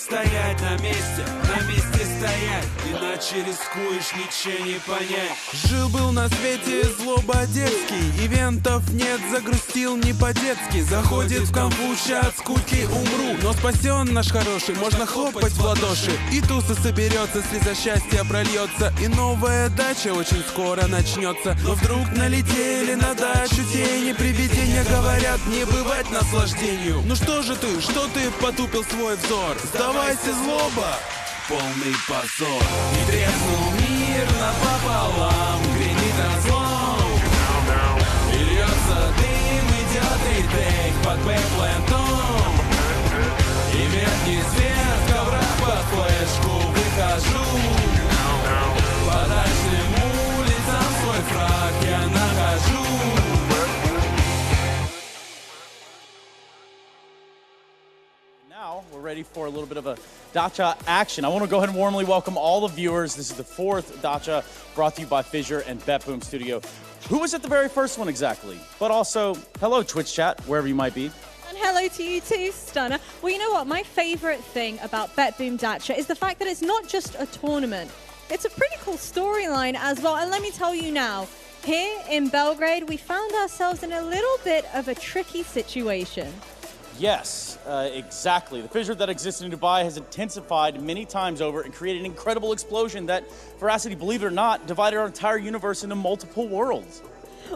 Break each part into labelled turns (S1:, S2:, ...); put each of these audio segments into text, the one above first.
S1: стоять на месте стоять, иначе рискуешь ничего не понять. Жил-был на свете злободетский, ивентов нет, загрустил не по-детски. Заходит в конфу, ща от скуки умру, но спасен наш хороший, можно хлопать в ладоши. И туса соберется, слеза счастья прольется, и новая дача очень скоро начнется. Но вдруг налетели на дачу тени, привидения говорят, не бывать наслаждению. Ну что же ты, что ты потупил свой взор? Сдавайся, злоба, полный позор. И треснул мир напополам, гремит разлом, и льется дым, идет ретейк под бэкплентом. И верхний свет в коврах под флешку выхожу. По дачным улицам свой фраг я нахожу.
S2: Now we're ready for a little bit of a Dacha action. I want to go ahead and warmly welcome all the viewers. This is the 4th Dacha brought to you by FISSURE and BetBoom Studio. Who was at the very first one exactly? But also, hello Twitch chat, wherever you might be.
S3: And hello to you too, Stunner. Well, you know what? My favorite thing about BetBoom Dacha is the fact that it's not just a tournament. It's a pretty cool storyline as well. And let me tell you now, here in Belgrade, we found ourselves in a little bit of a tricky situation.
S2: Yes, exactly. The fissure that exists in Dubai has intensified many times over and created an incredible explosion that, Veracity, believe it or not, divided our entire universe into multiple worlds.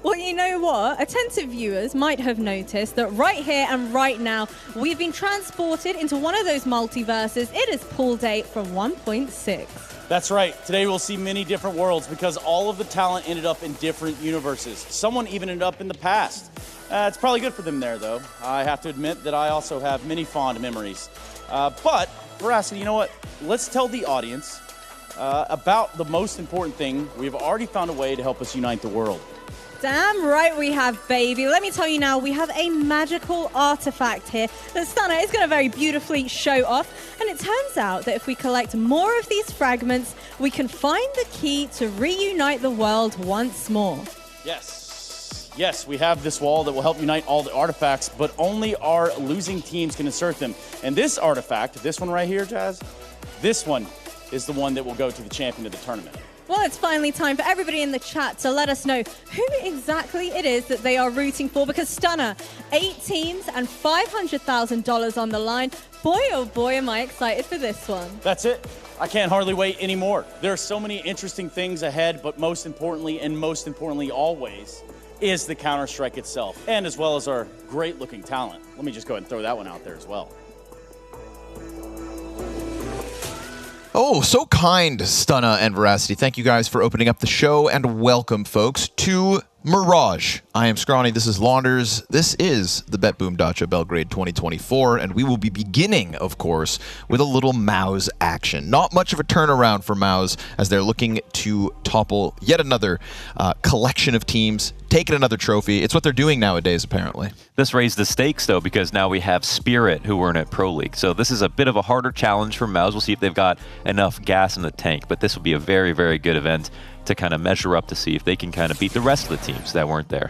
S3: Well, you know what? Attentive viewers might have noticed that right here and right now, we've been transported into one of those multiverses. It is pool day from 1.6.
S2: That's right. Today we'll see many different worlds because all of the talent ended up in different universes. Someone even ended up in the past. It's probably good for them there, though. I have to admit that I also have many fond memories. But, Veracity, you know what? Let's tell the audience about the most important thing. We've already found a way to help us unite the world.
S3: Damn right we have, baby. Let me tell you now, we have a magical artifact here that Stunner is going to very beautifully show off. And it turns out that if we collect more of these fragments, we can find the key to reunite the world once more.
S2: Yes, we have this wall that will help unite all the artifacts, but only our losing teams can insert them. And this artifact, this one right here, Jazz, this one is the one that will go to the champion of the tournament.
S3: Well, it's finally time for everybody in the chat to let us know who exactly it is that they are rooting for, because Stunner, 8 teams and $500,000 on the line. Boy, oh boy, am I excited for this one.
S2: That's it. I can't hardly wait anymore. There are so many interesting things ahead, but most importantly, and most importantly always, is the Counter-Strike itself, and as well as our great-looking talent. Let me just go ahead and throw that one out there as well.
S4: Oh, so kind, Stunna and Veracity. Thank you guys for opening up the show, and welcome, folks, to Mirage. I am Scrawny, this is Launders. This is the BetBoom Dacha Belgrade 2024, and we will be beginning, of course, with a little Mouse action. Not much of a turnaround for Mouse as they're looking to topple yet another collection of teams, taking another trophy. It's what they're doing nowadays, apparently.
S5: This raised the stakes, though, because now we have Spirit, who weren't at Pro League. So this is a bit of a harder challenge for Mouse. We'll see if they've got enough gas in the tank, but this will be a very, very good event to kind of measure up to see if they can kind of beat the rest of the teams that weren't there.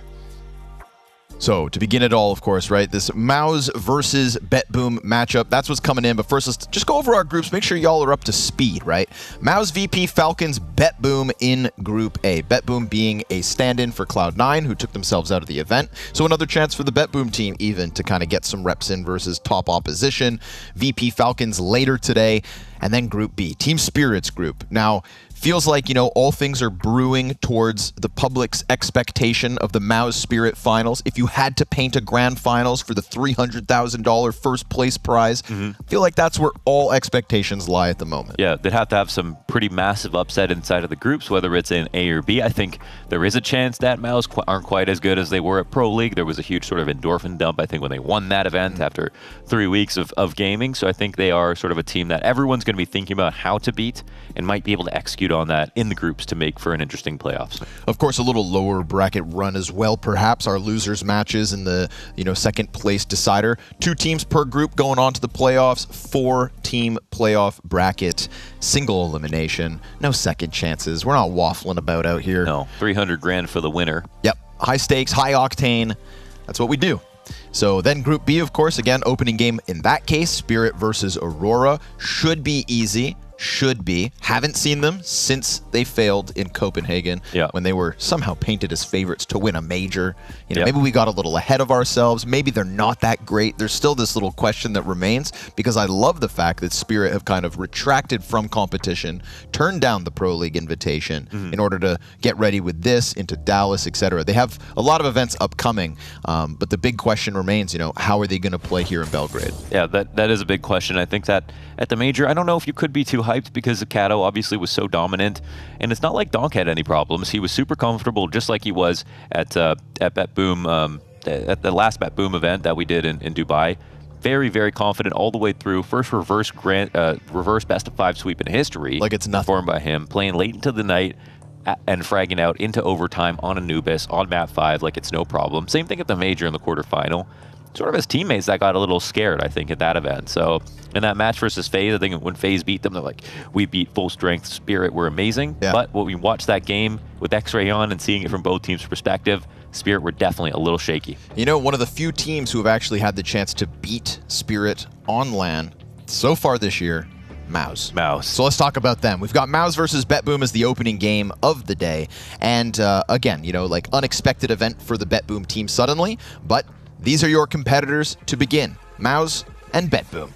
S4: So, to begin it all, of course, right, this Mouse versus BetBoom matchup, that's what's coming in. But first, let's just go over our groups, make sure y'all are up to speed, right? Mouse VP, Falcons, BetBoom in Group A. BetBoom being a stand-in for Cloud9, who took themselves out of the event. So another chance for the BetBoom team even to kind of get some reps in versus top opposition. VP Falcons later today. And then Group B, Team Spirit's group. Now, feels like, you know, all things are brewing towards the public's expectation of the Mouse Spirit finals. If you had to paint a grand finals for the $300,000 first place prize, I feel like that's where all expectations lie at the moment.
S5: Yeah, they'd have to have some pretty massive upset inside of the groups, whether it's in A or B. I think there is a chance that Mouse aren't quite as good as they were at Pro League. There was a huge sort of endorphin dump, I think, when they won that event after 3 weeks of gaming. So I think they are sort of a team that everyone's going to be thinking about how to beat and might be able to execute on that in the groups to make for an interesting playoffs.
S4: Of course, a little lower bracket run as well. Perhaps our losers matches in the, you know, second place decider. 2 teams per group going on to the playoffs. 4-team playoff bracket. Single elimination. No second chances. We're not waffling about out here.
S5: No, 300 grand for the winner.
S4: Yep. High stakes, high octane. That's what we do. So then Group B, of course, again, opening game in that case, Spirit versus Aurora. Should be easy. Should be. Haven't seen them since they failed in Copenhagen when they were somehow painted as favorites to win a major. You know, maybe we got a little ahead of ourselves. Maybe they're not that great. There's still this little question that remains, because I love the fact that Spirit have kind of retracted from competition, turned down the Pro League invitation in order to get ready with this into Dallas, etc. They have a lot of events upcoming, but the big question remains, you know, how are they going to play here in Belgrade?
S5: Yeah, that is a big question. I think that at the major, I don't know if you could be too hyped, because Kato obviously was so dominant, and it's not like Donk had any problems. He was super comfortable, just like he was at BetBoom, at the last BetBoom event that we did in Dubai. Very, very confident all the way through. First reverse best of 5 sweep in history.
S4: Like it's nothing.
S5: Performed by him, playing late into the night and fragging out into overtime on Anubis on map 5 like it's no problem. Same thing at the major in the quarterfinal. Sort of his teammates that got a little scared, I think, at that event. So in that match versus FaZe, I think when FaZe beat them, they're like, we beat full strength Spirit, we're amazing. But when we watched that game with X-Ray on and seeing it from both teams' perspective, Spirit were definitely a little shaky.
S4: You know, one of the few teams who have actually had the chance to beat Spirit on LAN so far this year, MOUZ. So let's talk about them. We've got MOUZ versus BetBoom as the opening game of the day. And again, you know, like unexpected event for the BetBoom team suddenly, but these are your competitors to begin, MOUZ and BetBoom.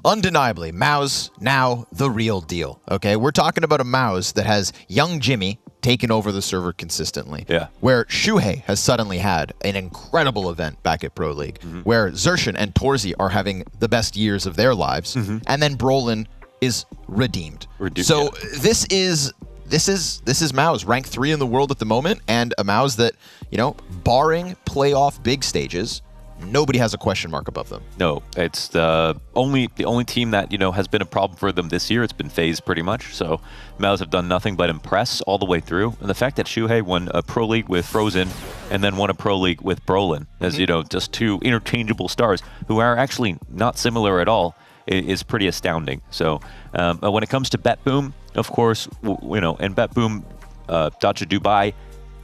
S4: Undeniably, MOUZ now the real deal, okay? We're talking about a MOUZ that has young Jimmy taken over the server consistently. Where Shuhei has suddenly had an incredible event back at Pro League, where Xerxan and Torzi are having the best years of their lives, and then Brolin is redeemed. So this is MOUZ, ranked 3 in the world at the moment, and a MOUZ that, you know, barring playoff big stages, nobody has a question mark above them.
S5: No, it's the only team that, you know, has been a problem for them this year. It's been FaZe pretty much. So MOUZ have done nothing but impress all the way through. And the fact that Shuhei won a Pro League with Frozen and then won a Pro League with Brolin, as you know, just 2 interchangeable stars who are actually not similar at all, is pretty astounding. So when it comes to BetBoom, of course, you know, and BetBoom, Dacha Dubai,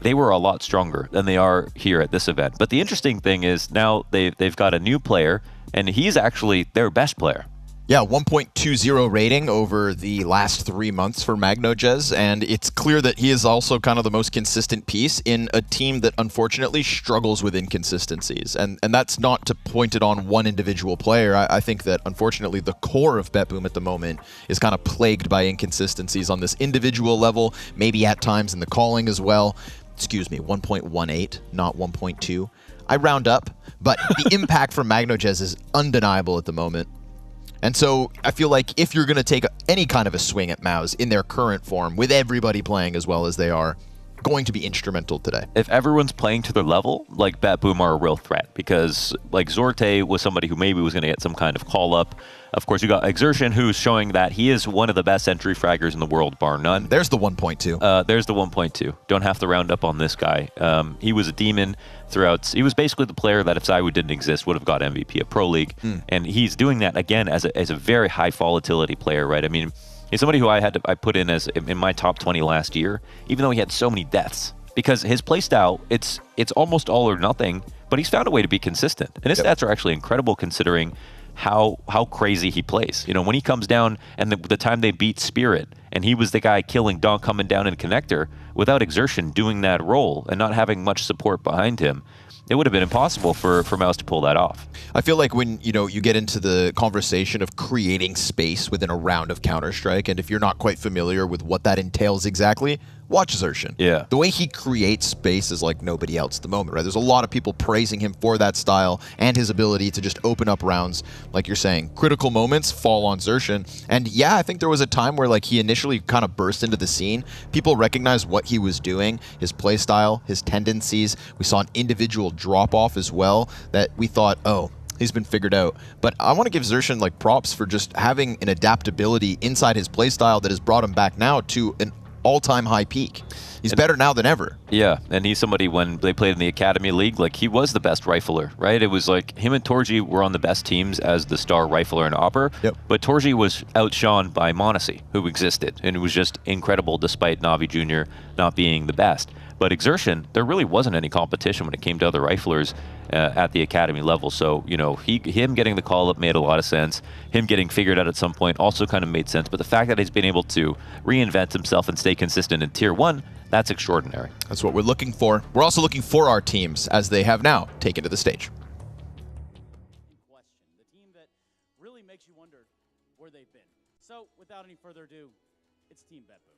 S5: they were a lot stronger than they are here at this event. But the interesting thing is now they've got a new player, and he's actually their best player.
S4: Yeah, 1.20 rating over the last 3 months for MagnoJez, and it's clear that he is also kind of the most consistent piece in a team that unfortunately struggles with inconsistencies. And that's not to point it on one individual player. I think that unfortunately the core of BetBoom at the moment is kind of plagued by inconsistencies on this individual level, maybe at times in the calling as well. Excuse me, 1.18, not 1.2. I round up, but the impact from MagnoJez is undeniable at the moment. And so I feel like if you're going to take any kind of a swing at MOUZ in their current form, with everybody playing as well as they are, going to be instrumental today.
S5: If everyone's playing to their level, like BetBoom are a real threat, because like Zorte was somebody who maybe was going to get some kind of call up. Of course, you got Xerxan, who's showing that he is one of the best entry fraggers in the world, bar none.
S4: There's the 1.2.
S5: There's the 1.2. Don't have to round up on this guy. He was a demon throughout. He was basically the player that if ZywOo didn't exist would have got MVP of Pro League. And he's doing that again as a very high volatility player, right? I mean, he's somebody who I put in as in my top 20 last year, even though he had so many deaths. Because his playstyle, it's almost all or nothing, but he's found a way to be consistent. And his stats are actually incredible considering how crazy he plays. You know, when he comes down and the time they beat Spirit, and he was the guy killing Donk coming down in connector without Exertion doing that role and not having much support behind him, it would have been impossible for Mouse to pull that off.
S4: I feel like when you get into the conversation of creating space within a round of Counter-Strike, and if you're not quite familiar with what that entails exactly, watch Exertion.
S5: Yeah.
S4: The way he creates space is like nobody else at the moment, right? There's a lot of people praising him for that style and his ability to just open up rounds, like you're saying. Critical moments fall on Exertion. And yeah, I think there was a time where like he initially kind of burst into the scene. People recognized what he was doing, his play style, his tendencies. We saw an individual drop-off as well that we thought, oh, he's been figured out. But I want to give Exertion like props for just having an adaptability inside his playstyle that has brought him back now to an all-time high peak. He's better now than ever.
S5: Yeah, and he's somebody, when they played in the Academy League, like, he was the best rifler, right? It was like him and Torji were on the best teams as the star rifler and opper, but Torji was outshone by Monacy, who existed, and it was just incredible despite Navi Jr. not being the best. But Exertion, there really wasn't any competition when it came to other riflers at the academy level. So, you know, him getting the call-up made a lot of sense. Him getting figured out at some point also kind of made sense. But the fact that he's been able to reinvent himself and stay consistent in Tier 1, that's extraordinary.
S4: That's what we're looking for. We're also looking for our teams, as they have now taken to the stage.
S2: The team that really makes you wonder where they've been. So, without any further ado, it's Team BetBoom.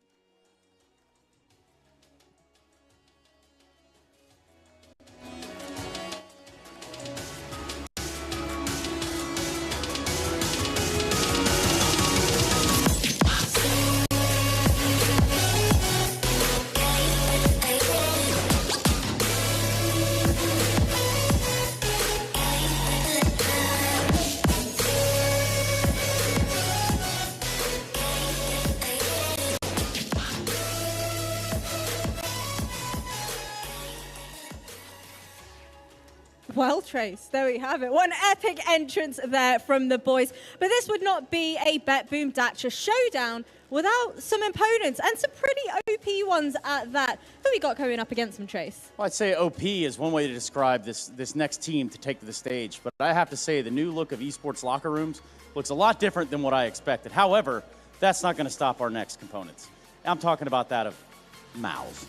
S3: Well, Trace, there we have it. One epic entrance there from the boys. But this would not be a BetBoom Dacha showdown without some opponents, and some pretty OP ones at that. Who we got coming up against them, Trace?
S2: Well, I'd say OP is one way to describe this next team to take to the stage. But I have to say, the new look of esports locker rooms looks a lot different than what I expected. However, that's not going to stop our next components. I'm talking about that of Mouse.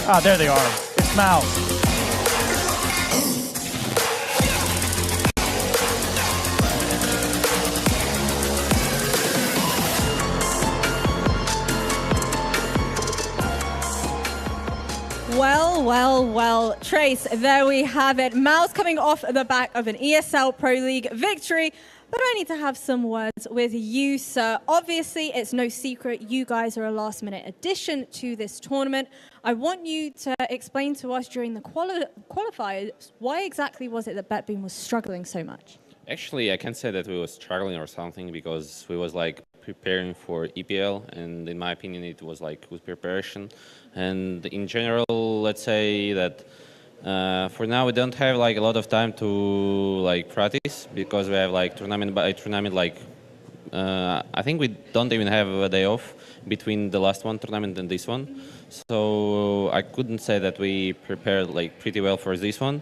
S2: Ah, there they are. It's Mouse.
S3: Well, well, well, Trace, there we have it. Mouse coming off the back of an ESL Pro League victory. But I need to have some words with you, sir. Obviously, it's no secret you guys are a last-minute addition to this tournament. I want you to explain to us during the qualifiers, why exactly was it that BetBoom was struggling so much?
S6: Actually, I can't say that we were struggling or something, because we was like preparing for EPL, and in my opinion, it was like good preparation. And in general, let's say that for now we don't have like a lot of time to like practice, because we have like tournament by tournament. Like I think we don't even have a day off between the last one tournament and this one. So I couldn't say that we prepared like pretty well for this one.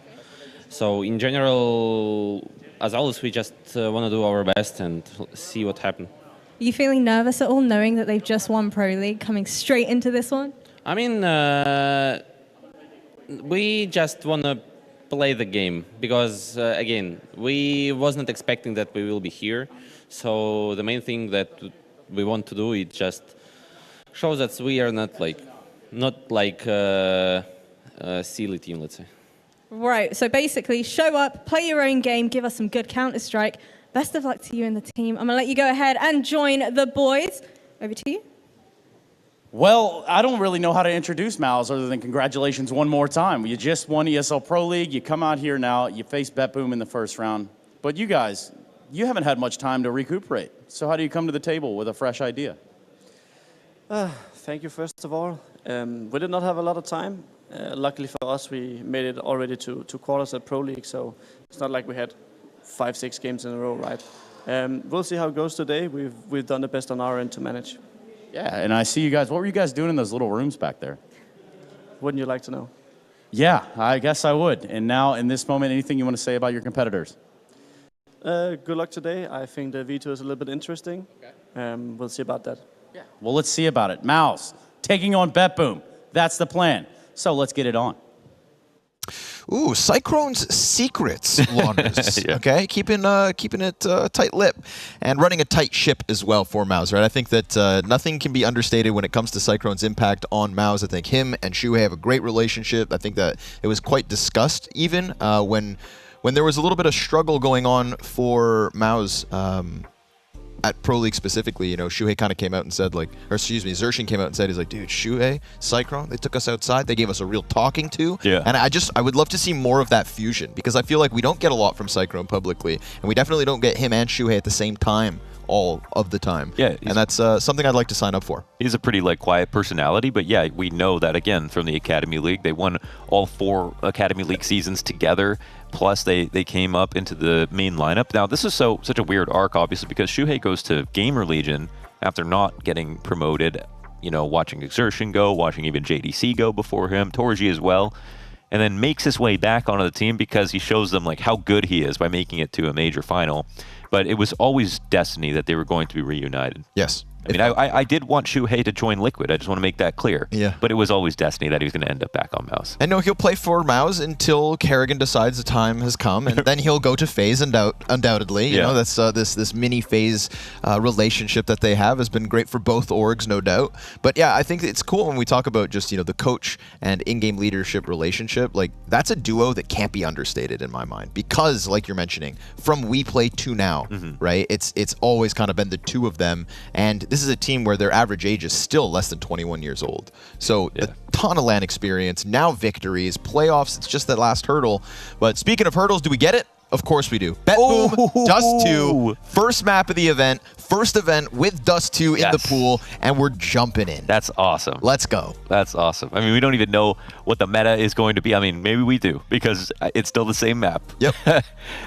S6: So in general, as always, we just want to do our best and see what happens.
S3: Are you feeling nervous at all, knowing that they've just won Pro League, coming straight into this one?
S6: I mean, we just want to play the game, because again, we wasn't expecting that we will be here. So the main thing that we want to do is just show that we are not like a silly team, let's say.
S3: Right, so basically show up, play your own game, give us some good Counter-Strike. Best of luck to you and the team. I'm going to let you go ahead and join the boys. Over to you.
S2: Well, I don't really know how to introduce Mouse other than congratulations one more time. You just won ESL Pro League. You come out here now. You face BetBoom in the first round. But you guys, you haven't had much time to recuperate. So how do you come to the table with a fresh idea?
S7: Thank you, first of all. We did not have a lot of time. luckily for us, we made it already to quarters at Pro League, so it's not like we had 5-6 games in a row, right? We'll see how it goes today. We've done the best on our end to manage.
S2: Yeah, and I see you guys. What were you guys doing in those little rooms back there?
S7: Wouldn't you like to know?
S2: Yeah, I guess I would. And now, in this moment, anything you want to say about your competitors?
S7: Good luck today. I think the Veto is a little bit interesting. Okay. We'll see about that.
S2: Yeah. Well, let's see about it. Mouse, taking on BetBoom. That's the plan. So let's get it on.
S4: Ooh, Cyclone's secrets, Launders.
S5: Yeah.
S4: Okay, keeping it tight-lipped and running a tight ship as well for Mouse, right? I think that nothing can be understated when it comes to Cyclone's impact on Mouse. I think him and Shuhei have a great relationship. I think that it was quite discussed even when there was a little bit of struggle going on for Mouse at Pro League specifically. You know, Shuhei kind of came out and said, like, or excuse me, Zershin came out and said, he's like, dude, Shuhei, Cyclone, they took us outside. They gave us a real talking to.
S5: Yeah.
S4: And I would love to see more of that fusion, because I feel like we don't get a lot from Cyclone publicly, and we definitely don't get him and Shuhei at the same time all of the time.
S5: Yeah,
S4: and that's something I'd like to sign up for.
S5: He's a pretty quiet personality, but yeah, we know that again from the Academy League. They won all 4 Academy League seasons together. Plus, they came up into the main lineup. Now, this is such a weird arc, obviously, because Shuhei goes to Gamer Legion after not getting promoted. You know, watching Exertion go, watching even JDC go before him, Torji as well, and then makes his way back onto the team because he shows them how good he is by making it to a major final. But it was always destiny that they were going to be reunited.
S4: Yes.
S5: I mean, I did want Shuhei to join Liquid. I just want to make that clear.
S4: Yeah.
S5: But it was always destiny that he was going to end up back on Mouse.
S4: And no, he'll play for Mouse until Kerrigan decides the time has come, and then he'll go to FaZe undoubtedly. You know, that's this mini FaZe relationship that they have has been great for both orgs, no doubt. But yeah, I think it's cool when we talk about just, you know, the coach and in-game leadership relationship. Like, that's a duo that can't be understated in my mind, because, like you're mentioning, from We Play to now, right? It's always kind of been the two of them, and this is a team where their average age is still less than 21 years old. So a ton of LAN experience, now victories, playoffs, it's just that last hurdle. But speaking of hurdles, do we get it? Of course we do. BetBoom, Dust 2, first map of the event, first event with Dust 2 in the pool, and we're jumping in.
S5: That's awesome.
S4: Let's go.
S5: That's awesome. I mean, we don't even know what the meta is going to be. I mean, maybe we do, because it's still the same map.
S4: Yep.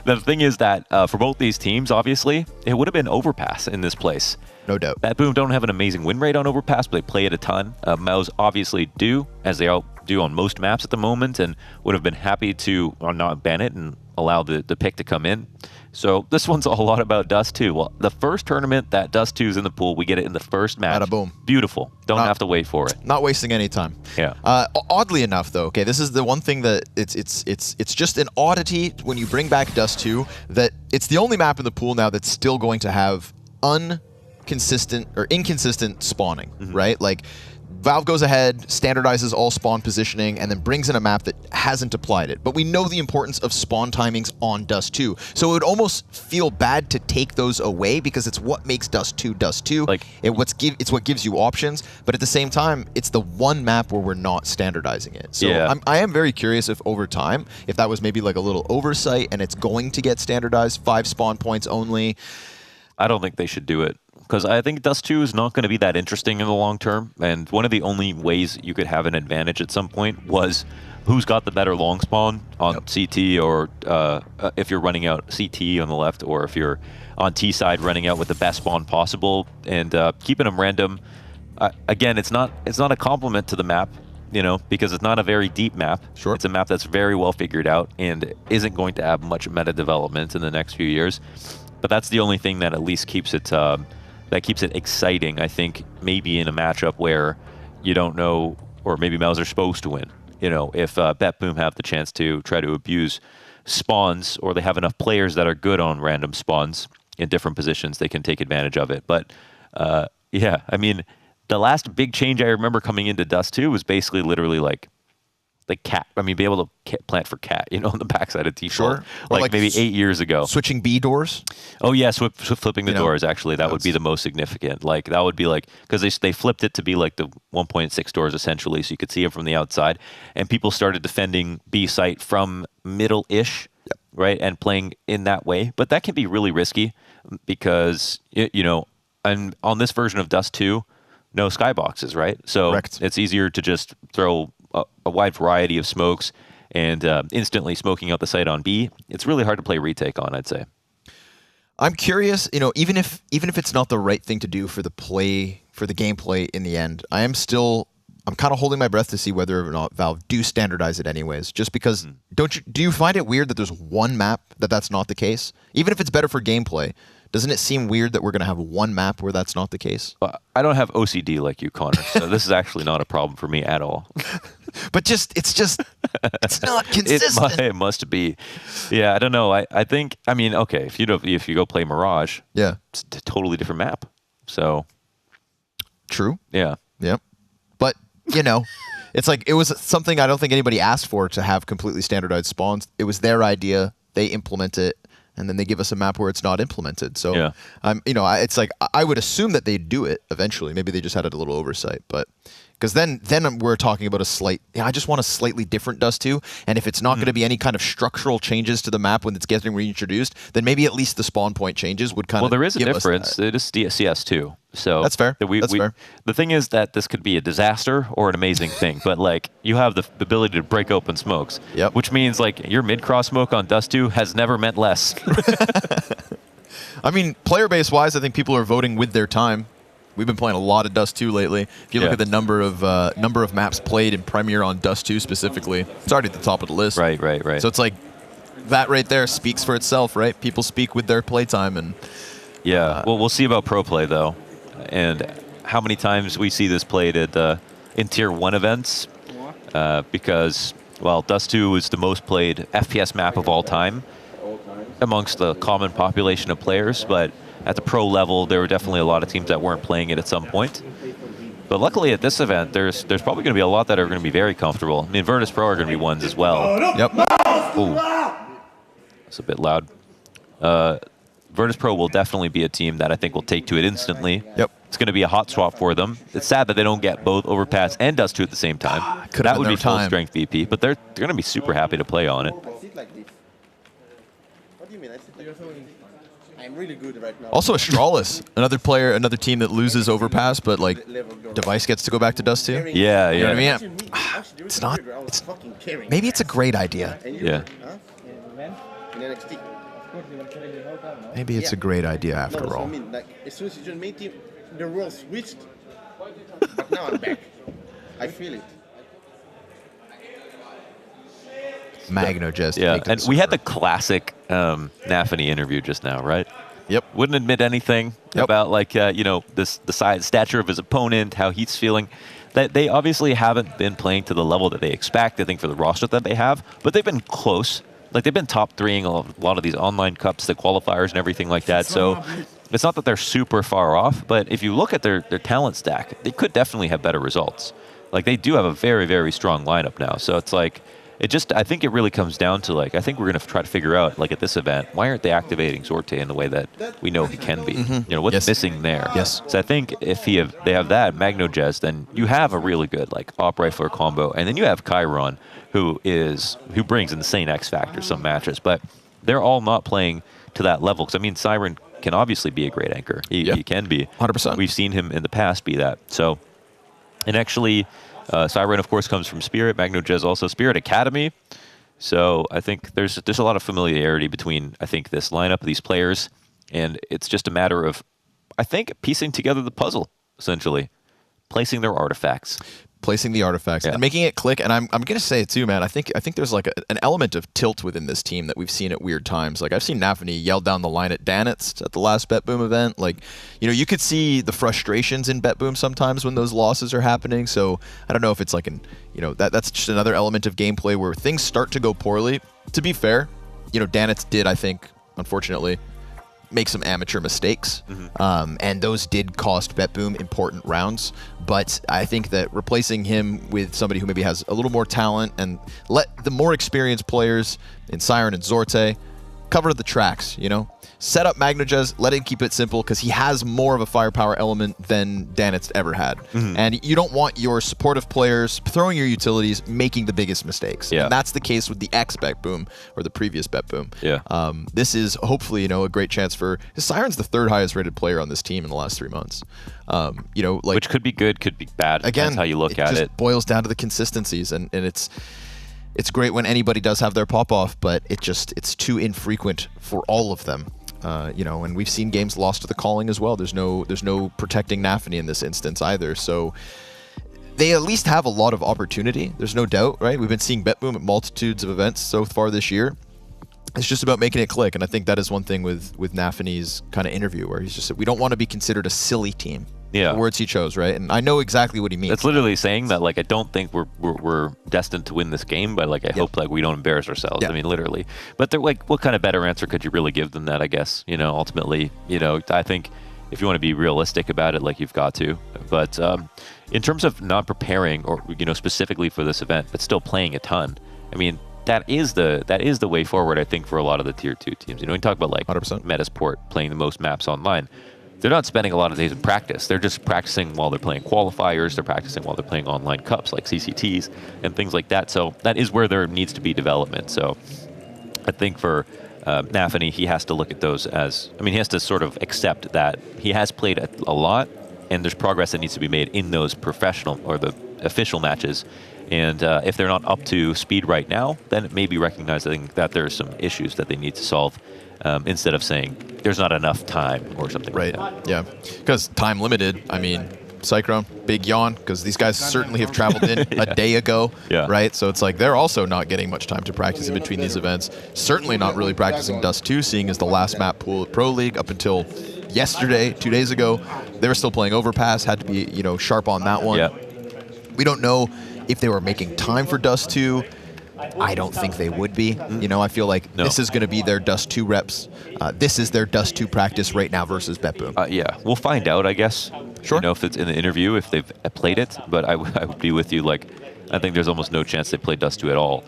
S5: The thing is that for both these teams, obviously, it would have been Overpass in this place.
S4: No doubt.
S5: BetBoom don't have an amazing win rate on Overpass, but they play it a ton. Mouse obviously do, as they all do on most maps at the moment, and would have been happy to not ban it and allow the pick to come in. So this one's a lot about Dust 2. Well, the first tournament that Dust 2 is in the pool, we get it in the first match.
S4: Bada boom.
S5: Beautiful. Don't have to wait for it.
S4: Not wasting any time.
S5: Yeah.
S4: Oddly enough, though, okay, this is the one thing that it's just an oddity when you bring back Dust 2, that it's the only map in the pool now that's still going to have inconsistent spawning, right? Like, Valve goes ahead, standardizes all spawn positioning, and then brings in a map that hasn't applied it. But we know the importance of spawn timings on Dust 2. So it would almost feel bad to take those away, because it's what makes Dust 2 Dust 2. It's what gives you options, but at the same time, it's the one map where we're not standardizing it. So I am very curious if over time, if that was maybe like a little oversight and it's going to get standardized, 5 spawn points only.
S5: I don't think they should do it, because I think Dust 2 is not going to be that interesting in the long term. And one of the only ways you could have an advantage at some point was who's got the better long spawn on CT, or if you're running out CT on the left, or if you're on T side running out with the best spawn possible, and keeping them random. Again, it's not a compliment to the map, you know, because it's not a very deep map.
S4: Sure.
S5: It's a map that's very well figured out and isn't going to have much meta development in the next few years. But that's the only thing that at least keeps it exciting, I think, maybe in a matchup where you don't know, or maybe Mouse are supposed to win. You know, if BetBoom have the chance to try to abuse spawns, or they have enough players that are good on random spawns in different positions, they can take advantage of it. But yeah, I mean, the last big change I remember coming into Dust 2 was basically literally like cat. I mean, be able to plant for cat, you know, on the backside of default.
S4: Sure.
S5: Like maybe 8 years ago.
S4: Switching B doors?
S5: Oh, yeah, flipping the doors, actually. That would be the most significant. Like, that would be like, because they flipped it to be like the 1.6 doors, essentially, so you could see it from the outside. And people started defending B site from middle-ish, right, and playing in that way. But that can be really risky because, you know, and on this version of Dust 2, no skyboxes, right? So it's easier to just throw a wide variety of smokes and instantly smoking out the site on B, it's really hard to play retake on, I'd say.
S4: I'm curious, you know, even if it's not the right thing to do for the gameplay in the end, I'm kind of holding my breath to see whether or not Valve do standardize it anyways. Just because, do you find it weird that there's one map that's not the case? Even if it's better for gameplay, doesn't it seem weird that we're going to have one map where that's not the case?
S5: I don't have OCD like you, Connor, so this is actually not a problem for me at all.
S4: But it's not consistent.
S5: It must be. Yeah, I don't know. I think, I mean, okay, if you go play Mirage,
S4: yeah,
S5: it's a totally different map. So
S4: true.
S5: Yeah.
S4: Yep. But, you know, it's like it was something I don't think anybody asked for to have completely standardized spawns. It was their idea. They implement it. And then they give us a map where it's not implemented. So,
S5: yeah.
S4: You know, it's like I would assume that they'd do it eventually. Maybe they just had a little oversight, but because then we're talking about I just want a slightly different Dust 2. And if it's not going to be any kind of structural changes to the map when it's getting reintroduced, then maybe at least the spawn point changes would kind of.
S5: Well, there is a difference. It is CS2. So
S4: that's fair. That's fair.
S5: The thing is that this could be a disaster or an amazing thing, but like you have the ability to break open smokes, which means like your mid-cross smoke on Dust 2 has never meant less.
S4: I mean, player base wise, I think people are voting with their time. We've been playing a lot of Dust 2 lately. If you look at the number of maps played in Premier on Dust 2 specifically, it's already at the top of the list.
S5: Right.
S4: So it's like that right there speaks for itself, right? People speak with their playtime, and
S5: yeah. Well, we'll see about pro play though, and how many times we see this played at in Tier 1 events, because well, Dust 2 is the most played FPS map of all time amongst the common population of players, but at the pro level, there were definitely a lot of teams that weren't playing it at some point. But luckily at this event, there's probably going to be a lot that are going to be very comfortable. I mean, Virtus.pro are going to be ones as well.
S4: Yep.
S5: Ooh. That's a bit loud. Virtus.pro will definitely be a team that I think will take to it instantly.
S4: Yep.
S5: It's going to be a hot swap for them. It's sad that they don't get both Overpass and Dust 2 at the same time. That would be full strength VP, but they're going to be super happy to play on it.
S8: What do you mean? I'm really good right now.
S4: Also Astralis, another team that loses Overpass, but like Device gets to go back to Dust 2.
S5: Yeah.
S4: You know what I mean? It's not. Maybe it's a great idea.
S5: Yeah.
S4: Maybe it's a great idea after all.
S8: I mean, like, as soon as you joined main team, the role switched. But now I'm back. I feel it.
S4: Magno just.
S5: Yeah, and we had the classic Nafany interview just now, right?
S4: Yep.
S5: Wouldn't admit anything about like you know, the size, stature of his opponent, how he's feeling. That they obviously haven't been playing to the level that they expect, I think, for the roster that they have, but they've been close. Like they've been top 3ing a lot of these online cups, the qualifiers and everything like that. So it's not that they're super far off, but if you look at their talent stack, they could definitely have better results. Like they do have a very, very strong lineup now. So it's like, I think it really comes down to like, I think we're going to try to figure out, like at this event, why aren't they activating Zorte in the way that we know he can be? You know, what's missing there?
S4: Yes.
S5: So I think if they have that, Magno Jez, then you have a really good like op rifler combo. And then you have Chiron, who brings insane X factor some matches, but they're all not playing to that level. Because I mean, Siren can obviously be a great anchor. He can be.
S4: 100%.
S5: We've seen him in the past be that. So, and actually, Siren, of course, comes from Spirit. Magno Jez also Spirit Academy. So I think there's a lot of familiarity between, I think, this lineup of these players. And it's just a matter of, I think, piecing together the puzzle, essentially. Placing their artifacts.
S4: Placing the artifacts and making it click. And I'm gonna say it too, man. I think there's like an element of tilt within this team that we've seen at weird times. Like I've seen Nafany yell down the line at Danitz at the last BetBoom event. Like, you know, you could see the frustrations in BetBoom sometimes when those losses are happening. So I don't know if it's like that's just another element of gameplay where things start to go poorly. To be fair, you know, Danitz did, I think, unfortunately, make some amateur mistakes, and those did cost BetBoom important rounds. But I think that replacing him with somebody who maybe has a little more talent and let the more experienced players in Siren and Zorte cover the tracks, you know? set up Magnajez, let him keep it simple, because he has more of a firepower element than Danitz ever had. And you don't want your supportive players throwing your utilities, making the biggest mistakes. And that's the case with the X BetBoom, or the previous BetBoom. This is hopefully, you know, a great chance for... Siren's the 3rd highest rated player on this team in the last 3 months. You know, like...
S5: Which could be good, could be bad.
S4: Again,
S5: depends how you look at it.
S4: It just boils down to the consistencies, and it's great when anybody does have their pop-off, but it's too infrequent for all of them. You know, and we've seen games lost to the calling as well. There's no protecting Nafany in this instance either. So they at least have a lot of opportunity. There's no doubt, right? We've been seeing BetBoom at multitudes of events so far this year. It's just about making it click, and I think that is one thing with Nafany's kind of interview, where he's just said, we don't want to be considered a silly team. The words he chose, right? And I know exactly what he means.
S5: It's literally saying that, like, I don't think we're destined to win this game, but like I hope like we don't embarrass ourselves. I mean, literally. But they're like, what kind of better answer could you really give than that? I guess, you know, ultimately, you know, I think if you want to be realistic about it, like, you've got to. But in terms of not preparing, or, you know, specifically for this event, but still playing a ton, I mean, that is the way forward, I think, for a lot of the tier 2 teams. You know, when you talk about like 100%. Metasport playing the most maps online, they're not spending a lot of days in practice. They're just practicing while they're playing qualifiers. They're practicing while they're playing online cups like CCTs and things like that. So that is where there needs to be development. So I think for Nafany, he has to look at those as, I mean, he has to sort of accept that he has played a lot, and there's progress that needs to be made in those professional or the official matches. And if they're not up to speed right now, then it may be recognizing that there are some issues that they need to solve, instead of saying there's not enough time or something like that.
S4: Yeah, because time limited. I mean, Cyclone, big yawn, because these guys certainly have traveled in a day ago, right? So it's like they're also not getting much time to practice in between these events. Certainly not really practicing Dust 2, seeing as the last map pool at Pro League up until yesterday, 2 days ago, they were still playing Overpass, had to be, you know, sharp on that one. We don't know if they were making time for Dust 2. I don't think they would be. You know, I feel like this is going to be their Dust 2 reps. This is their Dust 2 practice right now versus BetBoom.
S5: Yeah, we'll find out, I guess. Sure. You know, if it's in the interview, if they've played it. But I would be with you. Like, I think there's almost no chance they play Dust 2 at all.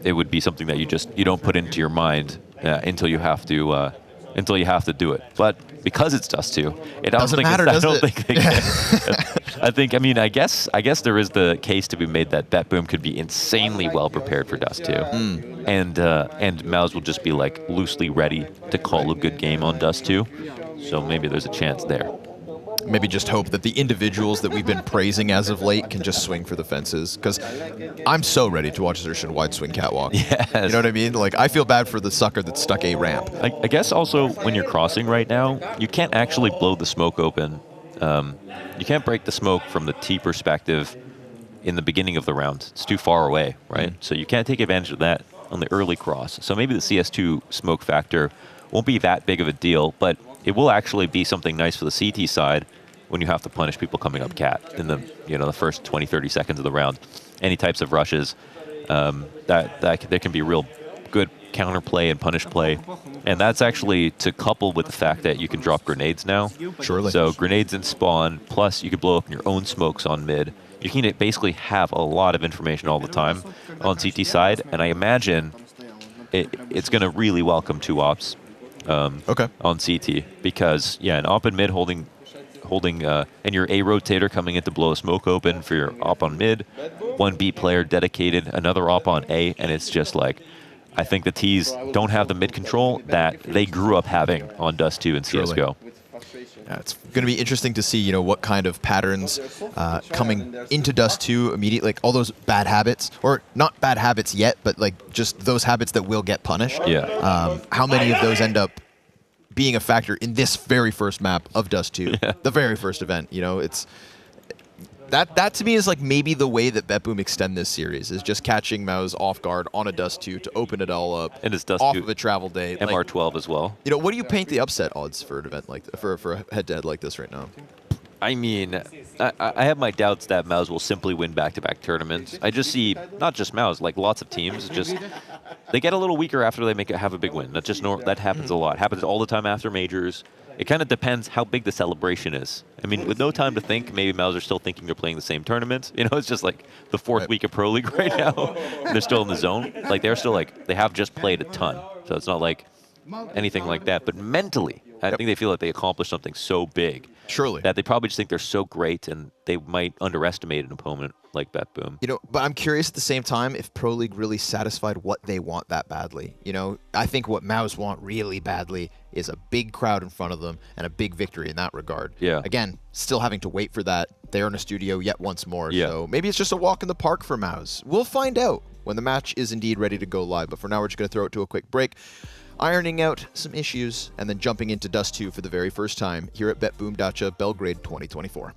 S5: It would be something that you don't put into your mind until you have to do it. But because it's Dust 2, it doesn't matter. I don't think they can. I mean, I guess there is the case to be made that BetBoom could be insanely well prepared for Dust 2, and Mouse will just be like loosely ready to call a good game on Dust 2. So maybe there's a chance there.
S4: Maybe just hope that the individuals that we've been praising as of late can just swing for the fences, because I'm so ready to watch Xerxes wide swing catwalk.
S5: Yes.
S4: You know what I mean? Like, I feel bad for the sucker that stuck a ramp.
S5: I guess also when you're crossing right now, you can't actually blow the smoke open. You can't break the smoke from the T perspective in the beginning of the round. It's too far away, right? So you can't take advantage of that on the early cross. So maybe the CS2 smoke factor won't be that big of a deal, but it will actually be something nice for the CT side when you have to punish people coming up cat in the the first 20, 30 seconds of the round. Any types of rushes, there can be real good counterplay and punish play. And that's actually to couple with the fact that you can drop grenades now.
S4: Surely.
S5: So grenades in spawn, plus you could blow up your own smokes on mid. You can basically have a lot of information all the time on CT side, and I imagine it's going to really welcome 2 ops on CT, because an op in mid holding and your A rotator coming in to blow a smoke open for your op on mid, 1 B player dedicated, another op on A, and it's just like, I think the T's don't have the mid control that they grew up having on Dust 2 and CSGO.
S4: Yeah, it's going to be interesting to see, what kind of patterns coming into Dust 2 immediately, like all those bad habits, or not bad habits yet, but like just those habits that will get punished. How many of those end up being a factor in this very first map of Dust 2, the very first event? It's that to me is like maybe the way that BetBoom extend this series, is just catching Mouse off guard on a Dust 2 to open it all up,
S5: and it's Dust
S4: off
S5: 2
S4: of a travel day.
S5: MR12 as well.
S4: What do you paint the upset odds for an event like for a head-to-head like this right now?
S5: I mean, I have my doubts that Mouse will simply win back-to-back tournaments. I just see, not just Mouse, like lots of teams, just they get a little weaker after they have a big win. That happens a lot. Happens all the time after majors. It kind of depends how big the celebration is. I mean, with no time to think, maybe Mouse are still thinking they're playing the same tournament. It's just like the 4th week of Pro League right now. They're still in the zone. Like, they're still like, they have just played a ton. So it's not like anything like that. But mentally, I think they feel like they accomplished something so big.
S4: Surely.
S5: That they probably just think they're so great, and they might underestimate an opponent like BetBoom.
S4: You know, but I'm curious at the same time if Pro League really satisfied what they want that badly. You know, I think what MOUZ want really badly is a big crowd in front of them and a big victory in that regard.
S5: Yeah.
S4: Again, still having to wait for that. They're in a studio yet once more.
S5: Yeah.
S4: So maybe it's just a walk in the park for MOUZ. We'll find out when the match is indeed ready to go live. But for now, we're just going to throw it to a quick break, ironing out some issues, and then jumping into Dust 2 for the very first time here at BetBoom Dacha Belgrade 2024.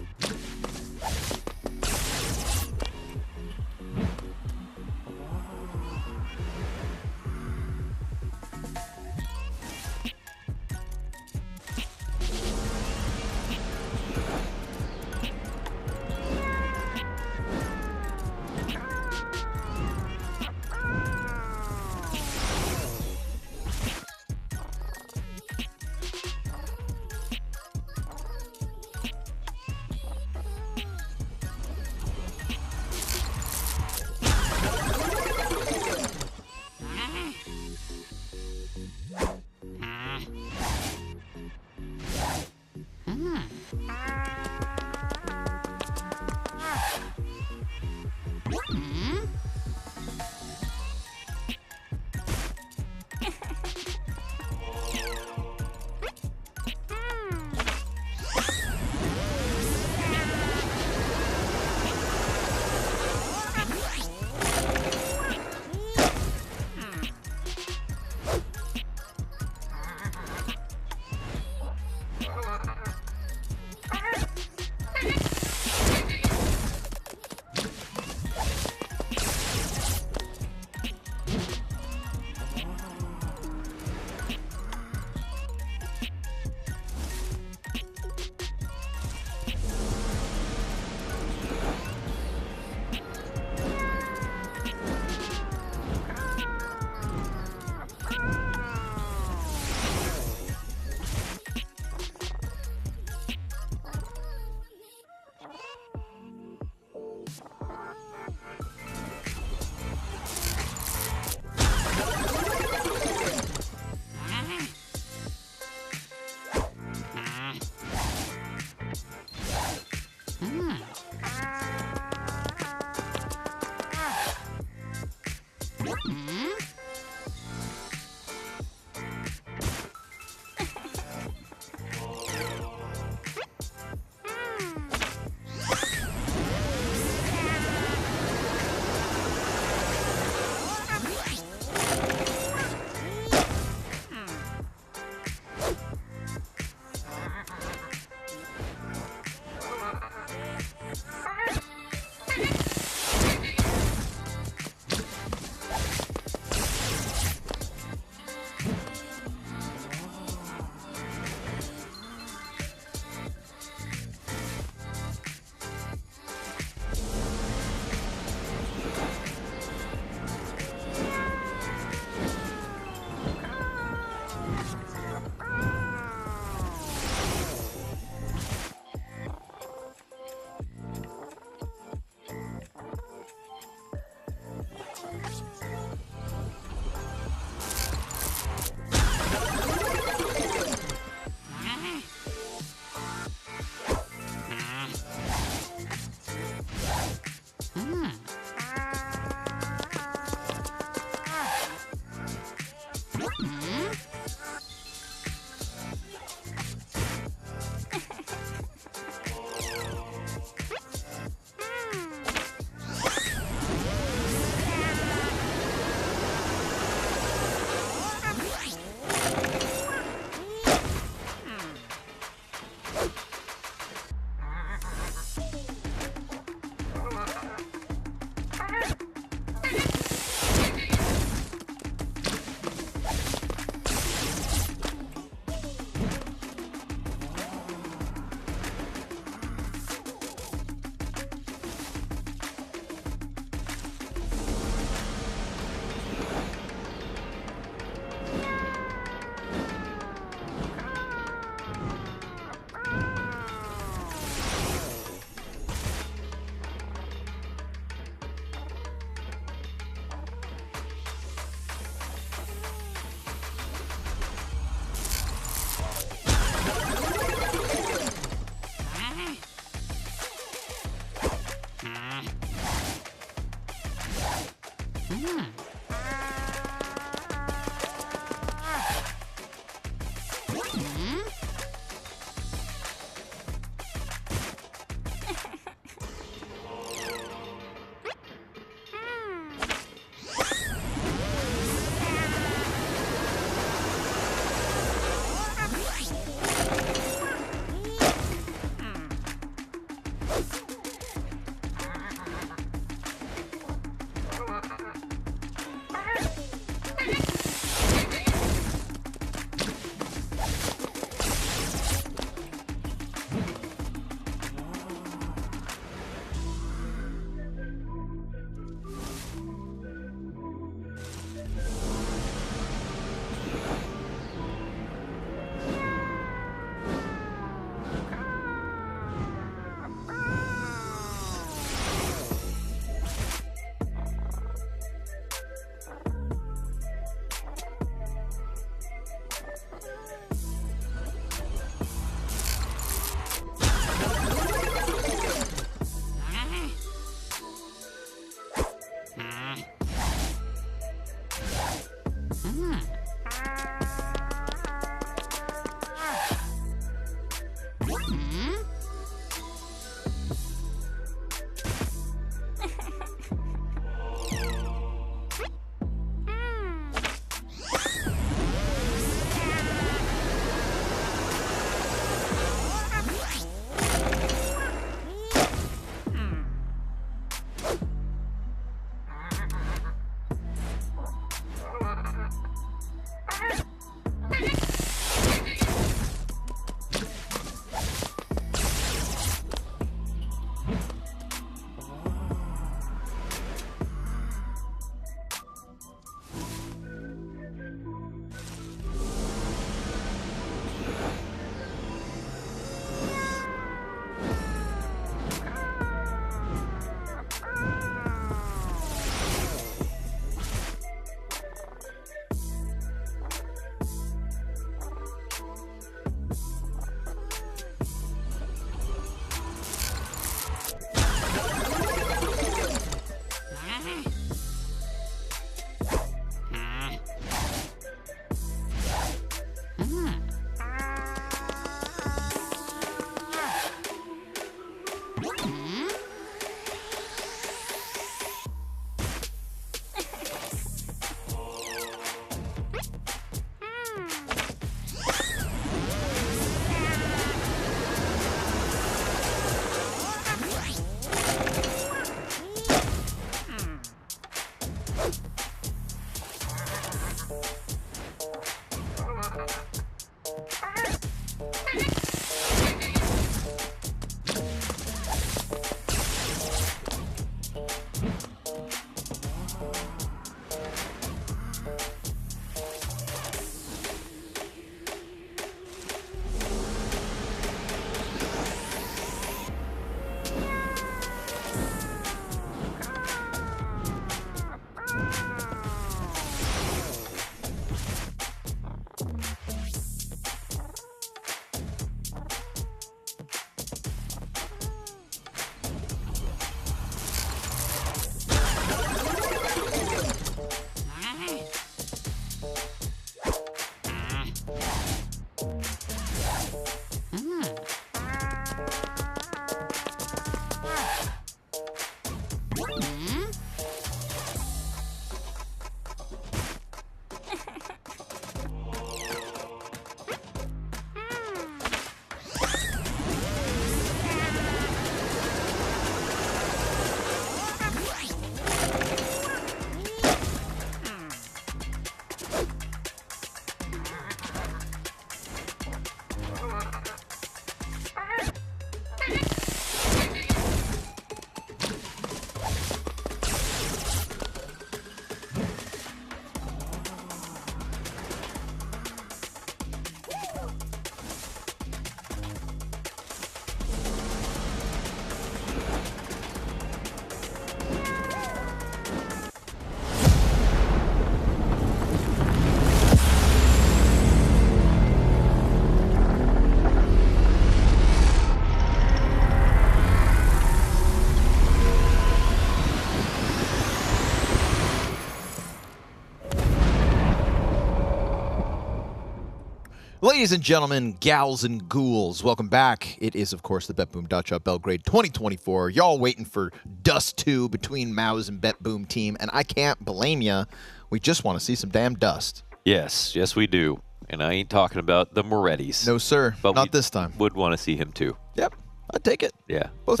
S4: Ladies and gentlemen, gals and ghouls, welcome back. It is, of course, the BetBoom Dacha Belgrade 2024. Y'all waiting for Dust 2 between Maus and BetBoom team, and I can't blame ya. We just want to see some damn dust.
S5: Yes, yes we do. And I ain't talking about the Morettis.
S4: No, sir.
S5: But
S4: not this time.
S5: Would want to see him too.
S4: Yep, I'd take it.
S5: Yeah.
S4: Both.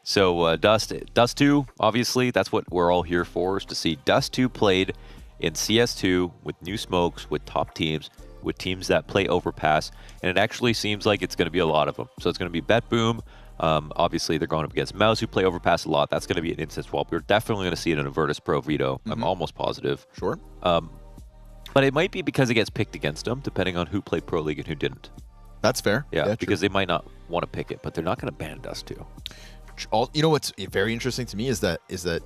S5: So Dust 2, obviously, that's what we're all here for, is to see Dust 2 played in CS2 with new smokes, with top teams, with teams that play overpass, and it actually seems like it's going to be a lot of them. So it's going to be BetBoom. Obviously, they're going up against Maus, who play overpass a lot. That's going to be an instant swap. We're definitely going to see it in a Virtus.pro Veto. I'm almost positive.
S4: Sure.
S5: But it might be because it gets picked against them, depending on who played Pro League and who didn't.
S4: That's fair.
S5: Yeah, because they might not want to pick it, but they're not going to ban Dust 2.
S4: You know what's very interesting to me is that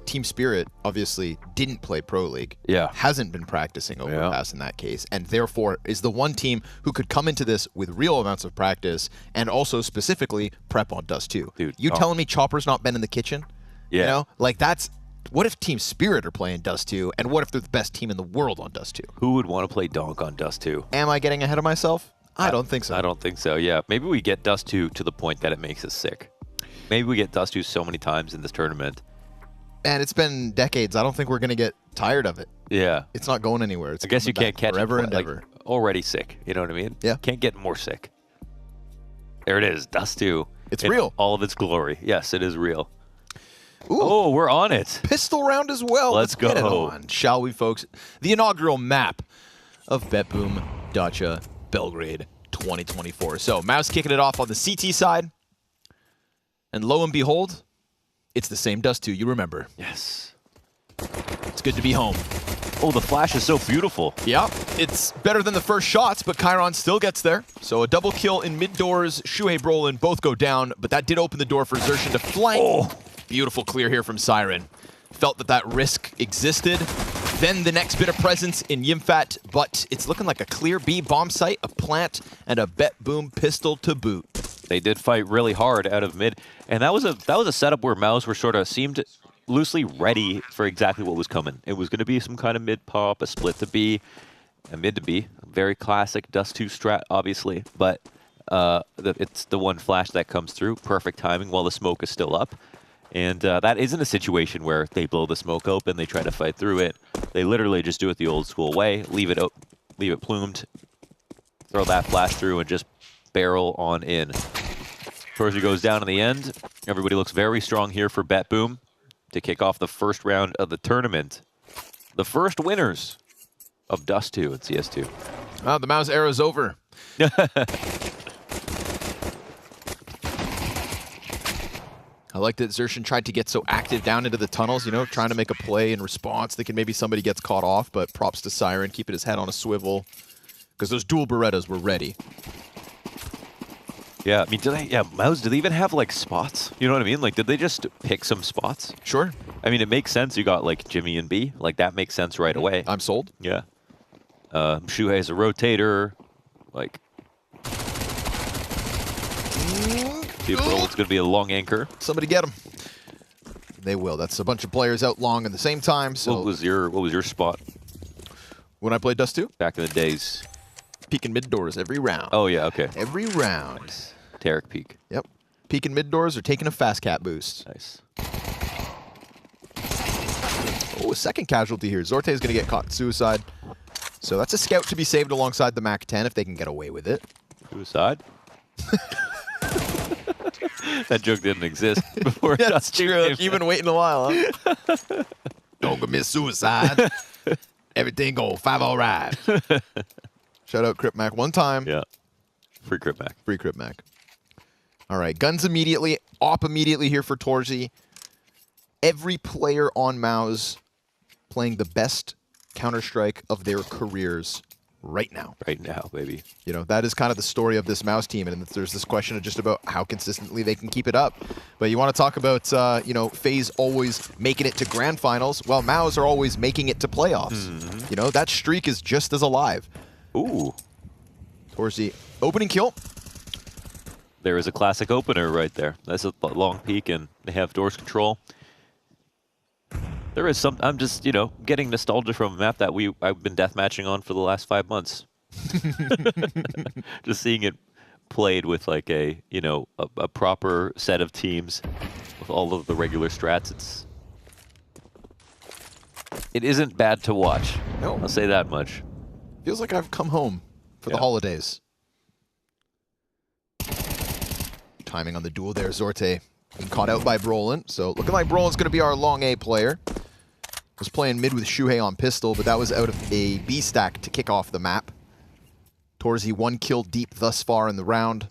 S4: Team Spirit obviously didn't play Pro League.
S5: Yeah.
S4: Hasn't been practicing overpass in that case, and therefore is the one team who could come into this with real amounts of practice and also specifically prep on Dust 2.
S5: Dude,
S4: you telling me Chopper's not been in the kitchen?
S5: Yeah.
S4: You know, like that's. What if Team Spirit are playing Dust 2, and what if they're the best team in the world on Dust 2?
S5: Who would want to play Donk on Dust 2?
S4: Am I getting ahead of myself? I don't think so.
S5: I don't think so, yeah. Maybe we get Dust 2 to the point that it makes us sick. Maybe we get Dust 2 so many times in this tournament.
S4: And it's been decades. I don't think we're going to get tired of it.
S5: Yeah.
S4: It's not going anywhere. It's
S5: I guess you can't catch
S4: forever
S5: it
S4: and ever.
S5: Already sick, you know what I mean?
S4: Yeah.
S5: Can't get more sick. There it is, Dust 2.
S4: It's
S5: in
S4: real.
S5: All of its glory. Yes, it is real.
S4: Ooh.
S5: Oh, we're on it.
S4: Pistol round as well.
S5: Let's
S4: get it
S5: go.
S4: on, shall we, folks? The inaugural map of BetBoom Dacha Belgrade 2024. So, Maus kicking it off on the CT side. And lo and behold, it's the same Dust 2 you remember.
S5: Yes.
S4: It's good to be home.
S5: Oh, the flash is so beautiful.
S4: Yeah, it's better than the first shots, but Chiron still gets there. So a double kill in mid doors. Shuhei Brolin both go down, but that did open the door for Xerxin to flank.
S5: Oh.
S4: Beautiful clear here from Siren. Felt that risk existed. Then the next bit of presence in Yimfat, but it's looking like a clear B bomb site, a plant, and a BetBoom pistol to boot.
S5: They did fight really hard out of mid, and that was a setup where Maus were sort of seemed loosely ready for exactly what was coming. It was going to be some kind of mid pop, a split to B, a mid to B. Very classic Dust 2 strat, obviously, but it's the one flash that comes through. Perfect timing while the smoke is still up. And that isn't a situation where they blow the smoke open, they try to fight through it. They literally just do it the old school way, leave it plumed, throw that flash through, and just barrel on in. Torsi goes down in the end. Everybody looks very strong here for BetBoom to kick off the first round of the tournament. The first winners of Dust 2 and CS2.
S4: Oh, the Mao's era is over. I like that Xerxin tried to get so active down into the tunnels, you know, trying to make a play in response, thinking maybe somebody gets caught off, but props to Siren, keeping his head on a swivel, because those dual Berettas were ready.
S5: Yeah, I mean, Maus, do they even have, like, spots? You know what I mean? Like, did they just pick some spots?
S4: Sure.
S5: I mean, it makes sense. You got, like, Jimmy and B. Like, that makes sense right away.
S4: I'm sold.
S5: Yeah. Shuhei is a rotator. Like, people, it's going to be a long anchor.
S4: Somebody get him. They will. That's a bunch of players out long at the same time. So
S5: What was your spot
S4: when I played Dust 2?
S5: back in the days?
S4: Peeking mid doors every round.
S5: Oh, yeah, okay.
S4: Every round.
S5: Nice. Tarek peak.
S4: Yep. Peeking mid doors or taking a fast cat boost.
S5: Nice.
S4: Oh, a second casualty here. Zorte is going to get caught in suicide. So that's a scout to be saved alongside the Mac 10 if they can get away with it.
S5: Suicide? That joke didn't exist before.
S4: Yeah, that's true. You've been waiting a while, huh? Don't commit suicide. Everything go 5-all ride. Shout out Crip Mac one time.
S5: Yeah. Free Crip Mac.
S4: Free Crip Mac. All right, guns immediately. Op immediately here for Torzi. Every player on Maus playing the best Counter-Strike of their careers right now.
S5: Right now, baby.
S4: You know, that is kind of the story of this Maus team, and there's this question of just about how consistently they can keep it up. But you want to talk about, you know, FaZe always making it to grand finals. Well, Maus are always making it to playoffs. You know, that streak is just as alive.
S5: Ooh.
S4: Torzi, opening kill.
S5: There is a classic opener right there. That's a long peek, and they have doors control. There is some. I'm just, you know, getting nostalgia from a map that I've been deathmatching on for the last 5 months. Just seeing it played with like a, you know, a proper set of teams with all of the regular strats. It isn't bad to watch.
S4: No.
S5: I'll say that much.
S4: Feels like I've come home for the holidays. Timing on the duel there, Zorte being caught out by Brolin. So looking like Brolin's going to be our long A player. Was playing mid with Shuhei on pistol, but that was out of a B stack to kick off the map. Torzi 1 kill deep thus far in the round.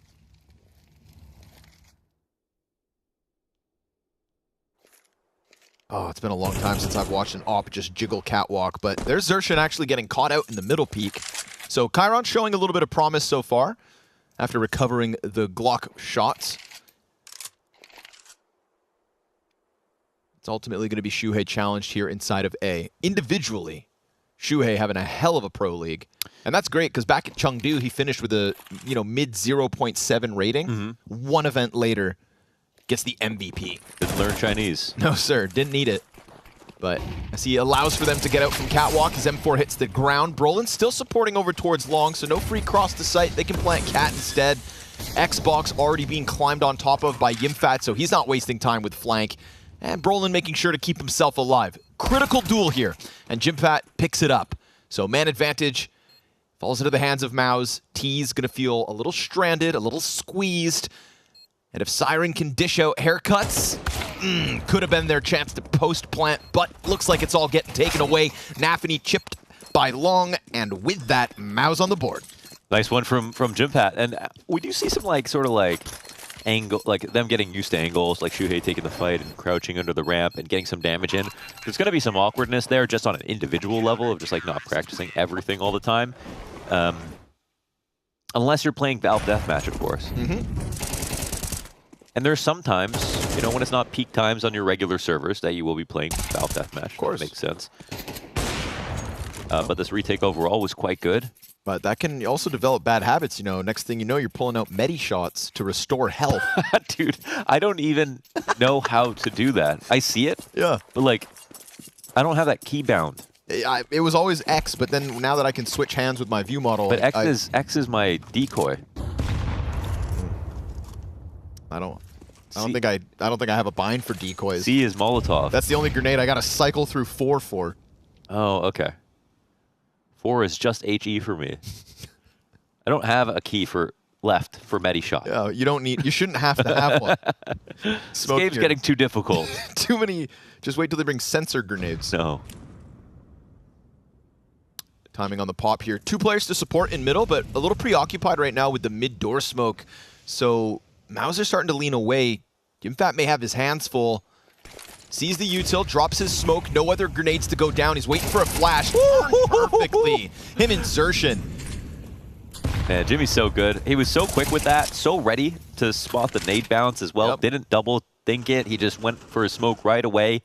S4: Oh, it's been a long time since I've watched an op just jiggle catwalk, but there's Xerxin actually getting caught out in the middle peak. So Chiron showing a little bit of promise so far after recovering the Glock shots. It's ultimately going to be Shuhei challenged here inside of A. Individually, Shuhei having a hell of a pro league. And that's great because back at Chengdu, he finished with a, you know, mid 0.7 rating. One event later, gets the MVP.
S5: Didn't learn Chinese.
S4: No, sir. Didn't need it. But as he allows for them to get out from catwalk, his M4 hits the ground. Brolin still supporting over towards long, so no free cross to sight. They can plant cat instead. Xbox already being climbed on top of by Yimfat, so he's not wasting time with flank. And Brolin making sure to keep himself alive. Critical duel here, and Yimfat picks it up. So man advantage falls into the hands of Maus. T's gonna feel a little stranded, a little squeezed. And if Siren can dish out haircuts, could have been their chance to post-plant, but looks like it's all getting taken away. Nafany chipped by Long, and with that, Maus on the board.
S5: Nice one from Jimpat. And we do see some like sort of like angle, like them getting used to angles, like Shuhei taking the fight and crouching under the ramp and getting some damage in. There's going to be some awkwardness there just on an individual level of just like not practicing everything all the time. Unless you're playing Valve Deathmatch, of course. And there's sometimes, you know, when it's not peak times on your regular servers that you will be playing Valve Deathmatch. Of
S4: course.
S5: That makes sense. But this retake overall was quite good.
S4: But that can also develop bad habits, you know. Next thing you know, you're pulling out medi shots to restore health.
S5: Dude, I don't even know how to do that. I see it.
S4: Yeah.
S5: But, like, I don't have that key bound.
S4: It was always X, but then now that I can switch hands with my view model...
S5: But X is my decoy.
S4: I don't think I have a bind for decoys.
S5: C is Molotov.
S4: That's the only grenade I got to cycle through 4 for.
S5: Oh, okay. 4 is just HE for me. I don't have a key for left for medi shot.
S4: Yeah, you shouldn't have to have one.
S5: This game's getting too difficult.
S4: Too many. Just wait till they bring sensor grenades.
S5: No.
S4: Timing on the pop here. 2 players to support in middle, but a little preoccupied right now with the mid-door smoke. So Mauser starting to lean away. Yimfat may have his hands full. Sees the util, drops his smoke, no other grenades to go down. He's waiting for a flash. Perfectly. Him insertion.
S5: Man, Jimmy's so good. He was so quick with that, so ready to spot the nade bounce as well.
S4: Yep.
S5: Didn't double think it. He just went for his smoke right away.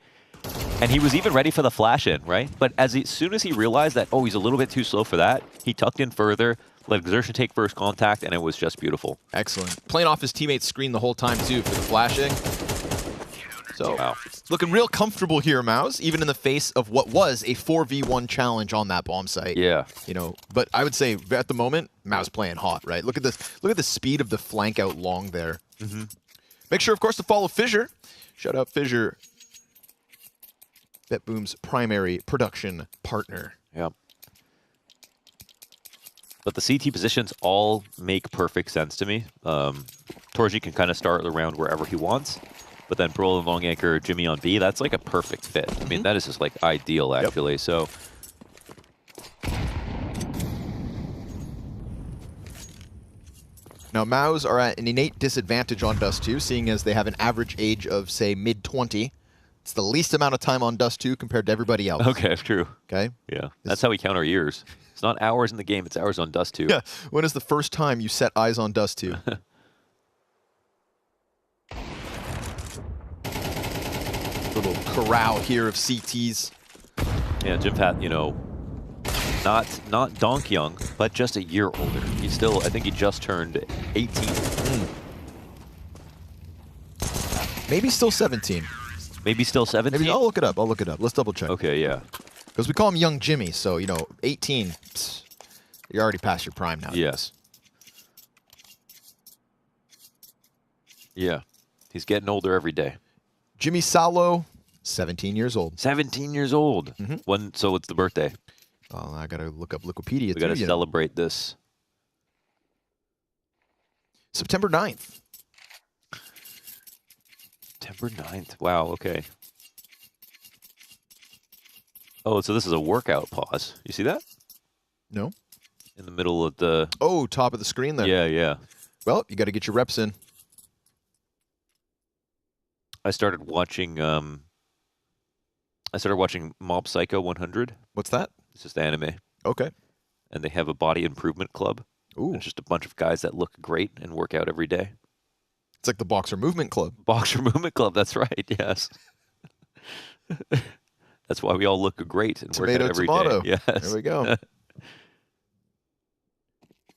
S5: And he was even ready for the flash in, right? But as soon as he realized that, oh, he's a little bit too slow for that, he tucked in further, let Exertion take first contact, and it was just beautiful.
S4: Excellent. Playing off his teammate's screen the whole time, too, for the flashing. So,
S5: Wow.
S4: looking real comfortable here, Maus, even in the face of what was a 4v1 challenge on that bomb site.
S5: Yeah.
S4: You know, but I would say at the moment, Maus playing hot, right? Look at this. Look at the speed of the flank out long there. Make sure, of course, to follow FISSURE. Shout out FISSURE, BetBoom's primary production partner.
S5: Yep. But the CT positions all make perfect sense to me. Torji can kind of start the round wherever he wants. But then Brol and Long Anchor, Jimmy on B, that's like a perfect fit. I mean, that is just like ideal, actually. Yep. So
S4: now, Maus are at an innate disadvantage on Dust 2, seeing as they have an average age of, say, mid-20. It's the least amount of time on Dust 2 compared to everybody else.
S5: okay, true.
S4: Okay?
S5: Yeah, that's how we count our years. It's not hours in the game, it's hours on Dust 2.
S4: Yeah. When is the first time you set eyes on Dust 2? Little corral here of CTs.
S5: Yeah, Jimfat, you know, not donk young, but just a year older. He's still, I think he just turned 18.
S4: Maybe still 17.
S5: Maybe still 17?
S4: Maybe, I'll look it up. I'll look it up. Let's double check.
S5: Okay, yeah.
S4: Because we call him Young Jimmy, so, you know, 18, psst, you're already past your prime now.
S5: Yes. Yeah. He's getting older every day.
S4: Jimmy Salo, 17 years old.
S5: 17 years old. So it's the birthday.
S4: Well, I got to look up Wikipedia.
S5: We got to celebrate this.
S4: September 9th.
S5: September 9th. Wow, okay. Oh, so this is a workout pause. You see that?
S4: No.
S5: In the middle of the...
S4: Oh, top of the screen there.
S5: Yeah, yeah.
S4: Well, you got to get your reps in.
S5: I started watching Mob Psycho 100.
S4: What's that?
S5: It's just anime.
S4: Okay.
S5: And they have a body improvement club.
S4: Ooh.
S5: And just a bunch of guys that look great and work out every day.
S4: It's like the Boxer Movement Club.
S5: Boxer Movement Club, that's right, yes. That's why we all look great and work out every day. Yes.
S4: There we go.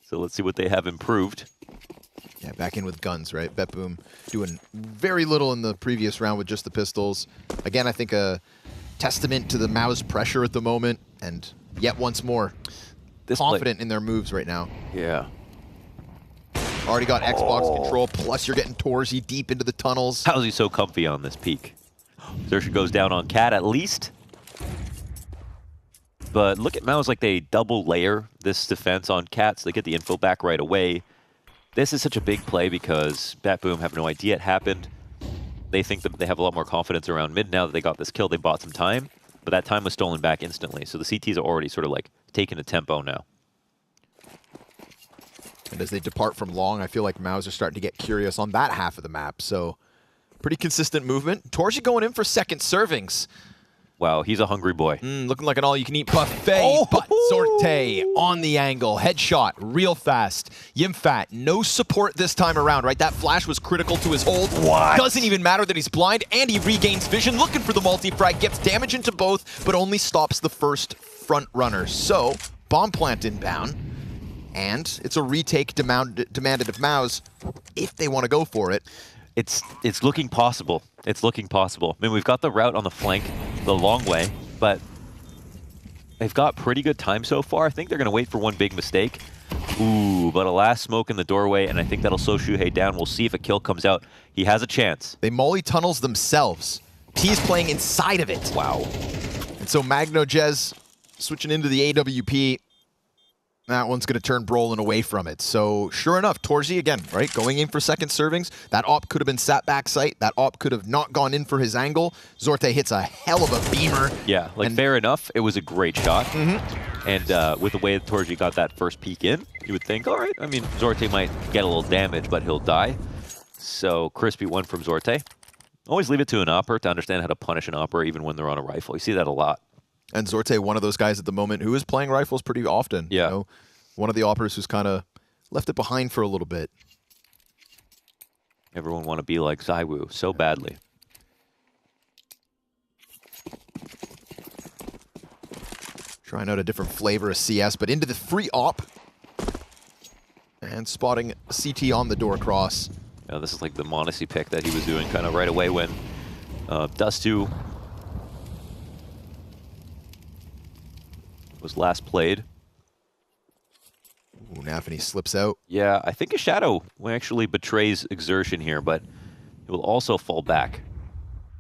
S5: So let's see what they have improved.
S4: Yeah, back in with guns, right? BetBoom doing very little in the previous round with just the pistols. Again, I think a testament to the Maus pressure at the moment, and yet once more, confident in their moves right now.
S5: Yeah.
S4: Already got Xbox control, plus you're getting Torzi deep into the tunnels.
S5: How is he so comfy on this peak? Xerxia goes down on Cat at least. But look at Maus, like they double layer this defense on Cat, so they get the info back right away. This is such a big play because BetBoom have no idea it happened. They think that they have a lot more confidence around mid now that they got this kill. They bought some time, but that time was stolen back instantly. So the CTs are already sort of like taking a tempo now.
S4: And as they depart from long, I feel like Maus are starting to get curious on that half of the map. So pretty consistent movement. Torji going in for second servings.
S5: Wow, he's a hungry boy.
S4: Looking like an all-you-can-eat buffet, but Sorte on the angle. Headshot, real fast. Yimfat, no support this time around, right? That flash was critical to his hold.
S5: What?
S4: Doesn't even matter that he's blind, and he regains vision. Looking for the multi-frag, gets damage into both, but only stops the first front runner. So, bomb plant inbound, and it's a retake demanded of Maus if they want to go for it.
S5: It's looking possible. It's looking possible. I mean, we've got the route on the flank the long way, but they've got pretty good time so far. I think they're going to wait for one big mistake. Ooh, but a last smoke in the doorway, and I think that'll slow Shuhei down. We'll see if a kill comes out. He has a chance.
S4: They molly tunnels themselves. P is playing inside of it.
S5: Wow.
S4: And so Magno Jez switching into the AWP. That one's going to turn Brolin away from it. So, sure enough, Torzi, again, right, going in for second servings. That op could have been sat back sight. That op could have not gone in for his angle. Zorte hits a hell of a beamer.
S5: Yeah, like fair enough. It was a great shot. And with the way Torji got that first peek in, you would think, all right, I mean, Zorte might get a little damage, but he'll die. So crispy one from Zorte. Always leave it to an opper to understand how to punish an opper even when they're on a rifle. You see that a lot.
S4: And Zorte, one of those guys at the moment who is playing rifles pretty often.
S5: Yeah.
S4: You know? One of the operas who's kind of left it behind for a little bit.
S5: Everyone want to be like Zywoo so badly.
S4: Trying out a different flavor of CS, but into the free op. And spotting CT on the door cross.
S5: Yeah, this is like the Monacy pick that he was doing kind of right away when Dust2 was last played.
S4: Ooh, Nafany slips out.
S5: Yeah, I think a Shadow actually betrays exertion here, but it will also fall back.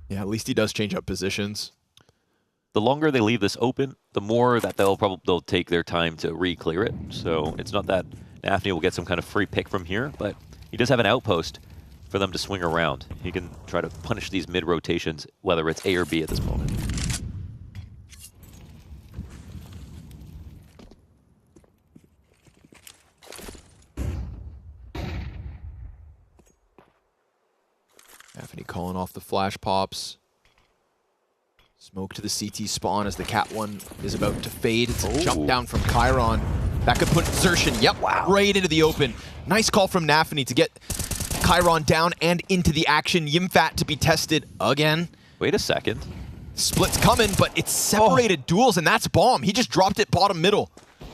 S4: Yeah, at least he does change up positions.
S5: The longer they leave this open, the more that they'll take their time to re-clear it. So it's not that Nafany will get some kind of free pick from here, but he does have an outpost for them to swing around. He can try to punish these mid-rotations, whether it's A or B at this moment.
S4: Nafany calling off the flash pops. Smoke to the CT spawn as the Cat 1 is about to fade. It's a jump down from Chiron. That could put Xertion, right into the open. Nice call from Nafany to get Chiron down and into the action. Yimfat to be tested again.
S5: Wait a second.
S4: Split's coming, but it's separated duels, and that's Bomb. He just dropped it bottom middle.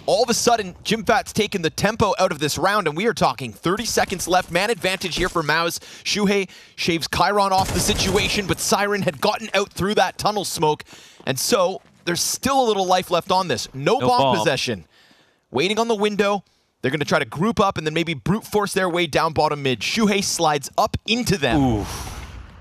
S4: All of a sudden, Jimfat's taken the tempo out of this round, and we are talking 30 seconds left. Man advantage here for Maus. Shuhei shaves Chiron off the situation, but Siren had gotten out through that tunnel smoke. And so, there's still a little life left on this. No bomb possession. Waiting on the window. They're going to try to group up and then maybe brute force their way down bottom mid. Shuhei slides up into them.
S5: Oof.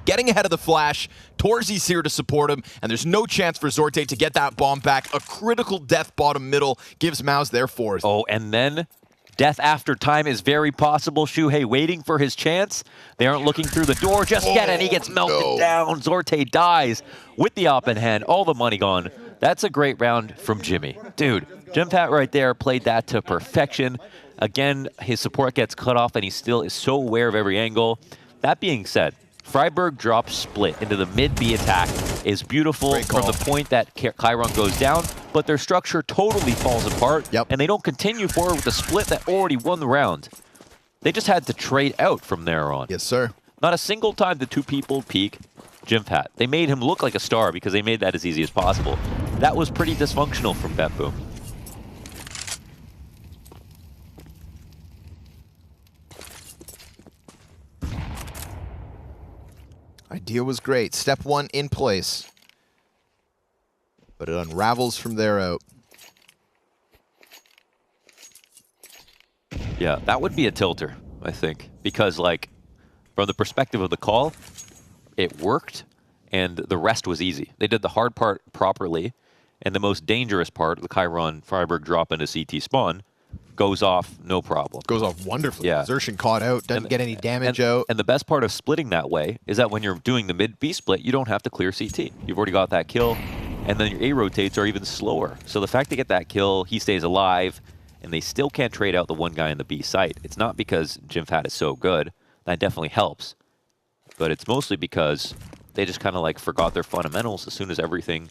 S4: Getting ahead of the flash. Torzi's here to support him, and there's no chance for Zorte to get that bomb back. A critical death bottom middle gives Maus their fourth.
S5: Oh, and then death after time is very possible. Shuhei waiting for his chance. They aren't looking through the door just yet, and he gets melted down. Zorte dies with the op in hand. All the money gone. That's a great round from Jimmy. Dude, Jimpat right there played that to perfection. Again, his support gets cut off, and he still is so aware of every angle. That being said, Freiburg drops Split into the mid-B attack is beautiful from the point that Chiron goes down, but their structure totally falls apart, and they don't continue forward with the Split that already won the round. They just had to trade out from there on.
S4: Yes, sir.
S5: Not a single time did two people peek Jimpat. They made him look like a star because they made that as easy as possible. That was pretty dysfunctional from BetBoom.
S4: Idea was great. Step 1 in place. But it unravels from there out.
S5: Yeah, that would be a tilter, I think. Because, like, from the perspective of the call, it worked, and the rest was easy. They did the hard part properly, and the most dangerous part, the Chiron Freiburg drop into CT spawn, goes off no problem.
S4: Goes off wonderfully.
S5: Yeah.
S4: Xertion caught out, doesn't get any damage out.
S5: And the best part of splitting that way is that when you're doing the mid-B split, you don't have to clear CT. You've already got that kill, and then your A rotates are even slower. So the fact they get that kill, he stays alive, and they still can't trade out the one guy in the B site. It's not because Jimfat is so good. That definitely helps. But it's mostly because they just kind of like forgot their fundamentals as soon as everything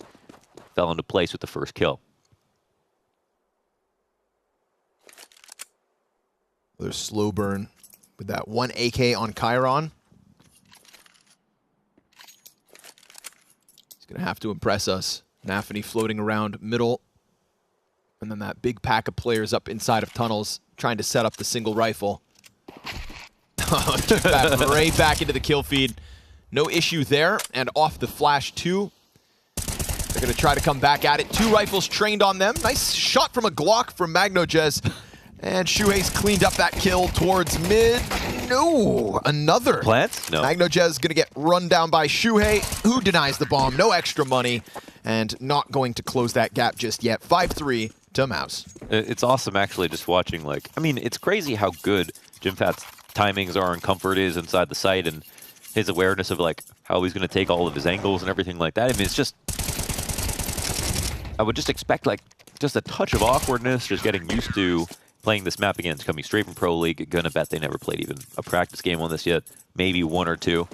S5: fell into place with the first kill.
S4: There's slow burn with that 1 AK on Chiron. He's going to have to impress us. Nafany floating around middle. And then that big pack of players up inside of tunnels trying to set up the single rifle. Took that right back into the kill feed. No issue there. And off the flash too. They're going to try to come back at it. 2 rifles trained on them. Nice shot from a Glock from Magnojez. And Shuhei's cleaned up that kill towards mid. No, another.
S5: Plant? No.
S4: Magnojez gonna get run down by Shuhei, who denies the bomb. No extra money, and not going to close that gap just yet. 5-3 to Maus.
S5: It's awesome actually just watching, like, I mean, it's crazy how good Jimfat's timings are and comfort is inside the site and his awareness of like how he's gonna take all of his angles and everything like that. I mean, it's just I would just expect like just a touch of awkwardness, just getting used to playing this map again. It's coming straight from Pro League. Gonna bet they never played even a practice game on this yet. Maybe 1 or 2.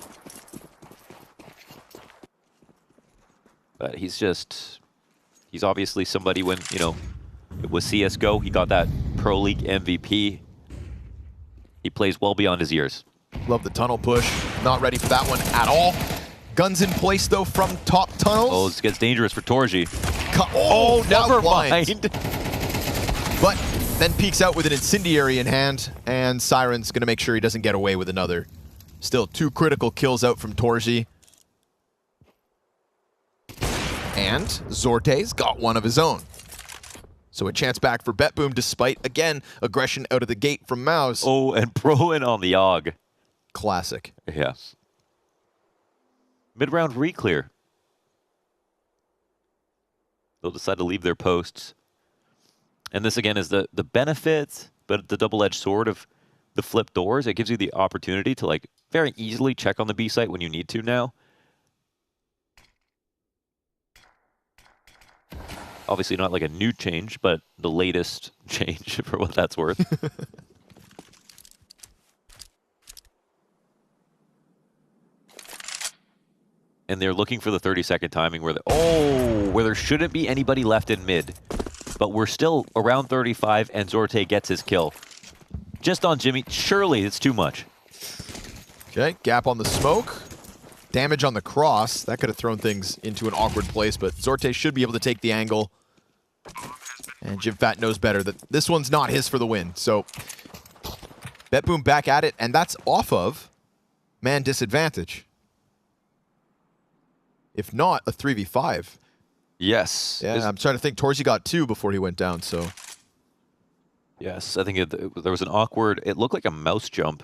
S5: But he's obviously somebody when, you know, it was CSGO. He got that Pro League MVP. He plays well beyond his years.
S4: Love the tunnel push. Not ready for that one at all. Guns in place, though, from top tunnels.
S5: Oh, this gets dangerous for Torji.
S4: Oh,
S5: never
S4: blind.
S5: mind.
S4: But then peeks out with an incendiary in hand, and Siren's going to make sure he doesn't get away with another. Still 2 critical kills out from Torji. And Zorte's got one of his own. So a chance back for BetBoom, despite, again, aggression out of the gate from Mouse.
S5: Oh, and Proin on the AUG.
S4: Classic.
S5: Yes. Mid-round re-clear. They'll decide to leave their posts. And this, again, is the benefit, but the double-edged sword of the flip doors. It gives you the opportunity to, like, very easily check on the B site when you need to now. Obviously not like a new change, but the latest change for what that's worth. And they're looking for the 30-second timing where where there shouldn't be anybody left in mid. But we're still around 35 and Zorte gets his kill. Just on Jimmy. Surely it's too much.
S4: Okay, gap on the smoke. Damage on the cross. That could have thrown things into an awkward place, but Zorte should be able to take the angle. And JimFat knows better that this one's not his for the win. So BetBoom back at it, and that's off of man disadvantage. If not, a 3v5.
S5: Yes.
S4: Yeah, I'm trying to think. Torzi got 2 before he went down, so.
S5: Yes, I think there was an awkward, it looked like a mouse jump.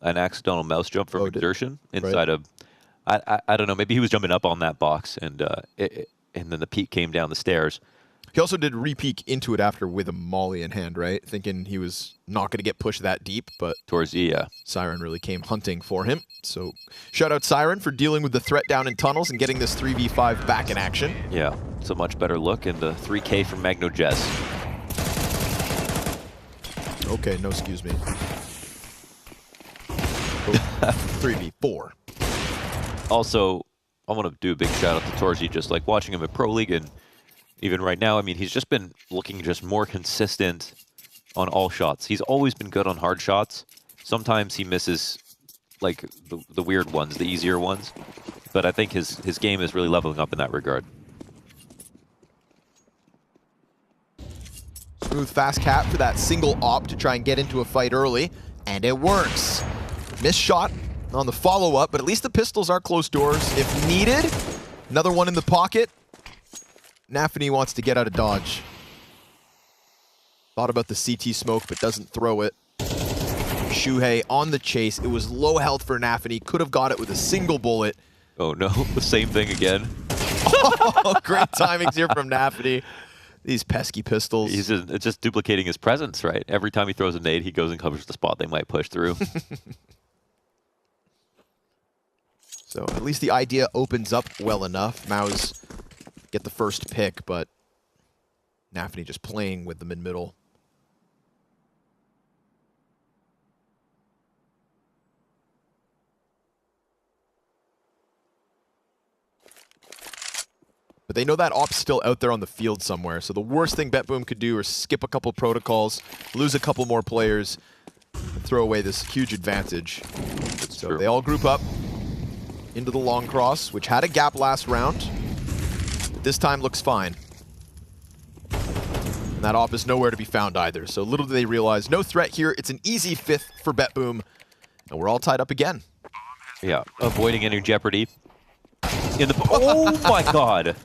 S5: An accidental mouse jump from exertion inside of, I don't know, maybe he was jumping up on that box and then the peak came down the stairs.
S4: He also did re-peek into it after with a molly in hand, right? Thinking he was not going to get pushed that deep, but
S5: Torzi, yeah.
S4: Siren really came hunting for him. So shout out Siren for dealing with the threat down in tunnels and getting this 3v5 back in action.
S5: Yeah, it's a much better look, and the 3K from Magno Jess.
S4: Okay, no excuse me. 3v4.
S5: Also, I want to do a big shout out to Torzi, just like watching him at Pro League, and even right now, I mean, he's just been looking just more consistent on all shots. He's always been good on hard shots. Sometimes he misses like the weird ones, the easier ones. But I think his game is really leveling up in that regard.
S4: Smooth fast cap for that single op to try and get into a fight early, and it works. Missed shot on the follow-up, but at least the pistols are close doors if needed. Another one in the pocket. Nafany wants to get out of dodge. Thought about the CT smoke, but doesn't throw it. Shuhei on the chase. It was low health for Nafany. Could have got it with a single bullet.
S5: Oh no, the same thing again.
S4: Oh, great timings here from Nafany. These pesky pistols.
S5: He's just duplicating his presence, right? Every time he throws a nade, he goes and covers the spot they might push through.
S4: So at least the idea opens up well enough. Maus get the first pick, but Nafany just playing with them in middle. But they know that op's still out there on the field somewhere. So the worst thing BetBoom could do is skip a couple protocols, lose a couple more players, and throw away this huge advantage. So they all group up into the long cross, which had a gap last round. But this time looks fine. And that op is nowhere to be found either. So little do they realize, no threat here. It's an easy 5th for BetBoom. And we're all tied up again.
S5: Yeah, avoiding any jeopardy. In the oh my god.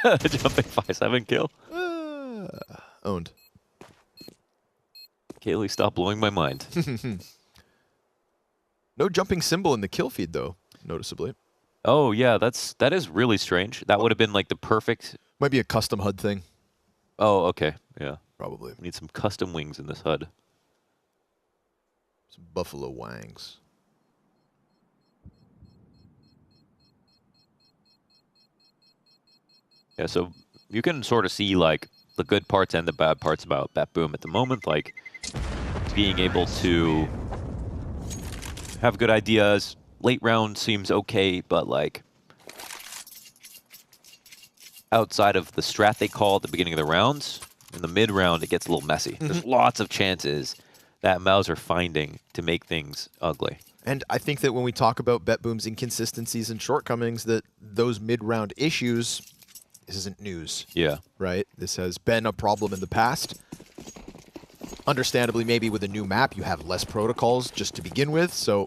S5: Jumping 5-7 kill.
S4: Owned.
S5: Kaylee, stop blowing my mind.
S4: No jumping symbol in the kill feed though, noticeably.
S5: Oh yeah, that is really strange. That would have been like the perfect.
S4: Might be a custom HUD thing.
S5: Oh, okay. Yeah.
S4: Probably.
S5: We need some custom wings in this HUD.
S4: Some buffalo wangs.
S5: Yeah, so you can sort of see like the good parts and the bad parts about BetBoom at the moment, like being able to have good ideas. Late round seems okay, but like outside of the strat they call at the beginning of the rounds, in the mid round it gets a little messy. There's lots of chances that MOUZ are finding to make things ugly.
S4: And I think that when we talk about BetBoom's inconsistencies and shortcomings, that those mid-round issues, this isn't news.
S5: Yeah.
S4: Right? This has been a problem in the past. Understandably, maybe with a new map, you have less protocols just to begin with, so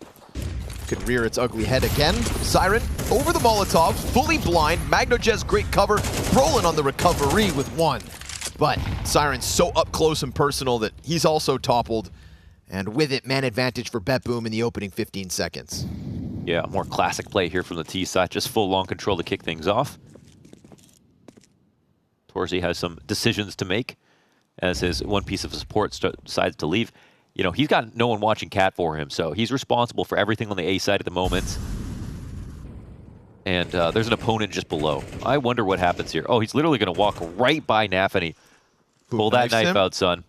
S4: could rear its ugly head again. Siren over the Molotov, fully blind. MagnoJez, great cover. Brolin on the recovery with one. But Siren's so up close and personal that he's also toppled. And with it, man advantage for BetBoom in the opening 15 seconds.
S5: Yeah, more classic play here from the T side. Just full long control to kick things off. Torzy has some decisions to make as his one piece of support decides to leave. You know, he's got no one watching Cat for him, so he's responsible for everything on the A side at the moment. And there's an opponent just below. I wonder what happens here. Oh, he's literally going to walk right by Nafany. Pull that knife out, son.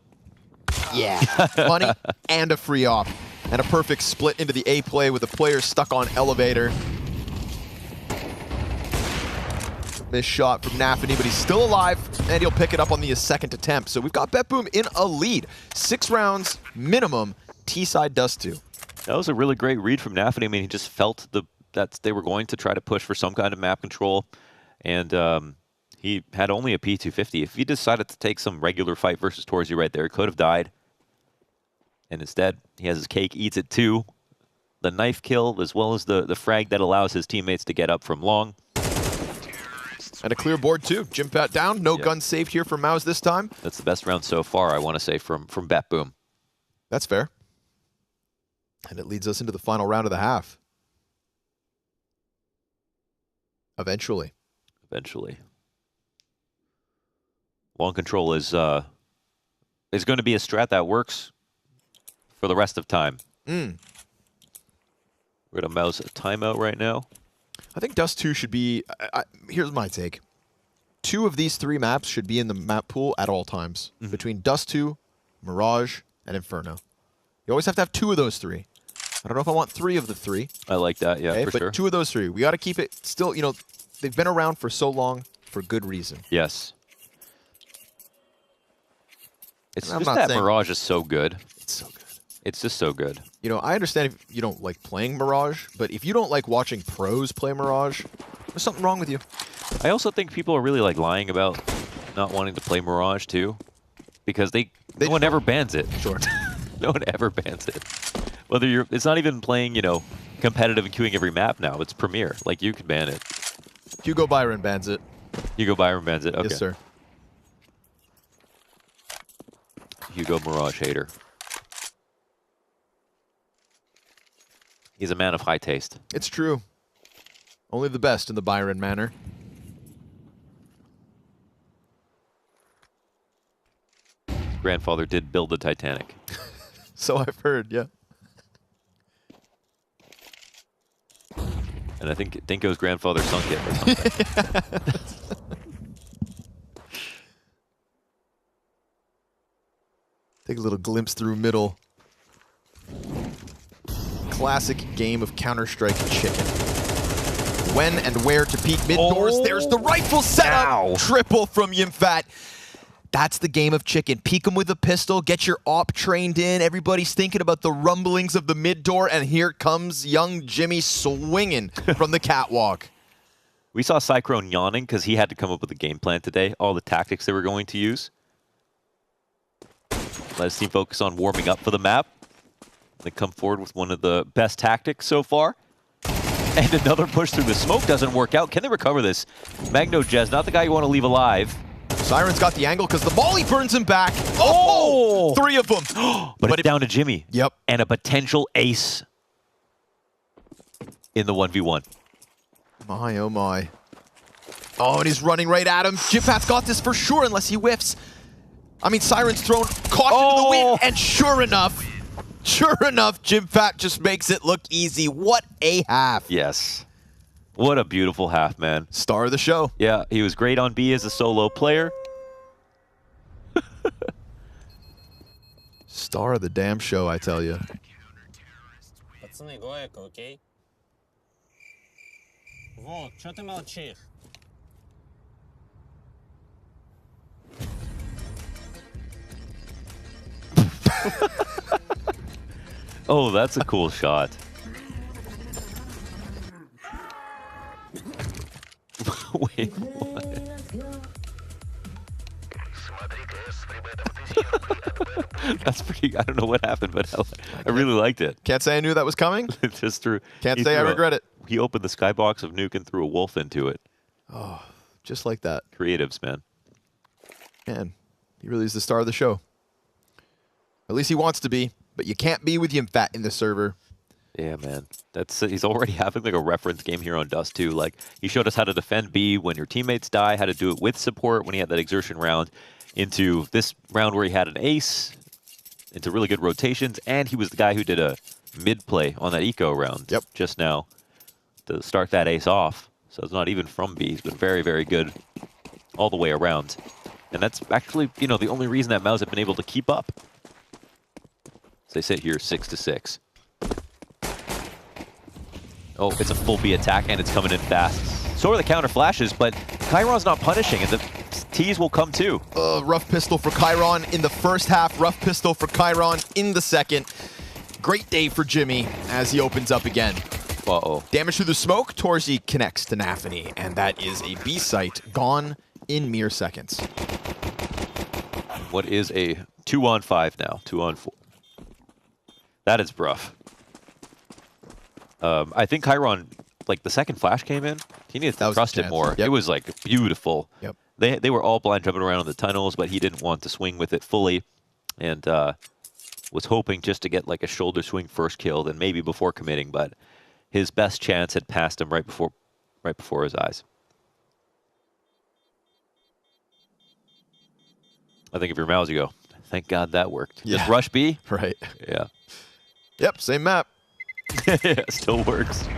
S4: Yeah, money and a free op. And a perfect split into the A play with the player stuck on elevator. Missed shot from Nafany, but he's still alive, and he'll pick it up on the second attempt. So we've got BetBoom in a lead. 6 rounds minimum, T-side does 2.
S5: That was a really great read from Nafany. I mean, he just felt that they were going to try to push for some kind of map control, and he had only a P250. If he decided to take some regular fight versus Torzy right there, he could have died. And instead, he has his cake, eats it too. The knife kill, as well as the frag that allows his teammates to get up from long.
S4: And a clear board too. Jimpat down, no guns saved here for MOUZ this time.
S5: That's the best round so far, I want to say, from BetBoom.
S4: That's fair. And it leads us into the final round of the half. Eventually.
S5: Eventually. Long control is going to be a strat that works for the rest of time. We're going to MOUZ a timeout right now.
S4: I think Dust 2 should be... here's my take. 2 of these 3 maps should be in the map pool at all times. Between Dust 2, Mirage, and Inferno. You always have to have 2 of those 3. I don't know if I want 3 of the 3.
S5: I like that, yeah,
S4: okay,
S5: for
S4: but
S5: sure.
S4: 2 of those 3. We got to keep it still, you know, they've been around for so long for good reason.
S5: Yes. It's
S4: I'm
S5: just
S4: not
S5: that
S4: saying-
S5: Mirage is so good.
S4: It's so good.
S5: It's just so good.
S4: You know, I understand if you don't like playing Mirage, but if you don't like watching pros play Mirage, there's something wrong with you.
S5: I also think people are really like lying about not wanting to play Mirage too, because no one ever bans it.
S4: Sure.
S5: No one ever bans it. Whether it's not even playing, you know, competitive and queuing every map now. It's Premier. Like, you could ban it.
S4: Hugo Byron bans it.
S5: Hugo Byron bans it. Okay.
S4: Yes, sir.
S5: Hugo Mirage hater. He's a man of high taste.
S4: It's true. Only the best in the Byron manner.
S5: Grandfather did build the Titanic.
S4: So I've heard, yeah.
S5: And I think Dinko's grandfather sunk it or something.
S4: Take a little glimpse through middle. Classic game of Counter-Strike chicken. When and where to peek mid-doors. There's the rifle setup.
S5: Ow.
S4: Triple from Yimfat. That's the game of chicken. Peek him with a pistol. Get your op trained in. Everybody's thinking about the rumblings of the mid-door. And here comes young Jimmy swinging from the catwalk.
S5: We saw Cyclone yawning because he had to come up with a game plan today. All the tactics they were going to use. Let his team focus on warming up for the map. They come forward with one of the best tactics so far. And another push through the smoke doesn't work out. Can they recover this? MagnoJez, not the guy you want to leave alive.
S4: Siren's got the angle because the molly burns him back. Oh! 3 of them.
S5: but it's down to Jimmy.
S4: Yep.
S5: And a potential ace in the 1v1.
S4: My, oh my. Oh, and he's running right at him. Jimfat's got this for sure unless he whiffs. I mean, Siren's thrown caution to the wind, and sure enough, Jimfat just makes it look easy. What a half.
S5: Yes. What a beautiful half, man.
S4: Star of the show.
S5: Yeah, he was great on B as a solo player.
S4: Star of the damn show, I tell you.
S9: Пацаны, go echo, окей? Вот, чё ты молчишь?
S5: Oh, that's a cool shot. Wait, what? That's pretty. I don't know what happened, but I really liked it.
S4: Can't say I knew that was coming.
S5: Just threw.
S4: Can't say I regret it.
S5: He opened the skybox of Nuke and threw a wolf into it.
S4: Oh, just like that.
S5: Creatives, man.
S4: Man, he really is the star of the show. At least he wants to be, but you can't be with Yimfat in the server.
S5: Yeah, man. He's already having like a reference game here on Dust 2. Like, he showed us how to defend B when your teammates die, how to do it with support when he had that exertion round, into this round where he had an ace, into really good rotations, and he was the guy who did a mid play on that eco round just now to start that ace off. So it's not even from B. He's been very, very good all the way around. And that's actually, you know, the only reason that Mouse have been able to keep up. As they sit here 6-6. Oh, it's a full B attack, and it's coming in fast. So are the counter flashes, but Chiron's not punishing, and the T's will come too.
S4: Rough pistol for Chiron in the first half. Rough pistol for Chiron in the second. Great day for Jimmy as he opens up again.
S5: Uh-oh. Damage
S4: through the smoke. Torzi connects to Nafany, and that is a B site gone in mere seconds.
S5: What is a 2-on-5 now? 2-on-4. That is rough. I think Chiron, like the second flash came in, he needed to trust it more. It was like beautiful.
S4: Yep.
S5: They were all blind jumping around in the tunnels, but he didn't want to swing with it fully, and was hoping just to get like a shoulder swing first kill, then maybe before committing. But his best chance had passed him right before his eyes. I think if you're Mouse, you go, thank God that worked.
S4: Yeah.
S5: Just rush B?
S4: Right.
S5: Yeah.
S4: Yep, same map.
S5: Yeah, still works.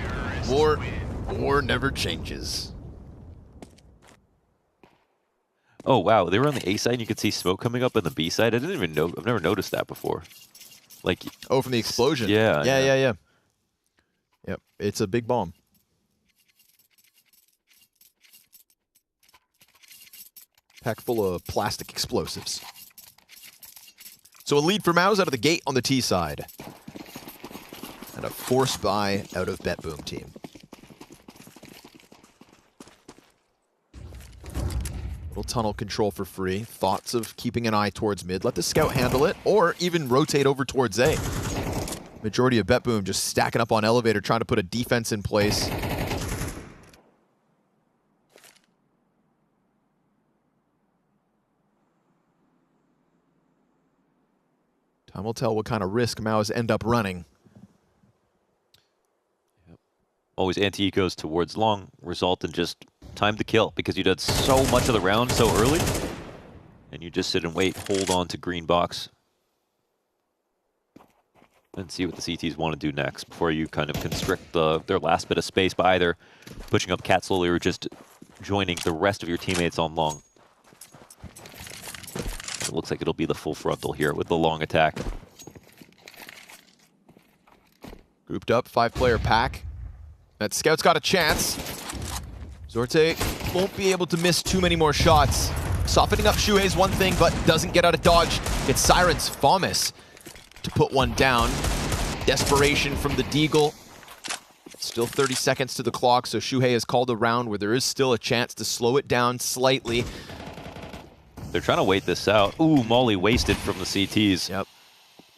S4: War never changes.
S5: Oh, wow. They were on the A side, and you could see smoke coming up on the B side. I didn't even know. I've never noticed that before. Like,
S4: oh, from the explosion.
S5: Yeah.
S4: Yeah. Yep, it's a big bomb. Pack full of plastic explosives. So a lead for Mouse out of the gate on the T side. And a force buy out of BetBoom team. Little tunnel control for free. Thoughts of keeping an eye towards mid. Let the scout handle it, or even rotate over towards A. Majority of BetBoom just stacking up on elevator, trying to put a defense in place. Time will tell what kind of risk Mouse end up running.
S5: Always anti-ecos towards long, result in just time to kill, because you did so much of the round so early, and you just sit and wait, hold on to green box, and see what the CTs want to do next before you kind of constrict their last bit of space by either pushing up cat slowly or just joining the rest of your teammates on long. It looks like it'll be the full frontal here with the long attack.
S4: Grouped up, 5-player pack. That scout's got a chance. Zorte won't be able to miss too many more shots. Softening up Shuhei's one thing, but doesn't get out of dodge. It's Siren's Famus to put one down. Desperation from the Deagle. Still 30 seconds to the clock, so Shuhei has called a round where there is still a chance to slow it down slightly.
S5: They're trying to wait this out. Ooh, Molly wasted from the CTs.
S4: Yep.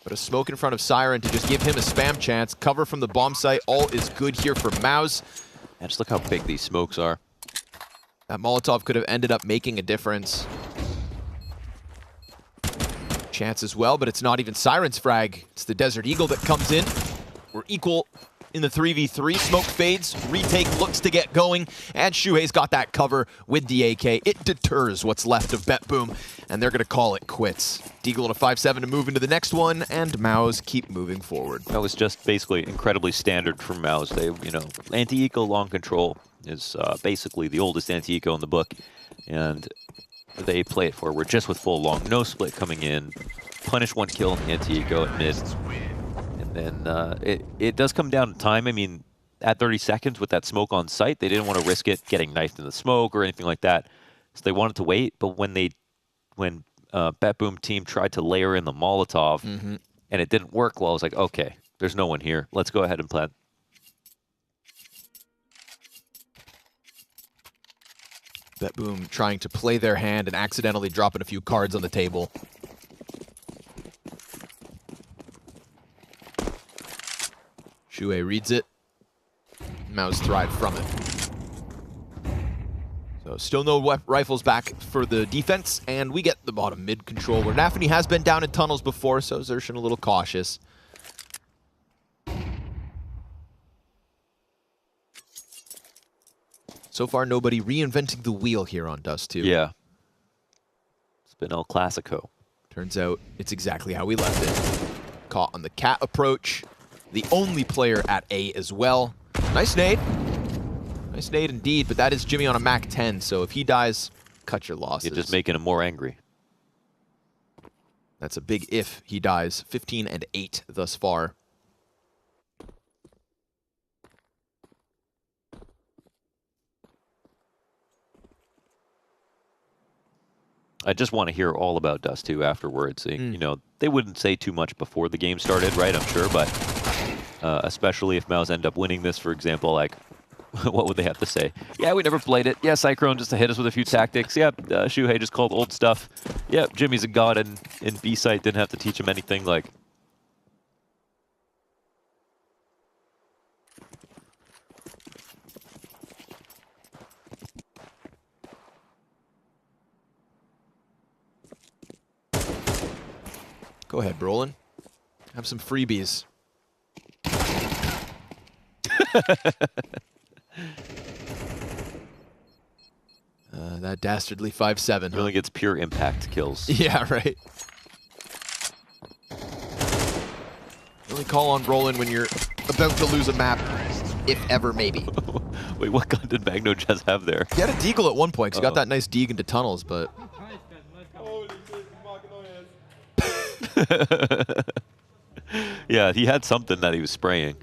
S4: But a smoke in front of Siren to just give him a spam chance. Cover from the bomb site. All is good here for Mouse.
S5: And just look how big these smokes are.
S4: That Molotov could have ended up making a difference. Chance as well, but it's not even Siren's frag. It's the Desert Eagle that comes in. We're equal in the 3v3. Smoke fades, retake looks to get going, and Shuhei's got that cover with the AK. It deters what's left of BetBoom, and they're going to call it quits. Deagle on a 5-7 to move into the next one, and Maus keep moving forward.
S5: That was just basically incredibly standard for Maus. They, you know, anti-eco long control is basically the oldest anti-eco in the book, and they play it forward just with full long, no split coming in, punish one kill in the anti-eco at mid. And then it does come down to time. I mean, at 30 seconds with that smoke on site, they didn't want to risk it getting knifed in the smoke or anything like that. So they wanted to wait, but when BetBoom team tried to layer in the Molotov and it didn't work, well, I was like, okay, there's no one here. Let's go ahead and plant.
S4: BetBoom trying to play their hand and accidentally dropping a few cards on the table. Shuhei reads it. Maus thrive from it. So still no rifles back for the defense, and we get the bottom mid control where Nafany has been down in tunnels before, so Xerxin a little cautious. So far, nobody reinventing the wheel here on Dust 2.
S5: Yeah. It's been El Clasico.
S4: Turns out it's exactly how we left it. Caught on the cat approach. The only player at A as well. Nice nade. Nice nade indeed, but that is Jimmy on a Mac 10, so if he dies, cut your losses.
S5: You're just making him more angry.
S4: That's a big if he dies. 15 and 8 thus far.
S5: I just want to hear all about Dust 2 afterwards. You know, they wouldn't say too much before the game started, right? I'm sure, but especially if Maus end up winning this, for example, like, what would they have to say? Yeah, we never played it. Yeah, Cyclone just to hit us with a few tactics. Yep, Shuhei just called old stuff. Yep, Jimmy's a god in B-site, didn't have to teach him anything. Like,
S4: Go ahead, Brolin. Have some freebies. That dastardly 5-7.
S5: Really gets pure impact kills.
S4: Yeah, right. Only call on Brolin when you're about to lose a map, if ever, maybe.
S5: Wait, what gun did Magno just have there?
S4: He had a deagle at one point, because he got that nice deag into tunnels, but...
S5: Yeah, he had something that he was spraying.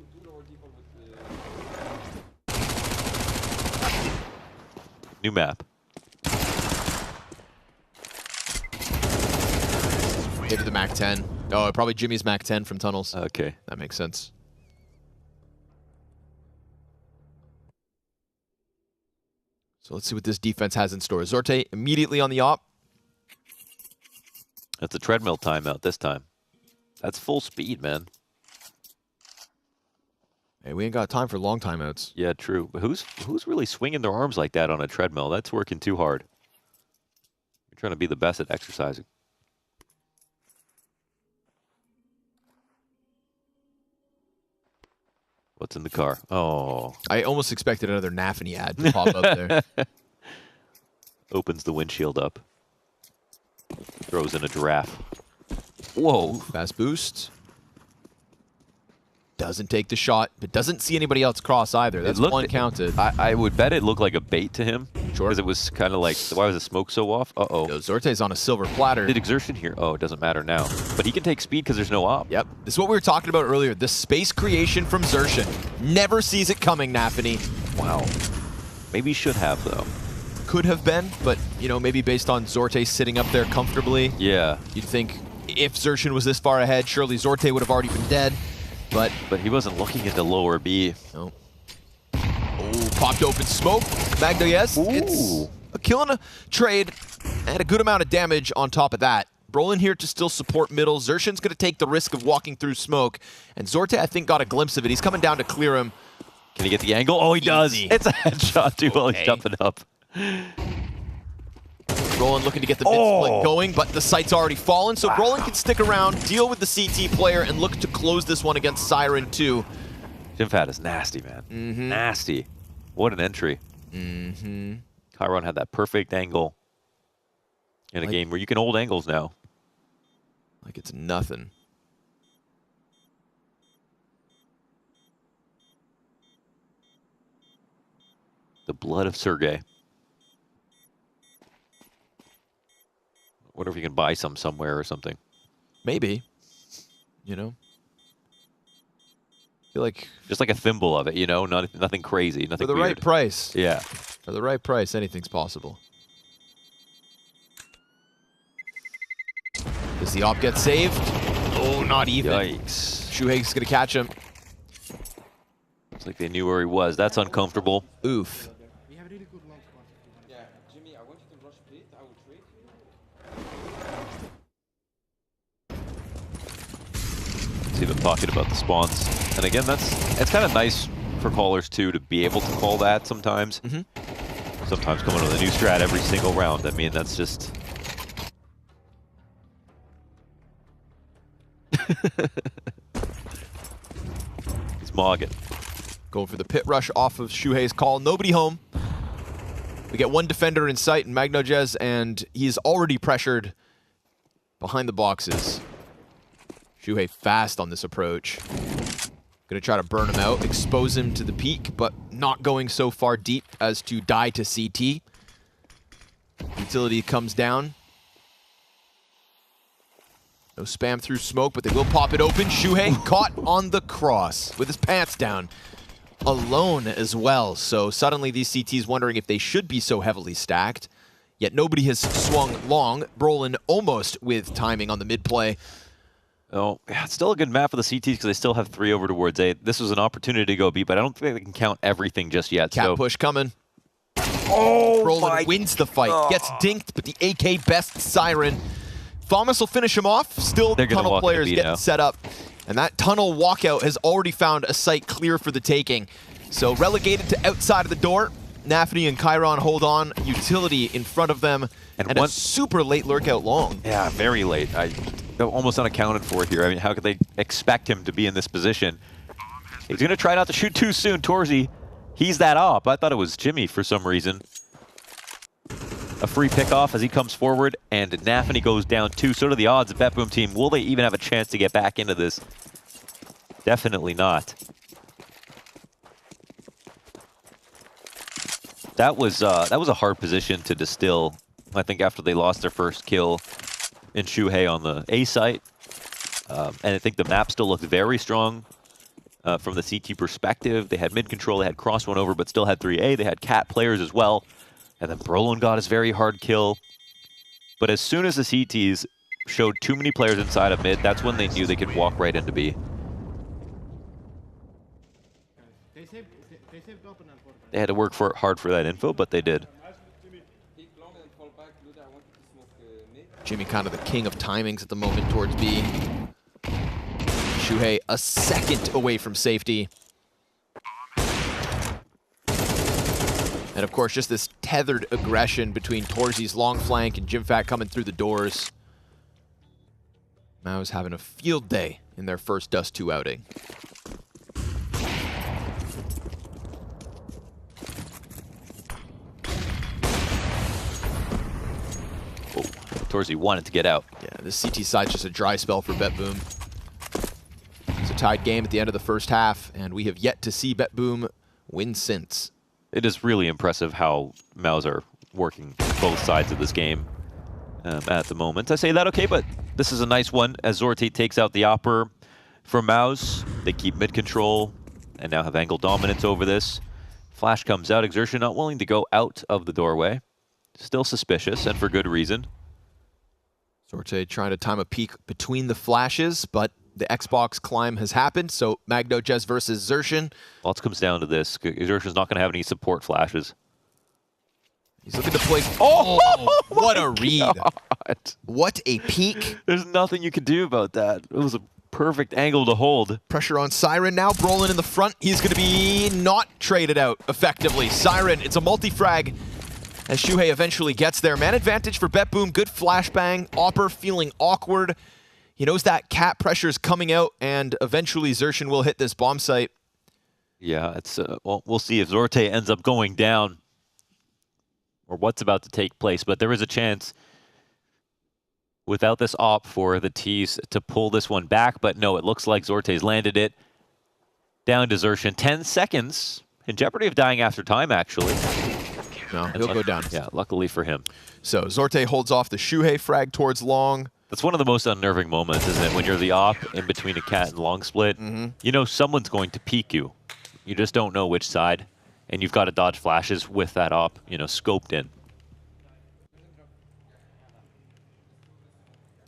S5: New map.
S4: Hit to the Mac 10. Oh, probably Jimmy's Mac 10 from tunnels.
S5: Okay.
S4: That makes sense. So let's see what this defense has in store. Zorte immediately on the op.
S5: That's a treadmill timeout this time. That's full speed, man.
S4: Hey, we ain't got time for long timeouts.
S5: Yeah, true. But who's really swinging their arms like that on a treadmill? That's working too hard. You're trying to be the best at exercising. What's in the car? Oh.
S4: I almost expected another Nafany ad to pop up there.
S5: Opens the windshield up. Throws in a giraffe. Whoa.
S4: Fast boost. Doesn't take the shot, but doesn't see anybody else cross either. That's one counted.
S5: I would bet it looked like a bait to him.
S4: Sure.
S5: Because it was kind of like, why was the smoke so off? Uh-oh.
S4: Yo, Zorte's on a silver platter.
S5: Did Exertion here? Oh, it doesn't matter now. But he can take speed because there's no op.
S4: Yep. This is what we were talking about earlier. The space creation from Xerxin. Never sees it coming, Nafany.
S5: Wow. Maybe he should have, though.
S4: Could have been, but, you know, maybe based on Zorte sitting up there comfortably.
S5: Yeah.
S4: You'd think if Xerxin was this far ahead, surely Zorte would have already been dead. But
S5: he wasn't looking into lower B.
S4: No. Oh, popped open smoke. Magno, yes.
S5: Ooh.
S4: It's a kill and a trade, and a good amount of damage on top of that. Brolin here to still support middle. Xerxin's going to take the risk of walking through smoke. And Zorte, I think, got a glimpse of it. He's coming down to clear him.
S5: Can he get the angle? Oh, he does. It's a headshot, too, while he's jumping up.
S4: Brolin looking to get the mid-split going, but the sight's already fallen, so Brolin can stick around, deal with the CT player, and look to close this one against Siren 2.
S5: Jimfat is nasty, man. Nasty. What an entry. Chiron had that perfect angle in a game where you can hold angles now.
S4: Like it's nothing.
S5: The blood of Sergey. Wonder if you can buy some somewhere or something.
S4: Maybe. You know? I feel like
S5: just like a thimble of it, you know? Nothing crazy, nothing
S4: for the
S5: weird.
S4: right price.
S5: Yeah.
S4: For the right price, anything's possible. Does the op get saved? Oh, not even.
S5: Yikes.
S4: Shuhei's gonna catch him.
S5: It's like they knew where he was. That's uncomfortable.
S4: Oof.
S8: We have a really good long squad. Yeah, Jimmy, I want you to rush split. I will trade.
S5: See them talking about the spawns. And again, it's kind of nice for callers too to be able to call that sometimes. Sometimes coming with a new strat every single round. I mean, that's just... He's mogging.
S4: Going for the pit rush off of Shuhei's call. Nobody home. We get one defender in sight in Magnojez, and he's already pressured behind the boxes. Shuhei fast on this approach. Gonna try to burn him out, expose him to the peak, but not going so far deep as to die to CT. Utility comes down. No spam through smoke, but they will pop it open. Shuhei caught on the cross with his pants down. Alone as well, so suddenly these CTs wondering if they should be so heavily stacked. Yet nobody has swung long. Brolin almost with timing on the mid play.
S5: Oh, yeah, it's still a good map for the CTs because they still have 3 over towards A. This was an opportunity to go B, but I don't think they can count everything just yet.
S4: Cat push coming. Oh, Brolin wins the fight. Gets dinked, but the AK best Siren. Thomas will finish him off. Still, the tunnel players getting set up. And that tunnel walkout has already found a site clear for the taking. So relegated to outside of the door. Nafany and Chiron hold on. Utility in front of them. And a super late lurkout long.
S5: Yeah, very late. Almost unaccounted for here. I mean, how could they expect him to be in this position? He's going to try not to shoot too soon. Torzy, he's that op. I thought it was Jimmy for some reason. A free pickoff as he comes forward, and Nafany goes down too. So do the odds of BetBoom team. Will they even have a chance to get back into this? Definitely not. That was a hard position to distill. I think after they lost their first kill in Shuhei on the A site, and I think the map still looked very strong from the CT perspective. They had mid control, they had cross one over, but still had 3A. They had cat players as well. And then Brolin got his very hard kill. But as soon as the CTs showed too many players inside of mid, that's when they knew they could walk right into B. They had to work hard for that info, but they did.
S4: Jimmy kind of the king of timings at the moment towards B. Shuhei a second away from safety. And of course, just this tethered aggression between Torzy's long flank and Jimfat coming through the doors. Mao's having a field day in their first Dust 2 outing.
S5: Oh, Torzy wanted to get out.
S4: Yeah, this CT side's just a dry spell for BetBoom. It's a tied game at the end of the first half, and we have yet to see BetBoom win since.
S5: It is really impressive how Maos are working both sides of this game at the moment. I say that, okay, but this is a nice one as Zorti takes out the Opper for Maos. They keep mid control and now have angle dominance over this. Flash comes out. Exertion not willing to go out of the doorway. Still suspicious, and for good reason.
S4: Zorti trying to time a peek between the flashes, but the Xbox climb has happened, so Magnojez versus Xertion.
S5: Lots comes down to this. Xertion's not going to have any support flashes.
S4: He's looking to play. Oh, what a read.
S5: God.
S4: What a peek.
S5: There's nothing you could do about that. It was a perfect angle to hold.
S4: Pressure on Siren now. Brolin in the front. He's going to be not traded out effectively. Siren, it's a multi-frag as Shuhei eventually gets there. Man advantage for BetBoom. Good flashbang. Opper feeling awkward. He knows that cat pressure is coming out, and eventually Xertion will hit this bomb site.
S5: Yeah, it's well, we'll see if Zorte ends up going down or what's about to take place, but there is a chance without this op for the T's to pull this one back, but no, it looks like Zorte's landed it. Down desertion, 10 seconds, in jeopardy of dying after time, actually.
S4: No, he'll go down.
S5: Yeah, luckily for him.
S4: So Zorte holds off the Shuhei frag towards long.
S5: That's one of the most unnerving moments, isn't it? When you're the op in between a cat and long split, you know someone's going to peek you. You just don't know which side, and you've got to dodge flashes with that op, you know, scoped in.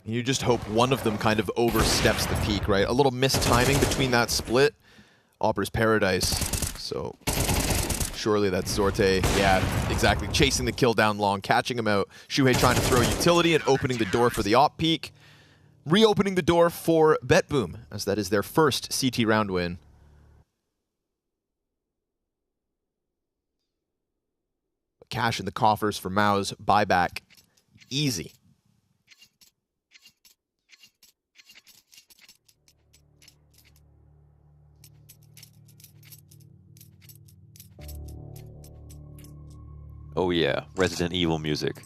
S4: You just hope one of them kind of oversteps the peak, right? A little mistiming between that split. Opera's Paradise. So surely that's Zorte. Yeah, exactly. Chasing the kill down long, catching him out. Shuhei trying to throw utility and opening the door for the op peak. Reopening the door for BetBoom, as that is their first CT round win. Cash in the coffers for Mao's buyback. Easy.
S5: Oh yeah, Resident Evil music.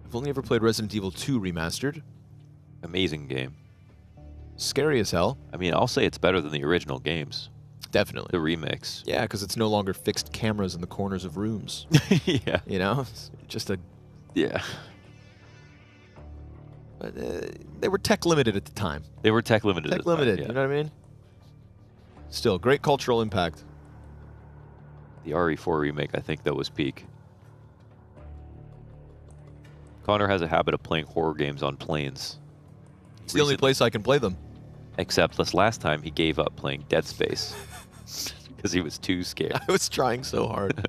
S4: I've only ever played Resident Evil 2 Remastered.
S5: Amazing game.
S4: Scary as hell.
S5: I mean, I'll say it's better than the original games.
S4: Definitely.
S5: The remix.
S4: Yeah, because it's no longer fixed cameras in the corners of rooms.
S5: Yeah.
S4: You know? It's just a...
S5: Yeah.
S4: But they were tech limited at the time.
S5: They were tech limited.
S4: Tech limited, you know what I mean? Still, great cultural impact.
S5: The RE4 remake, I think, that was peak. Connor has a habit of playing horror games on planes.
S4: It's the only place I can play them.
S5: Except this last time, he gave up playing Dead Space because he was too scared.
S4: I was trying so hard.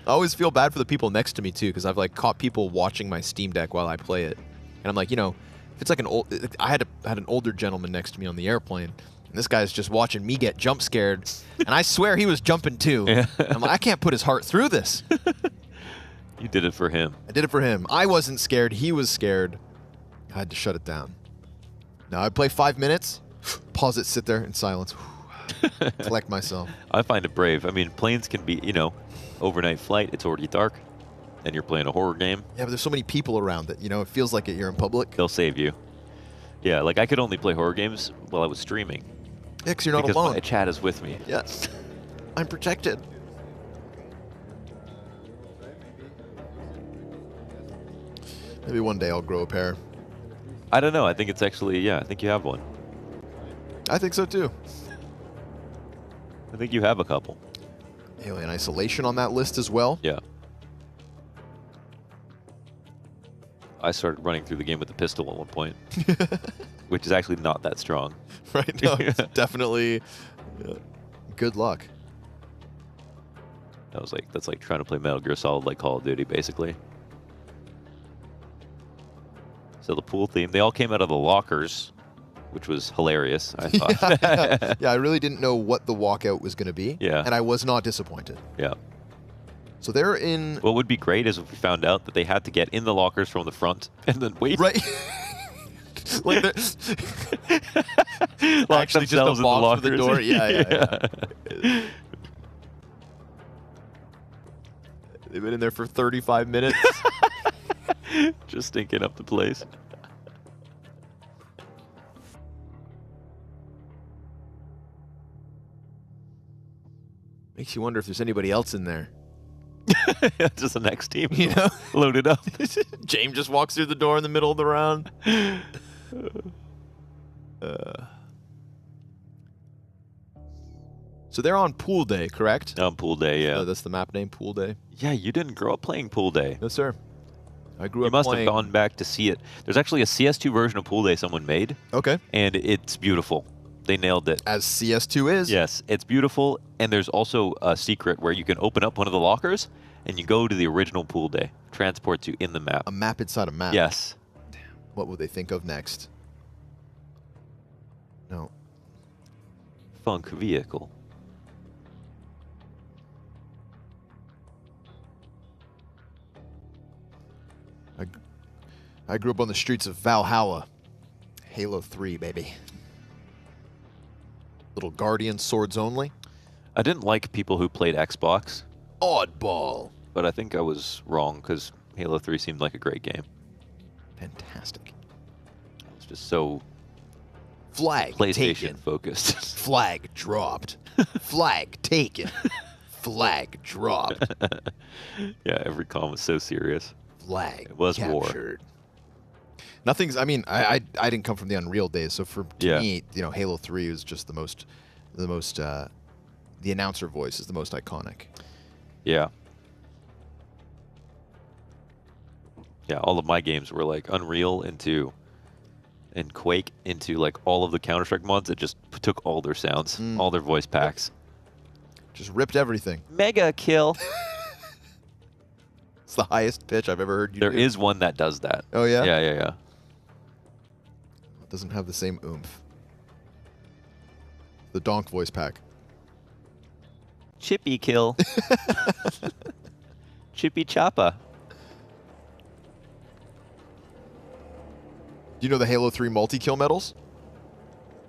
S4: I always feel bad for the people next to me, too, because I've, like, caught people watching my Steam Deck while I play it. And I'm like, you know, if it's like an old... I had an older gentleman next to me on the airplane, and this guy's just watching me get jump scared, and I swear he was jumping, too.
S5: Yeah.
S4: I'm like, I can't put his heart through this.
S5: You did it for him.
S4: I did it for him. I wasn't scared. He was scared. I had to shut it down. Now I play 5 minutes, pause it, sit there in silence, collect myself.
S5: I find it brave. I mean, planes can be, you know, overnight flight. It's already dark, and you're playing a horror game.
S4: Yeah, but there's so many people around that, you know, it feels like you're in public.
S5: They'll save you. Yeah, like I could only play horror games while I was streaming.
S4: Yeah, because you're not
S5: because
S4: alone.
S5: My chat is with me.
S4: Yeah, I'm protected. Maybe one day I'll grow a pair.
S5: I don't know. I think it's actually, yeah, I think you have one.
S4: I think so too.
S5: I think you have a couple.
S4: Alien Isolation on that list as well.
S5: Yeah. I started running through the game with the pistol at one point, which is actually not that strong.
S4: Right? No, it's definitely good luck.
S5: That's like trying to play Metal Gear Solid like Call of Duty, basically. So the pool theme, they all came out of the lockers, which was hilarious, I thought.
S4: Yeah, I really didn't know what the walkout was going to be.
S5: Yeah.
S4: And I was not disappointed.
S5: Yeah.
S4: So they're in...
S5: What would be great is if we found out that they had to get in the lockers from the front and then wait.
S4: Right. Like
S5: actually
S4: just a box for the door. Yeah. They've been in there for 35 minutes.
S5: Just stinking up the place.
S4: Makes you wonder if there's anybody else in there.
S5: Just the next team,
S4: you know,
S5: loaded up.
S4: James just walks through the door in the middle of the round. So they're on pool day, correct?
S5: On pool day, yeah.
S4: That's the map name, pool day.
S5: Yeah, you didn't grow up playing pool day.
S4: No, sir. I grew
S5: You
S4: up
S5: must
S4: playing...
S5: have gone back to see it. There's actually a CS2 version of pool day someone made.
S4: Okay.
S5: And it's beautiful. They nailed it.
S4: As CS2 is.
S5: Yes, it's beautiful. And there's also a secret where you can open up one of the lockers and you go to the original pool day. Transports you in the map.
S4: A map inside a map.
S5: Yes.
S4: Damn. What will they think of next? No.
S5: Funk vehicle.
S4: I grew up on the streets of Valhalla. Halo 3, baby. Little Guardian swords only.
S5: I didn't like people who played Xbox,
S4: Oddball.
S5: but I think I was wrong because Halo 3 seemed like a great game.
S4: Fantastic.
S5: It's just so
S4: Flag
S5: PlayStation
S4: taken.
S5: focused.
S4: Flag dropped. Flag taken. Flag dropped.
S5: Yeah, every call was so serious.
S4: Flag
S5: It was war.
S4: captured. Nothing's. I mean, I didn't come from the Unreal days, so to me, you know, Halo 3 was just the announcer voice is the most iconic.
S5: Yeah. Yeah, all of my games were like Unreal and Quake into like all of the Counter-Strike mods that just took all their sounds, all their voice packs.
S4: Just ripped everything.
S5: Mega kill.
S4: It's the highest pitch I've ever heard you
S5: There
S4: do.
S5: is one that does that.
S4: Oh, yeah?
S5: Yeah.
S4: It doesn't have the same oomph. The Donk voice pack.
S5: Chippy kill. Chippy Choppa.
S4: Do you know the Halo 3 multi-kill medals?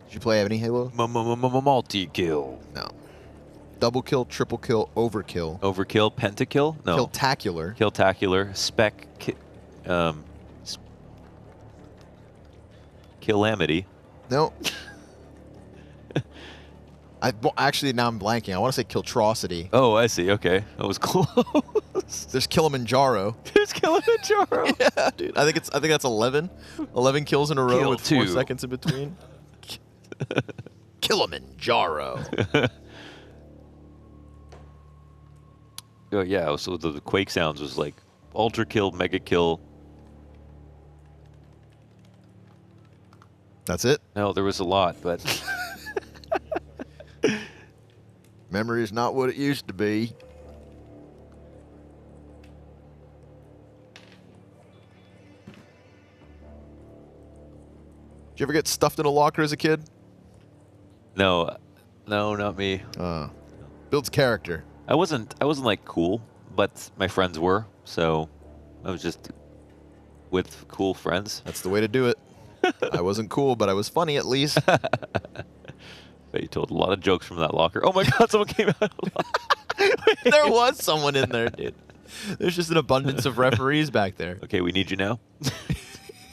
S4: Did you play any Halo?
S5: Multi-kill.
S4: No. Double kill, triple kill, overkill.
S5: Overkill, pentakill? No.
S4: Killtacular.
S5: Killtacular, Calamity.
S4: No. Actually, now I'm blanking. I want to say Killtrocity.
S5: Oh, I see. Okay. That was close.
S4: There's Kilimanjaro.
S5: There's Kilimanjaro.
S4: Yeah, dude. I think that's 11. 11 kills in a row
S5: Kill
S4: with 4 seconds in between. Kilimanjaro.
S5: Oh, yeah. So the Quake sounds was like ultra kill, mega kill.
S4: That's it?
S5: No, there was a lot, but
S4: Memory is not what it used to be. Did you ever get stuffed in a locker as a kid?
S5: no, not me.
S4: Builds character.
S5: I wasn't like cool, but my friends were, so I was just with cool friends.
S4: That's the way to do it. I wasn't cool, but I was funny at least.
S5: But you told a lot of jokes from that locker. Oh my God, someone came out of the locker.
S4: There was someone in there, dude. There's just an abundance of referees back there.
S5: Okay, we need you now.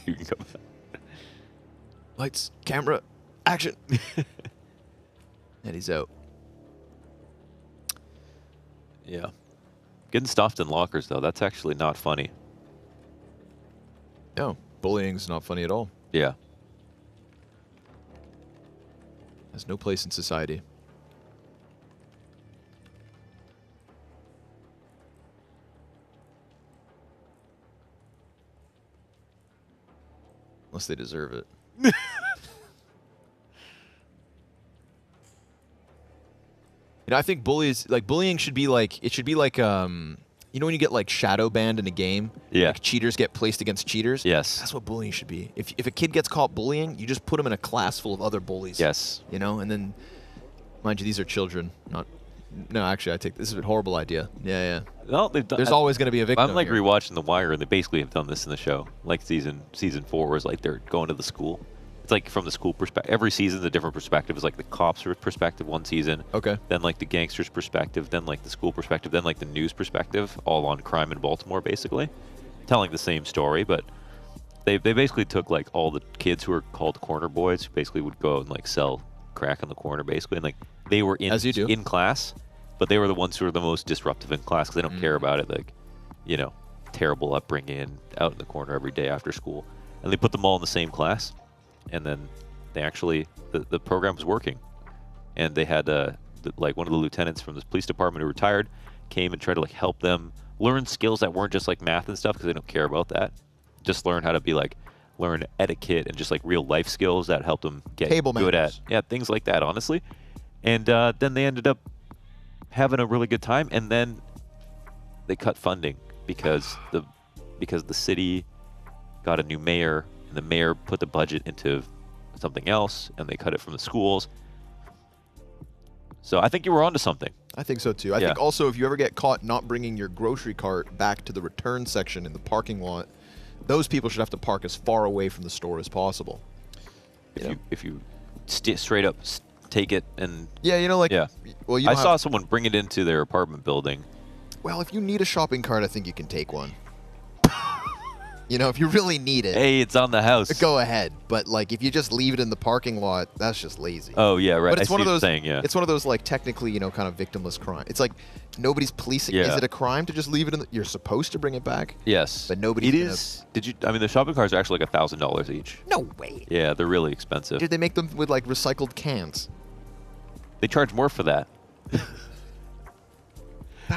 S5: You can come back.
S4: Lights, camera, action. And he's out.
S5: Yeah. Getting stuffed in lockers, though, that's actually not funny.
S4: No, bullying's not funny at all.
S5: Yeah.
S4: Has no place in society. Unless they deserve it. You know, I think bullying should be like, it should be like, you know when you get like shadow banned in a game?
S5: Yeah.
S4: Like cheaters get placed against cheaters?
S5: Yes.
S4: That's what bullying should be. If a kid gets caught bullying, you just put him in a class full of other bullies.
S5: Yes.
S4: You know, and then, mind you, these are children, not... No, actually, this is a horrible idea. Yeah.
S5: No, they've done.
S4: There's always going to be a victim.
S5: I'm like
S4: here.
S5: rewatching The Wire, and they basically have done this in the show. Like season 4 was like they're going to the school. It's like from the school perspective. Every season's a different perspective. It's like the cops' perspective one season.
S4: Okay.
S5: Then like the gangsters' perspective. Then like the school perspective. Then like the news perspective. All on crime in Baltimore, basically, telling the same story. But they basically took like all the kids who were called corner boys, who basically would go out and like sell crack on the corner, basically, and like they were in class. But they were the ones who were the most disruptive in class because they don't care about it. Like, you know, terrible upbringing, out in the corner every day after school. And they put them all in the same class. And then they actually, the program was working. And they had, like, one of the lieutenants from the police department who retired came and tried to, like, help them learn skills that weren't just, like, math and stuff because they don't care about that. Just learn how to be, like, learn etiquette and just, like, real life skills that helped them get
S4: Table
S5: good
S4: manners.
S5: at, yeah, things like that, honestly. And then they ended up having a really good time, and then they cut funding because the city got a new mayor, and the mayor put the budget into something else, and they cut it from the schools. So I think you were onto something.
S4: I think so too. I think also if you ever get caught not bringing your grocery cart back to the return section in the parking lot, those people should have to park as far away from the store as possible.
S5: If you straight up take it and...
S4: Yeah, you know, like...
S5: Yeah.
S4: Well, you
S5: I
S4: don't
S5: saw
S4: have-
S5: someone bring it into their apartment building.
S4: Well, if you need a shopping cart, I think you can take one. You know, if you really need it.
S5: Hey, it's on the house.
S4: Go ahead. But, like, if you just leave it in the parking lot, that's just lazy.
S5: Oh, yeah, right.
S4: But it's
S5: I
S4: one of
S5: see what
S4: those
S5: you're saying, yeah.
S4: It's one of those, like, technically, you know, kind of victimless crime. It's like nobody's policing.
S5: Yeah.
S4: Is it a crime to just leave it in the... You're supposed to bring it back?
S5: Yes.
S4: But nobody's
S5: It
S4: gonna-
S5: is. Did you... I mean, the shopping carts are actually like $1,000 each.
S4: No way.
S5: Yeah, they're really expensive.
S4: Did they make them with, like, recycled cans?
S5: They charge more for that.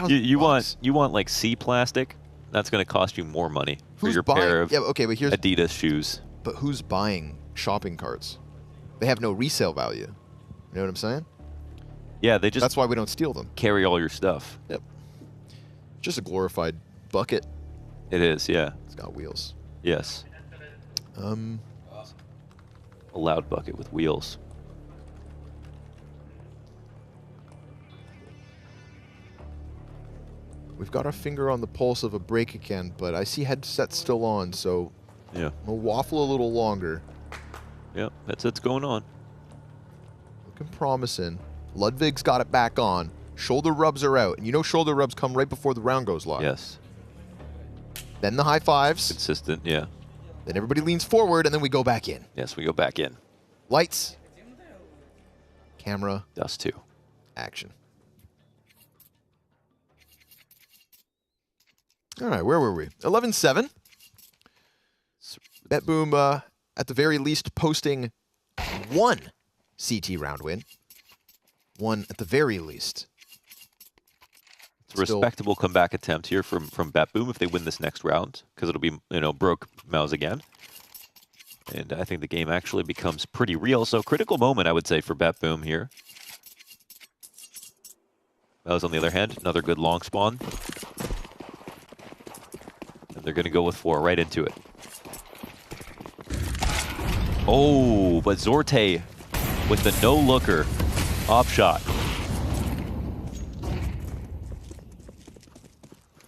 S5: You want like C plastic? That's going to cost you more money for
S4: Who's
S5: your
S4: buying?
S5: pair of
S4: Yeah, okay, but here's...
S5: Adidas shoes.
S4: But who's buying shopping carts? They have no resale value. You know what I'm saying?
S5: Yeah, they just
S4: That's why we don't steal them.
S5: carry all your stuff.
S4: Yep. Just a glorified bucket.
S5: It is, yeah.
S4: It's got wheels.
S5: Yes. A loud bucket with wheels.
S4: We've got our finger on the pulse of a break again, but I see headsets still on, so
S5: Yeah.
S4: we'll waffle a little longer.
S5: Yeah, that's what's going on.
S4: Looking promising. Ludwig's got it back on. Shoulder rubs are out, and you know shoulder rubs come right before the round goes live.
S5: Yes.
S4: Then the high fives.
S5: Consistent, yeah.
S4: Then everybody leans forward, and then we go back in.
S5: Yes, we go back in.
S4: Lights. Camera.
S5: Us too.
S4: Action. All right, where were we? 11-7. BetBoom, at the very least, posting one CT round win. One at the very least.
S5: It's a respectable comeback attempt here from BetBoom if they win this next round, because it'll be, you know, broke Mouse again. And I think the game actually becomes pretty real. So critical moment, I would say, for BetBoom here. Mouse, on the other hand, another good long spawn. And they're going to go with 4 right into it. Oh, but Zorte with the no-looker off shot.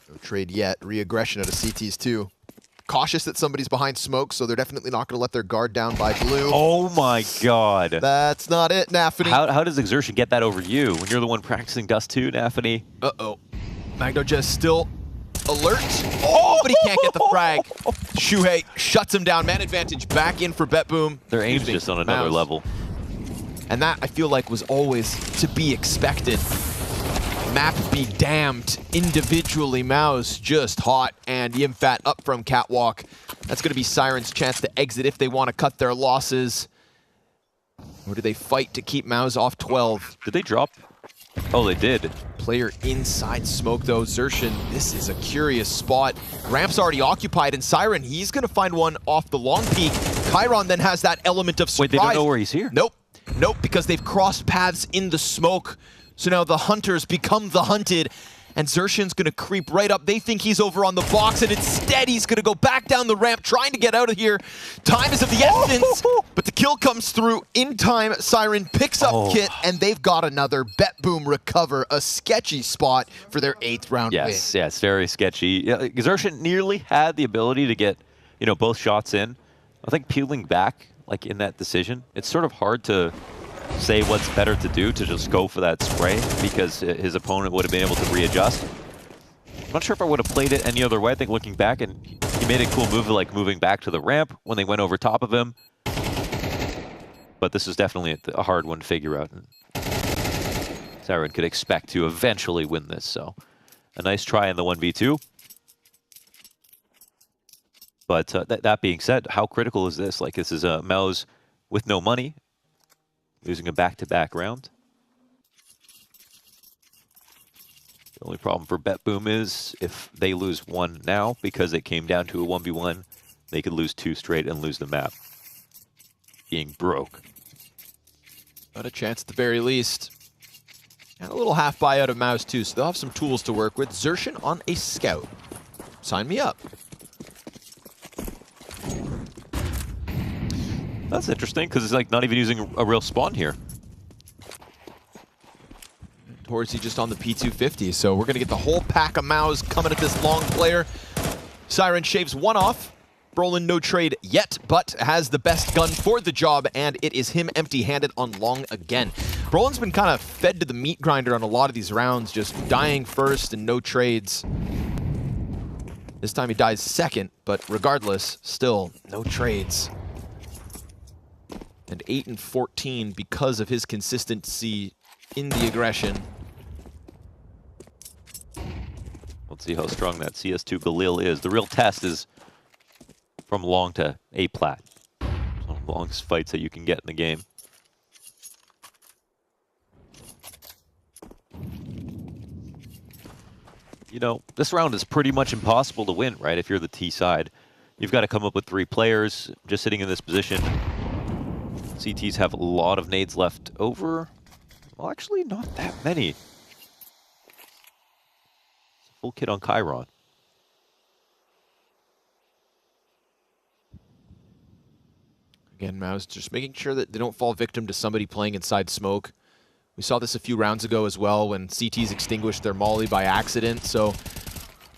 S4: No trade yet. Re-aggression out of CTs too. Cautious that somebody's behind smoke, so they're definitely not going to let their guard down by blue.
S5: Oh my god.
S4: That's not it, Nafany.
S5: How does Exertion get that over you when you're the one practicing Dust 2, Nafany?
S4: Uh-oh. Magno just still alert. Oh, but he can't get the frag. Shuhei shuts him down. Man advantage back in for BetBoom.
S5: Their aim's just on another
S4: Mouse.
S5: level.
S4: And that, I feel like, was always to be expected. Map be damned. Individually, Mouse just hot. And Yimfat up from Catwalk. That's going to be Siren's chance to exit if they want to cut their losses. Or do they fight to keep Mouse off 12?
S5: Did they drop? Oh, they did.
S4: Player inside smoke, though. Xertion, this is a curious spot. Ramp's already occupied, and Siren, he's going to find one off the long peak. Chiron then has that element of surprise.
S5: Wait, they don't know where he's here?
S4: Nope. Nope, because they've crossed paths in the smoke. So now the hunters become the hunted, and Xertion's going to creep right up. They think he's over on the box, and instead he's going to go back down the ramp, trying to get out of here. Time is of the essence, but the kill comes through in time. Siren picks up Kit, and they've got another. BetBoom recover a sketchy spot for their 8th round win.
S5: Yes, very sketchy. Yeah, Xertion nearly had the ability to get, you know, both shots in. I think peeling back, like in that decision, it's sort of hard to say what's better to do, to just go for that spray, because his opponent would have been able to readjust. I'm not sure if I would have played it any other way. I think looking back, and he made a cool move, like moving back to the ramp when they went over top of him. But this is definitely a hard one to figure out. Siren could expect to eventually win this, so a nice try in the 1v2. But that being said, how critical is this? Like, this is a Mouse with no money, losing a back-to-back round. The only problem for BetBoom is if they lose one now, because it came down to a 1v1, they could lose 2 straight and lose the map. Being broke.
S4: Got a chance at the very least. And a little half buyout of Mouse too, so they'll have some tools to work with. Xertion on a scout. Sign me up.
S5: That's interesting, because it's like not even using a real spawn here.
S4: Horsey just on the P250, so we're going to get the whole pack of Mouse coming at this long player. Siren shaves one off. Brolin no trade yet, but has the best gun for the job, and it is him empty-handed on long again. Brolin's been kind of fed to the meat grinder on a lot of these rounds, just dying first and no trades. This time he dies second, but regardless, still no trades. And 8 and 14 because of his consistency in the aggression.
S5: Let's see how strong that CS2 Galil is. The real test is from long to A plat. One of the longest fights that you can get in the game. You know, this round is pretty much impossible to win, right? If you're the T side, you've got to come up with 3 players just sitting in this position. CTs have a lot of nades left over. Well, actually, not that many. It's a full kit on Chiron.
S4: Again, Mouse just making sure that they don't fall victim to somebody playing inside smoke. We saw this a few rounds ago as well when CTs extinguished their molly by accident, so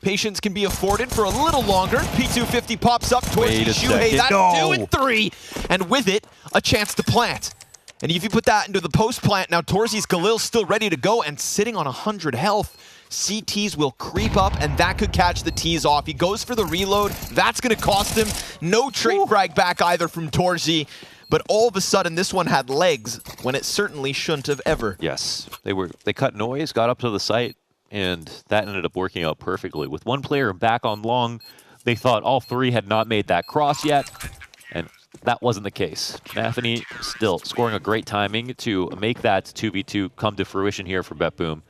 S4: patience can be afforded for a little longer. P250 pops up towards Shuhei. That's 2 and 3, and with it, a chance to plant. And if you put that into the post-plant, now Torzi's Galil's still ready to go and sitting on 100 health. CTs will creep up, and that could catch the T's off. He goes for the reload. That's going to cost him. No trade frag back either from Torzi. But all of a sudden, this one had legs when it certainly shouldn't have ever.
S5: Yes, they cut noise, got up to the site, and that ended up working out perfectly. With one player back on long, they thought all 3 had not made that cross yet, and that wasn't the case. Matheny still scoring a great timing to make that 2v2 come to fruition here for BetBoom.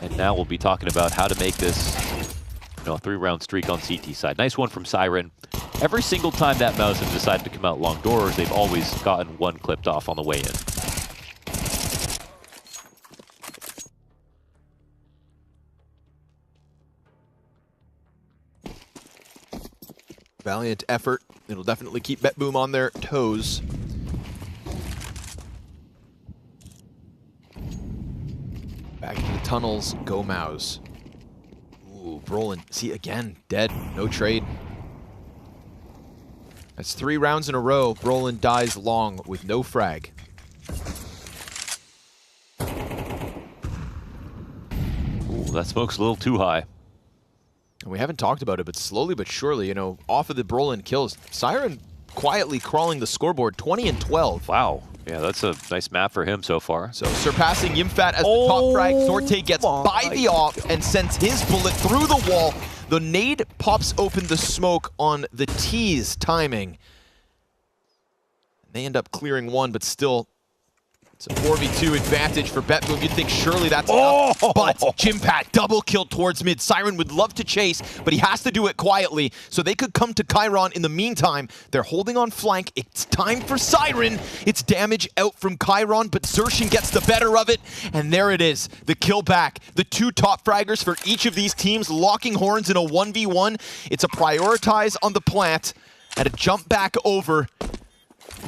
S5: And now we'll be talking about how to make this, you know, a 3-round streak on CT side. Nice one from Siren. Every single time that Mouse has decided to come out long doors, they've always gotten one clipped off on the way in.
S4: Valiant effort. It'll definitely keep BetBoom on their toes. Back into the tunnels, go Mouse. Ooh, Brolin, see again, dead, no trade. That's 3 rounds in a row. Brolin dies long with no frag.
S5: Ooh, that smoke's a little too high.
S4: And we haven't talked about it, but slowly but surely, you know, off of the Brolin kills, Siren quietly crawling the scoreboard, 20 and 12.
S5: Wow. Yeah, that's a nice map for him so far.
S4: So surpassing Yimfat as the top frag. Sorte gets by the off and sends his bullet through the wall. The nade pops open the smoke on the T's timing. They end up clearing one, but still, it's a 4v2 advantage for BetBoom. You'd think surely that's enough, but Jimpat double kill towards mid. Siren would love to chase, but he has to do it quietly, so they could come to Chiron in the meantime. They're holding on flank. It's time for Siren. It's damage out from Chiron, but Zershin gets the better of it, and there it is, the kill back. The 2 top fraggers for each of these teams locking horns in a 1v1. It's a prioritize on the plant, and a jump back over.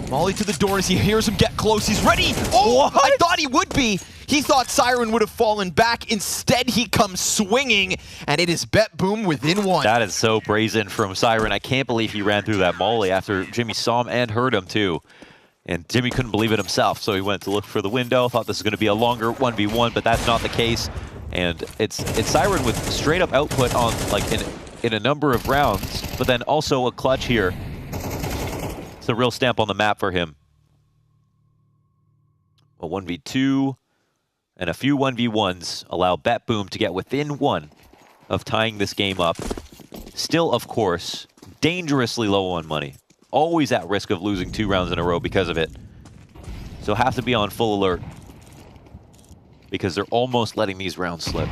S4: Molly to the door as he hears him get close. He's ready. Oh, what? I thought he would be. He thought Siren would have fallen back. Instead, he comes swinging, and it is BetBoom within 1.
S5: That is so brazen from Siren. I can't believe he ran through that Molly after Jimmy saw him and heard him, too. And Jimmy couldn't believe it himself, so he went to look for the window. Thought this was going to be a longer 1v1, but that's not the case. And it's Siren with straight-up output on, like, in a number of rounds, but then also a clutch here. It's a real stamp on the map for him. A 1v2 and a few 1v1s allow BetBoom to get within 1 of tying this game up. Still, of course, dangerously low on money. Always at risk of losing 2 rounds in a row because of it. So have to be on full alert because they're almost letting these rounds slip.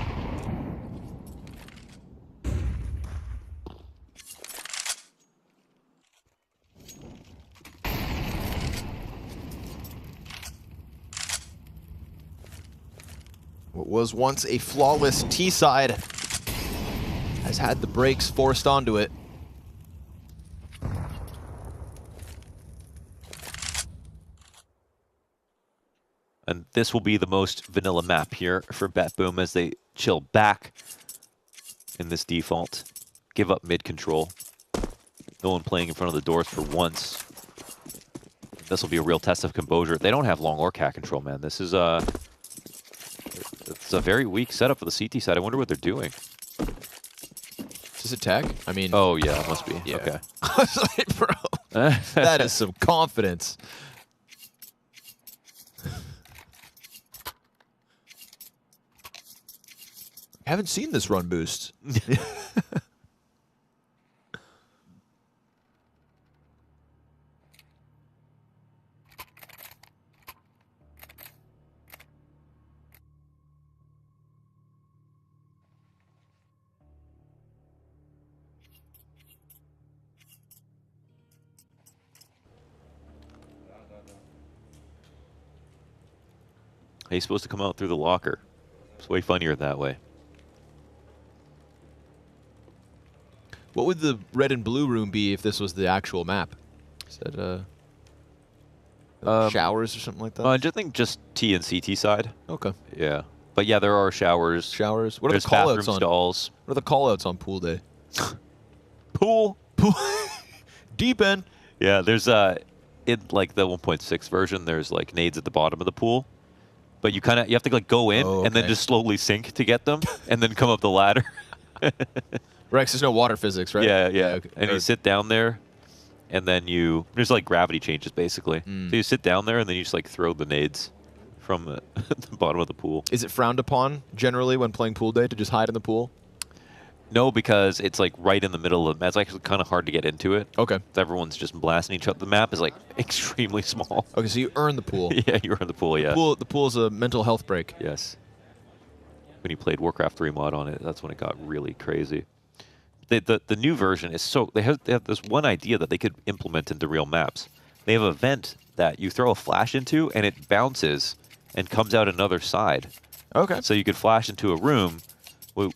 S4: What was once a flawless T-side has had the brakes forced onto it.
S5: And this will be the most vanilla map here for BetBoom as they chill back in this default. give up mid control. No one playing in front of the doors for once. This will be a real test of composure. They don't have long or cat control, man. This is it's a very weak setup for the CT side. I wonder what they're doing.
S4: Is this a tag? I mean...
S5: Oh, yeah, it must be.
S4: Yeah.
S5: Okay.
S4: I was like, bro, that is some confidence. I haven't seen this run boost.
S5: He's supposed to come out through the locker. It's way funnier that way.
S4: What would the red and blue room be if this was the actual map? Is that showers or something like that?
S5: I think just T and CT side.
S4: Okay.
S5: Yeah. But yeah, there are showers.
S4: Showers. What are
S5: There's
S4: the callouts
S5: bathroom
S4: on?
S5: stalls.
S4: What are the callouts on pool day?
S5: Pool.
S4: Deep end.
S5: Yeah, there's in like the 1.6 version, there's like nades at the bottom of the pool. But you have to like go in and then just slowly sink to get them and then come up the ladder.
S4: Rex, there's no water physics, right?
S5: Yeah, yeah.
S4: Okay.
S5: And you sit down there and then there's like gravity changes basically. So you sit down there and then you just like throw the nades from the bottom of the pool.
S4: Is it frowned upon generally when playing pool day to just hide in the pool?
S5: No, because it's like right in the middle of the map. It's actually kind of hard to get into it.
S4: Okay.
S5: Everyone's just blasting each other. The map is like extremely small.
S4: Okay, so you earn the pool.
S5: Yeah, you earn the pool, yeah.
S4: The pool's a mental health break.
S5: Yes. When you played Warcraft 3 mod on it, that's when it got really crazy. The new version is they have this one idea that they could implement into real maps. They have a vent that you throw a flash into and it bounces and comes out another side.
S4: Okay.
S5: So you could flash into a room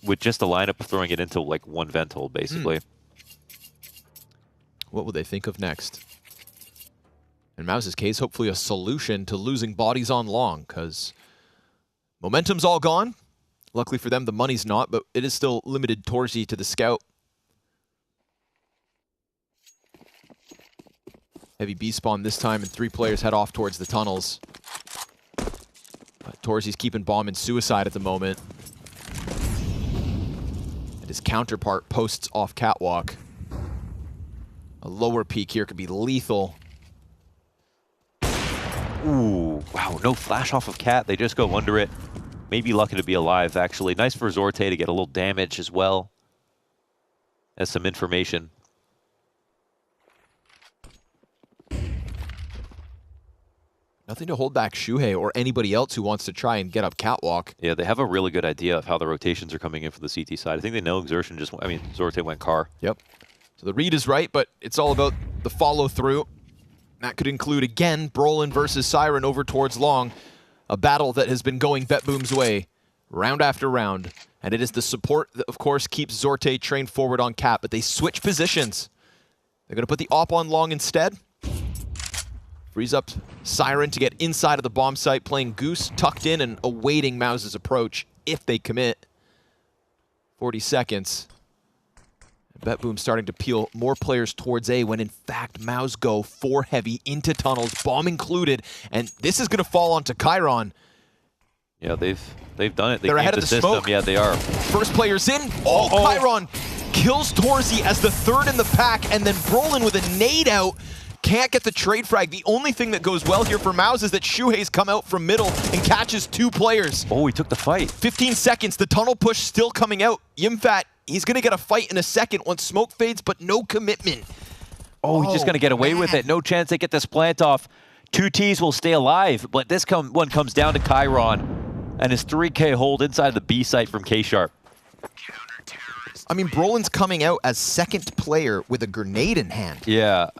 S5: with just a lineup of throwing it into like one vent hole, basically.
S4: What will they think of next? In Mouse's case, hopefully a solution to losing bodies on long, because momentum's all gone. Luckily for them, the money's not, but it is still limited Torsi to the scout. Heavy B spawn this time, and 3 players head off towards the tunnels. But Torsi's keeping bomb and suicide at the moment. And his counterpart posts off catwalk. A lower peak here could be lethal.
S5: Ooh, wow, no flash off of Cat. They just go under it. Maybe lucky to be alive, actually. Nice for Zorte to get a little damage as well. As some information.
S4: Nothing to hold back Shuhei or anybody else who wants to try and get up catwalk.
S5: Yeah, they have a really good idea of how the rotations are coming in for the CT side. I think they know Exertion Zorte went car.
S4: Yep. So the read is right, but it's all about the follow-through. That could include, again, Brolin versus Siren over towards long. A battle that has been going BetBoom's way round after round. And it is the support that, of course, keeps Zorte trained forward on Cat, but they switch positions. They're going to put the op on long instead. Frees up Siren to get inside of the bomb site, playing Goose, tucked in and awaiting Mouse's approach if they commit. 40 seconds. BetBoom starting to peel more players towards A when in fact Mouse go 4 heavy into tunnels, bomb included, and this is going to fall onto Chiron.
S5: Yeah, they've done it.
S4: They're ahead of the
S5: system.
S4: smoke.
S5: Yeah, they are.
S4: First player's in. Chiron kills Torsi as the 3rd in the pack, and then Brolin with a nade out. Can't get the trade frag. The only thing that goes well here for Mouse is that Shuhei's come out from middle and catches 2 players.
S5: Oh, he took the fight.
S4: 15 seconds. The tunnel push still coming out. Yimfat, he's going to get a fight in a second once smoke fades, but no commitment.
S5: Oh, he's just going to get away with it. No chance they get this plant off. 2 Ts will stay alive, but this one comes down to Chiron and his 3K hold inside the B site from K-Sharp.
S4: I mean, Brolin's coming out as 2nd player with a grenade in hand.
S5: Yeah.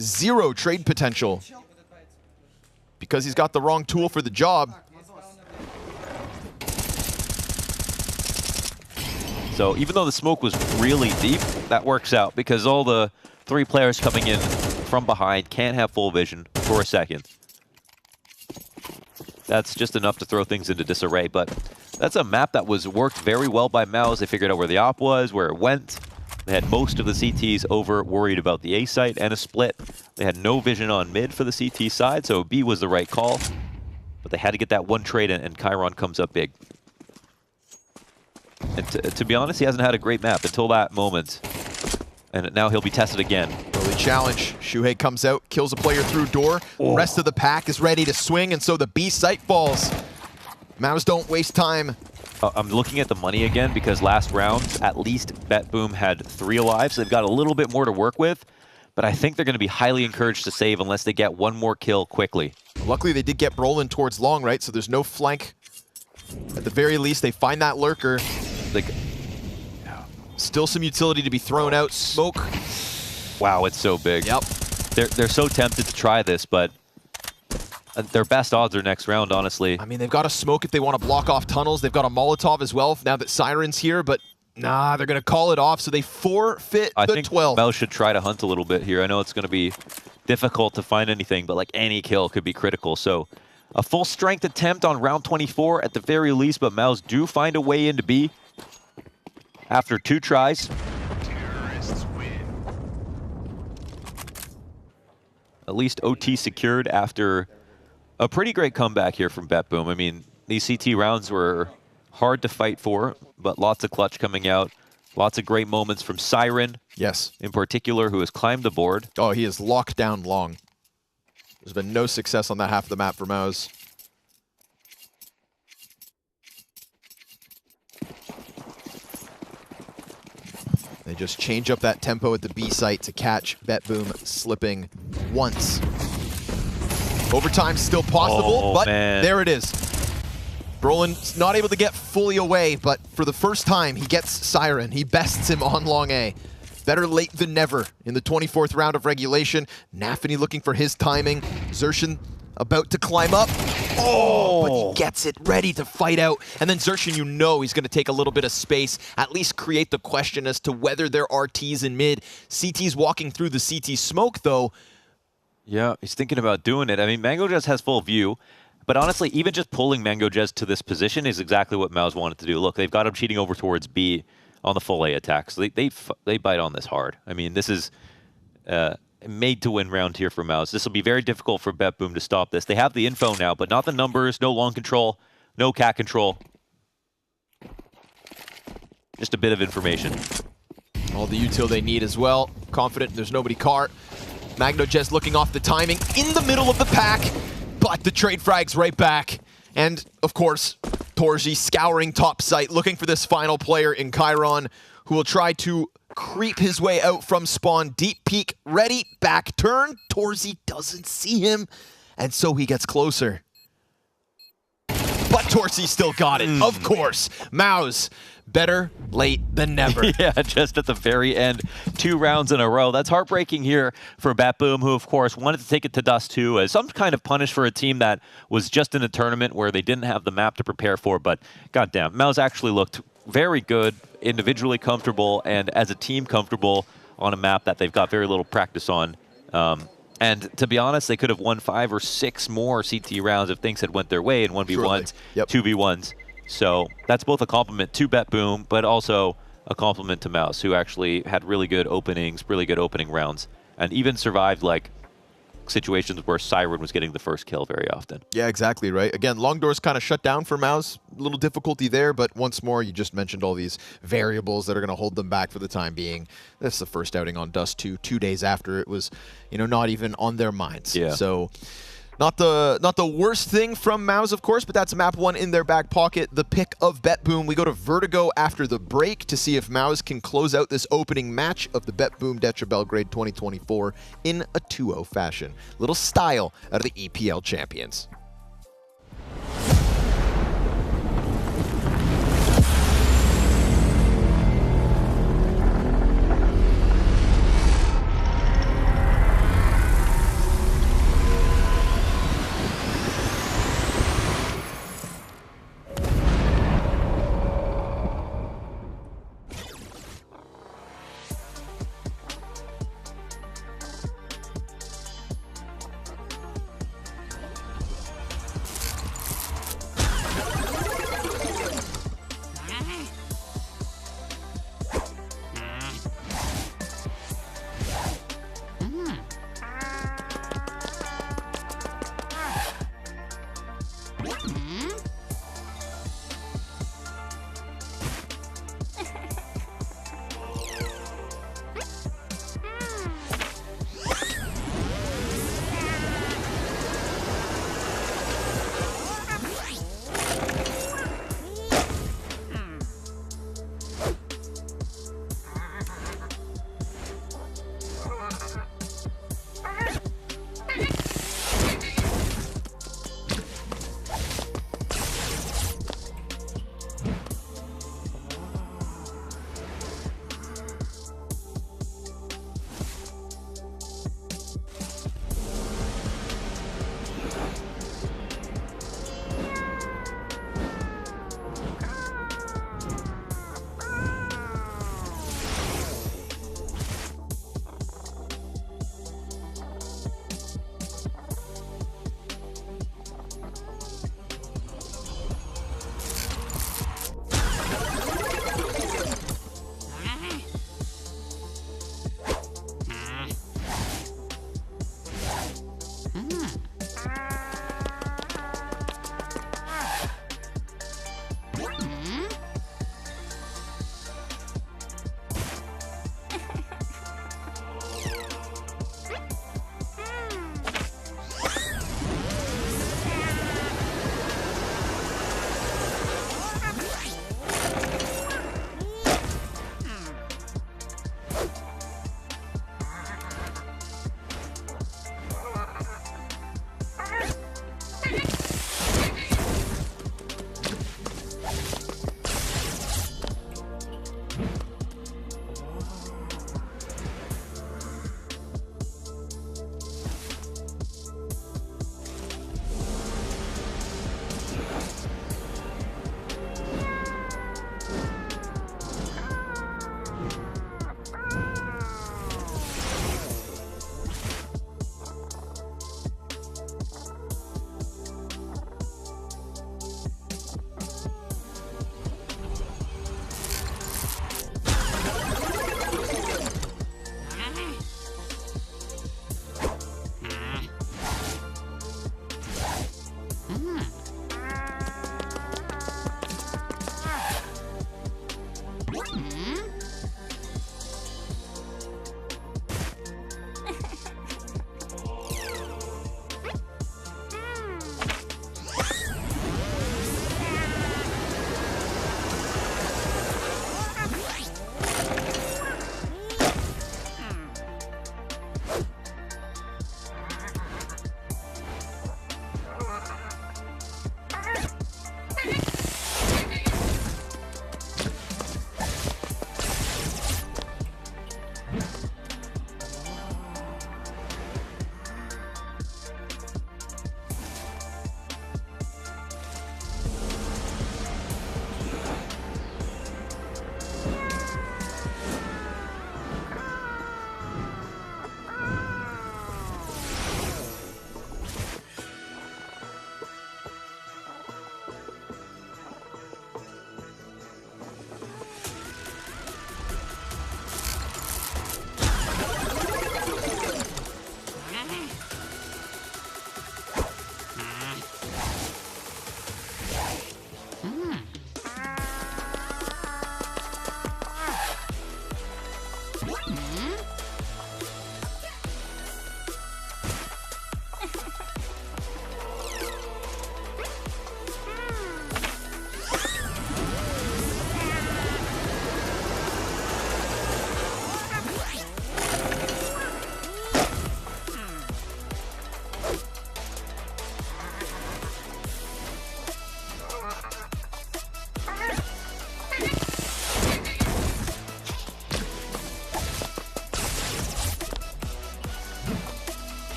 S4: 0 trade potential because he's got the wrong tool for the job.
S5: So even though the smoke was really deep, that works out because all the 3 players coming in from behind can't have full vision for a second. that's just enough to throw things into disarray. But that's a map that was worked very well by MOUZ. They figured out where the op was, where it went. They had most of the CTs over, worried about the A site and a split. They had no vision on mid for the CT side, so B was the right call. But they had to get that one trade, and Chiron comes up big. And to be honest, he hasn't had a great map until that moment. And now he'll be tested again.
S4: Early challenge. Shuhei comes out, kills a player through door.
S5: Oh.
S4: Rest of the pack is ready to swing, and so the B site falls. MOUZ don't waste time.
S5: I'm looking at the money again because last round, at least BetBoom had 3 alive, so they've got a little bit more to work with. But I think they're going to be highly encouraged to save unless they get one more kill quickly.
S4: Luckily, they did get Brolin towards long, right? So there's no flank. At the very least, they find that lurker.
S5: Like,
S4: still some utility to be thrown out. Smoke.
S5: Wow, it's so big.
S4: Yep.
S5: They're so tempted to try this, but their best odds are next round, honestly.
S4: I mean, they've got a smoke if they want to block off tunnels. They've got a Molotov as well now that Siren's here, but nah, they're going to call it off, so they forfeit
S5: I
S4: the
S5: think
S4: 12.
S5: MOUZ should try to hunt a little bit here. I know it's going to be difficult to find anything, but like any kill could be critical. So a full strength attempt on round 24 at the very least, but MOUZ do find a way into B after 2 tries. At least OT secured after a pretty great comeback here from BetBoom. I mean, these CT rounds were hard to fight for, but lots of clutch coming out. Lots of great moments from Siren.
S4: Yes.
S5: In particular, who has climbed the board.
S4: Oh, he is locked down long. There's been no success on that half of the map for MOUZ. They just change up that tempo at the B site to catch BetBoom slipping once. Overtime still possible, but
S5: man.
S4: There it is. Brolin's not able to get fully away, but for the first time, he gets Siren. He bests him on long A. Better late than never in the 24th round of regulation. Nafany looking for his timing. Xerxin about to climb up. Oh, but he gets it, ready to fight out. And then Xerxin, you know he's going to take a little bit of space, at least create the question as to whether there are Ts in mid. CT's walking through the CT smoke, though.
S5: Yeah, he's thinking about doing it. I mean, MangoJez has full view, but honestly, even just pulling MangoJez to this position is exactly what MOUZ wanted to do. Look, they've got him cheating over towards B on the full A attack, so they bite on this hard. I mean, this is made to win round here for MOUZ. This will be very difficult for BetBoom to stop this. They have the info now, but not the numbers, no long control, no cat control. Just a bit of information.
S4: All the util they need as well. Confident there's nobody cart. MangoJez looking off the timing in the middle of the pack, but the trade frag's right back. And, of course, Torji scouring top site, looking for this final player in Chiron, who will try to creep his way out from spawn. Deep peek, ready, back turn. Torzi doesn't see him, and so he gets closer. But Torzi still got it, of course. MOUZ, better late than never.
S5: Yeah, just at the very end, 2 rounds in a row. That's heartbreaking here for BetBoom, who, of course, wanted to take it to Dust 2 as some kind of punish for a team that was just in a tournament where they didn't have the map to prepare for. But goddamn, MOUZ actually looked very good, individually comfortable, and as a team comfortable on a map that they've got very little practice on. And to be honest, they could have won 5 or 6 more CT rounds if things had went their way in 1v1s,
S4: Yep.
S5: 2v1s. So that's both a compliment to BetBoom, but also a compliment to MOUZ, who actually had really good openings, really good opening rounds, and even survived like situations where Siren was getting the first kill very often.
S4: Yeah, exactly, right? Again, long doors kind of shut down for MOUZ. A little difficulty there, but once more, you just mentioned all these variables that are going to hold them back for the time being. This is the first outing on Dust 2, 2 days after it was, you know, not even on their minds.
S5: Yeah.
S4: So not the worst thing from MOUZ, of course, but that's map 1 in their back pocket. The pick of BetBoom. We go to Vertigo after the break to see if MOUZ can close out this opening match of the BetBoom Dacha Belgrade 2024 in a 2-0 fashion. Little style out of the EPL champions.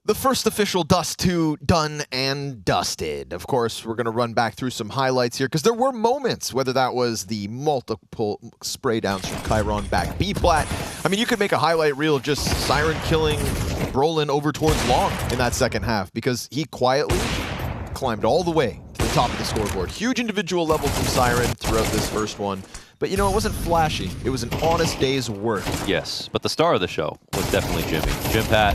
S4: The first official Dust 2 done and dusted. Of course, we're going to run back through some highlights here because there were moments, whether that was the multiple spray downs from Chiron back B-plat. I mean, you could make a highlight reel of just Siren killing Brolin over towards Long in that second half because he quietly climbed all the way to the top of the scoreboard. Huge individual level from Siren throughout this first one. But, you know, it wasn't flashy. It was an honest day's work.
S5: Yes, but the star of the show was definitely Jimmy. Jimpat,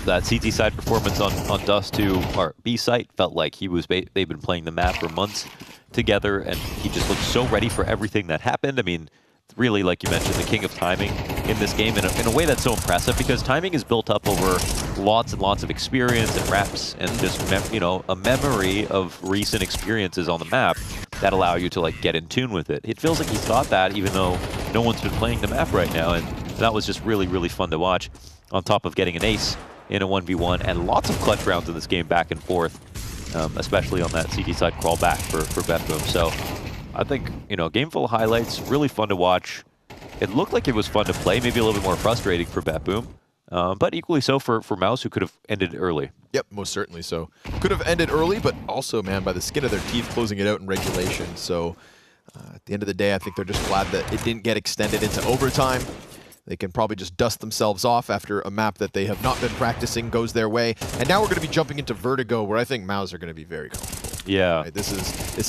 S5: that CT side performance on Dust 2, or B site, felt like they've been playing the map for months together, and he just looked so ready for everything that happened. I mean, really, like you mentioned, the king of timing in this game in a way that's so impressive because timing is built up over lots and lots of experience and reps and just, a memory of recent experiences on the map that allow you to, like, get in tune with it. It feels like he's got that even though no one's been playing the map right now, and that was just really, really fun to watch on top of getting an ace in a 1v1 and lots of clutch rounds in this game back and forth, especially on that CT side crawl back for BetBoom. So I think, game full of highlights, really fun to watch. It looked like it was fun to play, maybe a little bit more frustrating for BetBoom, but equally so for Mouse, who could have ended early.
S4: Yep, most certainly so. Could have ended early, but also, man, by the skin of their teeth, closing it out in regulation. So at the end of the day, I think they're just glad that it didn't get extended into overtime. They can probably just dust themselves off after a map that they have not been practicing goes their way. And now we're going to be jumping into Vertigo, where I think Mouse are going to be very comfortable.
S5: Yeah.
S4: Right, this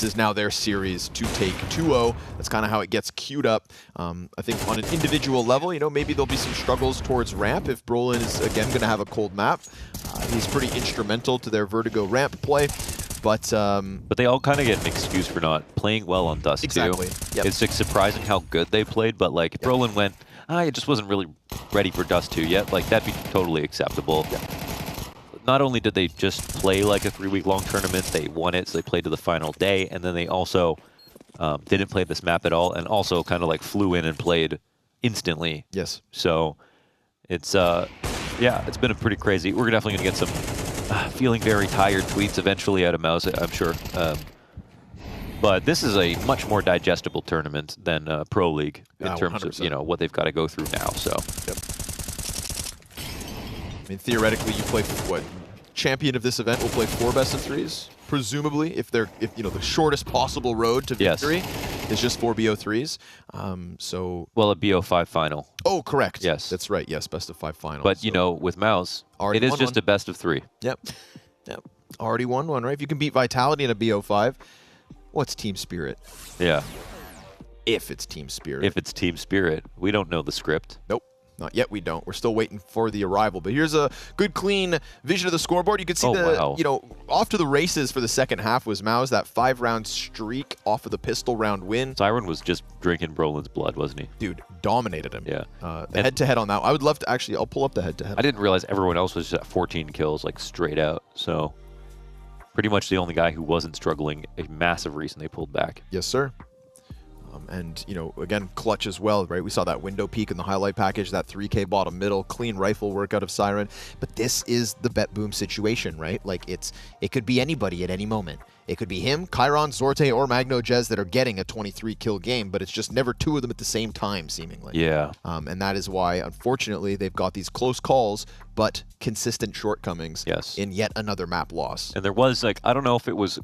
S4: is now their series to take 2-0. That's kind of how it gets queued up. I think on an individual level, maybe there'll be some struggles towards ramp if Brolin is, again, going to have a cold map. He's pretty instrumental to their Vertigo ramp play. But
S5: they all kind of get an excuse for not playing well on Dust 2.
S4: Exactly. Yep.
S5: It's like surprising how good they played, but like if Brolin went, I just wasn't really ready for Dust 2 yet, like that'd be totally acceptable.
S4: Yep.
S5: Not only did they just play like a 3-week-long tournament, they won it, so they played to the final day, and then they also didn't play this map at all, and also kind of like flew in and played instantly.
S4: Yes.
S5: So it's it's been a pretty crazy. We're definitely gonna get some feeling very tired tweets eventually out of Mouse, I'm sure. But this is a much more digestible tournament than Pro League in terms
S4: 100%.
S5: of what they've got to go through now. So,
S4: Yep. I mean, theoretically, you play what? Champion of this event will play 4 best-of-3s, presumably, if the shortest possible road to victory is just 4 BO3s.
S5: well, a BO5 final.
S4: Oh, correct.
S5: Yes,
S4: that's right. Yes, best-of-5 final.
S5: But with Mouse, it is just a best-of-3.
S4: Yep. Already won one, right? If you can beat Vitality in a BO5, what's team spirit?
S5: Yeah.
S4: If it's team spirit.
S5: If it's team spirit, we don't know the script.
S4: Nope. Not yet, we don't. We're still waiting for the arrival. But here's a good, clean vision of the scoreboard. You can see off to the races for the second half was Mouse, that 5-round streak off of the pistol round win.
S5: Siren was just drinking Brolin's blood, wasn't he?
S4: Dude, dominated him.
S5: Yeah.
S4: The head-to-head on that. I would love to actually, I'll pull up the head-to-head.
S5: I didn't realize everyone else was just at 14 kills, like straight out. So pretty much the only guy who wasn't struggling, a massive reason they pulled back.
S4: Yes, sir. And, again, clutch as well, right? We saw that window peek in the highlight package, that 3K bottom middle, clean rifle work out of Siren. But this is the BetBoom situation, right? Like, it could be anybody at any moment. It could be him, Chiron, Zorte, or Magno Jez that are getting a 23-kill game, but it's just never 2 of them at the same time, seemingly.
S5: Yeah.
S4: And that is why, unfortunately, they've got these close calls, but consistent shortcomings in yet another map loss.
S5: And there was, like, I don't know if it was,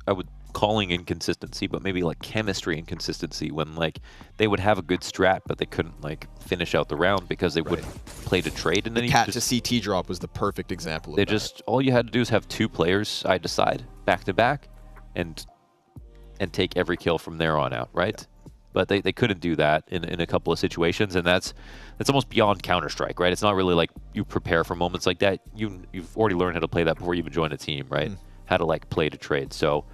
S5: calling inconsistency, but maybe like chemistry inconsistency when like they would have a good strat, but they couldn't like finish out the round because they wouldn't play to trade. And then
S4: the cat to CT drop was the perfect example of
S5: that.
S4: Just
S5: all you had to do is have 2 players side to side, back to back, and take every kill from there on out, right? Yeah. But they couldn't do that in a couple of situations, and that's almost beyond Counter-Strike, right? It's not really like you prepare for moments like that. You've already learned how to play that before you even join a team, right? How to like play to trade. So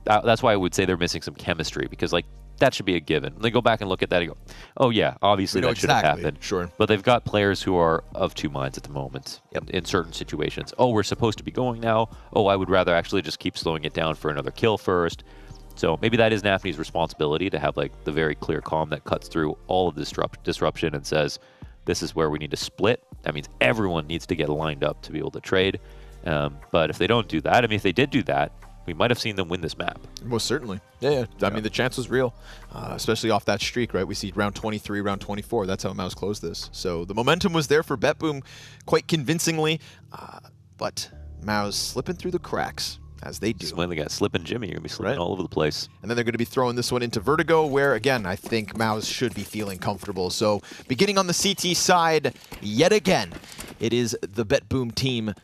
S5: that's why I would say they're missing some chemistry, because like that should be a given. When they go back and look at that and go, oh yeah, obviously that should have happened.
S4: Sure.
S5: But they've got players who are of 2 minds at the moment in certain situations. Oh, we're supposed to be going now. Oh, I would rather actually just keep slowing it down for another kill first. So maybe that is Nafny's responsibility to have like the very clear calm that cuts through all of this disruption and says, this is where we need to split. That means everyone needs to get lined up to be able to trade. But if they don't do that, I mean, if they did do that, we might have seen them win this map.
S4: Most certainly. Yeah. I mean, the chance was real, especially off that streak, right? We see round 23, round 24. That's how Mouse closed this. So the momentum was there for BetBoom quite convincingly, but Mao's slipping through the cracks, as they do.
S5: Just when they got slipping Jimmy, you're going to be slipping all over the place.
S4: And then they're going to be throwing this one into Vertigo, where, again, I think Mao's should be feeling comfortable. So, beginning on the CT side, yet again, it is the BetBoom team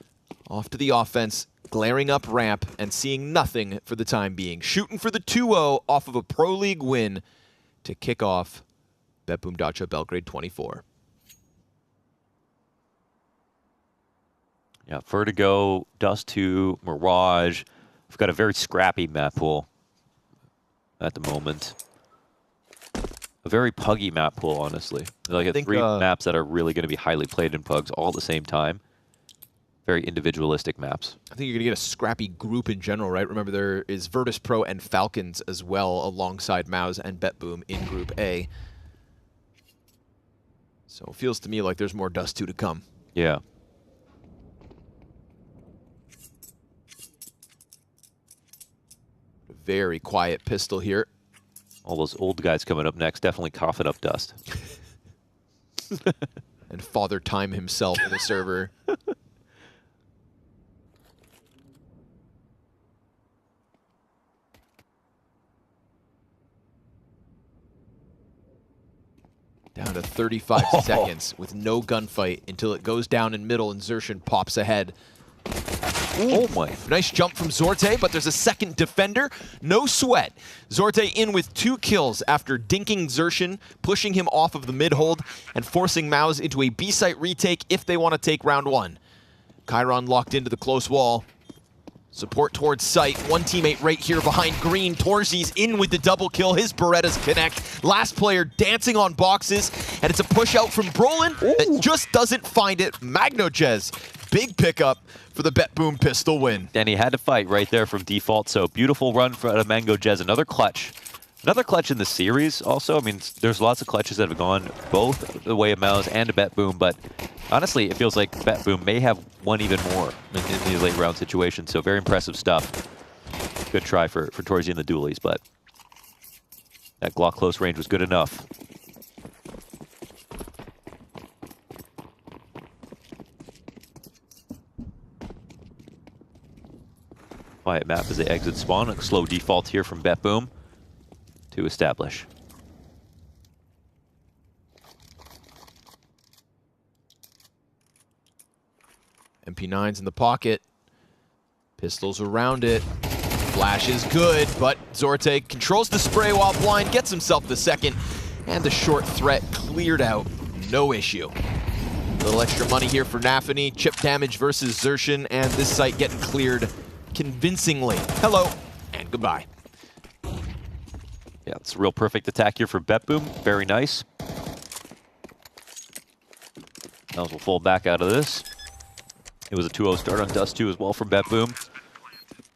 S4: off to the offense, glaring up ramp, and seeing nothing for the time being. Shooting for the 2-0 off of a Pro League win to kick off BetBoom Dacha Belgrade 24.
S5: Yeah, Vertigo, Dust2, Mirage. We've got a very scrappy map pool at the moment. A very puggy map pool, honestly. Like three maps that are really going to be highly played in pugs all at the same time. Very individualistic maps.
S4: I think you're going to get a scrappy group in general, right? Remember, there is Virtus.pro and Falcons as well, alongside Maus and BetBoom in Group A. So it feels to me like there's more Dust2 to come.
S5: Yeah.
S4: Very quiet pistol here.
S5: All those old guys coming up next, definitely coughing up dust.
S4: And Father Time himself in the server. Down to 35 seconds with no gunfight until it goes down in middle and Xerxin pops ahead.
S5: Oh my.
S4: Nice jump from Zorte, but there's a second defender. No sweat. Zorte in with 2 kills after dinking Xerxin, pushing him off of the mid-hold, and forcing Maus into a B-site retake if they want to take round 1. Chiron locked into the close wall. Support towards site. One teammate right here behind green. Torzi's in with the double kill. His Berettas connect. Last player dancing on boxes, and it's a push out from Brolin that just doesn't find it. Magnojez, big pickup for the BetBoom pistol win.
S5: And he had to fight right there from default, so beautiful run for Magnojez. Another clutch. Another clutch in the series also. I mean, there's lots of clutches that have gone both the way of Maus and to BetBoom, but honestly, it feels like BetBoom may have won even more in these late round situations, so very impressive stuff. Good try for Torzi in the dualies, but that Glock close range was good enough. Quiet map as they exit spawn. A slow default here from BetBoom to establish.
S4: MP9's in the pocket. Pistols around it. Flash is good, but Zorte controls the spray while blind, gets himself the second, and the short threat cleared out. No issue. A little extra money here for Nafany. Chip damage versus Xerxin, and this site getting cleared convincingly. Hello, and goodbye.
S5: Yeah, it's a real perfect attack here for BetBoom. Very nice. Maus will fall back out of this. It was a 2-0 start on Dust2 as well from BetBoom.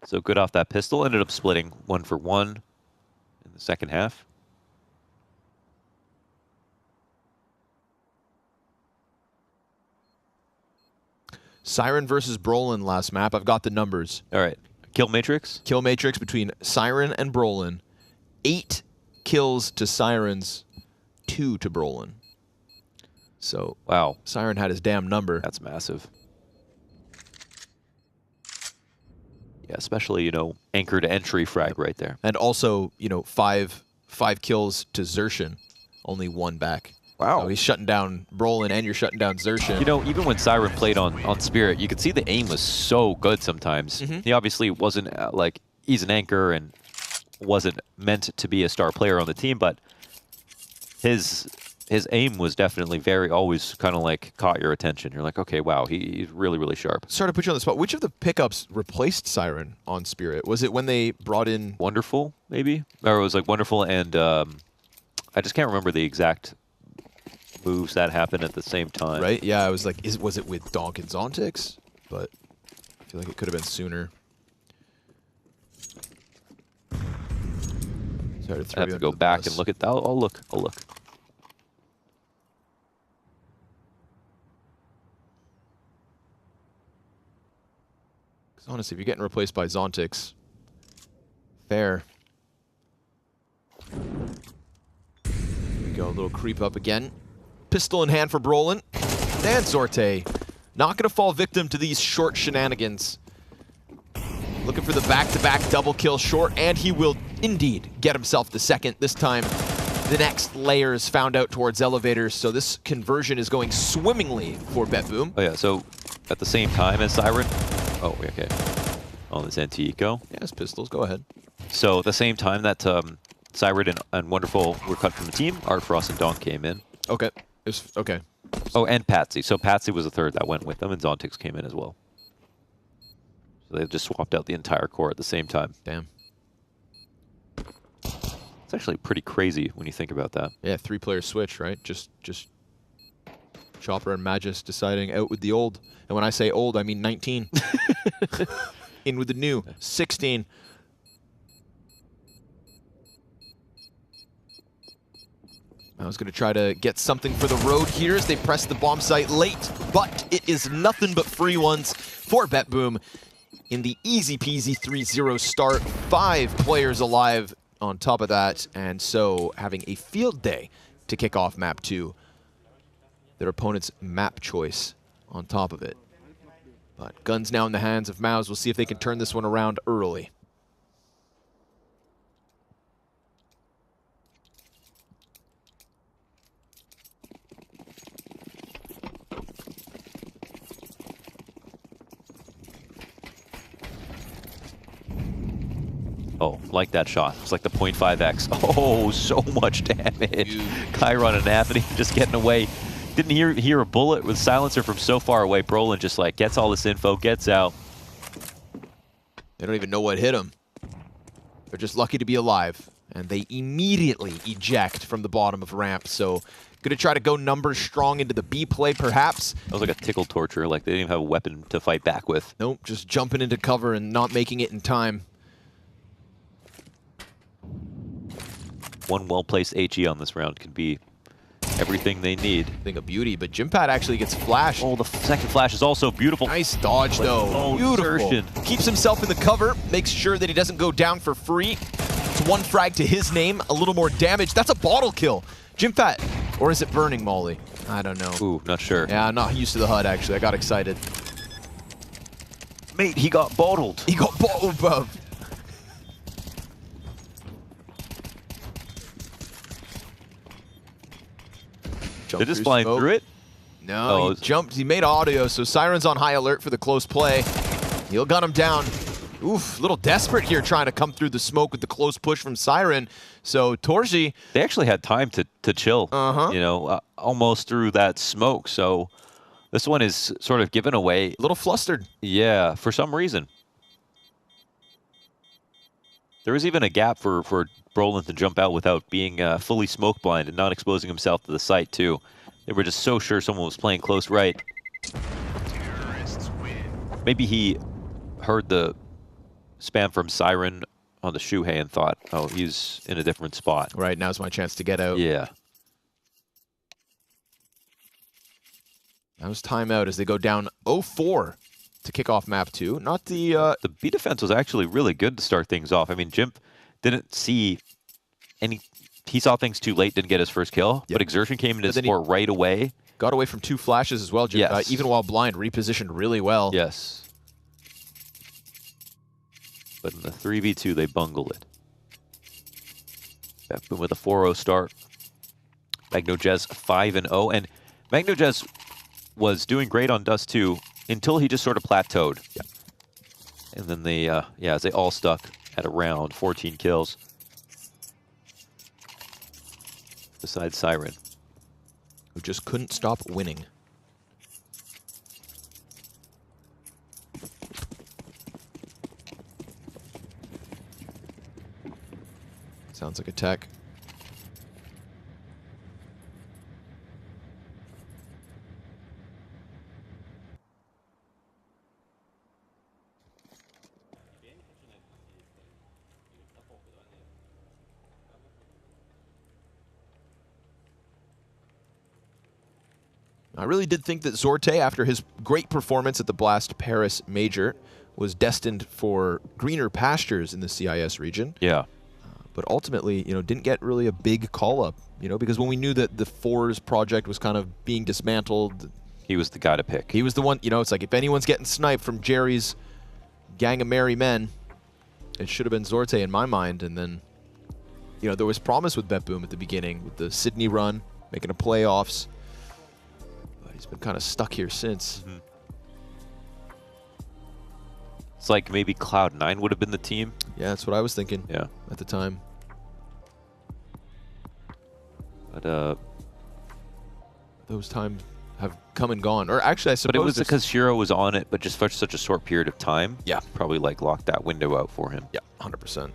S5: So good off that pistol. Ended up splitting 1 for 1 in the second half.
S4: Siren versus Brolin last map. I've got the numbers.
S5: All right. Kill matrix?
S4: Kill matrix between Siren and Brolin. 8 kills to Siren's, 2 to Brolin. So,
S5: wow.
S4: Siren had his damn number.
S5: That's massive. Yeah, especially, you know, anchor to entry frag right there.
S4: And also, you know, 5 kills to Xerxin, only 1 back.
S5: Wow.
S4: So he's shutting down Brolin and you're shutting down Xerxin.
S5: You know, even when Siren played on Spirit, you could see the aim was so good sometimes. He obviously wasn't, like, he's an anchor and wasn't meant to be a star player on the team, but his aim was definitely always kind of like caught your attention. You're like, okay, wow, he's really, really sharp.
S4: Sorry to put you on the spot. Which of the pickups replaced Siren on Spirit? Was it when they brought in...
S5: Wonderful, maybe? Or it was like Wonderful and I just can't remember the exact moves that happened at the same time.
S4: Right? Yeah, I was like, was it with Donk and Zontix? But I feel like it could have been sooner. Sorry to
S5: I have to go back and look at that. I'll look. Because
S4: honestly, if you're getting replaced by Zontix, fair. Here we go, a little creep up again. Pistol in hand for Brolin. And Zorte not going to fall victim to these short shenanigans. looking for the back-to-back double kill short, and he will indeed get himself the second. This time, the next layer is found out towards elevators, so this conversion is going swimmingly for BetBoom.
S5: Oh yeah, so at the same time as Siren, oh okay, on this NT-Eco.
S4: Yeah, his pistols, go ahead.
S5: So at the same time that Siren and Wonderful were cut from the team, Art Frost and Donk came in.
S4: Okay, okay.
S5: Oh, and Patsy. So Patsy was the third that went with them, and Zontix came in as well. So they've just swapped out the entire core at the same time.
S4: Damn.
S5: It's actually pretty crazy when you think about that.
S4: Yeah, 3-player switch, right? Just Chopper and Magus deciding out with the old. And when I say old, I mean 19. In with the new, 16. I was going to try to get something for the road here as they press the bomb site late, but it is nothing but free ones for BetBoom in the easy peasy 3-0 start. 5 players alive on top of that, and so having a field day to kick off map 2. Their opponent's map choice on top of it. But guns now in the hands of Mouse. We'll see if they can turn this one around early.
S5: Oh, like that shot. It's like the 0.5x. Oh, so much damage. Chiron and Anthony just getting away. Didn't hear a bullet with silencer from so far away. Brolin just like gets all this info, gets out.
S4: They don't even know what hit them. They're just lucky to be alive. And they immediately eject from the bottom of ramp. So gonna try to go numbers strong into the B play, perhaps.
S5: That was like a tickle torture. Like they didn't even have a weapon to fight back with.
S4: Nope, just jumping into cover and not making it in time.
S5: One well-placed HE on this round could be everything they need.
S4: Thing of beauty, but Jimpad actually gets flashed.
S5: Oh, the second flash is also beautiful.
S4: Nice dodge, though.
S5: Oh,
S4: beautiful.
S5: insertion.
S4: Keeps himself in the cover, makes sure that he doesn't go down for free. It's 1 frag to his name, a little more damage. That's a bottle kill. Jimpad, or is it burning Molly? I don't know.
S5: Ooh, not sure.
S4: Yeah, I'm not used to the HUD, actually. I got excited.
S5: Mate, he got bottled.
S4: He got bottled, bruv.
S5: They're just flying through it?
S4: No, he jumped. He made audio, so Siren's on high alert for the close play. He'll gun him down. Oof, a little desperate here trying to come through the smoke with the close push from Siren. So Torzi...
S5: They actually had time to chill, you know, almost through that smoke. So this one is sort of given away.
S4: A little flustered.
S5: Yeah, for some reason. There was even a gap for Brolin to jump out without being fully smoke blind and not exposing himself to the site too. They were just so sure someone was playing close right. Maybe he heard the spam from Siren on the Shuhei and thought, oh, he's in a different spot.
S4: Right, now's my chance to get out.
S5: Yeah.
S4: That was timeout as they go down 0-4 to kick off map 2. Not the...
S5: The B defense was actually really good to start things off. I mean, Jimp didn't see any... He saw things too late, didn't get his first kill, but Exertion came into support right away.
S4: Got away from 2 flashes as well, Jimp.
S5: Yes.
S4: Even while blind, repositioned really well.
S5: Yes. But in the 3v2, they bungle it. BetBoom with a 4-0 start. MagnoJez 5-0. And MagnoJez was doing great on Dust 2 until he just sort of plateaued.
S4: Yeah.
S5: And then they, as they all stuck at around 14 kills. Besides Siren.
S4: Who just couldn't stop winning. Sounds like a tech. I really did think that Zorte, after his great performance at the Blast Paris Major, was destined for greener pastures in the CIS region.
S5: Yeah.
S4: But ultimately, you know, didn't get really a big call-up, you know, because when we knew that the Fours project was kind of being dismantled...
S5: He was the guy to pick.
S4: He was the one, you know, it's like if anyone's getting sniped from Jerry's gang of merry men. It should have been Zorte in my mind, and then, you know, there was promise with BetBoom at the beginning with the Sydney run, making a playoffs. But he's been kind of stuck here since.
S5: Mm-hmm. It's like maybe Cloud9 would have been the team.
S4: Yeah, that's what I was thinking.
S5: Yeah,
S4: at the time.
S5: But
S4: those times have come and gone. Or actually, I suppose.
S5: But it was because Shiro was on it, but just for such a short period of time.
S4: Yeah.
S5: Probably like locked that window out for him.
S4: Yeah, 100%.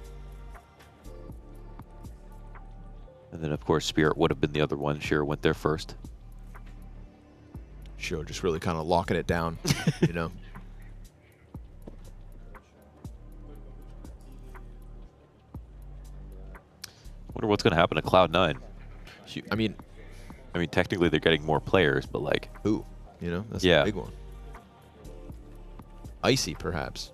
S5: And then, of course, Spirit would have been the other one. Shiro went there first.
S4: Shiro just really kind of locking it down, you know.
S5: Wonder what's going to happen to Cloud9.
S4: I mean,
S5: technically they're getting more players, but like
S4: who? You know, that's
S5: yeah.
S4: the big one. Icy, perhaps.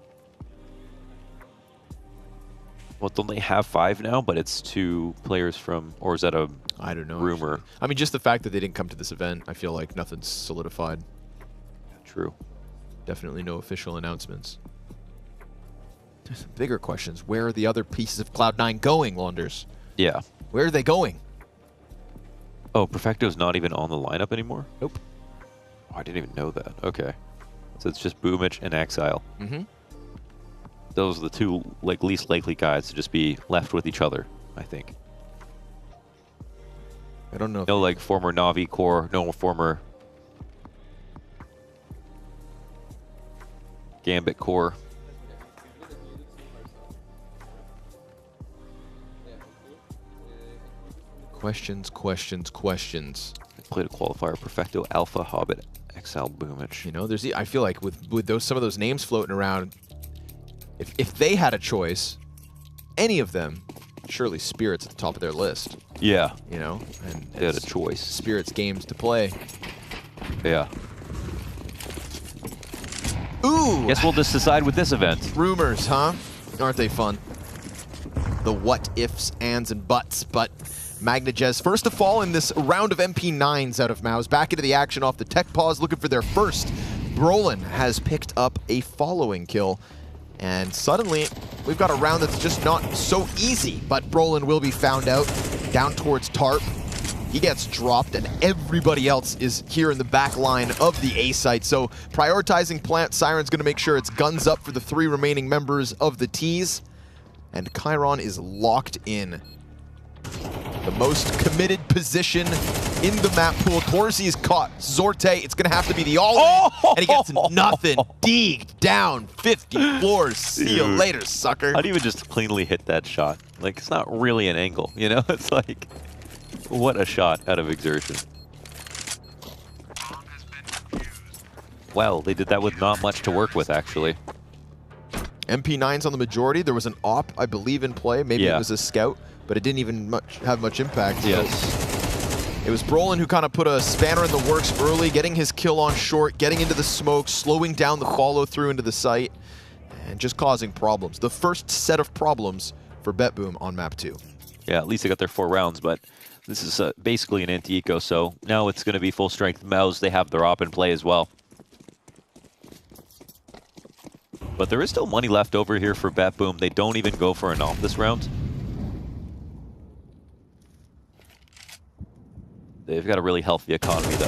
S5: Well, don't they have 5 now? But it's 2 players from, or is that a
S4: I don't know.
S5: rumor?
S4: Actually. I mean, just the fact that they didn't come to this event, I feel like nothing's solidified.
S5: True.
S4: Definitely no official announcements. There's some bigger questions. Where are the other pieces of Cloud9 going, Launders?
S5: Yeah.
S4: Where are they going?
S5: Oh, Perfecto's not even on the lineup anymore?
S4: Nope.
S5: Oh, I didn't even know that. Okay. So it's just Boomich and Exile.
S4: Mm-hmm.
S5: Those are the 2 like least likely guys to just be left with each other, I think.
S4: I don't know.
S5: No like former Na'Vi core, no former Gambit core.
S4: Questions, questions, questions.
S5: I played a qualifier, Perfecto, Alpha, Hobbit, Exile, Boomich.
S4: You know, there's I feel like with those some of those names floating around, if they had a choice, any of them, surely Spirit's at the top of their list.
S5: Yeah.
S4: You know, and
S5: they had a choice.
S4: Spirit's games to play.
S5: Yeah.
S4: Ooh!
S5: Guess we'll just decide with this event.
S4: Rumors, huh? Aren't they fun? The what ifs, ands, and buts, but Magnajez first to fall in this round of MP9s out of Mouse. Back into the action off the tech pause, looking for their first. Brolin has picked up a following kill. And suddenly, we've got a round that's just not so easy, but Brolin will be found out down towards Tarp. He gets dropped, and everybody else is here in the back line of the A site. So prioritizing plant, Siren's going to make sure it's guns up for the 3 remaining members of the T's. And Chiron is locked in. The most committed position in the map pool. Torsi is caught. Zorte, it's going to have to be the all-in, and he gets nothing. Deeked down 50 floors. See you later, sucker.
S5: How do you even just cleanly hit that shot? Like, it's not really an angle, you know? It's like, what a shot out of exertion. Well, they did that with not much to work with, actually.
S4: MP9's on the majority. There was an op, I believe, in play. Maybe it was a scout, but it didn't even have much impact.
S5: Yes.
S4: It was Brolin who kind of put a spanner in the works early, getting his kill on short, getting into the smoke, slowing down the follow-through into the site, and just causing problems. The first set of problems for BetBoom on map 2.
S5: Yeah, at least they got their 4 rounds, but this is basically an anti-eco, so now it's going to be full strength. Mouse, they have their op in play as well. But there is still money left over here for BetBoom. They don't even go for an op this round. They've got a really healthy economy, though.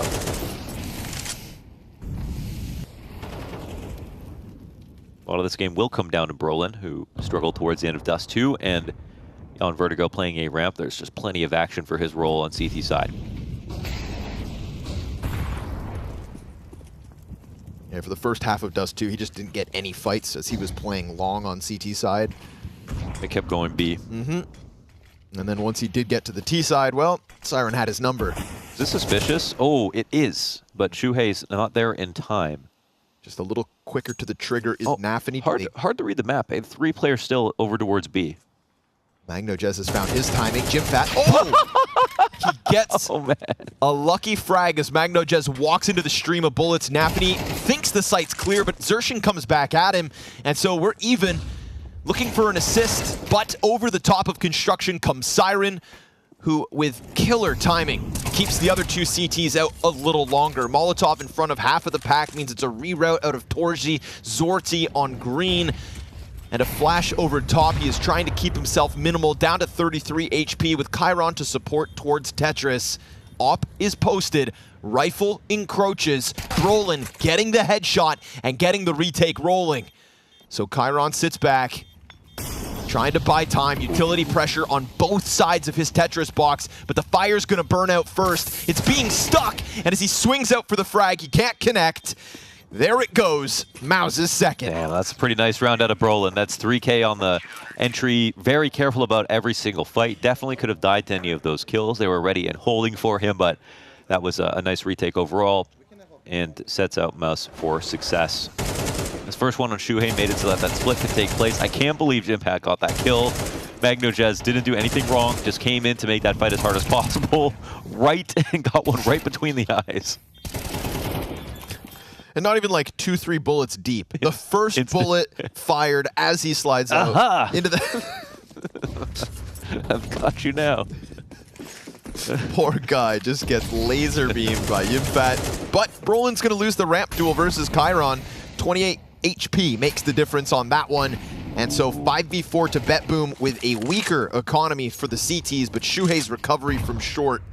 S5: A lot of this game will come down to Brolin, who struggled towards the end of Dust 2, and on Vertigo playing a ramp, there's just plenty of action for his role on CT side.
S4: Yeah, for the first half of Dust 2, he just didn't get any fights as he was playing long on CT side.
S5: They kept going B.
S4: Mm-hmm. And then once he did get to the T side, well, Siren had his number.
S5: Is this suspicious? Oh, it is. But Shuhei's not there in time.
S4: Just a little quicker to the trigger is Nafany.
S5: Hard to read the map. 3 players still over towards B.
S4: Magnajez has found his timing. Jim Fat. Oh! He gets a lucky frag as Magnajez walks into the stream of bullets. Nafany thinks the site's clear, but Xerxin comes back at him. And so we're even. Looking for an assist, but over the top of construction comes Siren, who with killer timing keeps the other two CTs out a little longer. Molotov in front of half of the pack means it's a reroute out of Torzi. Zorti on green. And a flash over top. He is trying to keep himself minimal, down to 33 HP with Chiron to support towards Tetris. Op is posted. Rifle encroaches. Brolin getting the headshot and getting the retake rolling. So Chiron sits back, trying to buy time. Utility pressure on both sides of his Tetris box, but the fire's gonna burn out first. It's being stuck, and as he swings out for the frag, he can't connect. There it goes. Maus is second.
S5: Damn, that's a pretty nice round out of Brolin. That's 3K on the entry. Very careful about every single fight. Definitely could have died to any of those kills. They were ready and holding for him, but that was a nice retake overall and sets out Maus for success. His first one on Shuhei made it so that that split could take place. I can't believe Impact got that kill. MagnoJez didn't do anything wrong, just came in to make that fight as hard as possible. Right, and got one right between the eyes.
S4: And not even like 2-3 bullets deep. The first bullet fired as he slides out into the...
S5: I've got you now.
S4: Poor guy just gets laser beamed by Yimfat. But Brolin's going to lose the ramp duel versus Chiron. 28 HP makes the difference on that one. And so 5v4 to BetBoom with a weaker economy for the CTs, but Shuhei's recovery from short,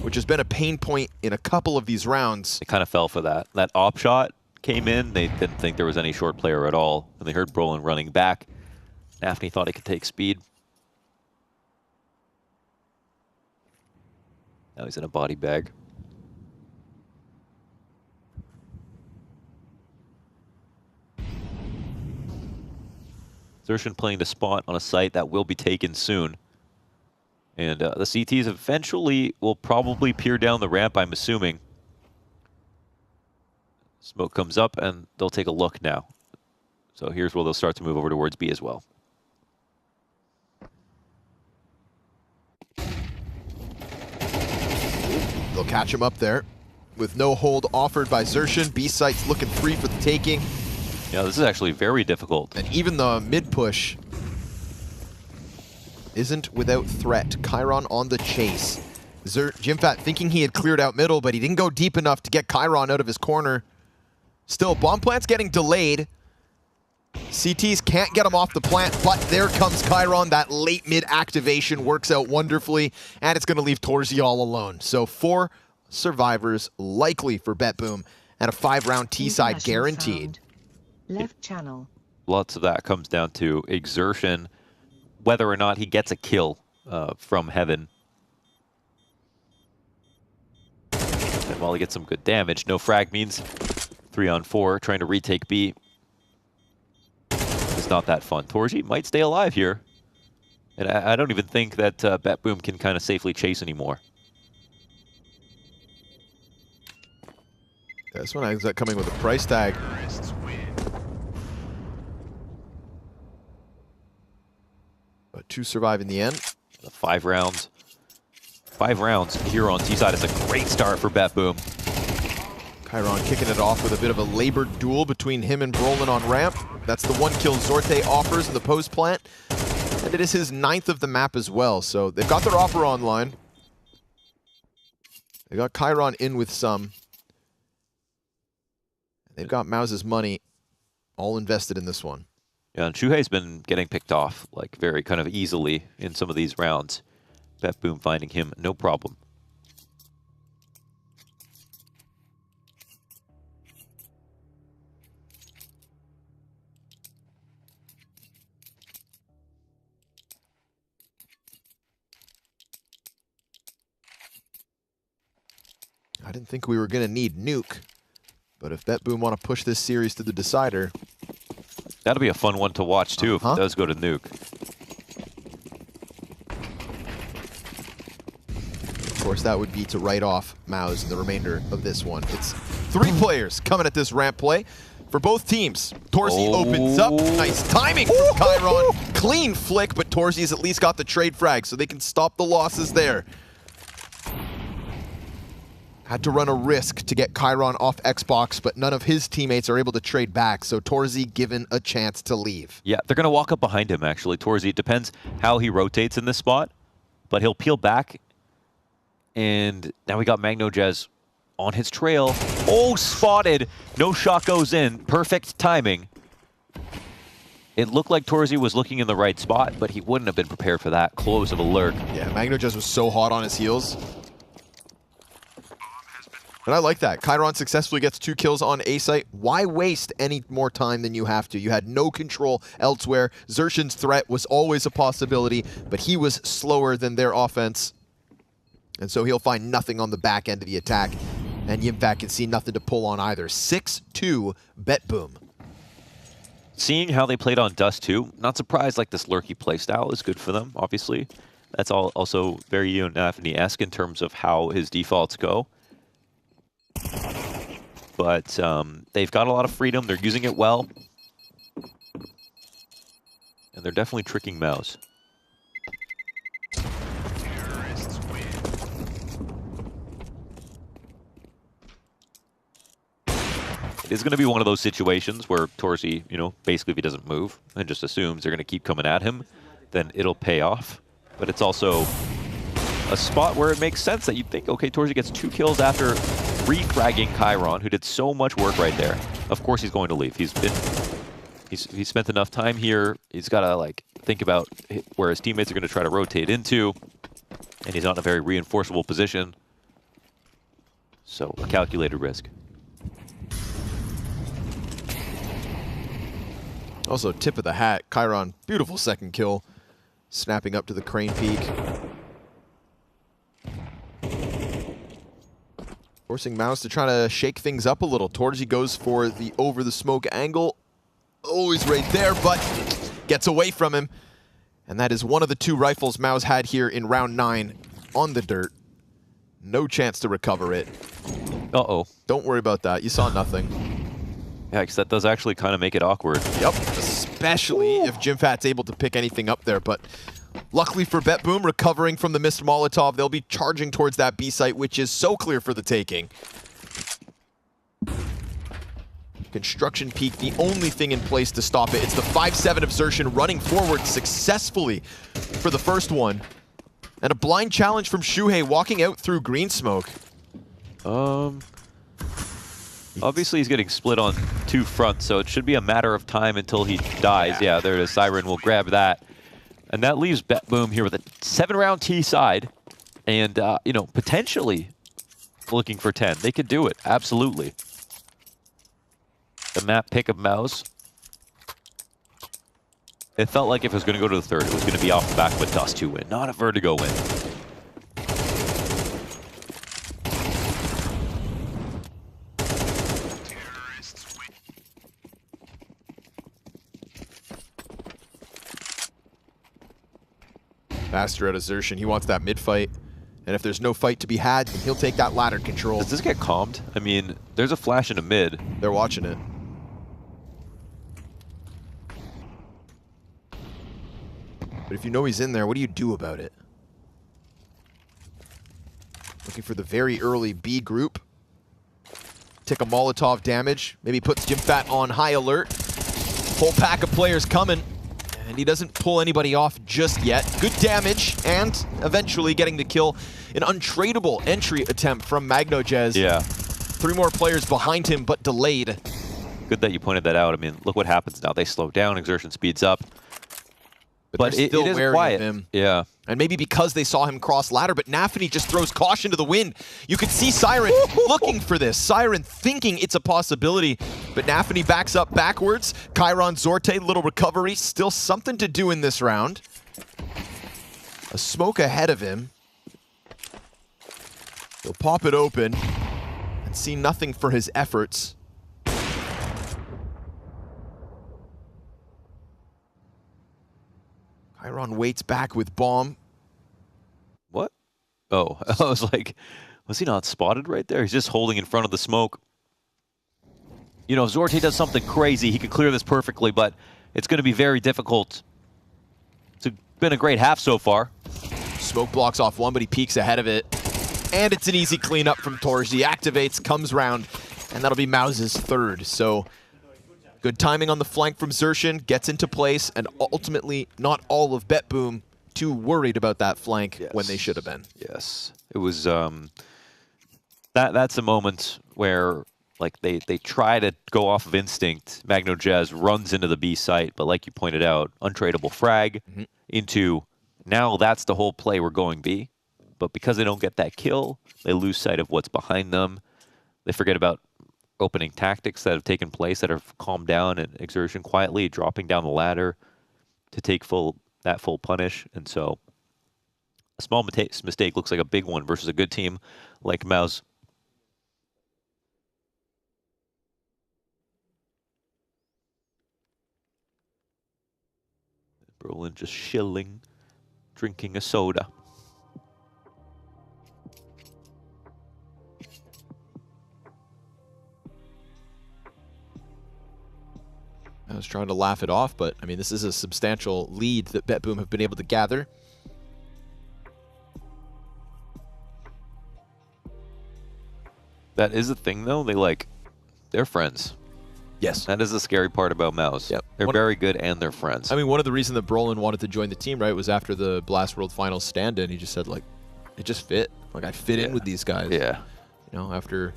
S4: which has been a pain point in a couple of these rounds.
S5: They kind of fell for that. That op shot came in. They didn't think there was any short player at all. And they heard Brolin running back. Nafny thought he could take speed. Now he's in a body bag. Xertion playing to spot on a site that will be taken soon. And the CTs eventually will probably peer down the ramp, I'm assuming. Smoke comes up and they'll take a look now. So here's where they'll start to move over towards B as well.
S4: They'll catch him up there with no hold offered by Xertion. B site's looking free for the taking.
S5: Yeah, this is actually very difficult.
S4: And even the mid push isn't without threat. Chiron on the chase. Jimfat thinking he had cleared out middle, but he didn't go deep enough to get Chiron out of his corner. Still, bomb plant's getting delayed. CTs can't get him off the plant, but there comes Chiron. That late mid activation works out wonderfully, and it's going to leave Torzi all alone. So 4 survivors likely for BetBoom, and a 5-round T-side guaranteed.
S10: Left channel.
S5: Lots of that comes down to exertion, whether or not he gets a kill from heaven. And while he gets some good damage, no frag means 3-on-4, trying to retake B. It's not that fun. Torzi might stay alive here. And I don't even think that BetBoom can kind of safely chase anymore.
S4: This one ends up coming with a price tag. But 2 survive in the end.
S5: 5 rounds. 5 rounds here on T-side is a great start for BetBoom.
S4: Chiron kicking it off with a bit of a labored duel between him and Brolin on ramp. That's the 1 kill Zorte offers in the post plant. And it is his 9th of the map as well. So they've got their offer online. They got Chiron in with some. They've got Maus's money all invested in this one.
S5: Yeah, and Shuhei's been getting picked off like very kind of easily in some of these rounds. BetBoom finding him no problem.
S4: I didn't think we were going to need Nuke, but if BetBoom want to push this series to the decider...
S5: That'll be a fun one to watch, too, if it does go to Nuke.
S4: Of course, that would be to write off Maus in the remainder of this one. It's 3 players coming at this ramp play for both teams. Torzi opens up. Nice timing from Chiron. Clean flick, but Torzi's at least got the trade frag, so they can stop the losses there. Had to run a risk to get Chiron off Xbox, but none of his teammates are able to trade back, so Torzi given a chance to leave.
S5: Yeah, they're going to walk up behind him, actually. Torzi, it depends how he rotates in this spot, but he'll peel back And now we got MagnoJez on his trail. Oh, spotted. No shot goes in. Perfect timing. It looked like Torzy was looking in the right spot, but he wouldn't have been prepared for that close of a lurk.
S4: Yeah, MagnoJez was so hot on his heels. But I like that. Chiron successfully gets 2 kills on A site. Why waste any more time than you have to? You had no control elsewhere. Xerxion's threat was always a possibility, but he was slower than their offense. And so he'll find nothing on the back end of the attack. And Yimfat can see nothing to pull on either. 6-2 BetBoom.
S5: Seeing how they played on Dust 2, not surprised like this lurky playstyle is good for them, obviously. That's also very Nafany-esque in terms of how his defaults go. But they've got a lot of freedom. They're using it well. And they're definitely tricking Mouse. It is going to be one of those situations where Torzy, you know, basically if he doesn't move and just assumes they're going to keep coming at him, then it'll pay off. But it's also a spot where it makes sense that you'd think, okay, Torzy gets 2 kills after refragging Chiron, who did so much work right there. Of course he's going to leave. He's spent enough time here. He's got to like think about where his teammates are going to try to rotate into, and he's not in a very reinforceable position. So a calculated risk.
S4: Also, tip of the hat, Chiron, beautiful second kill, snapping up to the crane peak. Forcing Mouse to try to shake things up a little. Torzy goes for the over the smoke angle. Oh, he's right there, but gets away from him. And that is one of the 2 rifles Mouse had here in round 9 on the dirt. No chance to recover it.
S5: Uh-oh.
S4: Don't worry about that. You saw nothing.
S5: Yeah, because that does actually kind of make it awkward.
S4: Yep, especially if Jimfat's able to pick anything up there. But luckily for BetBoom, recovering from the missed Molotov, they'll be charging towards that B site, which is so clear for the taking. Construction peak, the only thing in place to stop it. It's the 5-7 of Xerxion running forward successfully for the first one. And a blind challenge from Shuhei walking out through green smoke.
S5: Obviously he's getting split on 2 fronts, so it should be a matter of time until he dies. Yeah, there it is. Siren will grab that. And that leaves BetBoom here with a 7-round T side. And, you know, potentially looking for 10. They could do it, absolutely. The map pick of Mouse. It felt like if it was going to go to the 3rd, it was going to be off the back of a Dust 2 win, not a Vertigo win.
S4: Faster out of Xerxion. He wants that mid fight. And if there's no fight to be had, then he'll take that ladder control.
S5: Does this get calmed? I mean, there's a flash in a mid.
S4: They're watching it. But if you know he's in there, what do you do about it? Looking for the very early B group. Take a Molotov damage. Maybe puts Jimfat on high alert. Whole pack of players coming. And he doesn't pull anybody off just yet. Good damage, and eventually getting the kill. An untradeable entry attempt from MagnoJez.
S5: Yeah.
S4: 3 more players behind him, but delayed.
S5: Good that you pointed that out. I mean, look what happens now. They slow down, Xerxion speeds up. But it is quiet.
S4: Of him.
S5: Yeah.
S4: And maybe because they saw him cross ladder, but Nafany just throws caution to the wind. You could see Siren looking for this. Siren thinking it's a possibility, but Nafany backs up backwards. Chiron, Zorte, little recovery. Still something to do in this round. A smoke ahead of him. He'll pop it open and see nothing for his efforts. Chiron waits back with bomb.
S5: What? Oh, I was like, was he not spotted right there? He's just holding in front of the smoke. You know, if Zorte does something crazy, he could clear this perfectly, but it's going to be very difficult. It's been a great half so far.
S4: Smoke blocks off one, but he peeks ahead of it. And it's an easy cleanup from Torzy. Activates, comes round, and that'll be Mouse's 3rd. So good timing on the flank from Xerxion, gets into place, and ultimately not all of BetBoom too worried about that flank when they should have been.
S5: Yes. It was that's a moment where like they try to go off of instinct. Magno Jazz runs into the B site, but like you pointed out, untradeable frag into now that's the whole play, we're going B. But because they don't get that kill, they lose sight of what's behind them. They forget about opening tactics that have taken place, that have calmed down and exertion quietly, dropping down the ladder to take that full punish. And so a small mistake looks like a big one versus a good team like Mouse. Brolin just shilling, drinking a soda.
S4: I was trying to laugh it off, but I mean, this is a substantial lead that BetBoom have been able to gather.
S5: That is the thing, though. They're friends.
S4: Yes.
S5: That is the scary part about Mouse.
S4: Yep.
S5: They're very good and they're friends.
S4: I mean, one of the reasons that Brolin wanted to join the team, right, was after the Blast World Finals stand-in. He just said, like, it just fit. Like, I fit in with these guys.
S5: Yeah.
S4: You know, after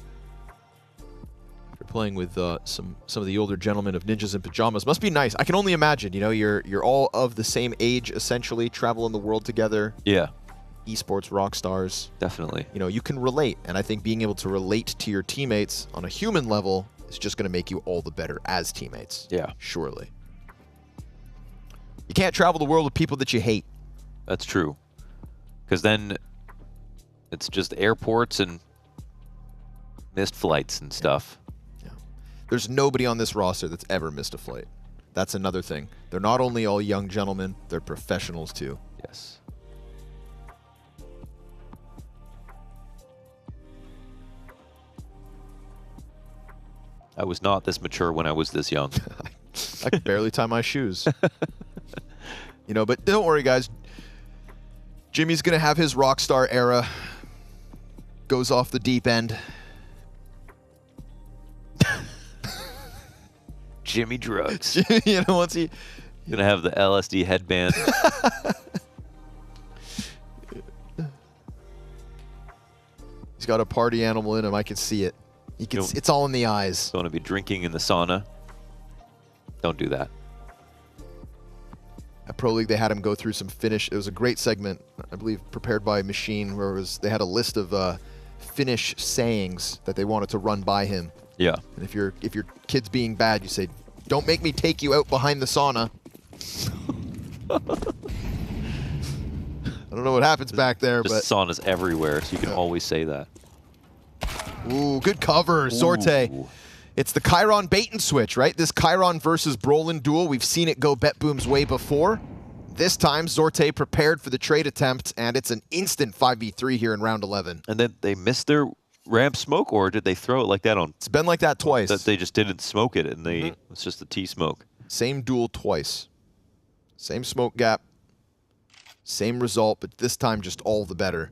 S4: playing with some of the older gentlemen of Ninjas in Pajamas. Must be nice. I can only imagine, you know, you're all of the same age, essentially, traveling the world together.
S5: Yeah.
S4: Esports rock stars.
S5: Definitely.
S4: You know, you can relate. And I think being able to relate to your teammates on a human level is just going to make you all the better as teammates.
S5: Yeah.
S4: Surely. You can't travel the world with people that you hate.
S5: That's true. Because then it's just airports and missed flights and stuff.
S4: Yeah. There's nobody on this roster that's ever missed a flight. That's another thing. They're not only all young gentlemen, they're professionals too.
S5: Yes. I was not this mature when I was this young.
S4: I could barely tie my shoes. You know, but don't worry, guys. Jimmy's going to have his rock star era. Goes off the deep end.
S5: Jimmy drugs.
S4: You know, once he...
S5: Gonna have the LSD headband.
S4: He's got a party animal in him. I can see it. You can, it's all in the eyes.
S5: Going to be drinking in the sauna. Don't do that.
S4: At Pro League, they had him go through some Finnish. It was a great segment, I believe, prepared by Machine, where they had a list of Finnish sayings that they wanted to run by him.
S5: Yeah.
S4: And if your kid's being bad, you say, "Don't make me take you out behind the sauna." I don't know what happens back there, but
S5: saunas everywhere, so you can always say that.
S4: Ooh, good cover, Sorte. It's the Chiron bait and switch, right? This Chiron versus Brolin duel, we've seen it go BetBoom's way before. This time, Sorte prepared for the trade attempt, and it's an instant 5v3 here in round 11.
S5: And then they missed their ramp smoke, or did they throw it like that on?
S4: It's been like that twice.
S5: That they just didn't smoke it, and it's just the T smoke.
S4: Same duel twice. Same smoke gap. Same result, but this time just all the better.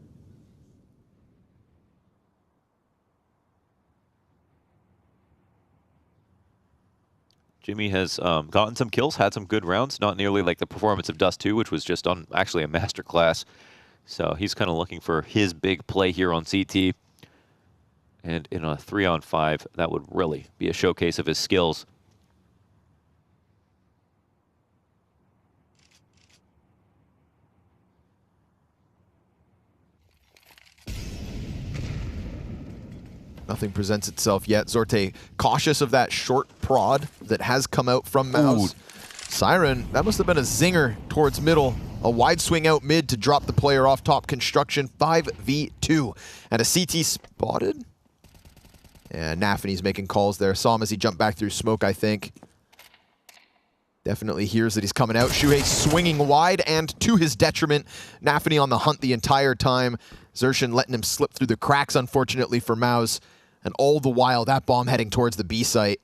S5: Jimmy has gotten some kills, had some good rounds, not nearly like the performance of Dust 2, which was just on actually a masterclass. So he's kind of looking for his big play here on CT. And in a 3-on-5, that would really be a showcase of his skills.
S4: Nothing presents itself yet. Sorte cautious of that short prod that has come out from Mouse. Siren, that must have been a zinger towards middle. A wide swing out mid to drop the player off top. Construction 5v2. And a CT spotted. Yeah, Nafany's making calls there. Saw him as he jumped back through smoke, I think. Definitely hears that he's coming out. Shuhei swinging wide, and to his detriment, Nafany on the hunt the entire time. Xerxin letting him slip through the cracks, unfortunately for Mouse. And all the while, that bomb heading towards the B site.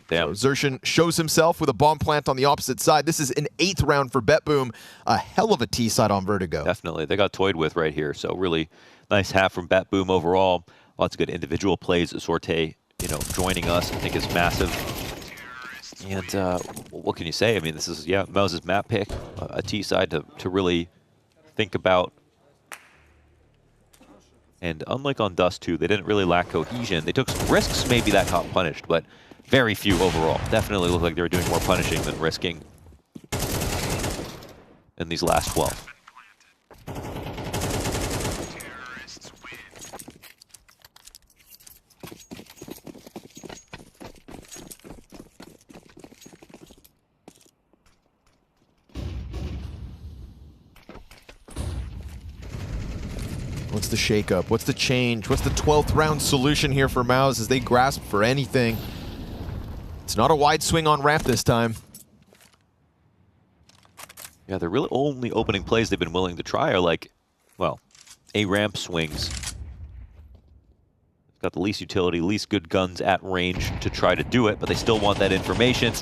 S5: Damn.
S4: So Xerxin shows himself with a bomb plant on the opposite side. This is an 8th round for BetBoom. A hell of a T side on Vertigo.
S5: Definitely. They got toyed with right here. So really nice half from BetBoom overall. Lots of good individual plays. Sorte, you know, joining us, I think is massive. And what can you say? I mean, this is, yeah, Mouse's map pick, a T side to really think about. And unlike on Dust 2, they didn't really lack cohesion. They took some risks, maybe that got punished, but very few overall. Definitely looked like they were doing more punishing than risking in these last 12.
S4: What's the shakeup? What's the change? What's the 12th round solution here for Mouse as they grasp for anything? It's not a wide swing on ramp this time.
S5: Yeah, the really only opening plays they've been willing to try are like, well, A ramp swings. Got the least utility, least good guns at range to try to do it, but they still want that information.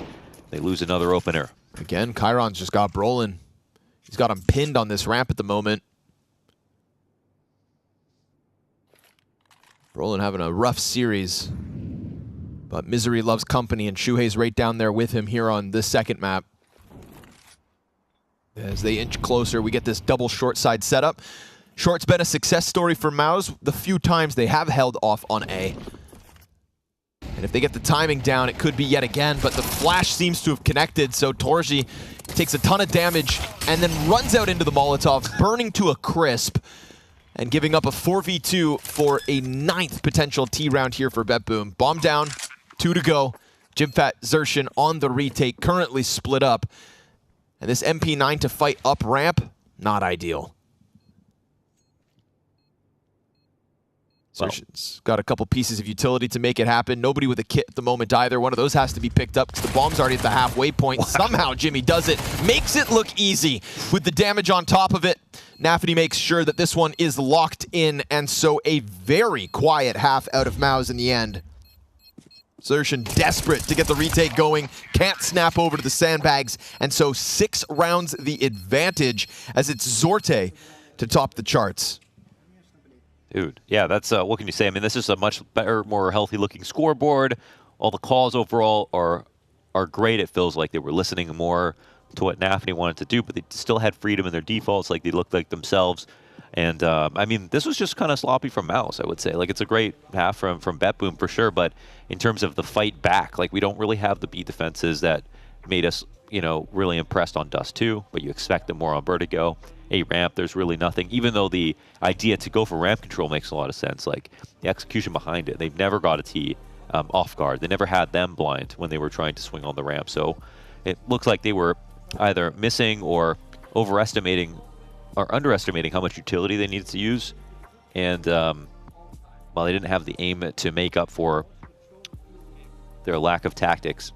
S5: They lose another opener.
S4: Again, Chiron's just got Brolin. He's got him pinned on this ramp at the moment. Brolin having a rough series, but Misery loves company, and Shuhei's right down there with him here on this second map. As they inch closer, we get this double short side setup. Short's been a success story for Mouse the few times they have held off on A. And if they get the timing down, it could be yet again, but the flash seems to have connected, so Torji takes a ton of damage and then runs out into the Molotov, burning to a crisp, and giving up a 4v2 for a 9th potential T round here for BetBoom. Bomb down, 2 to go. Jimfat, Xerxian on the retake, currently split up. And this MP9 to fight up ramp, not ideal. Xerxian's got a couple pieces of utility to make it happen. Nobody with a kit at the moment either. One of those has to be picked up because the bomb's already at the halfway point. Wow. Somehow Jimmy does it, makes it look easy with the damage on top of it. Nafany makes sure that this one is locked in, and so a very quiet half out of Mouse in the end. Xerxian desperate to get the retake going, can't snap over to the sandbags, and so 6 rounds the advantage as it's Zorte to top the charts.
S5: Dude, yeah, that's, what can you say? I mean, this is a much better, more healthy-looking scoreboard. All the calls overall are great. It feels like they were listening more to what Nafany wanted to do, but they still had freedom in their defaults, like they looked like themselves. And, I mean, this was just kind of sloppy from Mouse, I would say. Like, it's a great half from BetBoom for sure, but in terms of the fight back, like, we don't really have the B defenses that made us, you know, really impressed on Dust 2, but you expect them more on Vertigo. A ramp, there's really nothing, even though the idea to go for ramp control makes a lot of sense. Like, the execution behind it, they've never got a T off guard. They never had them blind when they were trying to swing on the ramp. So it looks like they were either missing or overestimating or underestimating how much utility they needed to use. And while they didn't have the aim to make up for their lack of tactics,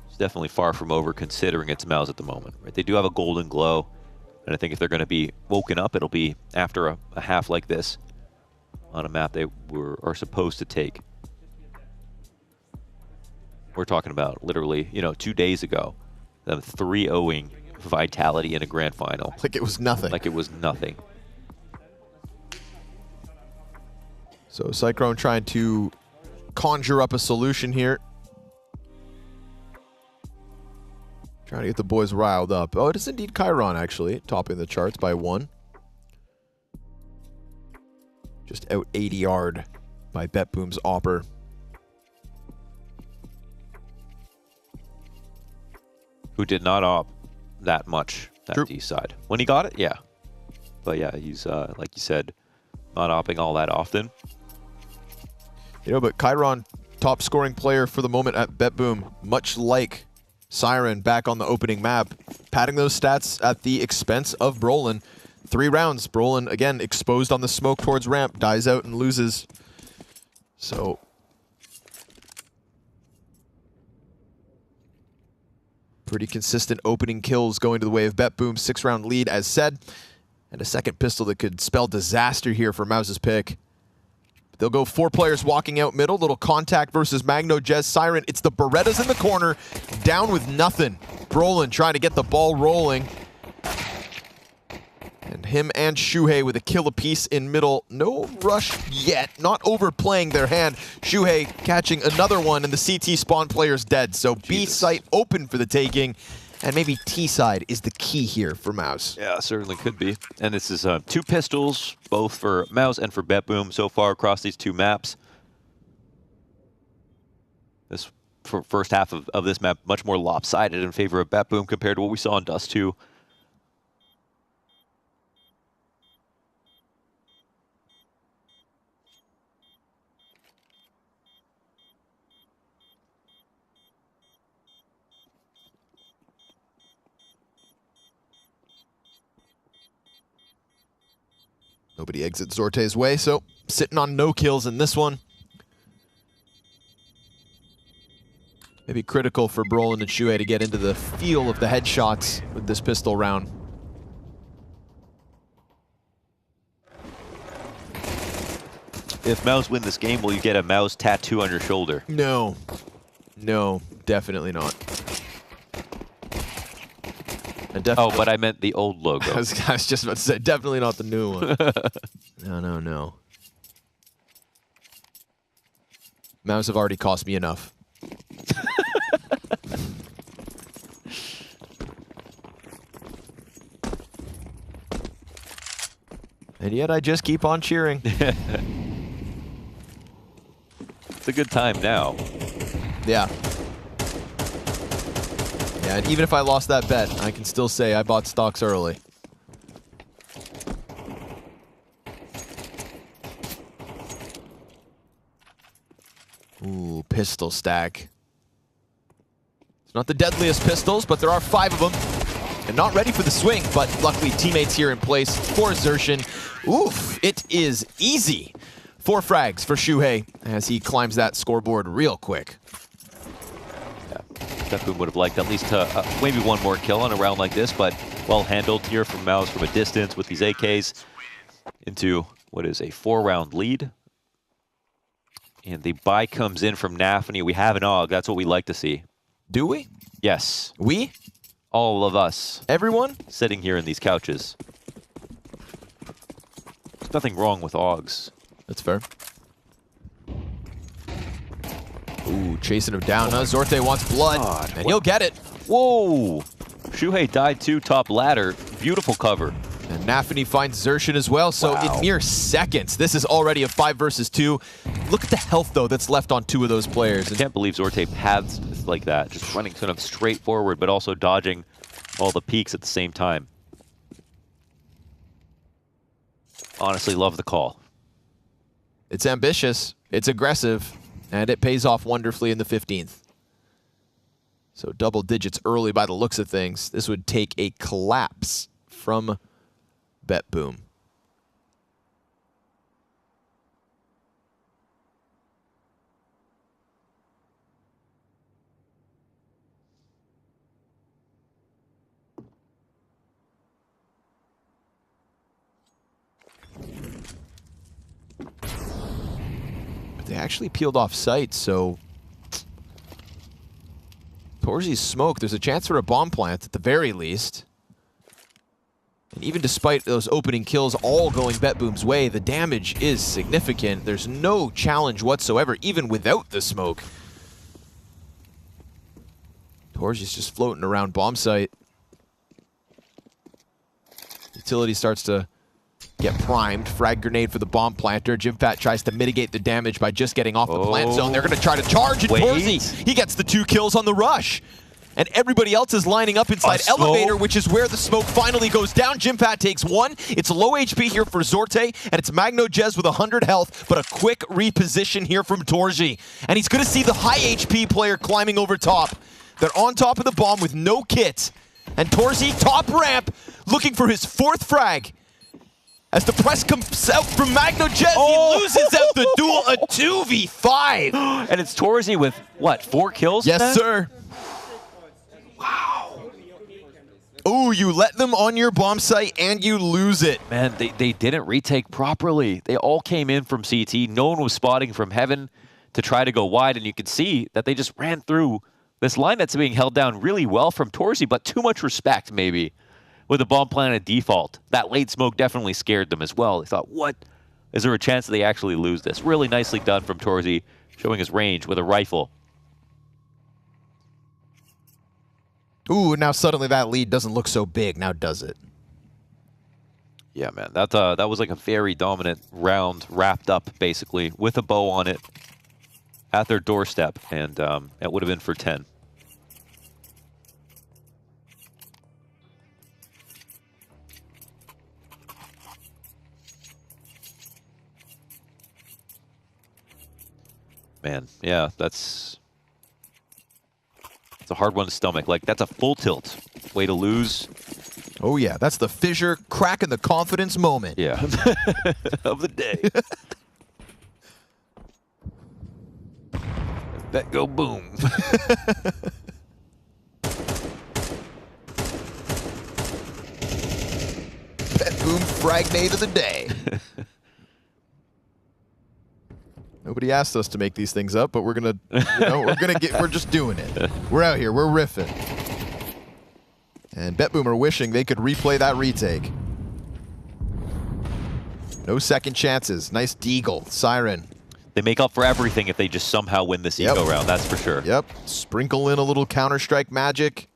S5: it's definitely far from over considering it's Mouse at the moment. Right? They do have a golden glow, and I think if they're going to be woken up, it'll be after a half like this on a map they are supposed to take. We're talking about literally, you know, 2 days ago, them 3-0ing Vitality in a grand final.
S4: Like it was nothing.
S5: Like it was nothing.
S4: So Cyclone trying to conjure up a solution here. Trying to get the boys riled up. Oh, it is indeed Chiron, actually, topping the charts by 1. Just out 80-yard by BetBoom's Opper.
S5: Who did not op that much, that D side. When he got it, yeah. But yeah, he's, like you said, not opping all that often.
S4: You know, but Chiron, top scoring player for the moment at BetBoom, much like Siren back on the opening map, padding those stats at the expense of Brolin. 3 rounds, Brolin, again, exposed on the smoke towards ramp, dies out and loses. So pretty consistent opening kills going to the way of BetBoom. 6-round lead, as said, and a second pistol that could spell disaster here for Mouse's pick. They'll go 4 players walking out middle. Little contact versus Magno, Jez, Siren. It's the Berettas in the corner, down with nothing. Brolin trying to get the ball rolling. And Him and Shuhei with a kill apiece in middle. No rush yet. Not overplaying their hand. Shuhei catching another one, and the CT spawn player's dead. So B site open for the taking. And maybe T side is the key here for Mouse.
S5: Yeah, certainly could be. And this is 2 pistols, both for Mouse and for BetBoom so far across these 2 maps. This for first half of this map, much more lopsided in favor of BetBoom compared to what we saw in Dust 2.
S4: Nobody exits Zorte's way, so sitting on no kills in this one. Maybe critical for Brolin and Shuhei to get into the feel of the headshots with this pistol round.
S5: If Mouse win this game, will you get a Mouse tattoo on your shoulder?
S4: No. No, definitely not.
S5: Oh, but I meant the old logo.
S4: I was just about to say, definitely not the new one. No. Mouse have already cost me enough. And yet I just keep on cheering.
S5: It's a good time now.
S4: Yeah. Yeah, and even if I lost that bet, I can still say I bought stocks early. Ooh, pistol stack. It's not the deadliest pistols, but there are 5 of them. And not ready for the swing, but luckily teammates here in place for Xertion. Oof, it is easy. 4 frags for Shuhei as he climbs that scoreboard real quick.
S5: BetBoom would have liked at least maybe 1 more kill on a round like this, but well handled here from Mouse from a distance with these AKs into what is a 4-round lead. And the buy comes in from Nafany. We have an AUG. That's what we like to see.
S4: Do we?
S5: Yes.
S4: We?
S5: All of us.
S4: Everyone?
S5: Sitting here in these couches. There's nothing wrong with AUGs.
S4: That's fair. Ooh, chasing him down. Zorte wants blood, and he'll get it.
S5: Whoa! Shuhei died too, top ladder. Beautiful cover.
S4: And Nafany finds Xertion as well, so in mere seconds, this is already a 5 versus 2. Look at the health, though, that's left on 2 of those players.
S5: I can't believe Zorte paths like that. Just running kind of straight forward, but also dodging all the peaks at the same time. Honestly, love the call.
S4: It's ambitious, it's aggressive, and it pays off wonderfully in the 15th. So double digits early by the looks of things. This would take a collapse from BetBoom. But they actually peeled off site, so Torzi's smoke, there's a chance for a bomb plant at the very least. And even despite those opening kills all going BetBoom's way, the damage is significant. There's no challenge whatsoever, even without the smoke. Torzi's just floating around bomb site. Utility starts to get primed. Frag grenade for the bomb planter. Jimfat tries to mitigate the damage by just getting off the plant zone. They're going to try to charge, and Torzi, he gets the 2 kills on the rush. And everybody else is lining up inside elevator, which is where the smoke finally goes down. Jimfat takes 1. It's low HP here for Zorte, and it's Magno Jez with 100 health, but a quick reposition here from Torzi. And he's going to see the high HP player climbing over top. They're on top of the bomb with no kit. And Torzi, top ramp, looking for his 4th frag. As the press comes out from Magno Jez, he loses out the duel, a 2v5.
S5: And it's Torzi with, what, 4 kills?
S4: Yes, sir. Wow. Oh, you let them on your bomb site and you lose it.
S5: Man, they didn't retake properly. They all came in from CT. No one was spotting from heaven to try to go wide, and you could see that they just ran through this line that's being held down really well from Torzi, but too much respect maybe with the bomb plant at default. That late smoke definitely scared them as well. They thought, what? Is there a chance that they actually lose this? Really nicely done from Torzy, showing his range with a rifle.
S4: Ooh, now suddenly that lead doesn't look so big, now does it?
S5: Yeah, man, that was like a very dominant round wrapped up, basically, with a bow on it at their doorstep, and it would have been for 10. Man, yeah, it's a hard one to stomach. Like, that's a full tilt. Way to lose.
S4: Oh yeah, that's the fissure crack in the confidence moment.
S5: Yeah, of the day. That go boom.
S4: BetBoom fragnate of the day. Nobody asked us to make these things up, but we're gonna, we're just doing it. We're out here, we're riffing. And BetBoom are wishing they could replay that retake. No second chances. Nice deagle, Siren.
S5: They make up for everything if they just somehow win this eco round, that's for sure.
S4: Yep, sprinkle in a little Counter-Strike magic.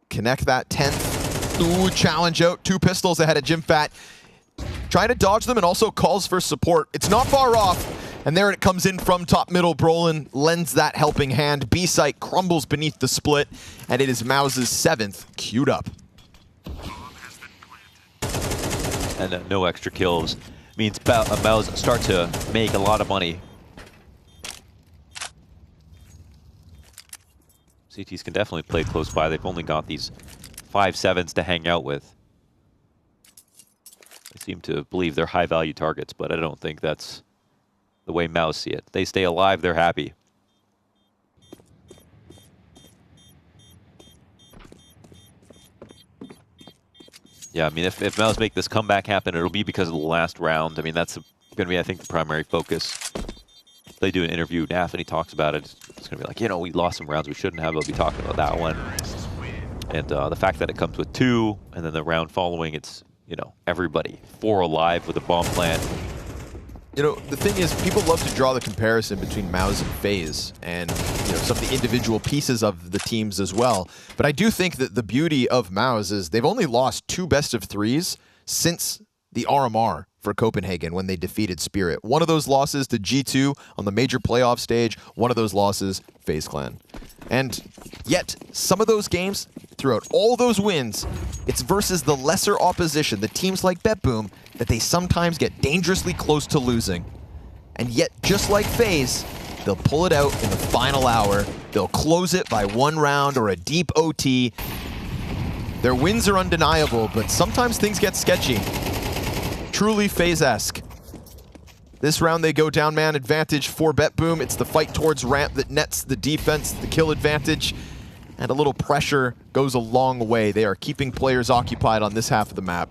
S4: Connect that 10th. Ooh, challenge out. 2 pistols ahead of JimFat. Trying to dodge them and also calls for support. It's not far off. And there it comes in from top middle. Brolin lends that helping hand. B-site crumbles beneath the split. And it is Mouse's 7th queued up.
S5: And no extra kills means Mouse start to make a lot of money. CTs can definitely play close by. They've only got these 5-7s to hang out with. They seem to believe they're high-value targets, but I don't think that's the way Mouse see it. They stay alive, they're happy. Yeah, I mean, if Mouse make this comeback happen, it'll be because of the last round. I mean, that's going to be, I think, the primary focus. If they do an interview with Naf and he talks about it, it's going to be like, you know, we lost some rounds we shouldn't have. They'll be talking about that one. And the fact that it comes with 2, and then the round following, it's, you know, everybody 4 alive with a bomb plant.
S4: You know, the thing is, people love to draw the comparison between Mouse and FaZe and, you know, some of the individual pieces of the teams as well. But I do think that the beauty of Mouse is they've only lost 2 best-of-3s since the RMR for Copenhagen when they defeated Spirit. One of those losses to G2 on the major playoff stage, one of those losses, FaZe Clan. And yet, some of those games, throughout all those wins, it's versus the lesser opposition, the teams like BetBoom, that they sometimes get dangerously close to losing. And yet, just like FaZe, they'll pull it out in the final hour. They'll close it by 1 round or a deep OT. Their wins are undeniable, but sometimes things get sketchy. Truly FaZe-esque. This round they go down man advantage for BetBoom. It's the fight towards ramp that nets the defense, the kill advantage, and a little pressure goes a long way. They are keeping players occupied on this half of the map.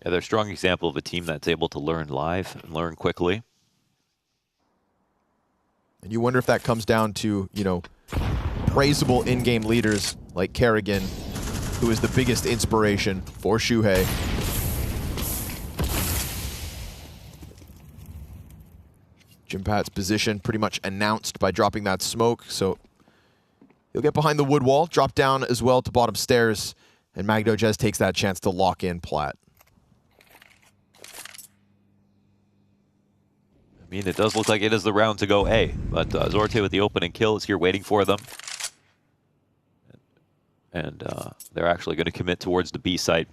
S5: Yeah, they're a strong example of a team that's able to learn live and learn quickly.
S4: And you wonder if that comes down to, you know, praisable in-game leaders like Kerrigan, who is the biggest inspiration for Shuhei. JimPat's position pretty much announced by dropping that smoke, so he'll get behind the wood wall, drop down as well to bottom stairs, and Magdojez takes that chance to lock in Plat.
S5: I mean, it does look like it is the round to go A, but Zorte with the opening kill is here waiting for them. And they're actually going to commit towards the B site.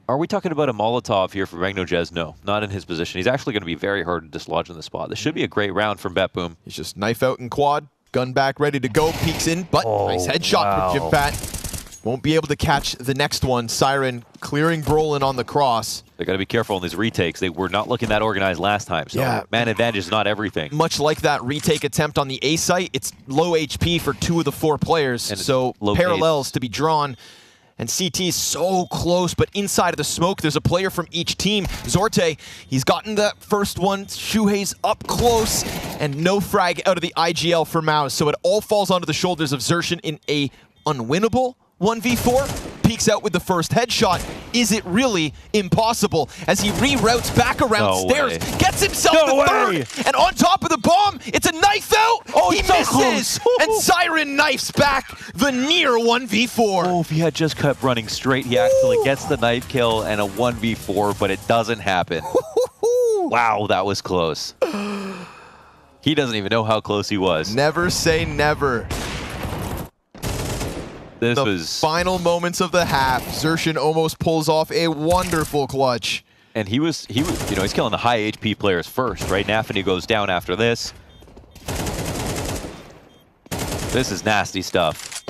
S5: Are we talking about a Molotov here for Magnojez? No, not in his position. He's actually going to be very hard to dislodge in the spot. This should be a great round from BetBoom.
S4: He's just knife out in quad, gun back, ready to go, peeks in, but nice headshot from JimPat. Won't be able to catch the next one. Siren clearing Brolin on the cross.
S5: They got to be careful in these retakes. They were not looking that organized last time, so
S4: yeah,
S5: man advantage is not everything.
S4: Much like that retake attempt on the A site, it's low HP for 2 of the 4 players, and so parallels to be drawn. And CT's so close, but inside of the smoke, there's a player from each team. Zorte, he's gotten the first one. Shuhei's up close, and no frag out of the IGL for Maus. So it all falls onto the shoulders of Xerxin in a unwinnable 1v4. Peeks out with the first headshot. Is it really impossible? As he reroutes back around stairs, gets himself the third, and on top of the bomb, it's a knife out. Oh, he misses, and Siren knifes back the near 1v4.
S5: Oh, if he had just kept running straight, he actually gets the knife kill and a 1v4, but it doesn't happen. Wow, that was close. He doesn't even know how close he was.
S4: Never say never.
S5: This
S4: the
S5: was
S4: final moments of the half. Xerxin almost pulls off a wonderful clutch.
S5: And he was, you know, he's killing the high HP players first, right? Nafany goes down after this. This is nasty stuff.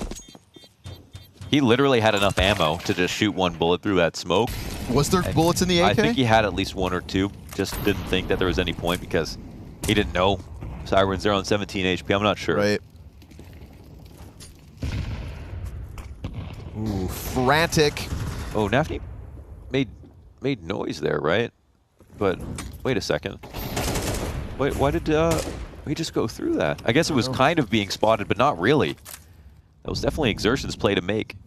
S5: He literally had enough ammo to just shoot one bullet through that smoke.
S4: Was there bullets in the AK?
S5: I think he had at least one or two. Just didn't think that there was any point because he didn't know. Siren's there on 17 HP, I'm not sure.
S4: Right. Ooh, frantic.
S5: Oh, Nafany made noise there, right? But wait a second. Wait, why did we just go through that? I guess it was kind of being spotted, but not really. That was definitely Xerxin's play to make.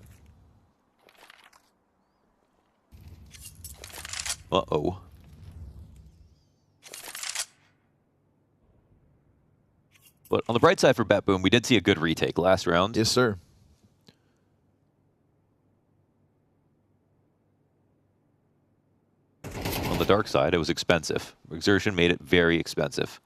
S5: Uh-oh. But on the bright side for BetBoom, we did see a good retake last round.
S4: Yes, sir.
S5: On the dark side, it was expensive. Xerxin made it very expensive.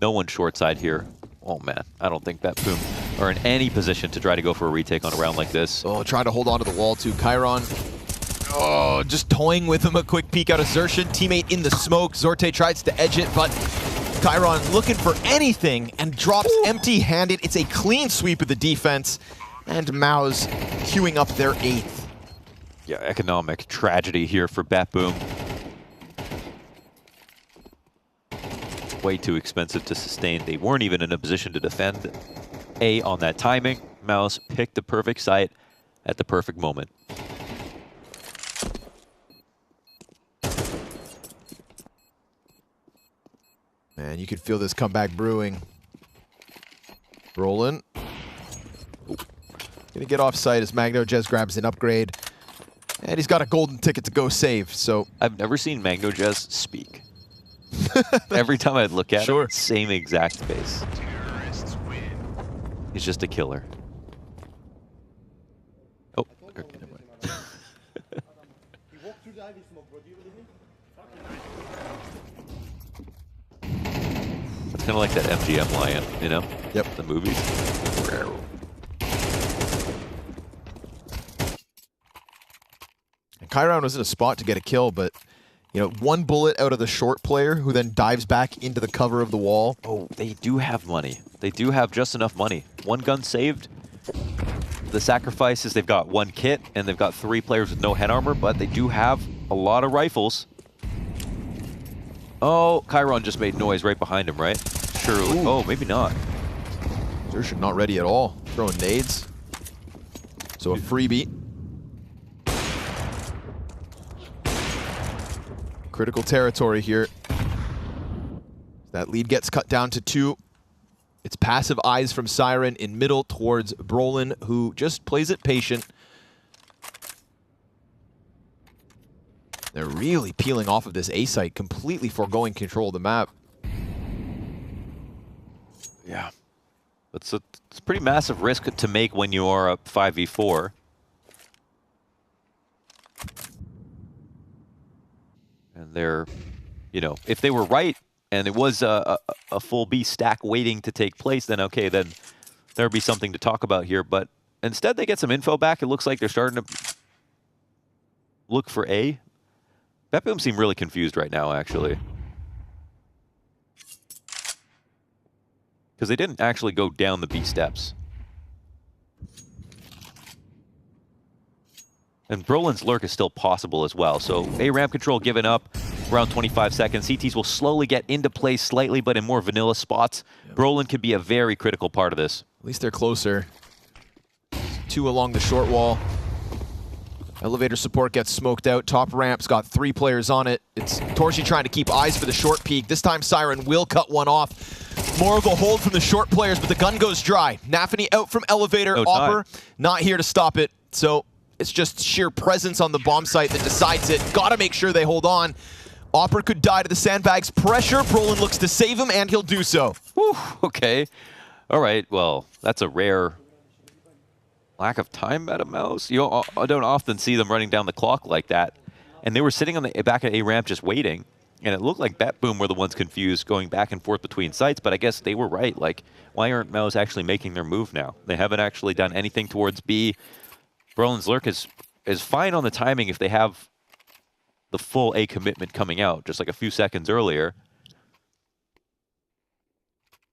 S5: No one short side here. Oh man, I don't think BetBoom are in any position to try to go for a retake on a round like this.
S4: Oh, trying to hold on to the wall too. Chiron. Oh, just toying with him. A quick peek out of Xerxin. Teammate in the smoke. Zorte tries to edge it, but Chiron looking for anything and drops empty-handed. It's a clean sweep of the defense. And Maus queuing up their 8th.
S5: Yeah, economic tragedy here for BetBoom. Way too expensive to sustain. They weren't even in a position to defend A on that timing. Maus picked the perfect site at the perfect moment.
S4: Man, you could feel this comeback brewing. Rolling. Gonna get off site as MagnoJez grabs an upgrade. And he's got a golden ticket to go save, so...
S5: I've never seen MagnoJez speak. Every time I look at him, same exact face. He's just a killer. Oh, okay, never mind. It's kind of like that MGM lion, you know?
S4: Yep.
S5: The movies.
S4: And Chiron was in a spot to get a kill, but, you know, one bullet out of the short player who then dives back into the cover of the wall.
S5: Oh, they do have money. They do have just enough money. One gun saved. The sacrifice is they've got one kit, and they've got 3 players with no head armor, but they do have a lot of rifles. Oh, Chiron just made noise right behind him, right? Surely. Oh, maybe not.
S4: Xerxin not ready at all. Throwing nades. So a freebie. Critical territory here. That lead gets cut down to 2. It's passive eyes from Siren in middle towards Brolin, who just plays it patient. They're really peeling off of this A site, completely foregoing control of the map.
S5: Yeah. It's a pretty massive risk to make when you are up 5v4. And they're, you know, if they were right and it was a full B stack waiting to take place, then okay, then there'd be something to talk about here. But instead they get some info back. It looks like they're starting to look for A. BetBoom seem really confused right now, actually. Because they didn't actually go down the B steps. And Brolin's lurk is still possible as well. So A ramp control given up around 25 seconds. CTs will slowly get into place slightly, but in more vanilla spots. Brolin could be a very critical part of this.
S4: At least they're closer. 2 along the short wall. Elevator support gets smoked out. Top ramp's got 3 players on it. It's Torsi trying to keep eyes for the short peak. This time Siren will cut one off. Morg will hold from the short players, but the gun goes dry. Nafany out from elevator.
S5: No
S4: Opper
S5: time.
S4: not here to stop it. So it's just sheer presence on the bomb site that decides it. Gotta make sure they hold on. Opper could die to the sandbags. Pressure. Brolin looks to save him, and he'll do so.
S5: Whew, okay. All right. Well, that's a rare lack of time at a mouse. You don't often see them running down the clock like that. And they were sitting on the back of A ramp just waiting. And it looked like BetBoom were the ones confused going back and forth between sites. But I guess they were right. Like, why aren't Mouse actually making their move now? They haven't actually done anything towards B. Brolin's Lurk is fine on the timing if they have the full A commitment coming out, just like a few seconds earlier.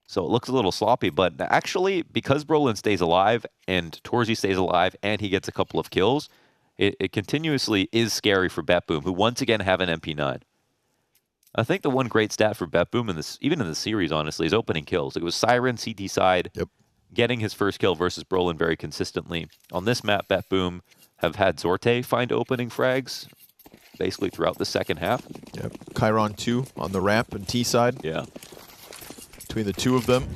S5: So it looks a little sloppy, but actually, because Brolin stays alive and Torsi stays alive and he gets a couple of kills, it continuously is scary for BetBoom, who once again have an MP9. I think the one great stat for BetBoom, even in the series, honestly, is opening kills. It was Siren, CT side, getting his first kill versus Brolin very consistently. On this map, BetBoom have had Zorte find opening frags basically throughout the second half.
S4: Yep. Chiron 2 on the ramp and T side.
S5: Yeah.
S4: Between the 2 of them.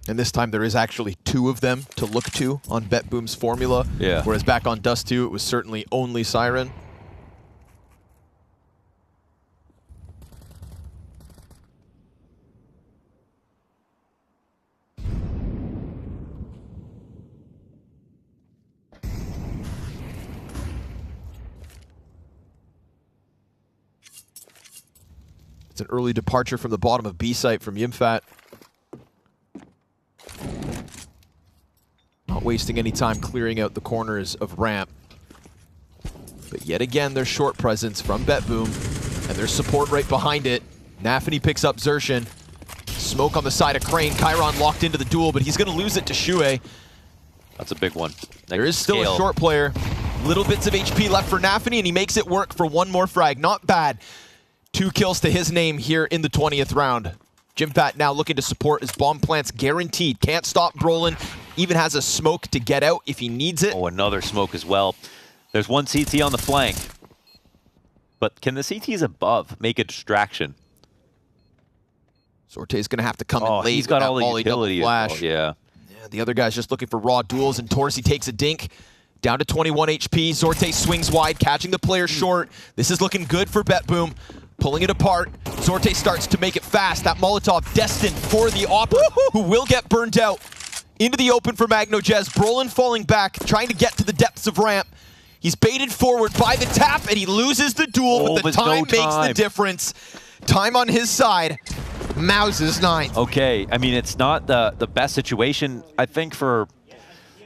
S4: And this time there is actually 2 of them to look to on BetBoom's formula.
S5: Yeah.
S4: Whereas back on Dust 2, it was certainly only Siren. It's an early departure from the bottom of B site from Yimfat. Not wasting any time clearing out the corners of ramp. But yet again, there's short presence from BetBoom, and there's support right behind it. Nafany picks up Xerxin. Smoke on the side of Crane. Chiron locked into the duel, but he's going to lose it to Shue.
S5: That's a big one.
S4: There is still a short player. Little bits of HP left for Nafany, and he makes it work for one more frag. Not bad. 2 kills to his name here in the 20th round. Jimfat now looking to support his bomb plants guaranteed. Can't stop Brolin. Even has a smoke to get out if he needs it.
S5: Oh, another smoke as well. There's one CT on the flank. But can the CTs above make a distraction?
S4: Sorte's going to have to come in late.
S5: He's got all the
S4: Molly
S5: utility
S4: double
S5: as
S4: flash.
S5: well, yeah.
S4: Yeah, the other guy's just looking for raw duels, and Torsi takes a dink. Down to 21 HP. Zorte swings wide, catching the player short. This is looking good for BetBoom. Pulling it apart. Zorte starts to make it fast. That Molotov destined for the Opper, who will get burned out. Into the open for MagnoJez. Brolin falling back, trying to get to the depths of ramp. He's baited forward by the tap, and he loses the duel, but the time makes the difference. Time on his side. Mouse is 9.
S5: Okay, I mean, it's not the best situation, I think, for...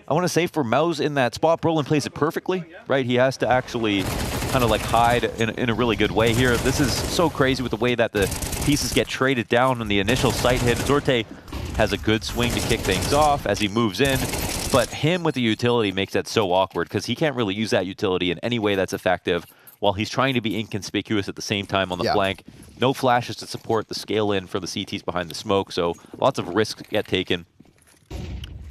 S5: I want to say for Mouse in that spot. Brolin plays it perfectly, right? He has to actually kind of like hide in a really good way here. This is so crazy with the way that the pieces get traded down on the initial sight hit. Zorte has a good swing to kick things off as he moves in, but him with the utility makes that so awkward because he can't really use that utility in any way that's effective while he's trying to be inconspicuous at the same time on the flank. No flashes to support the scale in for the CTs behind the smoke, so lots of risks get taken.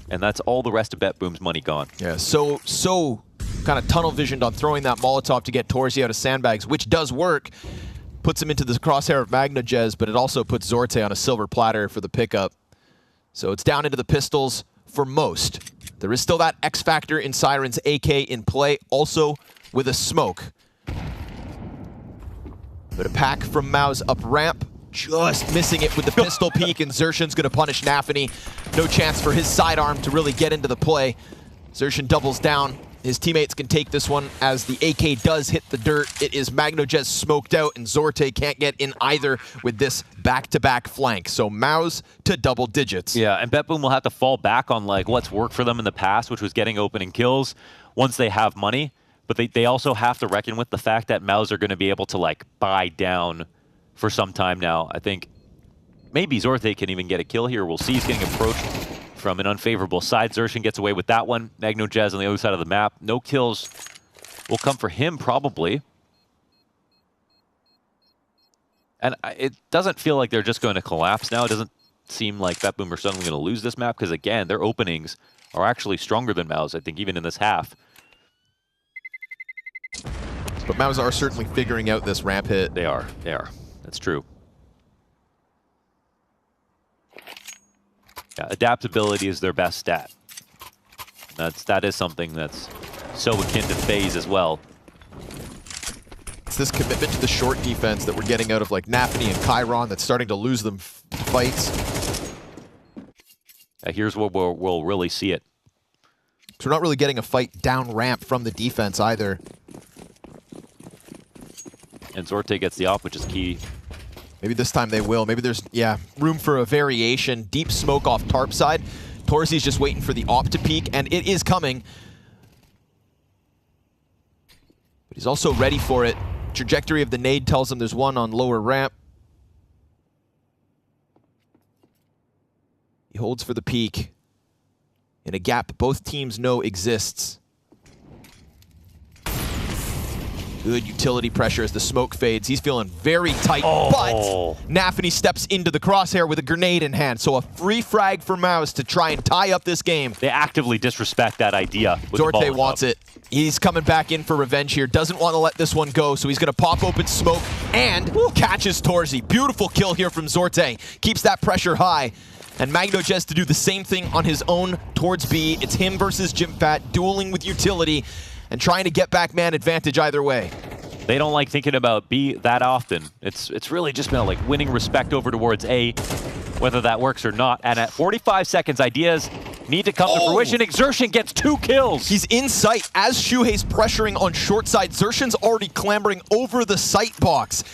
S5: And that's all the rest of BetBoom's money gone.
S4: Yeah, so kind of tunnel visioned on throwing that Molotov to get Torsi out of sandbags, which does work. Puts him into the crosshair of MagnoJez, but it also puts Zorte on a silver platter for the pickup. So it's down into the pistols for most. There is still that X factor in Siren's AK in play, also with a smoke. But a pack from Mao's up ramp. Just missing it with the pistol peek, and Xerxin's going to punish Nafany. No chance for his sidearm to really get into the play. Xerxin doubles down. His teammates can take this one as the AK does hit the dirt. It is MagnoJez smoked out, and Zorte can't get in either with this back-to-back flank. So Mouse to double digits.
S5: Yeah, and BetBoom will have to fall back on like what's worked for them in the past, which was getting opening kills once they have money. But they also have to reckon with the fact that Mouse are going to be able to like buy down for some time now. I think maybe Zorte can even get a kill here. We'll see. He's getting approached from an unfavorable side. Xerxin gets away with that one. MagnoJez on the other side of the map. No kills will come for him probably. And it doesn't feel like they're just going to collapse now. It doesn't seem like BetBoom are suddenly going to lose this map, because again, their openings are actually stronger than MOUZ, I think, even in this half.
S4: But MOUZ are certainly figuring out this ramp hit.
S5: They are. That's true. Yeah, adaptability is their best stat. That is something that's so akin to FaZe as well.
S4: It's this commitment to the short defense that we're getting out of like Nafany and Chiron that's starting to lose them fights.
S5: Here's where we'll really see it.
S4: So we're not really getting a fight down ramp from the defense either.
S5: And Zorte gets the op, which is key.
S4: Maybe this time they will. Maybe there's, yeah, room for a variation. Deep smoke off Tarp side. Torzy's just waiting for the op to peak, and it is coming. But he's also ready for it. Trajectory of the nade tells him there's one on lower ramp. He holds for the peak in a gap both teams know exists. Good utility pressure as the smoke fades. He's feeling very tight, but Nafany steps into the crosshair with a grenade in hand. So a free frag for MOUZ to try and tie up this game.
S5: They actively disrespect that idea.
S4: Zorte wants it. He's coming back in for revenge here. Doesn't want to let this one go, so he's going to pop open smoke and catches Torzy. Beautiful kill here from Zorte. Keeps that pressure high. And MagnOjez to do the same thing on his own towards B. It's him versus JimFat, dueling with utility and trying to get back man advantage either way.
S5: They don't like thinking about B that often. It's really just been like winning respect over towards A, whether that works or not. And at 45 seconds, ideas need to come to fruition. Exertion gets 2 kills.
S4: He's in sight as Shuhei's pressuring on short side. Xertion's already clambering over the sight box.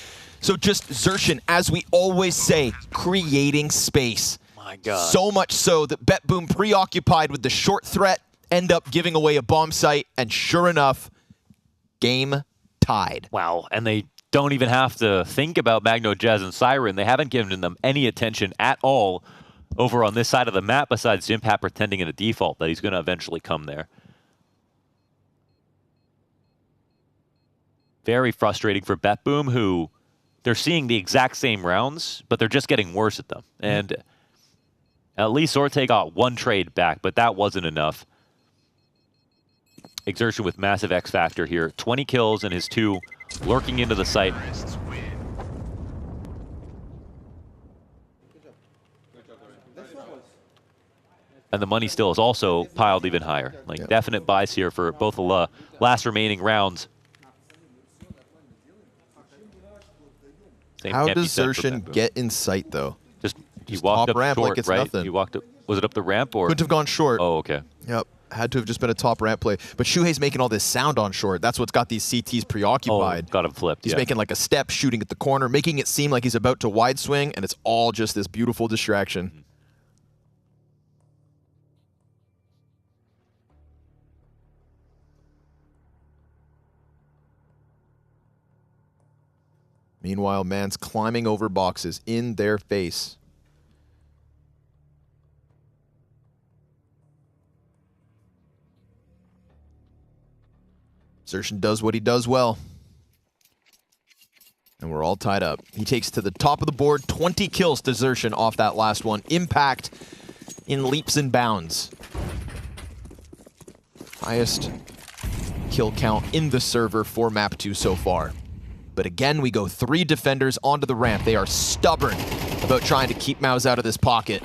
S4: So just Xertion, as we always say, creating space.
S5: My God.
S4: So much so that BetBoom, preoccupied with the short threat, end up giving away a bomb site, and sure enough, game tied.
S5: Wow, and they don't even have to think about MagnOjez and Siren. They haven't given them any attention at all over on this side of the map, besides JimFat pretending in a default that he's going to eventually come there. Very frustrating for BetBoom, who they're seeing the exact same rounds, but they're just getting worse at them. And at least Zorte got 1 trade back, but that wasn't enough. Exertion with massive X factor here. 20 kills and his 2 lurking into the site. And the money still is also piled even higher. Like definite buys here for both the last remaining rounds.
S4: How does Xertion get in sight though?
S5: Just he walked up
S4: ramp
S5: short,
S4: like it's
S5: right?
S4: nothing.
S5: He walked up. Was it up the ramp or?
S4: Couldn't have gone short.
S5: Oh, okay.
S4: Yep. Had to have just been a top ramp play. But Shuhei's making all this sound on short. That's what's got these CTs preoccupied.
S5: Got him flipped.
S4: He's making like a step, shooting at the corner, making it seem like he's about to wide swing, and it's all just this beautiful distraction. Meanwhile, man's climbing over boxes in their face. Xertion does what he does well. And we're all tied up. He takes to the top of the board, 20 kills to Xertion off that last one. Impact in leaps and bounds. Highest kill count in the server for map 2 so far. But again, we go 3 defenders onto the ramp. They are stubborn about trying to keep MOUZ out of this pocket.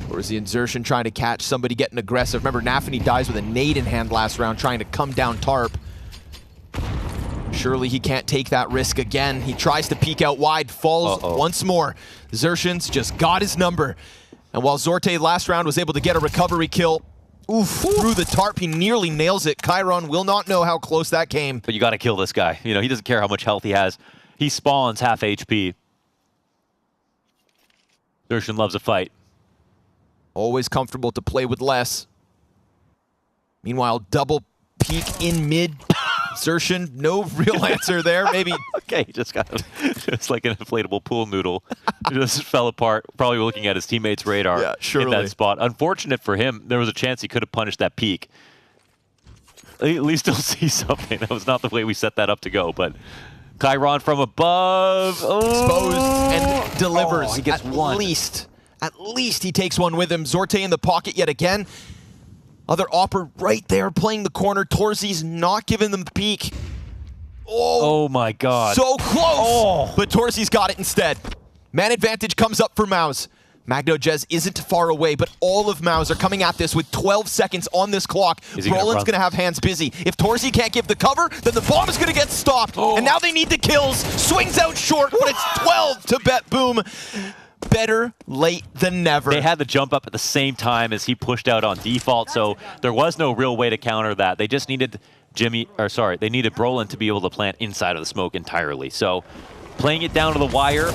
S4: Torzy and Xertion trying to catch somebody getting aggressive. Remember, Nafany dies with a nade in hand last round, trying to come down Tarp. Surely he can't take that risk again. He tries to peek out wide, falls once more. Xertion's just got his number. And while Zorte last round was able to get a recovery kill, through the Tarp, he nearly nails it. Chiron will not know how close that came.
S5: But you got to kill this guy. You know, he doesn't care how much health he has. He spawns half HP. Xertion loves a fight.
S4: Always comfortable to play with less. Meanwhile, double peek in mid. Xertion, no real answer there. Maybe.
S5: Okay, he just got just like an inflatable pool noodle. Just fell apart. Probably looking at his teammate's radar in that spot. Unfortunate for him, there was a chance he could have punished that peek. At least he'll see something. That was not the way we set that up to go, but Chiron from above.
S4: Exposed and delivers.
S5: He gets one.
S4: At least he takes one with him. Zorte in the pocket yet again. Other Opper right there playing the corner. Torzi's not giving them the peek.
S5: Oh my god.
S4: So close! But Torzi's got it instead. Man advantage comes up for Maus. MagnoJez isn't far away, but all of Maus are coming at this with 12 seconds on this clock. Roland's going to have hands busy. If Torzi can't give the cover, then the bomb is going to get stopped. And now they need the kills. Swings out short, but it's 12 to BetBoom. Better late than never.
S5: They had the jump up at the same time as he pushed out on default, so there was no real way to counter that. They just needed they needed Brolin to be able to plant inside of the smoke entirely. So playing it down to the wire,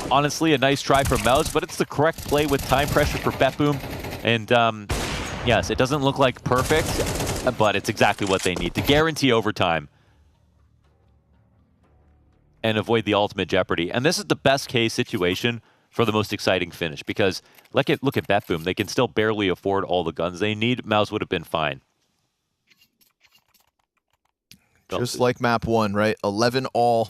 S5: honestly, a nice try from Maus, but it's the correct play with time pressure for BetBoom. And yes, it doesn't look like perfect, but it's exactly what they need to guarantee overtime and avoid the ultimate jeopardy. And this is the best case situation for the most exciting finish, because look at BetBoom. They can still barely afford all the guns they need. Maus would have been fine.
S4: Just like map 1, right? 11 all.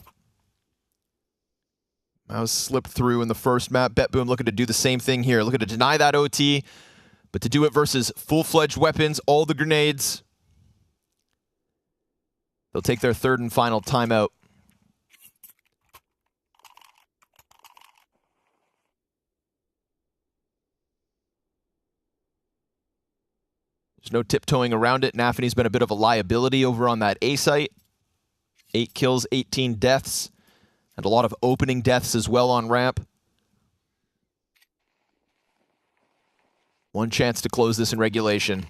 S4: Maus slipped through in the first map. BetBoom looking to do the same thing here. Looking to deny that OT, but to do it versus full-fledged weapons, all the grenades. They'll take their third and final timeout. There's no tiptoeing around it. Nafany's been a bit of a liability over on that A site. 8 kills, 18 deaths, and a lot of opening deaths as well on ramp. One chance to close this in regulation.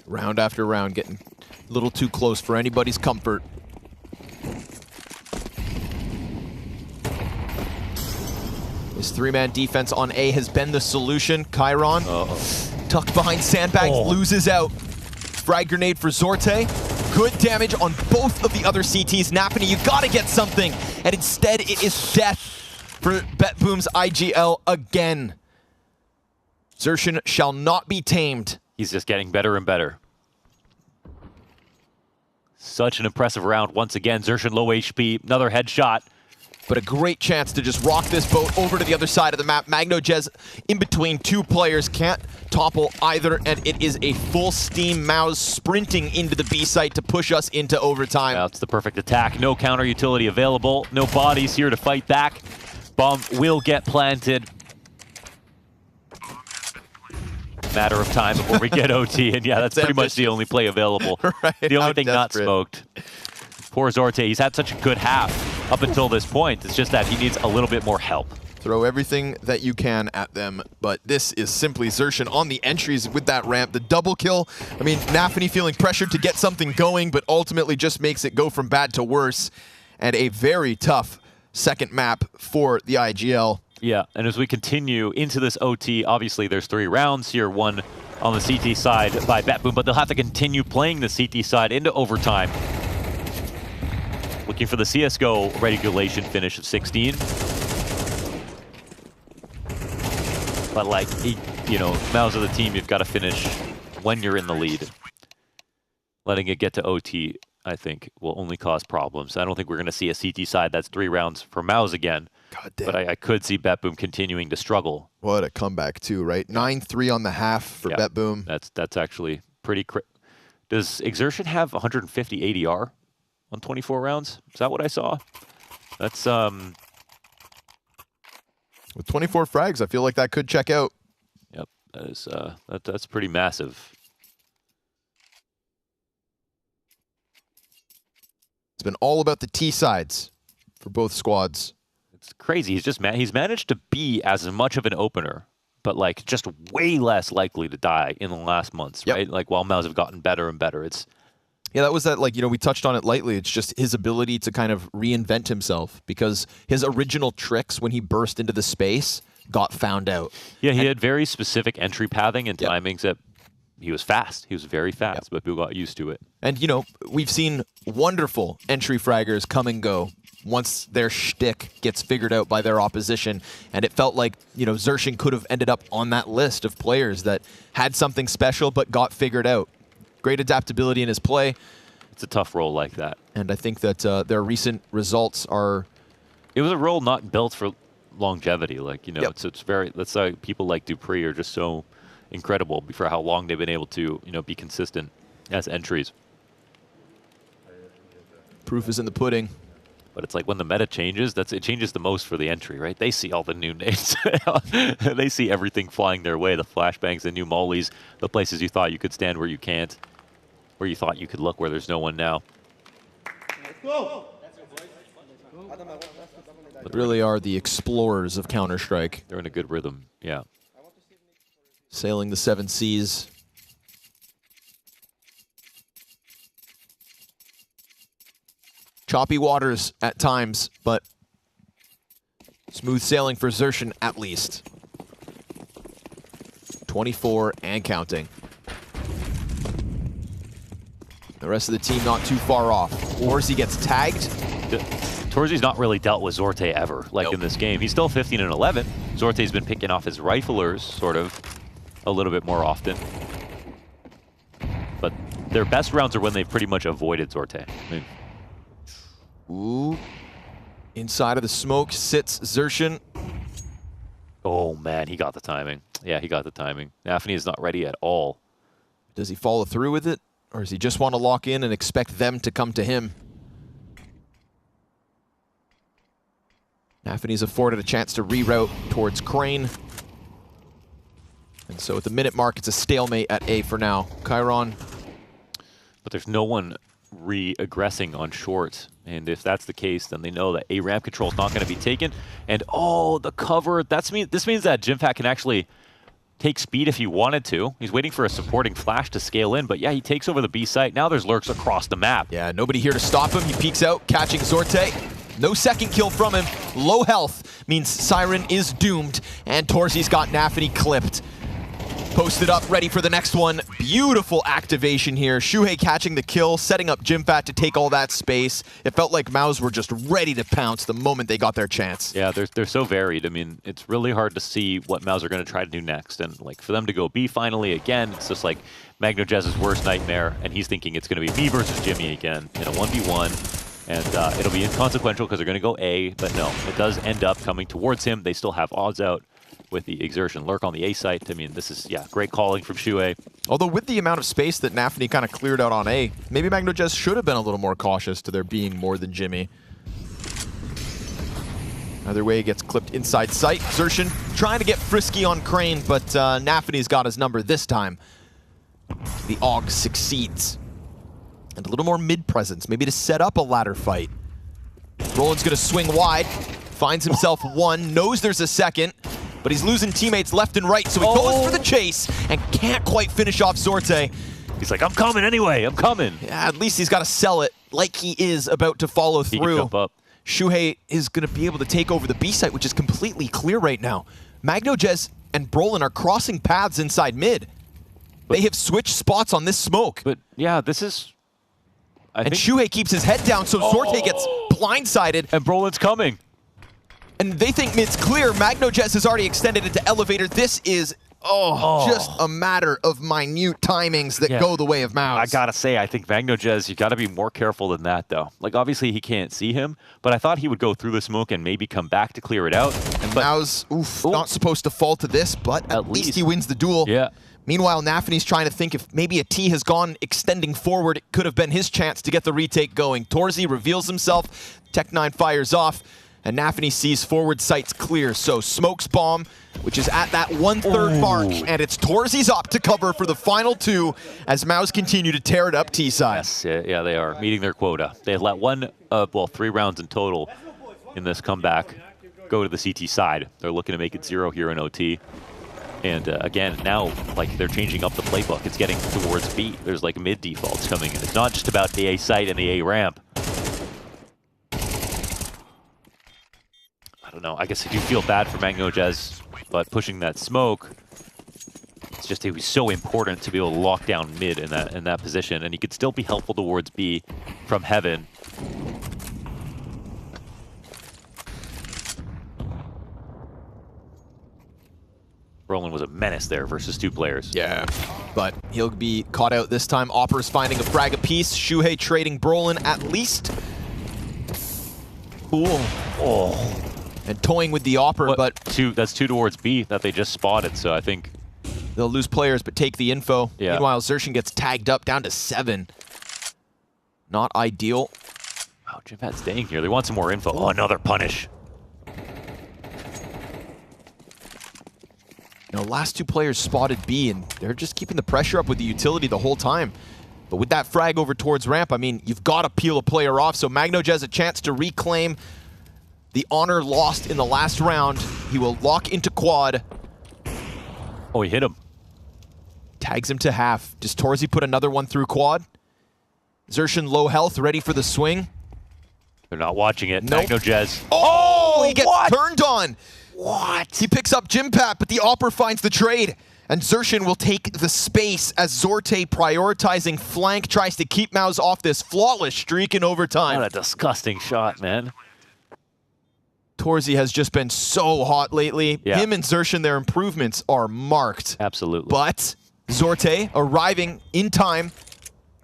S4: Round after round, getting a little too close for anybody's comfort. This 3-man defense on A has been the solution. Chiron, tucked behind sandbags, loses out. Frag grenade for Zorte. Good damage on both of the other CTs. Nafany, you gotta get something. And instead, it is death for BetBoom's IGL again. Xertion shall not be tamed.
S5: He's just getting better and better. Such an impressive round once again. Xertion low HP, another headshot.
S4: But a great chance to just rock this boat over to the other side of the map. MagnoJez in between two players, can't topple either, and it is a full steam Maus sprinting into the B site to push us into overtime.
S5: That's the perfect attack. No counter utility available. No bodies here to fight back. Bomb will get planted. Matter of time before we get OT, and yeah, that's pretty much the only play available.
S4: Right,
S5: the only thing
S4: desperate.
S5: not smoked. Poor Zorte, he's had such a good half up until this point. It's just that he needs a little bit more help.
S4: Throw everything that you can at them, but this is simply Xertion on the entries with that ramp. The double kill, I mean, Nafany feeling pressured to get something going, but ultimately just makes it go from bad to worse. And a very tough second map for the IGL.
S5: Yeah, and as we continue into this OT, obviously there's 3 rounds here, one on the CT side by BetBoom, but they'll have to continue playing the CT side into overtime. Looking for the CSGO regulation finish of 16. But like, you know, Maus of the team, you've got to finish when you're in the lead. Letting it get to OT, I think, will only cause problems. I don't think we're going to see a CT side that's 3 rounds for Maus again.
S4: God damn.
S5: But I could see BetBoom continuing to struggle.
S4: What a comeback too, right? 9-3 on the half for BetBoom.
S5: That's actually pretty Does Xertion have 150 ADR on 24 rounds? Is that what I saw? That's
S4: with 24 frags, I feel like that could check out.
S5: Yep, that is that's pretty massive.
S4: It's been all about the T sides for both squads.
S5: It's crazy. He's managed to be as much of an opener, but like just way less likely to die in the last months, right? Like while Maus have gotten better and better.
S4: Yeah, that was that, like, you know, we touched on it lightly. It's just his ability to kind of reinvent himself, because his original tricks when he burst into the space got found out.
S5: Yeah, he had very specific entry pathing and timings that he was fast. He was very fast, but people got used to it.
S4: And, you know, we've seen wonderful entry fraggers come and go once their shtick gets figured out by their opposition. And it felt like, you know, Xerxin could have ended up on that list of players that had something special but got figured out. Great adaptability in his play.
S5: It's a tough role like that.
S4: And I think that their recent results are...
S5: It was a role not built for longevity. Like, you know, it's very... That's why people like Dupree are just so incredible for how long they've been able to, you know, be consistent as entries.
S4: Proof is in the pudding.
S5: But it's like when the meta changes, it changes the most for the entry, right? They see all the new names. They see everything flying their way, the flashbangs, the new mollies, the places you thought you could stand where you can't, where you thought you could look where there's no one now.
S4: But really are the explorers of Counter-Strike.
S5: They're in a good rhythm, yeah.
S4: Sailing the 7 seas. Choppy waters at times, but smooth sailing for Xerxin at least. 24 and counting. The rest of the team not too far off. Orsi gets tagged.
S5: Torzi's not really dealt with Zorte ever, like in this game. He's still 15 and 11. Zorte's been picking off his riflers, sort of, a little bit more often. But their best rounds are when they've pretty much avoided Zorte. I mean,
S4: ooh. Inside of the smoke sits Xerxin.
S5: Oh, man, he got the timing. Yeah, he got the timing. Nafany is not ready at all.
S4: Does he follow through with it? Or does he just want to lock in and expect them to come to him? Nafany's afforded a chance to reroute towards Crane. And so at the minute mark, it's a stalemate at A for now. Chiron.
S5: But there's no one re-aggressing on short. And if that's the case, then they know that A ramp control is not going to be taken. And oh, the cover. This means that Jimfat can actually take speed if he wanted to. He's waiting for a supporting flash to scale in. But yeah, he takes over the B site. Now there's lurks across the map.
S4: Yeah, nobody here to stop him. He peeks out, catching Zorte. No second kill from him. Low health means Siren is doomed. And Torzi's got Nafany clipped. Posted up, ready for the next one. Beautiful activation here. Shuhei catching the kill, setting up Jimfat to take all that space. It felt like Maus were just ready to pounce the moment they got their chance.
S5: Yeah, they're so varied. I mean, it's really hard to see what Maus are going to try to do next. And like for them to go B finally again, it's just like MagnoJez's worst nightmare. And he's thinking it's going to be me versus Jimmy again in a 1v1. And it'll be inconsequential because they're going to go A. But no, it does end up coming towards him. They still have odds out with the Exertion lurk on the A site. I mean, this is, yeah, great calling from Shuhei.
S4: Although with the amount of space that Nafany kind of cleared out on A, maybe MagnoJez should have been a little more cautious to there being more than Jimmy. Either way, he gets clipped inside sight. Xerxin trying to get frisky on Crane, but Nafany's got his number this time. The AUG succeeds. And a little more mid-presence, maybe to set up a ladder fight. Roland's going to swing wide, finds himself one, knows there's a second, but he's losing teammates left and right, so he goes for the chase and can't quite finish off Zorte.
S5: He's like, I'm coming anyway, I'm coming.
S4: Yeah, at least he's got to sell it like he is about to follow through.
S5: He can jump up.
S4: Shuhei is going to be able to take over the B site, which is completely clear right now. MagnoJez and Brolin are crossing paths inside mid. They have switched spots on this smoke.
S5: But yeah, this is...
S4: And Shuhei keeps his head down, so Zorte gets blindsided.
S5: And Brolin's coming.
S4: And they think mid's clear. MagnoJez has already extended it to elevator. This is, just a matter of minute timings that go the way of Maus.
S5: I gotta say, I think MagnoJez, you gotta be more careful than that, though. Like, obviously he can't see him, but I thought he would go through the smoke and maybe come back to clear it out.
S4: And Maus, not supposed to fall to this, but at least he wins the duel.
S5: Yeah.
S4: Meanwhile, Nafany's trying to think if maybe a T has gone extending forward. It could have been his chance to get the retake going. Torzi reveals himself. Tech9 fires off. And Nafany sees forward sights clear. So Smoke's bomb, which is at that 1/3 mark. And it's Torzi's up to cover for the final two as Maus continue to tear it up T-side.
S5: Yes, yeah, they are meeting their quota. They let one of, well, 3 rounds in total in this comeback go to the CT side. They're looking to make it 0 here in OT. And again, now, like, they're changing up the playbook. It's getting towards B. There's, like, mid defaults coming in. It's not just about the A site and the A ramp. I don't know. I guess I do feel bad for MagnoJez, but pushing that smoke, it's just it was so important to be able to lock down mid in that position, and he could still be helpful towards B from heaven. Roland was a menace there versus 2 players.
S4: Yeah, but he'll be caught out this time. Opper's finding a frag apiece. Shuhei trading Brolin at least. Cool. Oh. And toying with the Opper, but
S5: that's 2 towards B that they just spotted, so I think
S4: they'll lose players but take the info.
S5: Yeah.
S4: Meanwhile, Xerxin gets tagged up down to 7. Not ideal.
S5: Wow, Jimpat staying here. They want some more info. Oh, another punish.
S4: Now, last 2 players spotted B, and they're just keeping the pressure up with the utility the whole time. But with that frag over towards ramp, I mean, you've got to peel a player off, so MagnoJez has a chance to reclaim the honor lost in the last round. He will lock into quad.
S5: Oh, he hit him.
S4: Tags him to half. Does Torzy put another one through quad? Xerxin low health, ready for the swing.
S5: They're not watching it.
S4: Nope.
S5: MagnoJez.
S4: Oh, he gets turned on.
S5: What?
S4: He picks up Jimpat, but the Opper finds the trade. And Xerxin will take the space as Zorte, prioritizing flank, tries to keep Maus off this flawless streak in overtime.
S5: What a disgusting shot, man.
S4: Torzy has just been so hot lately.
S5: Yeah.
S4: Him and Xerxin, their improvements are marked.
S5: Absolutely.
S4: But Zorte arriving in time.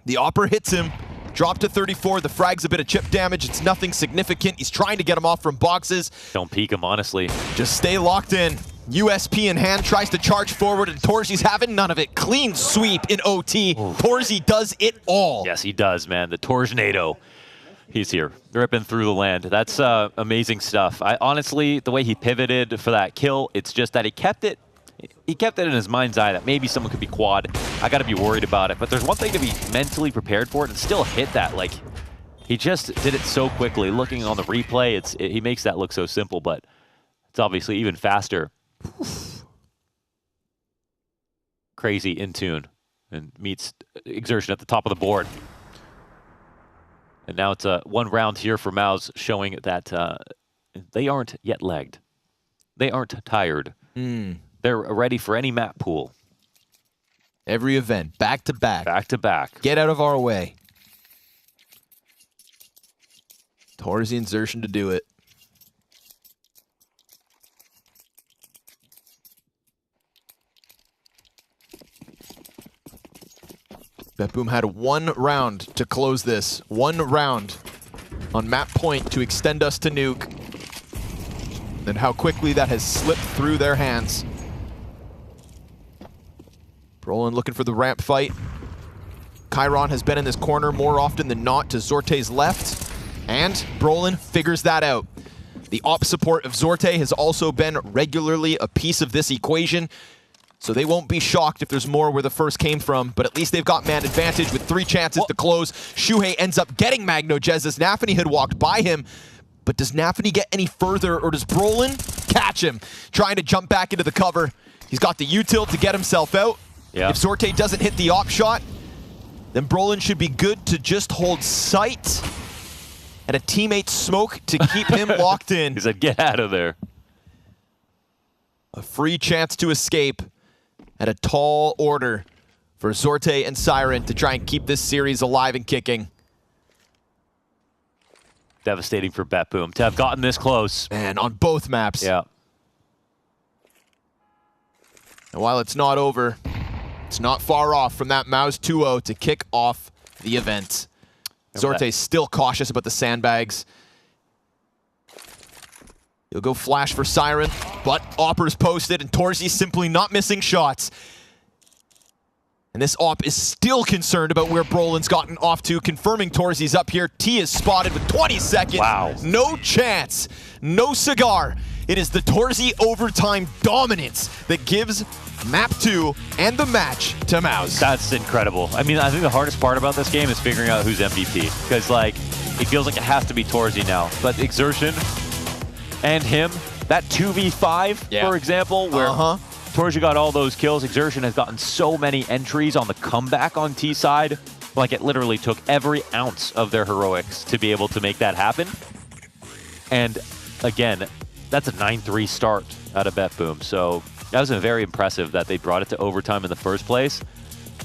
S4: The Opper hits him. Drop to 34. The frag's a bit of chip damage. It's nothing significant. He's trying to get him off from boxes.
S5: Don't peek him, honestly.
S4: Just stay locked in. USP in hand, tries to charge forward, and Torzi's having none of it. Clean sweep in OT. Torzy does it all.
S5: Yes, he does, man. The Tornado. He's here, ripping through the land. That's amazing stuff. Honestly, the way he pivoted for that kill, it's just that he kept it in his mind's eye that maybe someone could be quad. I got to be worried about it. But there's one thing to be mentally prepared for it and still hit that. Like, he just did it so quickly. Looking on the replay, he makes that look so simple, but it's obviously even faster. Crazy in tune and meets Xerxin at the top of the board. And now it's one round here for Maus, showing that they aren't yet lagged. They aren't tired. They're ready for any map pool.
S4: Every event, back to back.
S5: Back to back.
S4: Get out of our way. Torzy and Xerxin to do it. BetBoom had 1 round to close this. 1 round on map point to extend us to nuke. And how quickly that has slipped through their hands. Brolin looking for the ramp fight. Chiron has been in this corner more often than not to Zorte's left. And Brolin figures that out. The op support of Zorte has also been regularly a piece of this equation. So they won't be shocked if there's more where the first came from, but at least they've got man advantage with 3 chances to close. Shuhei ends up getting MagnoJez as Nafany had walked by him, but does Nafany get any further, or does Brolin catch him? Trying to jump back into the cover. He's got the util to get himself out.
S5: Yeah.
S4: If Zorte doesn't hit the op shot, then Brolin should be good to just hold sight and a teammate's smoke to keep him locked in.
S5: He said, get out of there.
S4: A free chance to escape. At a tall order for Zorte and Siren to try and keep this series alive and kicking.
S5: Devastating for BetBoom to have gotten this close.
S4: Man, on both maps.
S5: Yeah.
S4: And while it's not over, it's not far off from that Maus 2-0 to kick off the event. Zorte's still cautious about the sandbags. He'll go flash for Siren, but Opper's posted, and Torzy simply not missing shots. And this Op is still concerned about where Brolin's gotten off to, confirming Torzy's up here. T is spotted with 20 seconds.
S5: Wow.
S4: No chance. No cigar. It is the Torzy overtime dominance that gives map 2 and the match to Maus.
S5: That's incredible. I mean, I think the hardest part about this game is figuring out who's MVP. Because, like, it feels like it has to be Torzy now. But Xerxin and him, that 2v5, for example, where Torzy got all those kills, Xerxin has gotten so many entries on the comeback on T side. Like, it literally took every ounce of their heroics to be able to make that happen. And again, that's a 9-3 start out of BetBoom. So that was very impressive that they brought it to overtime in the first place.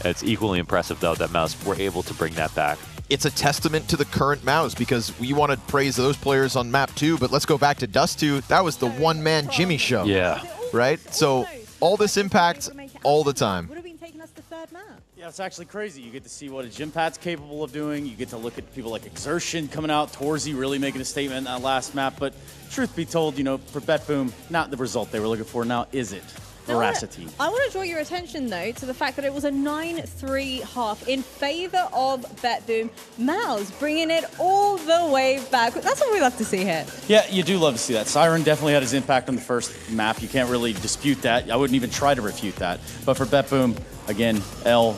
S5: It's equally impressive, though, that Mouse were able to bring that back.
S4: It's a testament to the current Mouse, because we want to praise those players on map 2, but let's go back to Dust 2. That was the one-man Jimmy show.
S5: Yeah.
S4: Right? So all this impact all the time.
S3: Would have been taking us to third map.
S2: Yeah, it's actually crazy. You get to see what a gym pad's capable of doing. You get to look at people like Exertion coming out, Torzy really making a statement in that last map. But truth be told, you know, for BetBoom, not the result they were looking for. Now, is it? Veracity.
S3: I want to draw your attention, though, to the fact that it was a 9-3 half in favor of BetBoom. Mouse bringing it all the way back. That's what we love to see here.
S2: Yeah, you do love to see that. Siren definitely had his impact on the first map. You can't really dispute that. I wouldn't even try to refute that. But for BetBoom, again,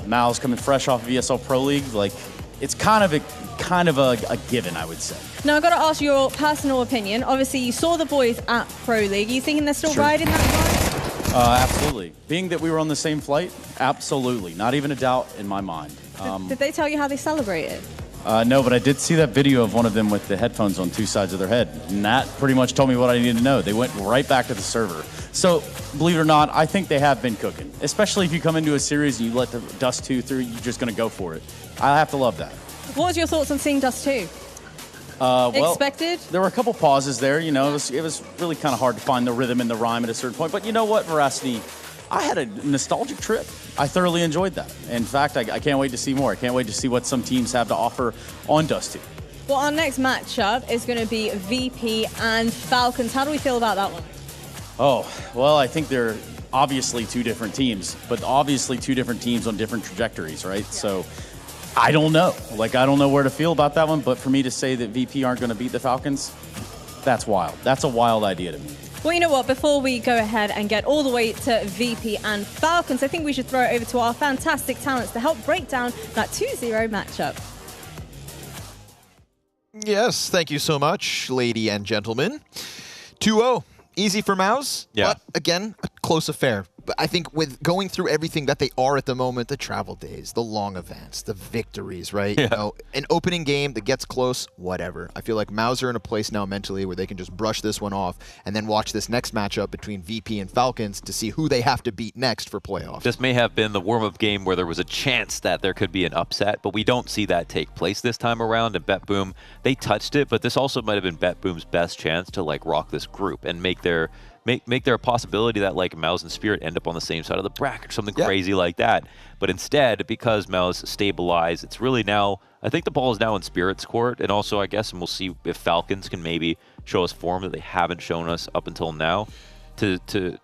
S2: Mouse coming fresh off of ESL Pro League, like, it's kind of a given, I would say.
S3: Now, I've got to ask your personal opinion. Obviously, you saw the boys at Pro League. Are you thinking they're still riding that ride?
S2: Absolutely. Being that we were on the same flight, absolutely. Not even a doubt in my mind.
S3: Did they tell you how they celebrated?
S2: No, but I did see that video of one of them with the headphones on 2 sides of their head. And that pretty much told me what I needed to know. They went right back to the server. So, believe it or not, I think they have been cooking. Especially if you come into a series and you let the Dust 2 through, you're just going to go for it. I have to love that.
S3: What was your thoughts on seeing Dust 2?
S2: Well,
S3: Expected?
S2: There were a couple pauses there. You know, it was really kind of hard to find the rhythm and the rhyme at a certain point. But you know what, Veracity? I had a nostalgic trip. I thoroughly enjoyed that. In fact, I can't wait to see more. I can't wait to see what some teams have to offer on Dust 2.
S3: Well, our next matchup is going to be VP and Falcons. How do we feel about that one?
S2: Oh, well, I think they're obviously 2 different teams, but obviously 2 different teams on different trajectories, right? So I don't know. Like, I don't know where to feel about that one, but for me to say that VP aren't going to beat the Falcons, that's wild. That's a wild idea to me.
S3: Well, you know what? Before we go ahead and get all the way to VP and Falcons, I think we should throw it over to our fantastic talents to help break down that 2-0 matchup.
S4: Yes, thank you so much, lady and gentlemen. 2-0. Easy for Mouse, but again, a close affair. But I think with going through everything that they are at the moment, the travel days, the long events, the victories, right?
S5: Yeah.
S4: You know, an opening game that gets close, whatever. I feel like Mouse are in a place now mentally where they can just brush this one off and then watch this next matchup between VP and Falcons to see who they have to beat next for playoffs.
S5: This may have been the warm-up game where there was a chance that there could be an upset, but we don't see that take place this time around. And BetBoom, they touched it, but this also might have been BetBoom's best chance to like rock this group and make there a possibility that like Mouse and Spirit end up on the same side of the bracket, something crazy like that. But instead, because Mouse stabilized, it's really now, I think the ball is now in Spirit's court, and also I guess, and we'll see if Falcons can maybe show us form that they haven't shown us up until now, to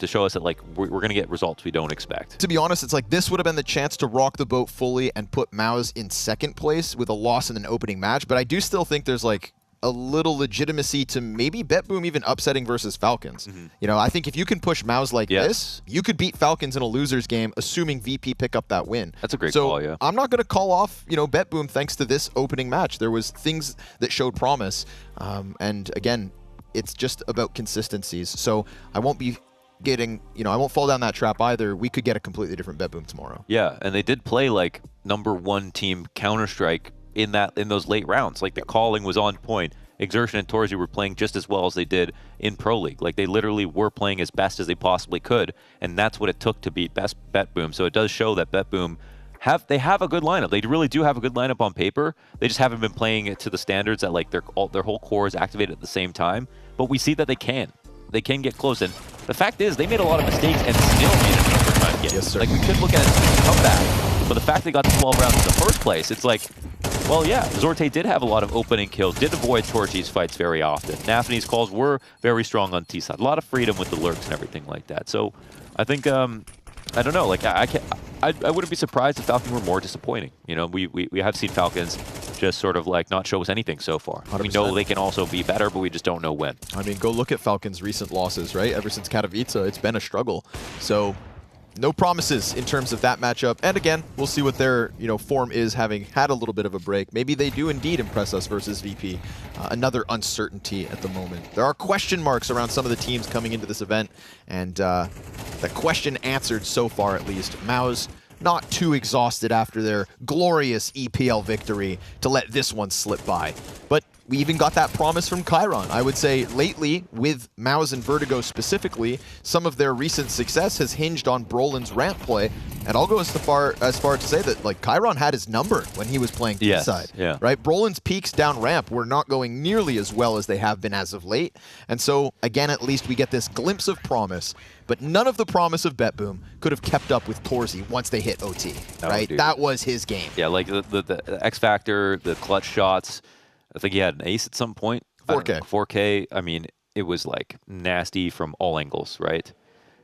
S5: show us that like we're going to get results we don't expect.
S4: To be honest, it's like this would have been the chance to rock the boat fully and put Mouse in second place with a loss in an opening match, but I do still think there's like a little legitimacy to maybe BetBoom even upsetting versus Falcons. You know, I think if you can push Mouse like this, you could beat Falcons in a loser's game, assuming VP pick up that win.
S5: That's a great call, yeah.
S4: I'm not going to call off, you know, BetBoom thanks to this opening match. There was things that showed promise, and again, it's just about consistencies. So I won't be getting, you know, I won't fall down that trap either. We could get a completely different BetBoom tomorrow.
S5: Yeah, and they did play like #1 team Counter-Strike in those late rounds. Like the calling was on point. Exertion and Torzy were playing just as well as they did in Pro League. Like they literally were playing as best as they possibly could, and that's what it took to beat BetBoom. So it does show that BetBoom have a good lineup. They really do have a good lineup on paper. They just haven't been playing it to the standards that like their whole core is activated at the same time. But we see that they can get close. And the fact is, they made a lot of mistakes and still made it an overtime game.
S4: Yes, sir.
S5: Like we could look at it as a comeback, but the fact they got to 12 rounds in the first place, it's like, well, yeah, Zorte did have a lot of opening kills, did avoid Torchi's fights very often. Nafany's calls were very strong on T-side. A lot of freedom with the lurks and everything like that. So I think, I don't know, like I wouldn't be surprised if Falcons were more disappointing. You know, we have seen Falcons just sort of like not show us anything so far.
S4: 100%.
S5: We know they can also be better, but we just don't know when.
S4: I mean, go look at Falcons' recent losses, right? Ever since Katowice, it's been a struggle. So no promises in terms of that matchup. And again, we'll see what their form is, having had a little bit of a break. Maybe they do indeed impress us versus VP. Another uncertainty at the moment. There are question marks around some of the teams coming into this event, and the question answered so far at least. Mouse not too exhausted after their glorious EPL victory to let this one slip by. But we even got that promise from Chiron. I would say lately, with Maus and Vertigo specifically, some of their recent success has hinged on Brolin's ramp play. And I'll go as far to say that like Chiron had his number when he was playing T-side.
S5: Yeah.
S4: Right? Brolin's peaks down ramp were not going nearly as well as they have been as of late. And so, again, at least we get this glimpse of promise. But none of the promise of BetBoom could have kept up with Torzy once they hit OT. Right?
S5: Dude.
S4: That was his game.
S5: Yeah, like the X Factor, the clutch shots. I think he had an ace at some point.
S4: 4K.
S5: 4K. I mean, it was like nasty from all angles, right?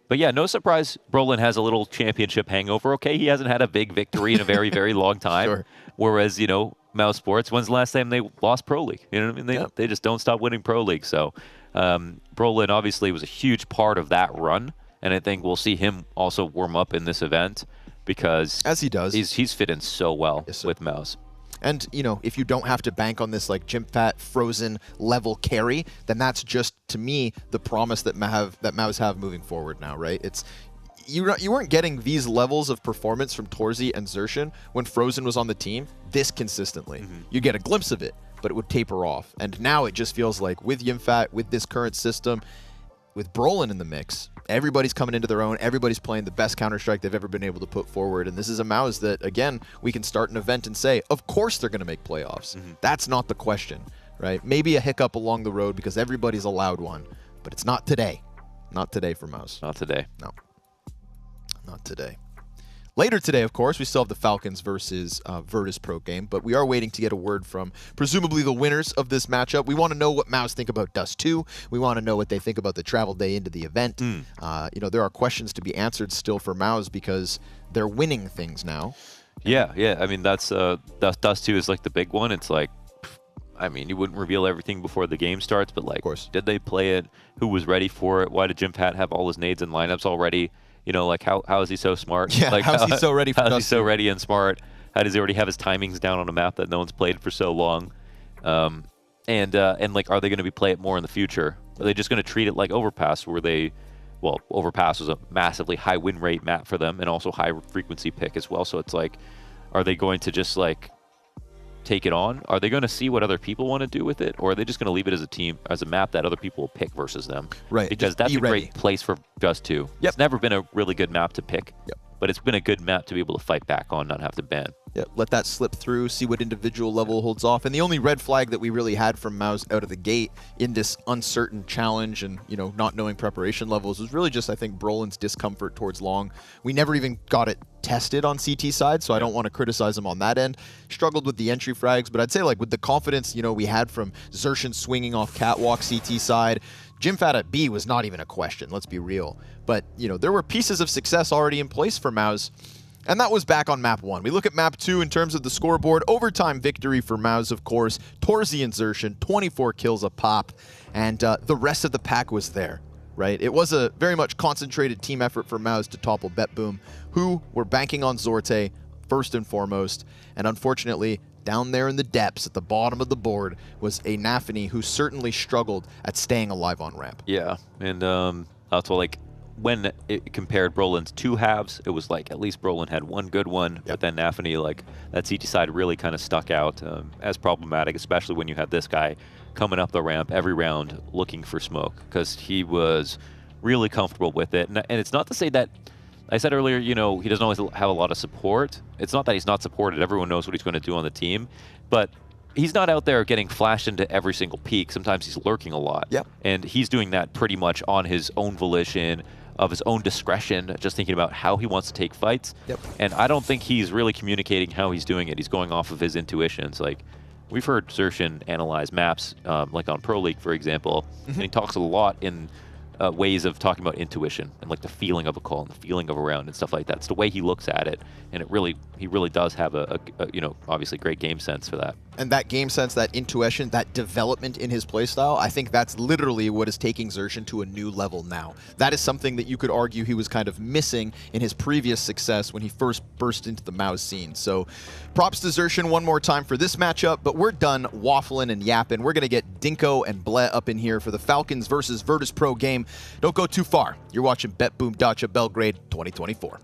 S5: But yeah, no surprise Brolin has a little championship hangover. Okay, he hasn't had a big victory in a very, very long time.
S4: Sure.
S5: Whereas, you know, Mouse Sports, when's the last time they lost Pro League? You know what I mean? They just don't stop winning Pro League. So Brolin obviously was a huge part of that run. And I think we'll see him also warm up in this event because
S4: as he does,
S5: he's fit in so well with Mouse.
S4: And, you know, if you don't have to bank on this, like, Gym-Fat, Frozen level carry, then that's just, to me, the promise that Maus have moving forward now, right? It's you weren't getting these levels of performance from Torzy and Xerxin when Frozen was on the team this consistently. You get a glimpse of it, but it would taper off. And now it just feels like with Gym-Fat, with this current system, with Brolin in the mix, everybody's coming into their own. Everybody's playing the best Counter-Strike they've ever been able to put forward. And this is a Maus that, again, we can start an event and say, of course they're going to make playoffs. That's not the question, right? Maybe a hiccup along the road because everybody's allowed one. But it's not today. Not today for Maus.
S5: Not today.
S4: No. Not today. Later today, of course, we still have the Falcons versus Virtus.pro game, but we are waiting to get a word from presumably the winners of this matchup. We want to know what Maus think about Dust 2. We want to know what they think about the travel day into the event. You know, there are questions to be answered still for Maus because they're winning things now.
S5: Yeah. I mean, that's Dust 2 is like the big one. It's like, I mean, you wouldn't reveal everything before the game starts, but like, did they play it? Who was ready for it? Why did Gym-Fat have all his nades and lineups already? You know, like, how is he so smart?
S4: Yeah,
S5: like,
S4: how is he so ready for
S5: How is he
S4: Dust
S5: so
S4: 2?
S5: ready and smart? How does he already have his timings down on a map that no one's played for so long? And like, are they going to play it more in the future? Are they just going to treat it like Overpass, where they, well, Overpass was a massively high win rate map for them and also high frequency pick as well. So it's like, are they going to just like take it on? Are they going to see what other people want to do with it, or are they just going to leave it as a team, as a map that other people will pick versus them?
S4: Right.
S5: Because that's a great place for Dust 2. It's never been a really good map to pick, but it's been a good map to be able to fight back on, not have to ban.
S4: Let that slip through, see what individual level holds off. And the only red flag that we really had from Maus out of the gate in this uncertain challenge and, you know, not knowing preparation levels was really just, I think, Brolin's discomfort towards long. We never even got it tested on CT side, so I don't want to criticize him on that end. Struggled with the entry frags, but I'd say, like, with the confidence, you know, we had from Xerxin swinging off catwalk CT side, Gym-Fat at B was not even a question, let's be real. But, you know, there were pieces of success already in place for Maus. And that was back on map 1. We look at map 2 in terms of the scoreboard. Overtime victory for Maus, of course. Torzy and Xerxin, 24 kills a pop. And the rest of the pack was there, right? It was a very much concentrated team effort for Maus to topple BetBoom, who were banking on Zorte first and foremost. And unfortunately, down there in the depths at the bottom of the board was a Nafany who certainly struggled at staying alive on ramp.
S5: Yeah, and also, like, when it compared Brolin's two halves, it was like at least Brolin had one good one, but then Nafany, like, that CT side really kind of stuck out as problematic, especially when you had this guy coming up the ramp every round looking for smoke, because he was really comfortable with it. And it's not to say that, I said earlier, you know, he doesn't always have a lot of support. It's not that he's not supported. Everyone knows what he's going to do on the team, but he's not out there getting flashed into every single peak. Sometimes he's lurking a lot. And he's doing that pretty much on his own volition, of his own discretion, just thinking about how he wants to take fights. And I don't think he's really communicating how he's doing it. He's going off of his intuitions. Like, we've heard Xerxin analyze maps, like on Pro League, for example, and he talks a lot in ways of talking about intuition and like the feeling of a call and the feeling of a round and stuff like that. It's the way he looks at it, and he really does have a you know, obviously great game sense for that.
S4: And that game sense, that intuition, that development in his playstyle, I think that's literally what is taking Xerxin to a new level now. That is something that you could argue he was kind of missing in his previous success when he first burst into the Maus scene. So props to Xerxin one more time for this matchup, but we're done waffling and yapping. We're going to get Dinko and Ble up in here for the Falcons versus Virtus.pro game. Don't go too far. You're watching BetBoom Dacha Belgrade 2024.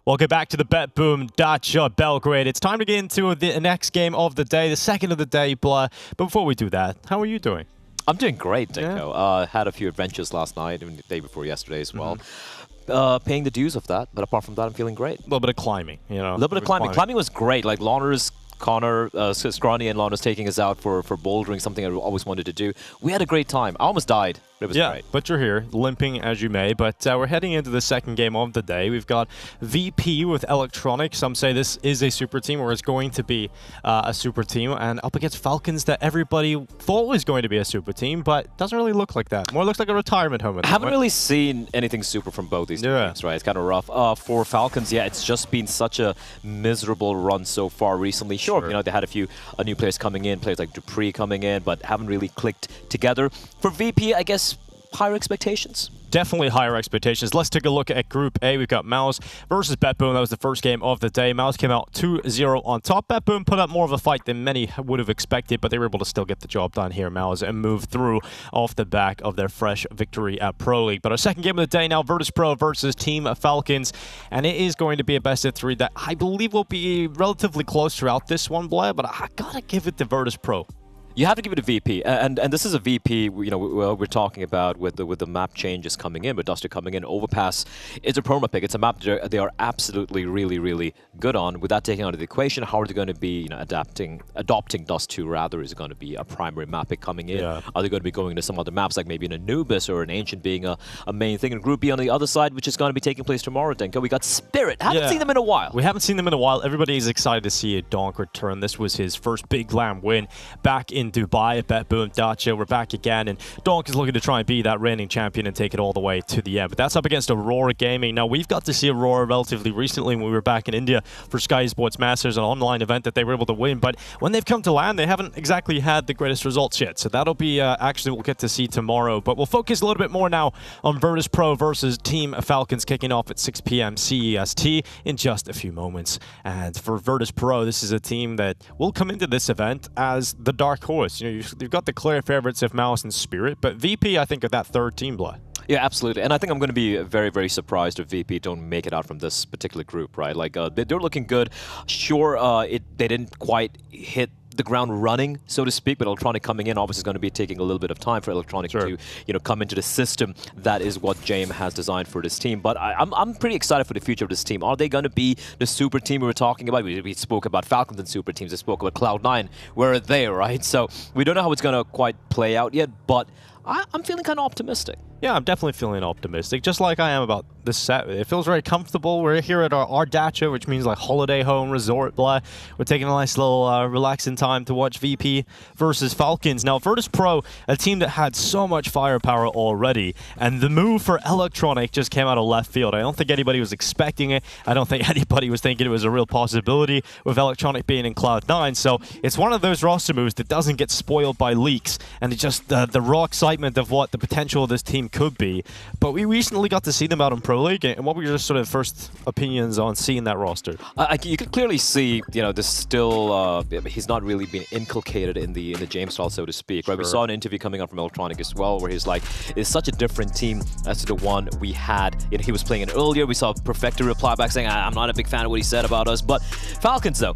S11: Welcome back to the BetBoom Dacha Belgrade. It's time to get into the next game of the day, the second of the day, Blah. But before we do that, how are you doing?
S12: I'm doing great, Dacha.
S11: Yeah.
S12: Had a few adventures last night and the day before yesterday as well. Paying the dues of that, but apart from that, I'm feeling great.
S11: A little bit of climbing, you know.
S12: A little bit of climbing. Climbing was great. Like Launer's, Connor, Scrawny and Launer's taking us out for bouldering, something I always wanted to do. We had a great time. I almost died. It was great.
S11: But you're here, limping as you may. But we're heading into the second game of the day. We've got VP with Electronic. Some say this is a super team, or is going to be a super team. And up against Falcons that everybody thought was going to be a super team, but doesn't really look like that. More looks like a retirement home.
S12: I haven't really seen anything super from both these teams, right? It's kind of rough. For Falcons, yeah, it's just been such a miserable run so far recently. Sure, you know, they had a few new players coming in, players like Dupree coming in, but haven't really clicked together. For VP, I guess higher expectations.
S11: Definitely higher expectations. Let's take a look at Group A. We've got MOUZ versus BetBoom. That was the first game of the day. MOUZ came out 2-0 on top. BetBoom put up more of a fight than many would have expected, but they were able to still get the job done here, MOUZ, and move through off the back of their fresh victory at Pro League. But our second game of the day now, Virtus.pro versus Team Falcons, and it is going to be a best-of-3 that I believe will be relatively close throughout this one, Blair, but I gotta give it to Virtus.pro.
S12: You have to give it a VP, and this is a VP. You know, we're talking about with the map changes coming in, with Duster coming in. Overpass is a perma pick. It's a map they are absolutely really good on. With that taken out of the equation, how are they going to be, adopting Dust 2 rather? Is it going to be a primary map pick coming in? Yeah. Are they going to be going to some other maps like maybe an Anubis or an Ancient being a main thing? And Group B on the other side, which is going to be taking place tomorrow. Denko, we got Spirit. Haven't seen them in a while.
S11: We haven't seen them in a while. Everybody is excited to see Donk return. This was his first big LAN win back in Dubai at BetBoom Dacha. We're back again, and Donk is looking to try and be that reigning champion and take it all the way to the end. But that's up against Aurora Gaming. Now, we've got to see Aurora relatively recently when we were back in India for Sky Sports Masters, an online event that they were able to win. But when they've come to LAN, they haven't exactly had the greatest results yet. So that'll be actually we'll get to see tomorrow. But we'll focus a little bit more now on Virtus.pro versus Team Falcons, kicking off at 6 p.m. CEST in just a few moments. And for Virtus.pro, this is a team that will come into this event as the dark horse. You know, you've got the clear favorites of MOUZ and Spirit, but VP, I think, of that third team, Blood.
S12: Yeah, absolutely. And I think I'm going to be very surprised if VP don't make it out from this particular group, right? Like, they're looking good. Sure, they didn't quite hit the ground running, so to speak, but Electronic coming in obviously is going to be taking a little bit of time for Electronic to, come into the system. That is what James has designed for this team. But I'm pretty excited for the future of this team. Are they going to be the super team we were talking about? We spoke about Falcons and super teams. We spoke about Cloud9. Where are they, right? So we don't know how it's going to quite play out yet, but I'm feeling kind of optimistic.
S11: Yeah, I'm definitely feeling optimistic, just like I am about this set. It feels very comfortable. We're here at our Dacha, which means like holiday home, resort, blah. We're taking a nice little relaxing time to watch VP versus Falcons. Now, Virtus.pro, a team that had so much firepower already, and the move for Electronic just came out of left field. I don't think anybody was expecting it. I don't think anybody was thinking it was a real possibility with Electronic being in Cloud9. So it's one of those roster moves that doesn't get spoiled by leaks, and it's just the raw excitement of what the potential of this team could be. But we recently got to see them out in Pro League, and what were your sort of first opinions on seeing that roster?
S12: You could clearly see, you know, this still, he's not really been inculcated in the James style, so to speak, right? Sure. We saw an interview coming up from Electronic as well, where he's like, it's such a different team as to the one we had. You know, he was playing it earlier. We saw Perfecto reply back saying, I'm not a big fan of what he said about us. But Falcons, though,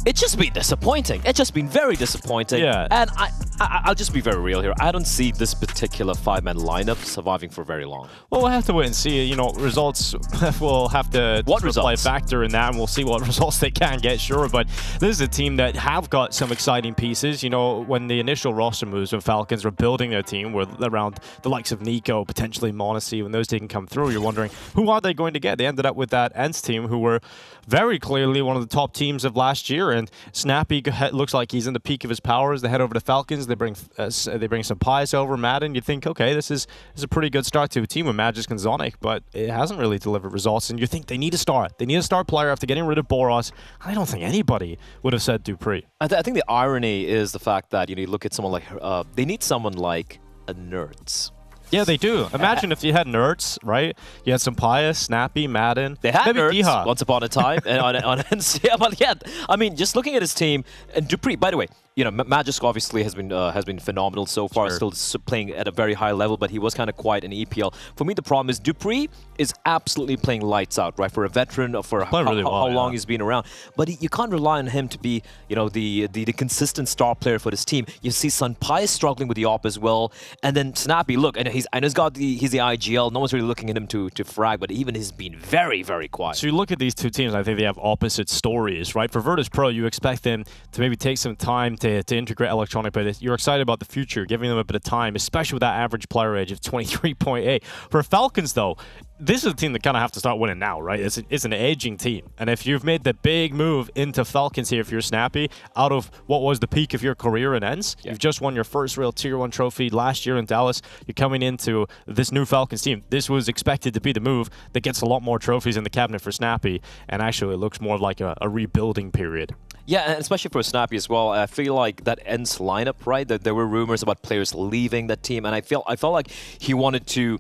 S12: it's just been disappointing. It's just been very disappointing. Yeah. And I'll just be very real here. I don't see this particular 5-man lineup surviving for very long.
S11: Well, we'll have to wait and see. You know, results will have to play a factor in that, and we'll see what results they can get, sure. But this is a team that have got some exciting pieces. You know, when the initial roster moves when Falcons were building their team, were around the likes of Nico, potentially Monacy, when those didn't come through, you're wondering, who are they going to get? They ended up with that ENCE team, who were very clearly one of the top teams of last year. And Snappy looks like he's in the peak of his powers. They head over to Falcons. They bring some Pies over, Madden. You think, okay, this is a pretty good start to a team with Magisk and Zonic, but it hasn't really delivered results. And you think they need a star. They need a star player after getting rid of Boros. I don't think anybody would have said dupreeh.
S12: I think the irony is the fact that, you know, you look at someone like they need someone like a Nerds.
S11: Yeah, they do. Imagine if you had Nerds, right? You had some Pius, Snappy, Madden.
S12: They had
S11: maybe
S12: Nerds
S11: Dacha.
S12: once upon a time on NCM. But yeah, I mean, just looking at his team, and dupreeh, by the way, you know, Magisk obviously has been phenomenal so far, still playing at a very high level, but he was kind of quiet in EPL. For me, the problem is dupreeh is absolutely playing lights out, right? For a veteran, for how long he's been around. But you can't rely on him to be, you know, the consistent star player for this team. You see Sunpai is struggling with the op as well, and then Snappy, look, and he's the IGL. No one's really looking at him to frag, but even he's been very, very quiet.
S11: So you look at these two teams, I think they have opposite stories, right? For Virtus.pro, you expect them to maybe take some time to integrate Electronic, but you're excited about the future, giving them a bit of time, especially with that average player age of 23.8. For Falcons, though, this is a team that kind of have to start winning now, right? It's an aging team. And if you've made the big move into Falcons here, if you're Snappy, out of what was the peak of your career in ENCE, you've just won your first real Tier 1 trophy last year in Dallas. You're coming into this new Falcons team. This was expected to be the move that gets a lot more trophies in the cabinet for Snappy, and actually it looks more like a rebuilding period.
S12: Yeah, and especially for Snappy as well. I feel like that ENCE lineup, right? That there were rumors about players leaving that team, and I felt like he wanted to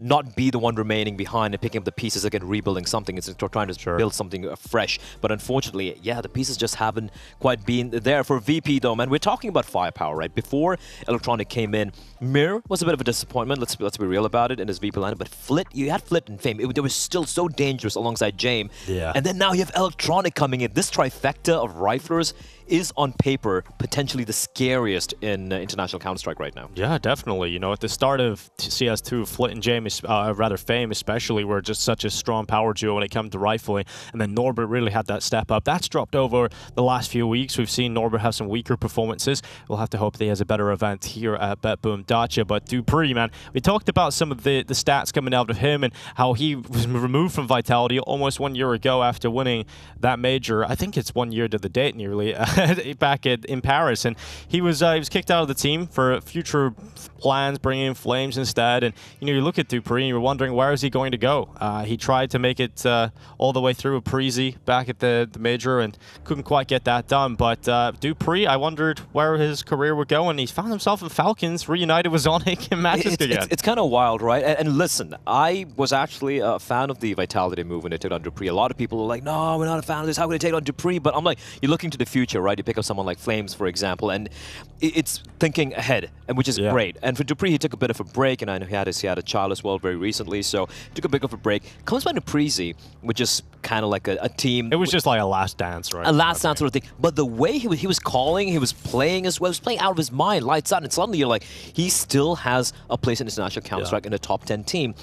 S12: not be the one remaining behind and picking up the pieces again, rebuilding something. It's trying to build something fresh. But unfortunately, yeah, the pieces just haven't quite been there for VP though, man. We're talking about firepower, right? Before Electronic came in, Mir was a bit of a disappointment. Let's be real about it in his VP lineup. But Flit, you had Flit and Fame. They were still so dangerous alongside Jame. Yeah. And then now you have Electronic coming in. This trifecta of riflers is on paper potentially the scariest in international Counter-Strike right now.
S11: Yeah, definitely. You know, at the start of CS2, Flit and Jame, Fame especially, were just such a strong power duo when it comes to rifling, and then Norbert really had that step up. That's dropped over the last few weeks. We've seen Norbert have some weaker performances. We'll have to hope that he has a better event here at BetBoom Dacha. But dupreeh, man, we talked about some of the stats coming out of him and how he was removed from Vitality almost 1 year ago after winning that major. I think it's 1 year to the date nearly. Back in Paris, and he was kicked out of the team for future plans, bringing in Flames instead. And you know, you look at dupreeh and you're wondering, where is he going to go? He tried to make it all the way through a Preezy back at the major and couldn't quite get that done. But dupreeh, I wondered where his career would go, and he's found himself in Falcons, reunited with Zonic and Magisk again.
S12: It's kind of wild, right? And listen, I was actually a fan of the Vitality move when they took on dupreeh. A lot of people were like, no, we're not a fan of this. How could they take on dupreeh? But I'm like, you're looking to the future, right? You pick up someone like Flames, for example, and it's thinking ahead, and which is great. And for dupreeh, he took a bit of a break, and I know he had a child as well very recently, so he took a bit of a break. Comes back to Preezy, which is kind of like a team.
S11: It was just like a last dance, right?
S12: A last dance sort of thing. But the way he was calling, he was playing as well, he was playing out of his mind, lights out, and suddenly you're like, he still has a place in international Counter-Strike in the top 10 team.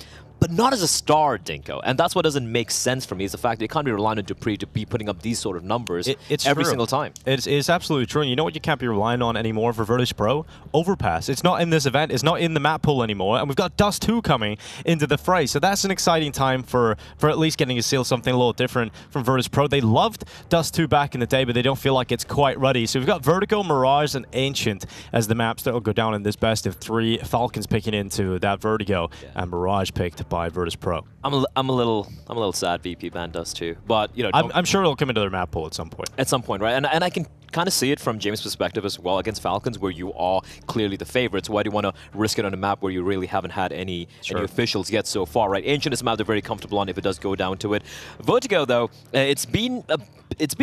S12: but not as a star, Dinko. And that's what doesn't make sense for me, is the fact that you can't be relying on Dupree to be putting up these sort of numbers every single time.
S11: It's absolutely true. And you know what you can't be relying on anymore for Virtus.pro? Overpass. It's not in this event. It's not in the map pool anymore. And we've got Dust2 coming into the fray. So that's an exciting time for at least getting to see something a little different from Virtus.pro. They loved Dust2 back in the day, but they don't feel like it's quite ready. So we've got Vertigo, Mirage, and Ancient as the maps that will go down in this best of 3. Falcons picking into that Vertigo, and Mirage picked by Virtus.pro.
S12: I'm a little sad VP banned Dust2, but you know,
S11: I'm sure it'll come into their map pool at some point.
S12: At some point, right? And I can kind of see it from James' perspective as well against Falcons, where you are clearly the favorites. Why do you want to risk it on a map where you really haven't had any officials yet so far, right? Ancient is a map they're very comfortable on if it does go down to it. Vertigo, though, it's been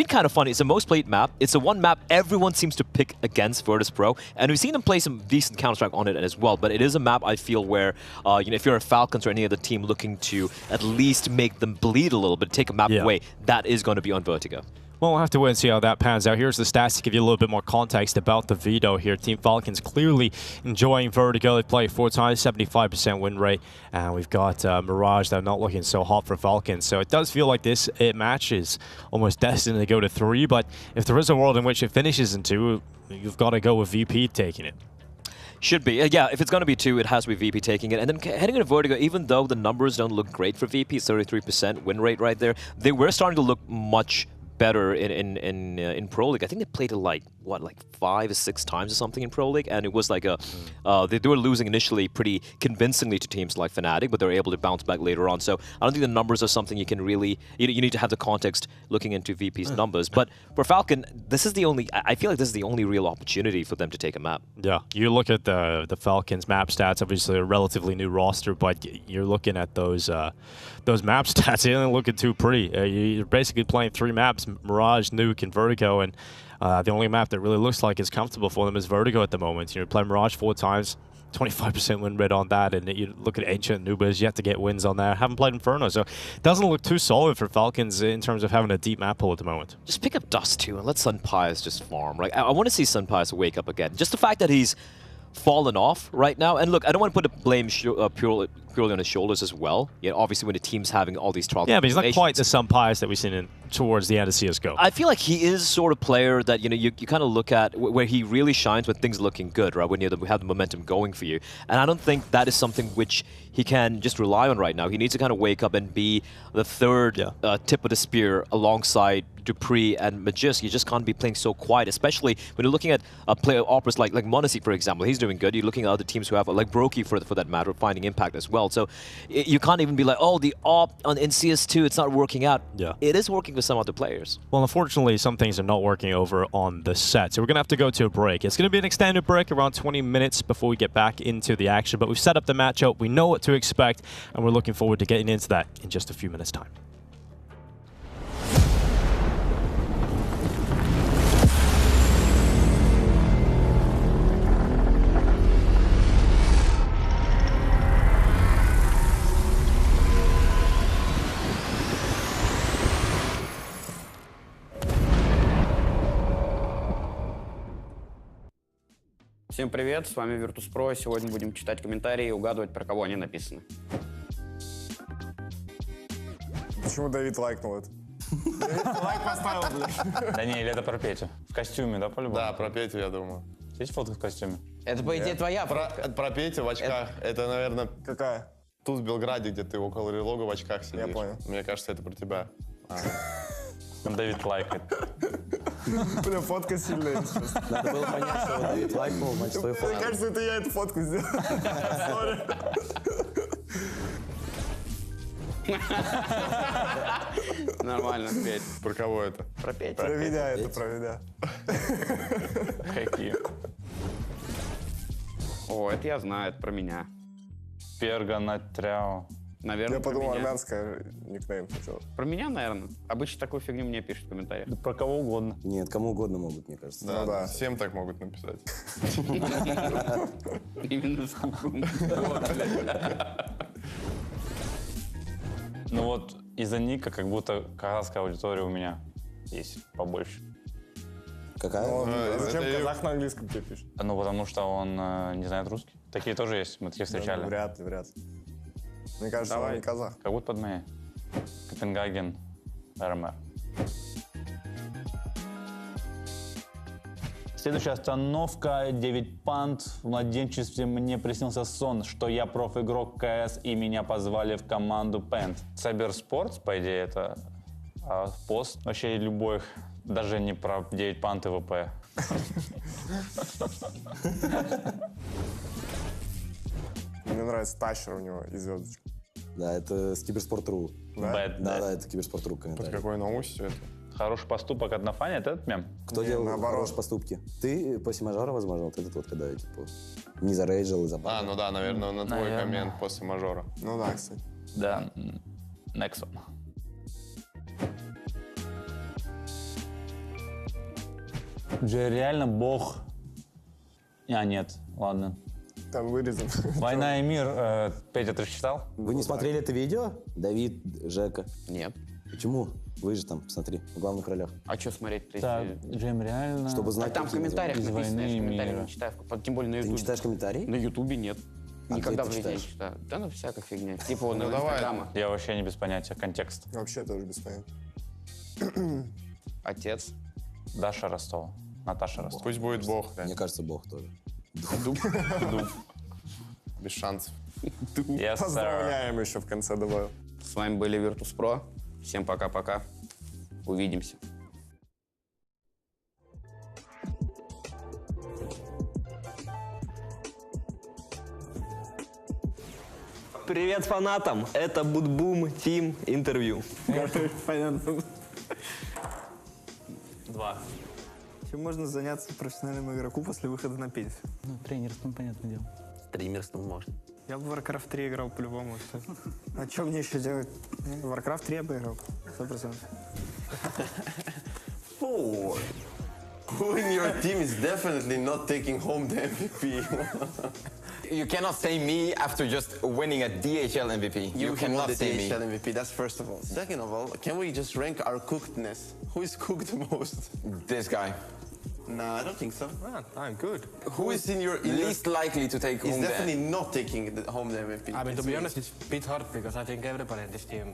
S12: kind of funny. It's the most played map. It's the one map everyone seems to pick against Virtus.pro, and we've seen them play some decent Counter-Strike on it as well. But it is a map I feel where, you know, if you're a Falcons or any other team looking to at least make them bleed a little bit, take a map away, that is going to be on Vertigo.
S11: Well, we'll have to wait and see how that pans out. Here's the stats to give you a little bit more context about the Veto here. Team Falcons clearly enjoying Vertigo. They play 4 times, 75% win rate. And we've got Mirage that are not looking so hot for Falcons. So it does feel like this match is almost destined to go to 3. But if there is a world in which it finishes in 2, you've got to go with VP taking it.
S12: Should be. Yeah, if it's going to be 2, it has to be VP taking it. And then heading into Vertigo, even though the numbers don't look great for VP, 33% win rate right there, they were starting to look much better in Pro League. I think they played it like 5 or 6 times or something in Pro League, and it was like a they were losing initially pretty convincingly to teams like Fnatic, but they were able to bounce back later on. So I don't think the numbers are something you can really you need to have the context looking into VP's numbers. But for Falcon, this is the only I feel like this is the only real opportunity for them to take a map.
S11: Yeah, you look at the Falcons map stats. Obviously, a relatively new roster, but you're looking at those map stats. They don't look too pretty. You're basically playing 3 maps: Mirage, Nuke, and Vertigo, and the only map that really looks like it's comfortable for them is Vertigo at the moment. You're playing Mirage 4 times, 25% win rate on that, and you look at Ancient and Nubis, yet to get wins on there. Haven't played Inferno, so it doesn't look too solid for Falcons in terms of having a deep map pool at the moment.
S12: Just pick up Dust2 and let Sunpies just farm. Like, I want to see Sunpies wake up again. Just the fact that he's fallen off right now, and look, I don't want to put the blame purely on his shoulders as well. Yeah, obviously when the team's having all these trials.
S11: Yeah, but he's not quite the Sunpies that we've seen towards the end of CSGO.
S12: I feel like he is sort of player that, you know, you kind of look at where he really shines when things are looking good, right? When you have the momentum going for you. And I don't think that is something which he can just rely on right now. He needs to kind of wake up and be the third tip of the spear alongside Dupree and Magis. You just can't be playing so quiet, especially when you're looking at player operas like Monacy, for example. He's doing good. You're looking at other teams who have, like Brokey for that matter, finding impact as well. So you can't even be like, oh, the op in CS2, it's not working out.
S11: Yeah.
S12: It is working with some other players.
S11: Well, unfortunately, some things are not working over on the set. So we're going to have to go to a break. It's going to be an extended break, around 20 minutes before we get back into the action. But we've set up the matchup. We know what to expect, and we're looking forward to getting into that in just a few minutes' time.
S13: Всем привет, с вами Virtus.pro. Сегодня будем читать комментарии и угадывать, про кого они написаны.
S14: Почему Давид лайкнул это? Лайк поставил, блядь.
S15: Да не, или это про Петю? В костюме, да, по-любому?
S14: Да, про Петю, я думаю.
S15: Есть фотка в костюме?
S13: Это, по идее, твоя фотка.
S14: Про Петю в очках. Это, наверное... Какая? Тут в Белграде, где ты около релога в очках сидишь. Я понял. Мне кажется, это про тебя.
S15: Давид лайкает.
S14: Бля, фотка сильная сейчас.
S16: Надо было понять, что Давид лайкнул, значит, свою фотку.
S14: Мне кажется, это я эту фотку сделал.
S13: Нормально, Петь.
S14: Про кого это?
S13: Про Петю.
S14: Про меня это, про меня.
S15: Какие?
S13: О, это я знаю, это про меня.
S15: Перга на тряо.
S13: Наверное,
S14: я подумал, армянская никнейм хотел.
S13: Про меня, наверное. Обычно такую фигню мне пишут в комментариях.
S15: Да про кого угодно.
S16: Нет, кому угодно могут, мне кажется.
S14: Да, да. Всем так могут написать.
S13: Именно с Куком.
S15: Ну вот из-за ника как будто казахская аудитория у меня есть побольше.
S16: Какая?
S14: Зачем казах на английском тебе пишет?
S15: Ну потому что он не знает русский. Такие тоже есть, мы такие встречали.
S14: Вряд ли, вряд ли. Мне кажется, он не казах.
S15: Как будто под моей. Копенгаген, РМР. Следующая остановка, 9 пант. В младенчестве мне приснился сон, что я проф-игрок КС и меня позвали в команду Пент. Cybersports, по идее, это пост. Вообще любой, даже не про 9 пант и ВП.
S14: Мне нравится Тащер у него и звездочка.
S16: Да, это с Киберспорт.ру.
S14: Да?
S16: Да, это Киберспорт.ру
S14: Под
S16: комментарий.
S14: какой новостью это?
S15: Хороший поступок от Нафани, это этот мем?
S16: Кто делал хорошие поступки? Ты после мажора, возможно, вот этот вот, когда типа не зарейджил и забыл.
S14: Ну да, наверное, на твой
S15: Наверное.
S14: коммент после мажора. Ну да, кстати.
S15: Да, Nexon. Джей реально бог. Нет, ладно.
S14: Там вырезан.
S15: «Война и мир», Петя, ты же читал?
S16: Вы не смотрели это видео? Давид, Жека.
S13: Нет.
S16: Почему? Вы же там, посмотри, в главных ролях.
S13: А что смотреть?
S15: Так, Джейм реально...
S16: Чтобы знать,
S13: Там в
S16: какие
S13: комментариях
S16: названия.
S13: написано, я же
S15: «Войны и
S13: комментарии
S15: мира».
S13: не читаю. Тем более на
S16: Ты
S13: Ютубе.
S16: не читаешь комментарии?
S13: На Ютубе нет.
S16: А
S13: Никогда
S16: где
S13: в
S16: ты
S13: жизни не
S16: читаешь?
S13: читаю. Да ну всякая фигня. Типа на
S14: давай.
S13: Инстаграма.
S15: Я вообще не без понятия, контекст.
S14: Вообще тоже без понятия.
S13: Отец.
S15: Даша Ростова, Наташа Ростова.
S14: Пусть будет бог. да.
S16: Мне кажется, бог тоже.
S14: Дуб. Без шансов.
S15: Yes, sir.
S14: Поздравляем еще в конце добавил.
S13: С вами были Virtus.pro. Всем пока-пока. Увидимся.
S17: Привет фанатам! Это BetBoom Team интервью.
S18: Понятно.
S17: 2.
S18: Чем можно заняться профессиональному игроку после выхода на пенсию?
S19: Ну, тренерством, понятное дело.
S17: Стримерством можно.
S18: Я бы в Warcraft 3 играл по-любому. А что мне еще делать? В Warcraft 3 я бы играл. 100%.
S20: 4. Who in your team is definitely not taking home the MVP?
S21: You cannot say me after just winning a DHL MVP. You cannot
S20: the
S21: say me.
S20: DHL MVP, that's first of all. Second of all, can we just rank our cookedness? Who is cooked the most?
S21: This guy.
S20: Nah, I don't think so.
S18: I'm good.
S20: Who is in your
S21: Least likely to take
S20: He's
S21: home
S20: definitely
S21: the...
S20: not taking home the MVP.
S22: I mean, to be honest, it's a bit hard because I think everybody in this team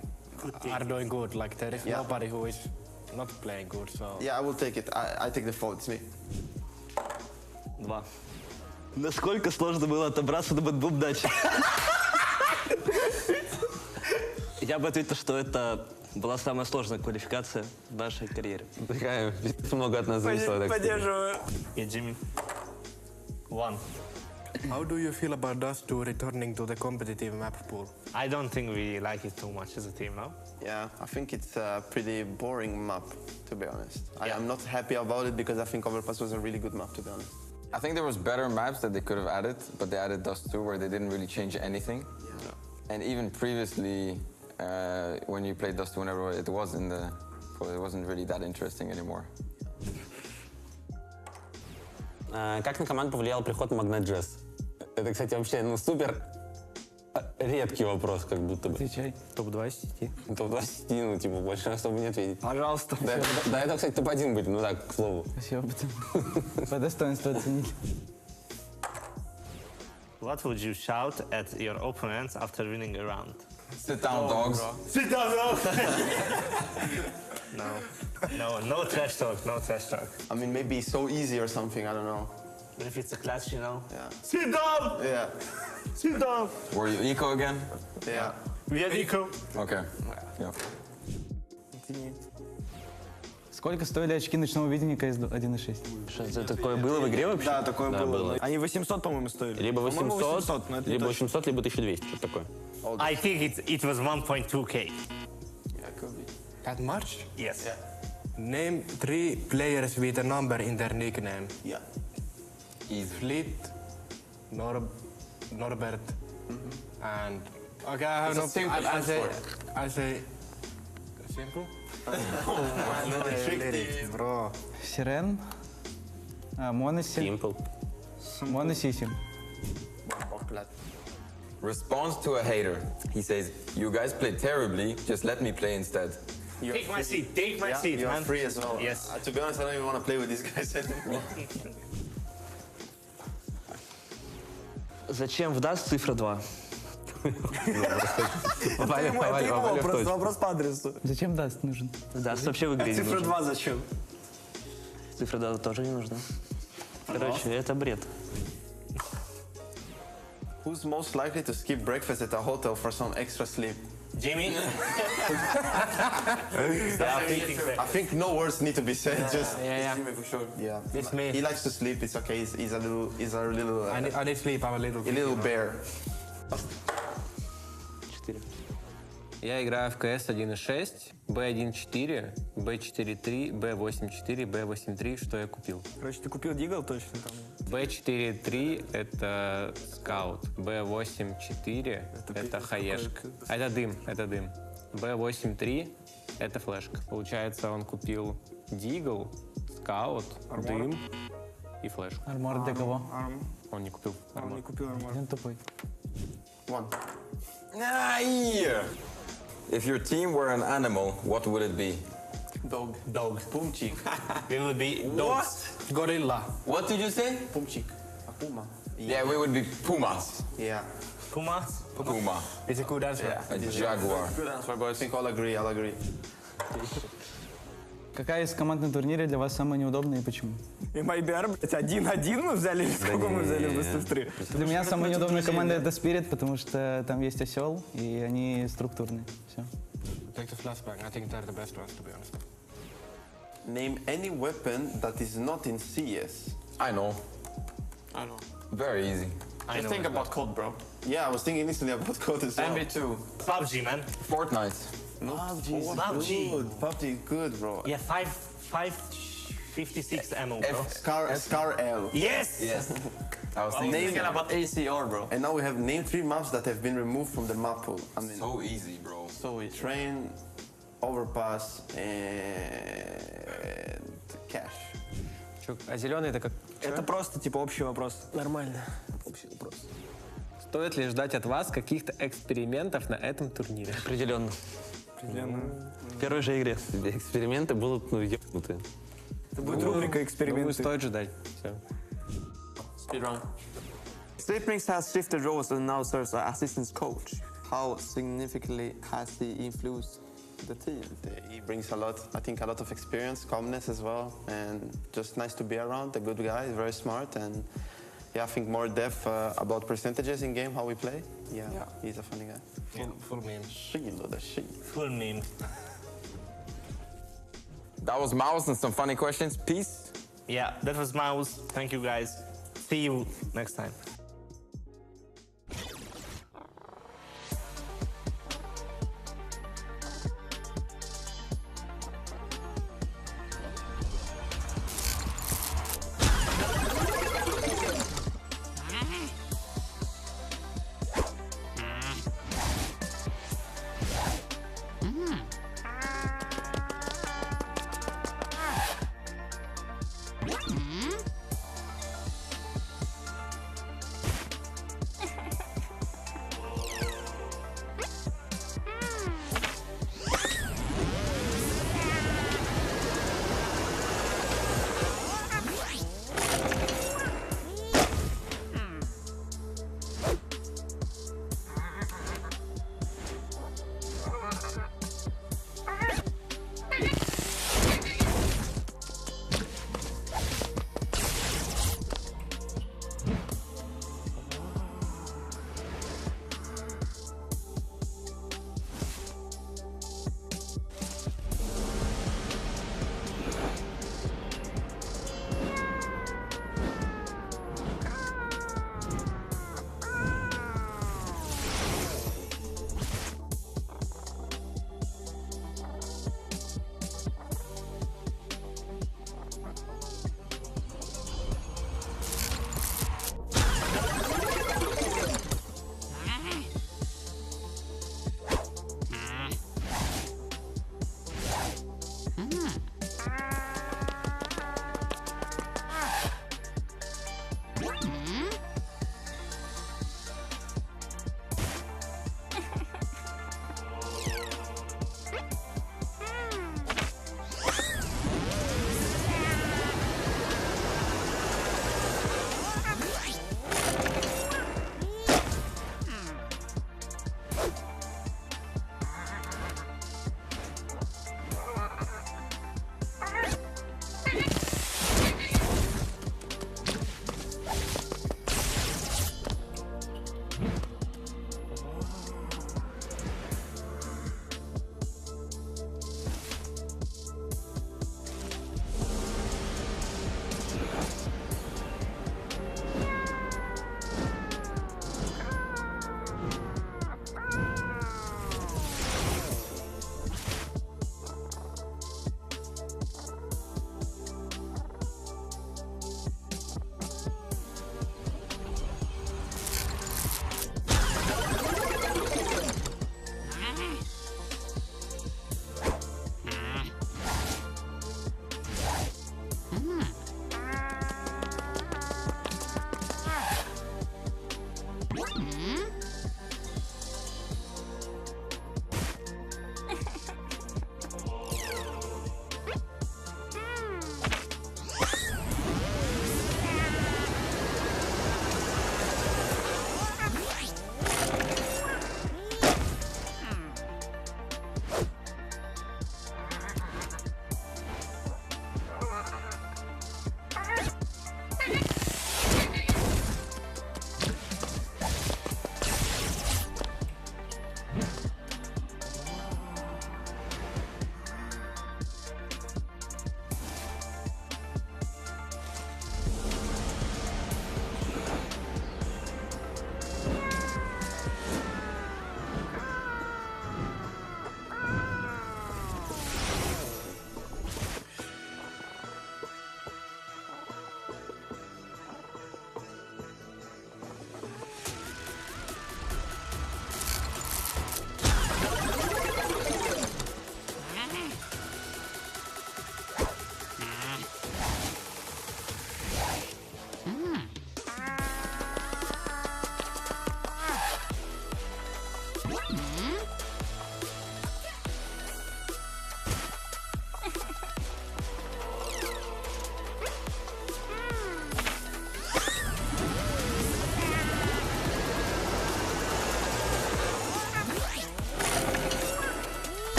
S22: are doing good. Like, there is nobody who is not playing good, so...
S20: Yeah, I will take it. I take the fault. It's me.
S17: 2. Насколько сложно было отобраться до BetBoom Dacha? Я бы ответил, что это была самая сложная квалификация в нашей карьере.
S21: Такая, много от нас зависело.
S17: Поддерживаю. И Jimmy. 1.
S22: How do you feel about us two returning to the competitive map pool?
S17: I don't think we like it too much as a team, no?
S20: Yeah, I think it's a pretty boring map, to be honest. I'm not happy about it because I think Overpass was a really good map, to be honest.
S21: I think there was better maps that they could have added, but they added Dust 2 where they didn't really change anything. Yeah. And even previously, when you played Dust 2 whenever it wasn't really that interesting anymore.
S13: Как на команду повлиял приход Magnet Jazz? Это, кстати, вообще супер редкий вопрос, как будто бы.
S19: Отвечай. Топ-2 сети.
S13: Топ-2 сети, типа, больше особо не ответить.
S19: Пожалуйста.
S13: Да, это, кстати, топ-1 будет, ну так, к слову.
S19: Спасибо, по достоинству оценили.
S17: What would you shout at your opponents after winning a round?
S21: Sit down, dogs.
S17: Sit down, dogs! No trash talk, no trash talk.
S20: I mean, maybe so easy or something, I don't know.
S17: But if it's a clutch, you know.
S20: Yeah.
S17: Sit down!
S20: Yeah.
S17: Sit down!
S21: Were you eco again?
S20: Yeah.
S17: We are eco.
S21: Okay. Yeah.
S19: Сколько стоили очки ночного видения CS2 1.6?
S17: Что это такое было в игре вообще?
S18: Да, такое было. Они 800, по-моему, стоили.
S13: Либо 800,
S18: но это
S13: либо
S18: точно.
S13: 800, либо 1200, вот такое.
S17: I think it was 1.2k.
S20: Yeah, could be.
S22: That much?
S17: Yes.
S20: Yeah.
S22: Name 3 players with a number in their nickname.
S20: Yeah.
S21: Easy.
S22: Fleet, Norbert, and... Okay, I have
S20: It's a simple answer.
S22: I say... Simple?
S19: Бро. Сирен. Моноси.
S17: Simple.
S19: Моносисим.
S21: Response to a hater. He says, you guys play terribly, just let me play instead.
S17: Take my seat, take my seat,
S20: You're
S17: man.
S20: free as well.
S17: Yes.
S20: To be honest, I don't even want to play with these guys anymore.
S17: Зачем в Dust цифра 2?
S18: Это его, просто вопрос по адресу.
S19: Зачем даст нужен?
S17: Даст вообще в игре не
S18: Цифра
S17: нужен.
S18: 2 зачем?
S17: Цифра 2 тоже не нужна. Короче, это бред.
S20: Who's most likely to skip breakfast at a hotel for some extra sleep?
S9: Jimmy?
S20: I think no words need to be said. Just
S9: yeah.
S20: Jimmy for sure. Yeah,
S9: It's me.
S20: He likes to sleep. It's okay. He's a little.
S9: I need sleep, I'm a little
S20: bear.
S1: Я играю в CS 1.6, B1.4, B4.3, B8.4, B8.3, что я купил.
S18: Короче, ты купил Дигл точно там?
S1: B4.3 — это скаут, B8.4 — это хаешка. Это дым. B8.3 — это флешка. Получается, он купил Дигл, скаут, дым и флешку.
S19: Армор для кого?
S1: Он не купил армор.
S18: Он не купил армор.
S19: Он тупой.
S20: One.
S21: If your team were an animal, what would it be?
S20: Dog.
S9: Pumchik. We will be dogs. Gorilla.
S21: What did you say?
S20: Pumchik. A puma.
S21: Yeah, we would be pumas.
S20: Yeah.
S9: Puma?
S21: Puma.
S9: It's a good answer.
S21: Yeah, a jaguar.
S20: Good answer, but I think I'll agree.
S19: Какая из команд на турнире для вас самая неудобная и почему?
S18: И MyBR, блядь, 1-1 мы взяли, или сколько мы взяли в Best of 3?
S19: Для меня самая неудобная команда это Spirit, потому что там есть осел, и они структурные. Все.
S22: Take the flashbang. I think they're the best ones, to be honest.
S20: Name any weapon that is not in CS.
S21: I know. Very easy.
S20: Just think about code, bro. Yeah, I was thinking instantly about code as well.
S21: MB2.
S9: PUBG, man.
S21: Fortnite.
S20: PUBG is good, bro.
S9: Yeah, 556 ammo, bro.
S20: Scar L.
S9: Yes!
S21: I was thinking
S20: about ACR, bro. And now we have named 3 maps that have been removed from the map pool. I mean,
S21: so easy, bro.
S20: So we train, overpass, and cash.
S1: А зеленый это как?
S18: Это просто типа общий вопрос.
S1: Нормально.
S18: Общий вопрос.
S1: Стоит ли ждать от вас каких-то экспериментов на этом турнире?
S17: Определенно. В первой же игре. Эксперименты будут, ебнутые.
S18: Это будет рубрика эксперименты.
S1: Стоит ждать. Все.
S20: Speedrun.
S6: Slipmix has shifted roles and now serves as assistant coach. How significantly has he influenced the team?
S20: He brings a lot of experience, calmness as well, and just nice to be around. A good guy, very smart, and yeah, I think more depth about percentages in game, how we play. Yeah, he's a funny guy.
S9: Full meme.
S20: Full
S9: meme.
S21: That was Mouse and some funny questions. Peace.
S9: Yeah, that was Mouse. Thank you, guys. See you next time.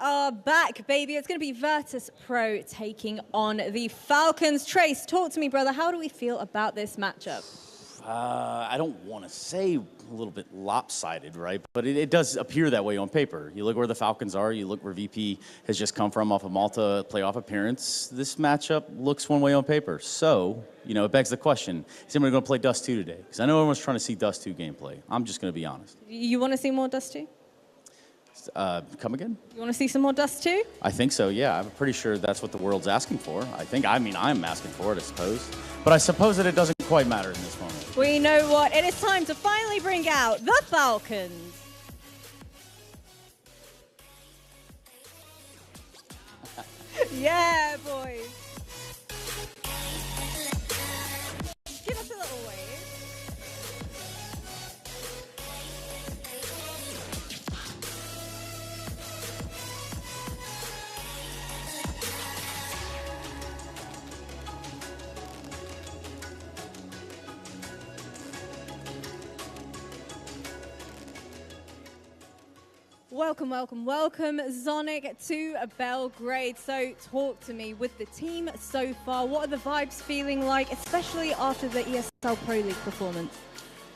S3: are back, baby. It's going to be Virtus.pro taking on the Falcons. Trace, talk to me, brother. How do we feel about this matchup?
S2: I don't want to say a little bit lopsided, right? But it does appear that way on paper. You look where the Falcons are, you look where VP has just come from off a Malta playoff appearance. This matchup looks one way on paper. So, you know, it begs the question, is anybody going to play Dust 2 today? Because I know everyone's trying to see Dust 2 gameplay. I'm just going to be honest.
S3: You want to see more Dust 2?
S2: Come again?
S3: You want to see some more Dust 2?
S2: I think so, yeah. I'm pretty sure that's what the world's asking for. I'm asking for it, I suppose. But I suppose that it doesn't quite matter in this moment.
S3: We know what. It is time to finally bring out the Falcons. Yeah, boys. Give us a little wave. Welcome, welcome, welcome, Zonic, to Belgrade. So talk to me, with the team so far, what are the vibes feeling like, especially after the ESL Pro League performance?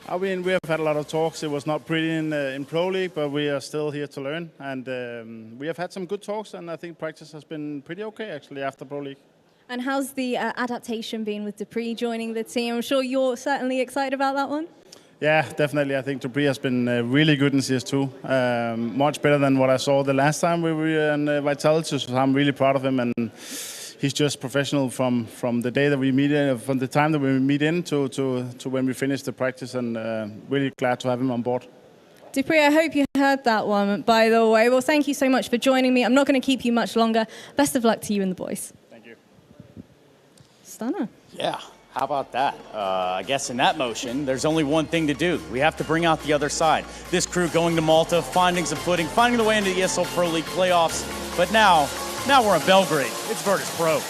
S7: I mean, we have had a lot of talks. It was not pretty in Pro League, but we are still here to learn. And we have had some good talks, and I think practice has been pretty okay, actually, after Pro League.
S3: And how's the adaptation been with Dupree joining the team? I'm sure you're certainly excited about that one.
S7: Yeah, definitely. I think Dupree has been really good in CS2. Much better than what I saw the last time we were in Vitality, so I'm really proud of him. And he's just professional from the day that we meet in, from the time that we meet in to when we finish the practice, and really glad to have him on board.
S3: Dupree, I hope you heard that one, by the way. Well, thank you so much for joining me. I'm not going to keep you much longer. Best of luck to you and the boys.
S7: Thank you.
S3: Stunner.
S2: Yeah. How about that? I guess in that motion, there's only one thing to do. We have to bring out the other side. This crew going to Malta, finding some footing, finding the way into the ESL Pro League playoffs. But now we're in Belgrade. It's Virtus.pro.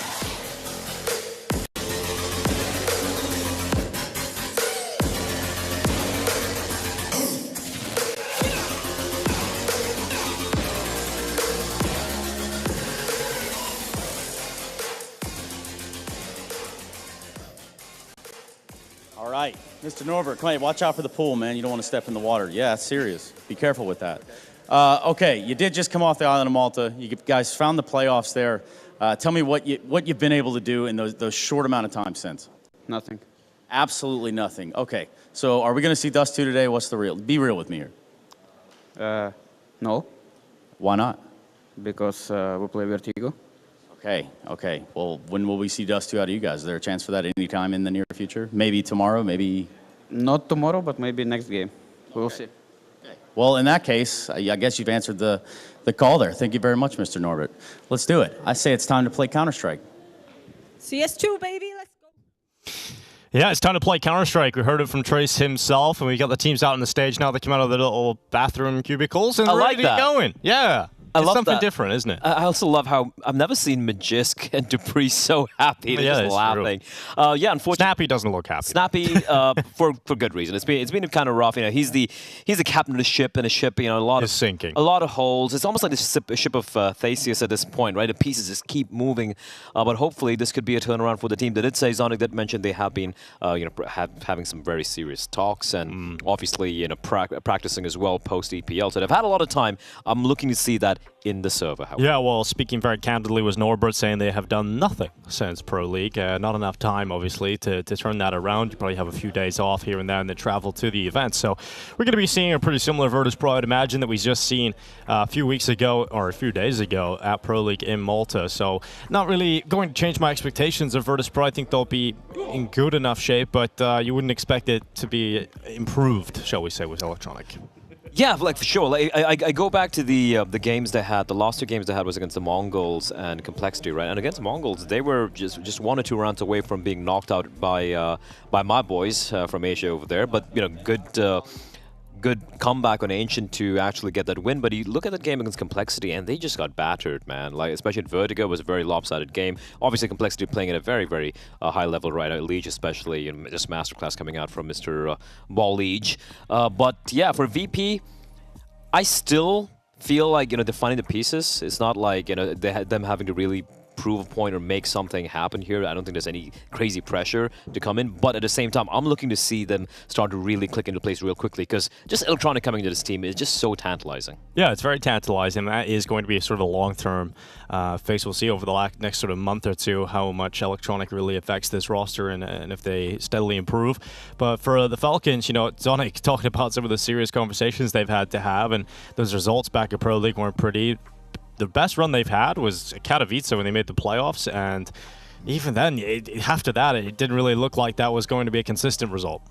S2: All right, Mr. Norbert, Clay, watch out for the pool, man. You don't want to step in the water. Yeah, serious. Be careful with that. Okay, you did just come off the island of Malta. You guys found the playoffs there. Tell me what you've been able to do in those short amount of time since.
S8: Nothing.
S2: Absolutely nothing. Okay, so are we going to see Dust 2 today? What's the real? Be real with me here.
S8: No.
S2: Why not?
S8: Because we play Vertigo.
S2: Okay. Well, when will we see Dust 2 out of you guys? Is there a chance for that any time in the near future? Maybe tomorrow, maybe?
S8: Not tomorrow, but maybe next game. We'll see.
S2: Okay. Well, in that case, I guess you've answered the call there. Thank you very much, Mr. Norbert. Let's do it. I say it's time to play Counter-Strike.
S3: CS2, baby, let's go.
S11: Yeah, it's time to play Counter-Strike. We heard it from Trace himself, and we got the teams out on the stage now. They come out of the little bathroom cubicles and ready to get going. Yeah. It's something different, isn't it?
S12: I also love how I've never seen Magisk and Dupree so happy. They're just laughing. Yeah, unfortunately,
S11: Snappy doesn't look happy.
S12: Snappy, for good reason. It's been kind of rough. You know, he's the captain of the ship, and a ship. You know, a lot of holes. It's almost like the ship of Theseus at this point, right? The pieces just keep moving. But hopefully, this could be a turnaround for the team. They did say, Zonic did mention they have been, having some very serious talks, and obviously, practicing as well post EPL. So they've had a lot of time. I'm looking to see that in the server, however.
S11: Yeah, well, speaking very candidly was Norbert saying they have done nothing since Pro League. Not enough time, obviously, to turn that around. You probably have a few days off here and there and then travel to the event. So we're going to be seeing a pretty similar Virtus.pro, I'd imagine, that we just seen a few weeks ago, or a few days ago, at Pro League in Malta. So not really going to change my expectations of Virtus.pro. I think they'll be in good enough shape, but you wouldn't expect it to be improved, shall we say, with Electronic.
S12: Yeah, like for sure. Like, I go back to the games they had. The last two games they had was against the Mongols and Complexity, right? And against the Mongols, they were just 1 or 2 rounds away from being knocked out by my boys from Asia over there. But good comeback on Ancient to actually get that win. But you look at that game against Complexity, and they just got battered, man. Like, especially at Vertigo, it was a very lopsided game. Obviously, Complexity playing at a very, very high level, right? Liege especially, and just masterclass coming out from Mr. Ball Liege. But yeah, for VP, I still feel like, they're finding the pieces. It's not like, they had them having to really prove a point or make something happen here. I don't think there's any crazy pressure to come in, but at the same time, I'm looking to see them start to really click into place real quickly, because just Electronic coming into this team is just so tantalizing.
S11: Yeah, it's very tantalizing. That is going to be a sort of a long-term phase. We'll see over the next sort of month or two how much Electronic really affects this roster and if they steadily improve. But for the Falcons, Zonic talking about some of the serious conversations they've had to have, and those results back at Pro League weren't pretty. The best run they've had was Katowice when they made the playoffs, and even then, after that, it didn't really look like that was going to be a consistent result.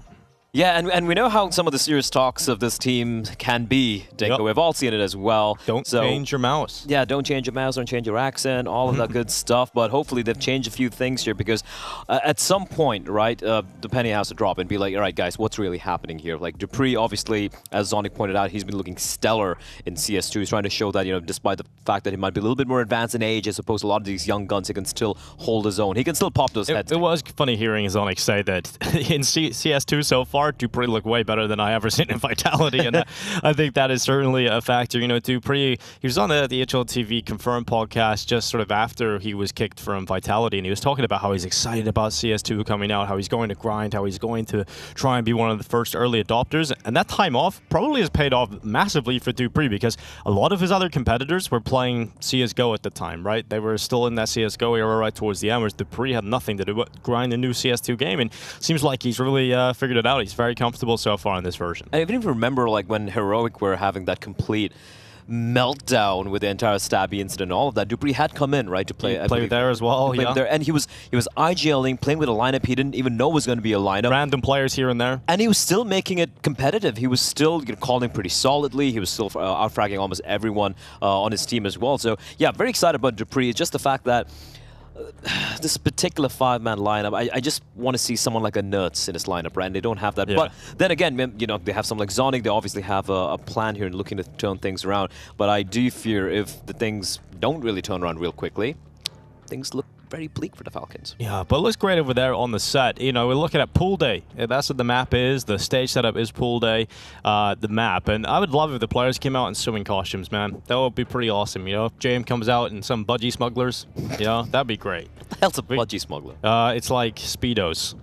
S12: Yeah, and we know how some of the serious talks of this team can be, Dinko. Yep. We've all seen it as well.
S11: Don't change your mouse.
S12: Yeah, don't change your mouse, don't change your accent, all of that good stuff. But hopefully they've changed a few things here, because at some point, right, the penny has to drop and be like, all right, guys, what's really happening here? Like, dupreeh, obviously, as Zonic pointed out, he's been looking stellar in CS2. He's trying to show that, despite the fact that he might be a little bit more advanced in age as opposed to a lot of these young guns, he can still hold his own. He can still pop those heads.
S11: It was funny hearing Zonic say that in CS2 so far, dupreeh looked way better than I ever seen in Vitality, and I think that is certainly a factor. dupreeh, he was on the HLTV Confirmed podcast just sort of after he was kicked from Vitality, and he was talking about how he's excited about CS2 coming out, how he's going to grind, how he's going to try and be one of the first early adopters, and that time off probably has paid off massively for dupreeh, because a lot of his other competitors were playing CSGO at the time, right? They were still in that CSGO era right towards the end, whereas dupreeh had nothing to do but grind a new CS2 game, and seems like he's really figured it out. He's very comfortable so far in this version.
S12: I even remember like when Heroic were having that complete meltdown with the entire Stabby incident and all of that. dupreeh had come in, right, to play.
S11: Play there as well, yeah.
S12: There, and he was IGLing, playing with a lineup he didn't even know was going to be a lineup.
S11: Random players here and there.
S12: And he was still making it competitive. He was still calling pretty solidly. He was still out-fragging almost everyone on his team as well. So, yeah, very excited about dupreeh. It's just the fact that this particular 5-man lineup, I just want to see someone like a Nerds in this lineup, right? And they don't have that. Yeah. But then again, they have someone like Zonic. They obviously have a plan here and looking to turn things around. But I do fear if the things don't really turn around real quickly, things look very bleak for the Falcons.
S11: Yeah, but it looks great over there on the set. We're looking at pool day. That's what the map is. The stage setup is pool day, the map. And I would love if the players came out in swimming costumes, man. That would be pretty awesome. If JM comes out in some budgie smugglers, that'd be great.
S12: What the hell's a budgie smuggler?
S11: It's like Speedos.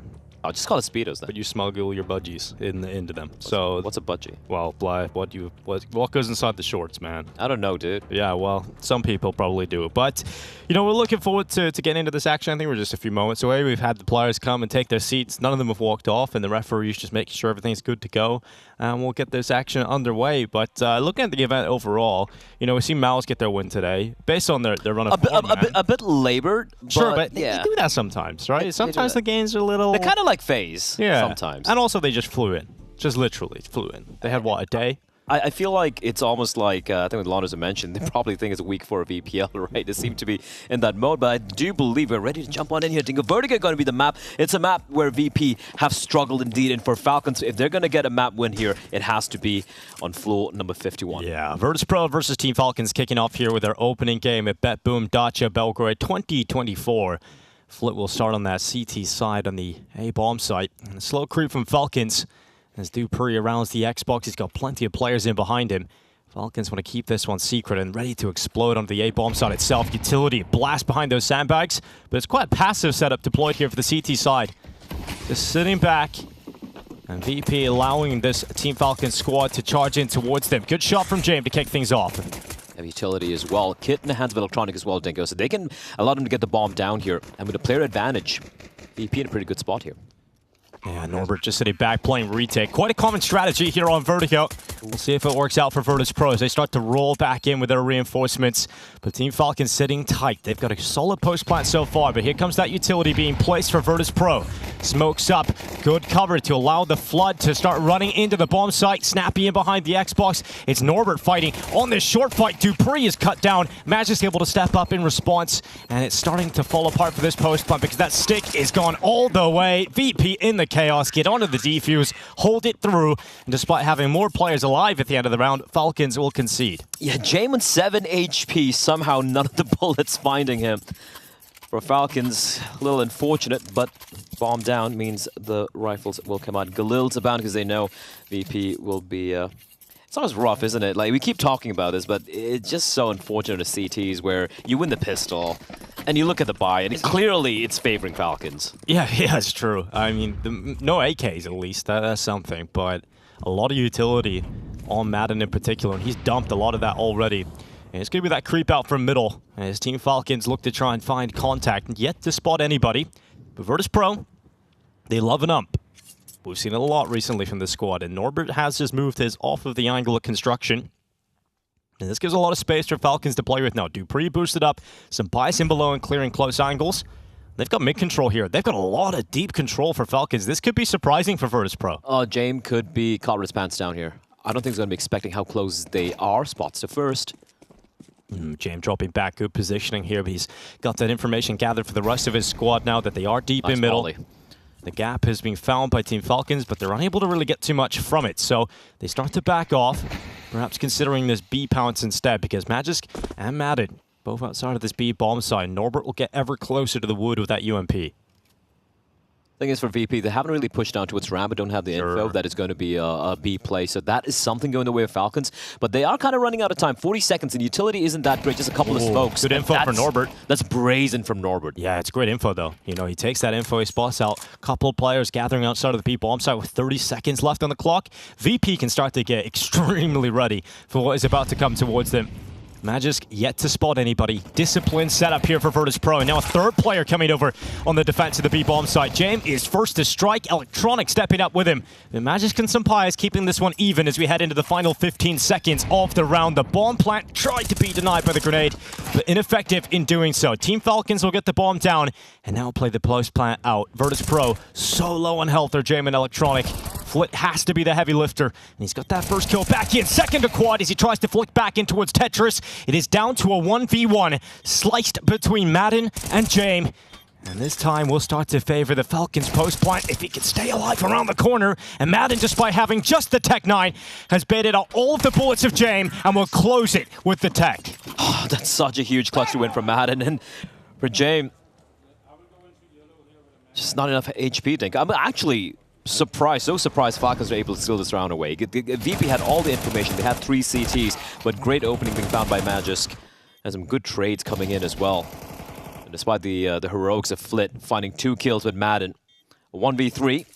S12: I'll just call it Speedos then.
S11: But you smuggle your budgies into them. So
S12: what's a budgie?
S11: Well, what goes inside the shorts, man?
S12: I don't know, dude.
S11: Yeah, well, some people probably do. But, we're looking forward to getting into this action. I think we're just a few moments away. We've had the players come and take their seats. None of them have walked off, and the referee's just making sure everything's good to go. And we'll get this action underway. But looking at the event overall, we see Mouse get their win today based on their run of form,
S12: a bit labored.
S11: Sure, but they do that sometimes, right? Sometimes the games are a little...
S12: They're kind of like phase sometimes.
S11: And also they just flew in. Just literally flew in. They had, what, a day?
S12: I feel like it's almost like, I think what Loners mentioned, they probably think it's a week for a VPL, right? They seem to be in that mode, but I do believe we're ready to jump on in here. Dingo, Vertigo going to be the map. It's a map where VP have struggled indeed, and for Falcons, if they're going to get a map win here, it has to be on floor number 51.
S11: Yeah, Virtus.pro versus Team Falcons kicking off here with their opening game at BetBoom Dacha Belgrade 2024. Flip will start on that CT side on the A-bomb site. And a slow creep from Falcons as dupreeh arounds the Xbox. He's got plenty of players in behind him. Falcons want to keep this one secret and ready to explode onto the A-bomb side itself. Utility blast behind those sandbags, but it's quite a passive setup deployed here for the CT side. Just sitting back, and VP allowing this Team Falcons squad to charge in towards them. Good shot from James to kick things off.
S12: Have utility as well. Kit in the hands of Electronic as well, Dingo. So they can allow them to get the bomb down here. And with a player advantage, VP in a pretty good spot here.
S11: Yeah, Norbert just sitting back playing retake. Quite a common strategy here on Vertigo. We'll see if it works out for Virtus.pro as they start to roll back in with their reinforcements. But Team Falcons sitting tight. They've got a solid post plant so far, but here comes that utility being placed for Virtus.pro. Smokes up. Good cover to allow the flood to start running into the bomb site. Snappy in behind the Xbox. It's Norbert fighting on this short fight. dupreeh is cut down. Maj is able to step up in response, and it's starting to fall apart for this post plant because that stick is gone all the way. VP in the chaos, get onto the defuse, hold it through, and despite having more players alive at the end of the round, Falcons will concede.
S12: Yeah, Jamin 7 HP, somehow none of the bullets finding him. For Falcons, a little unfortunate, but bomb down means the rifles will come out. Galil's about because they know VP will be It's always rough, isn't it? Like, we keep talking about this, but it's just so unfortunate to CTs where you win the pistol, and you look at the buy, and clearly it's favoring Falcons.
S11: Yeah, it's true. I mean, no AKs at least, that's something, but a lot of utility on Madden in particular, and he's dumped a lot of that already. And it's going to be that creep out from middle, as Team Falcons look to try and find contact, yet to spot anybody. But Virtus.pro, they love an ump. We've seen it a lot recently from this squad, and Norbert has just moved his off of the angle of construction. And this gives a lot of space for Falcons to play with now. Dupree boosted up, some bias in below and clearing close angles. They've got mid-control here. They've got a lot of deep control for Falcons. This could be surprising for Virtus.pro.
S12: James could be caught with his pants down here. I don't think he's going to be expecting how close they are. Spots to first.
S11: James dropping back, good positioning here, but he's got that information gathered for the rest of his squad now that they are deep in middle.
S12: Volley.
S11: The gap has been found by Team Falcons, but they're unable to really get too much from it. So they start to back off, perhaps considering this B pounce instead, because Magisk and Madden, both outside of this B bomb side. Norbert will get ever closer to the wood with that UMP.
S12: Thing is, for VP, they haven't really pushed down towards Ram, but don't have the info that it's going to be a B play. So that is something going the way of Falcons. But they are kind of running out of time. 40 seconds, and utility isn't that great. Just a couple of smokes.
S11: Good info for Norbert.
S12: That's brazen from Norbert.
S11: Yeah, it's great info, though. You know, he takes that info, he spots out a couple of players gathering outside of the B bomb site with 30 seconds left on the clock. VP can start to get extremely ready for what is about to come towards them. Magisk yet to spot anybody. Disciplined setup here for Virtus.pro. And now a third player coming over on the defense of the B-bomb site. James is first to strike. Electronic stepping up with him. And Magisk and Sampaio is keeping this one even as we head into the final 15 seconds of the round. The bomb plant tried to be denied by the grenade, but ineffective in doing so. Team Falcons will get the bomb down and now play the post plant out. Virtus.pro so low on health. They're James and Electronic. Flit has to be the heavy lifter, and he's got that first kill back in. Second to quad as he tries to flick back in towards Tetris. It is down to a 1v1, sliced between Madden and James. And this time will start to favor the Falcons post plant if he can stay alive around the corner. And Madden, despite having just the Tech 9, has baited out all of the bullets of James and will close it with the Tech.
S12: Oh, that's such a huge clutch to win from Madden. And for James, just not enough HP, I think. I'm actually surprised, so surprised Falcons were able to steal this round away. VP had all the information. They had 3 CTs, but great opening being found by Magisk. And some good trades coming in as well. And despite the heroics of Flit finding 2 kills with Madden, 1v3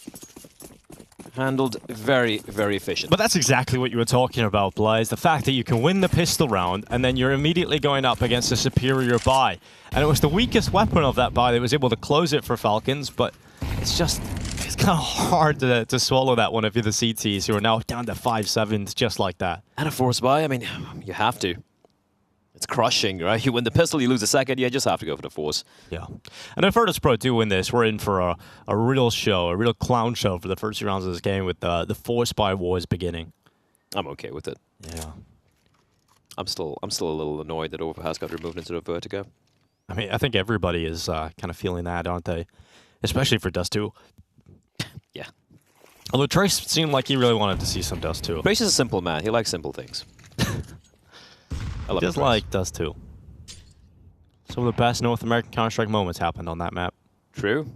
S12: handled very, very efficient.
S11: But that's exactly what you were talking about, Blaze. The fact that you can win the pistol round and then you're immediately going up against a superior buy. And it was the weakest weapon of that buy that was able to close it for Falcons, but it's kind of hard to swallow that one if you're the CTs who are now down to 5-7s just like that.
S12: And a force buy, I mean, you have to. It's crushing, right? You win the pistol, you lose the second, you just have to go for the force.
S11: Yeah. And if Virtus.pro do win this, we're in for a real show, a real clown show for the first 2 rounds of this game with the force buy wars beginning.
S12: I'm okay with it.
S11: Yeah.
S12: I'm still a little annoyed that Overpass got removed instead of Vertigo.
S11: I mean, I think everybody is kind of feeling that, aren't they? Especially for Dust 2.
S12: Yeah.
S11: Although Trace seemed like he really wanted to see some Dust 2.
S12: Trace is a simple man. He likes simple things. I love
S11: just like Dust 2. Some of the best North American Counter-Strike moments happened on that map.
S12: True.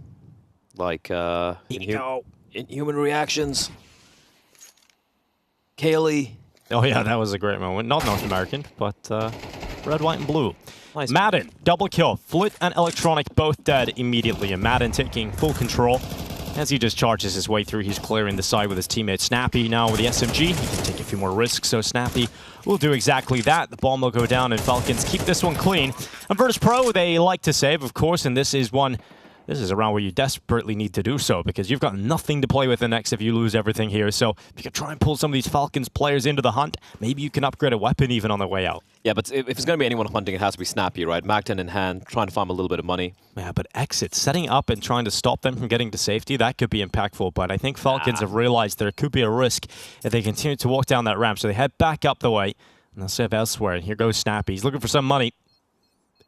S12: Like Inhuman Reactions. Kaylee.
S11: Oh yeah, that was a great moment. Not North American, but red, white, and blue. Nice. Madden, double kill. Flit and Electronic both dead immediately, and Madden taking full control. As he just charges his way through, he's clearing the side with his teammate Snappy. Now with the SMG, he can take a few more risks, so Snappy will do exactly that. The bomb will go down, and Falcons keep this one clean. And Virtus.pro, they like to save, of course, and this is a round where you desperately need to do so because you've got nothing to play with the next if you lose everything here. So if you can try and pull some of these Falcons players into the hunt, maybe you can upgrade a weapon even on the way out.
S12: Yeah, but if it's going to be anyone hunting, it has to be Snappy, right? Mag-10 in hand, trying to farm a little bit of money.
S11: Yeah, but exit, setting up and trying to stop them from getting to safety, that could be impactful. But I think Falcons have realized there could be a risk if they continue to walk down that ramp. So they head back up the way, and they'll save elsewhere. And here goes Snappy. He's looking for some money.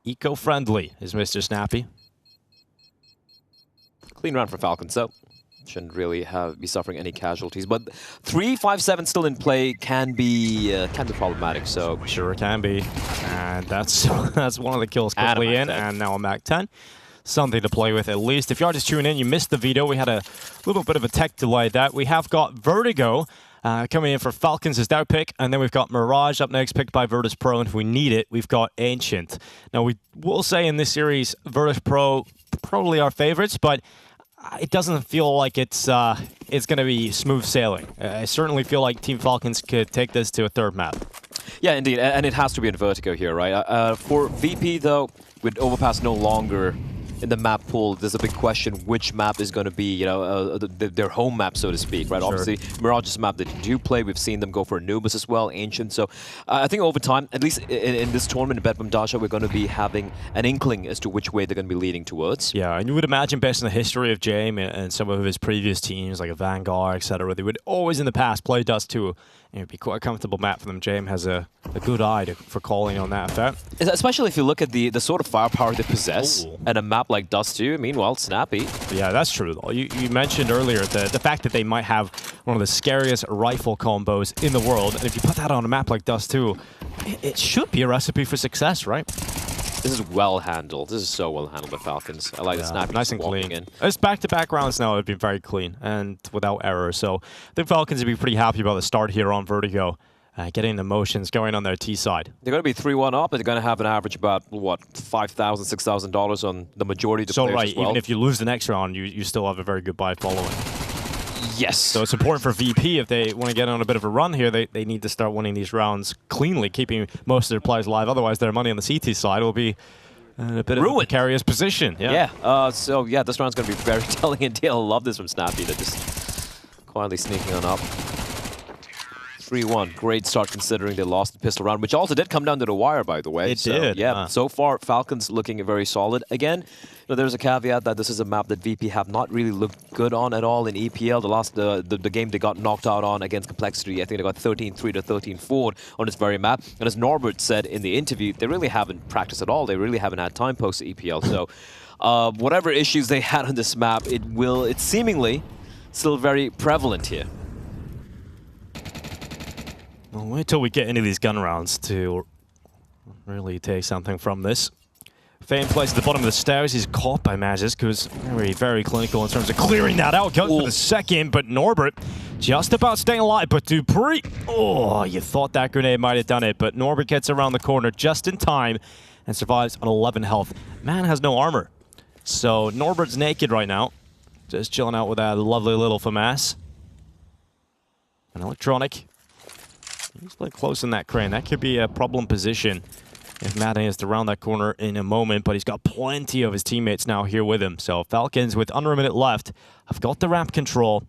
S11: Eco-friendly is Mr. Snappy.
S12: Clean round for Falcons, so shouldn't really be suffering any casualties. But 3-5-7 still in play can be problematic. So
S11: sure it can be, and that's one of the kills quickly in, and now a Mag-10. Something to play with at least. If you are just tuning in, you missed the Veto. We had a little bit of a tech delay that. We have got Vertigo Coming in for Falcons is their pick, and then we've got Mirage up next, picked by Virtus.pro, and if we need it, we've got Ancient. Now, we will say in this series, Virtus.pro probably our favorites, but it doesn't feel like it's going to be smooth sailing. I certainly feel like Team Falcons could take this to a third map.
S12: Yeah, indeed, and it has to be in Vertigo here, right? For VP, though, with Overpass no longer in the map pool, there's a big question which map is going to be, their home map, so to speak, right? Sure. Obviously, Mirage is a map that you do play. We've seen them go for Anubis as well, Ancient. So I think over time, at least in this tournament, in BetBoom Dacha, we're going to be having an inkling as to which way they're going to be leading towards.
S11: Yeah, and you would imagine, based on the history of Jame and some of his previous teams, like a Vanguard, etc., they would always in the past play Dust 2. It would be quite a comfortable map for them. Jame has a good eye for calling on that effect.
S12: Especially if you look at the sort of firepower they possess, and a map like Dust 2, meanwhile, Snappy.
S11: Yeah, that's true, though. You mentioned earlier the fact that they might have one of the scariest rifle combos in the world, and if you put that on a map like Dust 2, it should be a recipe for success, right?
S12: This is well handled. This is so well handled by Falcons. I like the Snappy
S11: nice and clean.
S12: in.
S11: It's back-to-back rounds now. It'd be very clean and without error. So the Falcons would be pretty happy about the start here on Vertigo, getting the motions going on their T side.
S12: They're going to be 3-1 up, but they're going to have an average about, what, $5,000, $6,000 on the majority of the players
S11: right,
S12: as well.
S11: Even if you lose the next round, you still have a very good buy following.
S12: Yes.
S11: So it's important for VP, if they want to get on a bit of a run here, they need to start winning these rounds cleanly, keeping most of their players alive. Otherwise, their money on the CT side will be a bit of a precarious position.
S12: Yeah. So yeah, this round's going to be very telling indeed. I love this from Snappy. They're just quietly sneaking on up. 3-1. Great start considering they lost the pistol round, which also did come down to the wire, by the way.
S11: It did.
S12: Yeah, so far, Falcons looking very solid. Again, there's a caveat that this is a map that VP have not really looked good on at all in EPL. The game they got knocked out on against Complexity, I think they got 13-3 to 13-4 on this very map. And as Norbert said in the interview, they really haven't practiced at all. They really haven't had time post EPL. So whatever issues they had on this map, it's seemingly still very prevalent here.
S11: Well, wait till we get into these gun rounds to really take something from this. Fame plays at the bottom of the stairs. He's caught by Magisk, who's very, very clinical in terms of clearing that out. Goes for the second, but Norbert just about staying alive. But Dupree, you thought that grenade might have done it, but Norbert gets around the corner just in time and survives on 11 health. Man has no armor. So Norbert's naked right now, just chilling out with that lovely little FAMAS. An electronic. He's playing close in that crane. That could be a problem position if Madden is to round that corner in a moment, but he's got plenty of his teammates now here with him. So Falcons, with under a minute left, have got the ramp control.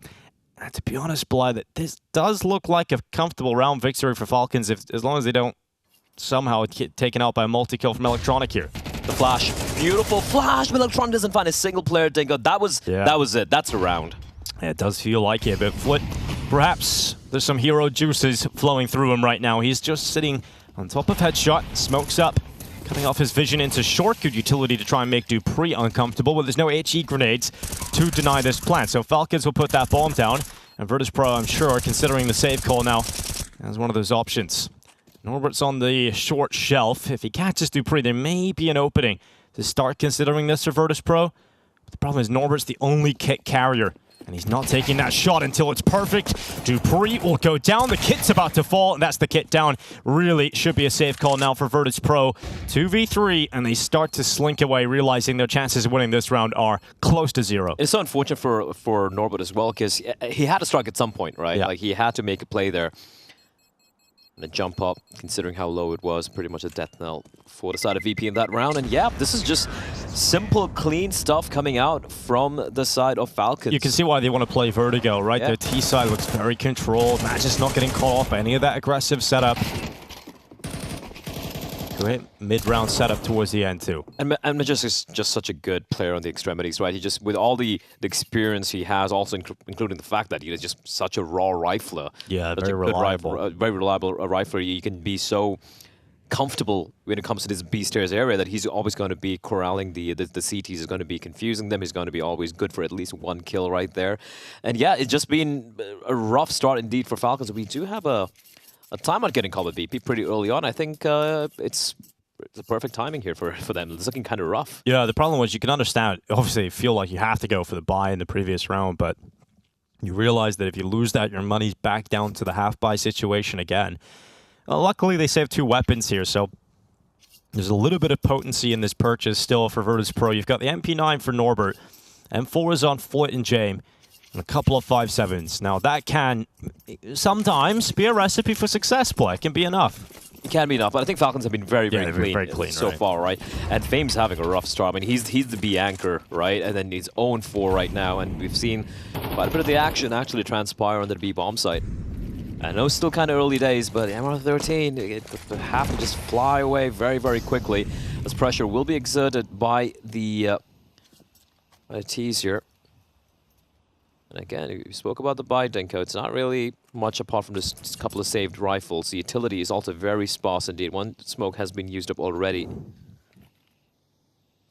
S11: And to be honest, Blythe, this does look like a comfortable round victory for Falcons as long as they don't somehow get taken out by a multi-kill from Electronic here.
S12: The flash. Beautiful flash, but Electronic doesn't find a single player dingo. That was it. That's a round.
S11: Yeah, it does feel like it, but Flit, perhaps there's some hero juices flowing through him right now. He's just sitting on top of Headshot, smokes up, cutting off his vision into short. Good utility to try and make Dupree uncomfortable, but there's no HE grenades to deny this plan. So Falcons will put that bomb down, and Virtus.pro, I'm sure, are considering the save call now as one of those options. Norbert's on the short shelf. If he catches Dupree, there may be an opening to start considering this for Virtus.pro. But the problem is Norbert's the only kit carrier, and he's not taking that shot until it's perfect. Dupree will go down. The kit's about to fall, and that's the kit down. Really should be a safe call now for Virtus.pro. 2v3, and they start to slink away, realizing their chances of winning this round are close to zero.
S12: It's so unfortunate for Norbert as well, because he had to strike at some point, right?
S11: Yeah.
S12: Like, he had to make a play there. And a jump up, considering how low it was, pretty much a death knell for the side of VP in that round. And yeah, this is just simple, clean stuff coming out from the side of Falcons.
S11: You can see why they want to play Vertigo, right?
S12: Yeah.
S11: Their T side looks very controlled. Magic's not getting caught off by any of that aggressive setup. Great mid-round setup towards the end, too.
S12: And Magis is just such a good player on the extremities, right? He just, with all the experience he has, also including the fact that he is just such a raw rifler.
S11: Yeah,
S12: such
S11: very reliable.
S12: Very reliable rifler. You can be so comfortable when it comes to this B stairs area that he's always going to be corralling the CTs, is going to be confusing them. He's going to be always good for at least one kill right there. And yeah, it's just been a rough start indeed for Falcons. We do have a timeout getting called with BP pretty early on. I think it's the perfect timing here for them. It's looking kind of rough.
S11: Yeah, the problem was you can understand, obviously, you feel like you have to go for the buy in the previous round, but You realize that if you lose that, your money's back down to the half-buy situation again. Luckily, they saved 2 weapons here, so there's a little bit of potency in this purchase still for Virtus.pro. You've got the MP9 for Norbert, M4 is on Flit and Jame, and a couple of 5.7s. Now, that can sometimes be a recipe for success play. It can be enough.
S12: It can be enough, but I think Falcons have been very clean so far, right? And Fame's having a rough start. I mean, he's the B anchor, right? And then he's 0-4 right now, and we've seen quite a bit of the action actually transpire on the B bomb site. I know it's still kind of early days, but MR13, it have to just fly away very, very quickly as pressure will be exerted by the T's here. And again, you spoke about the buy, Denko. It's not really much apart from just a couple of saved rifles. The utility is also very sparse indeed. 1 smoke has been used up already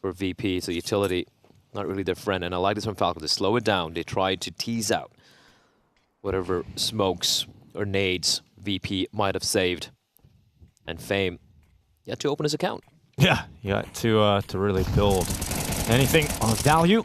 S12: for VP, so utility, not really their friend. And I like this from Falcons. They slow it down. They try to tease out whatever smokes or nades VP might have saved. And Fame yet to open his account.
S11: Yeah, you got to really build anything of value.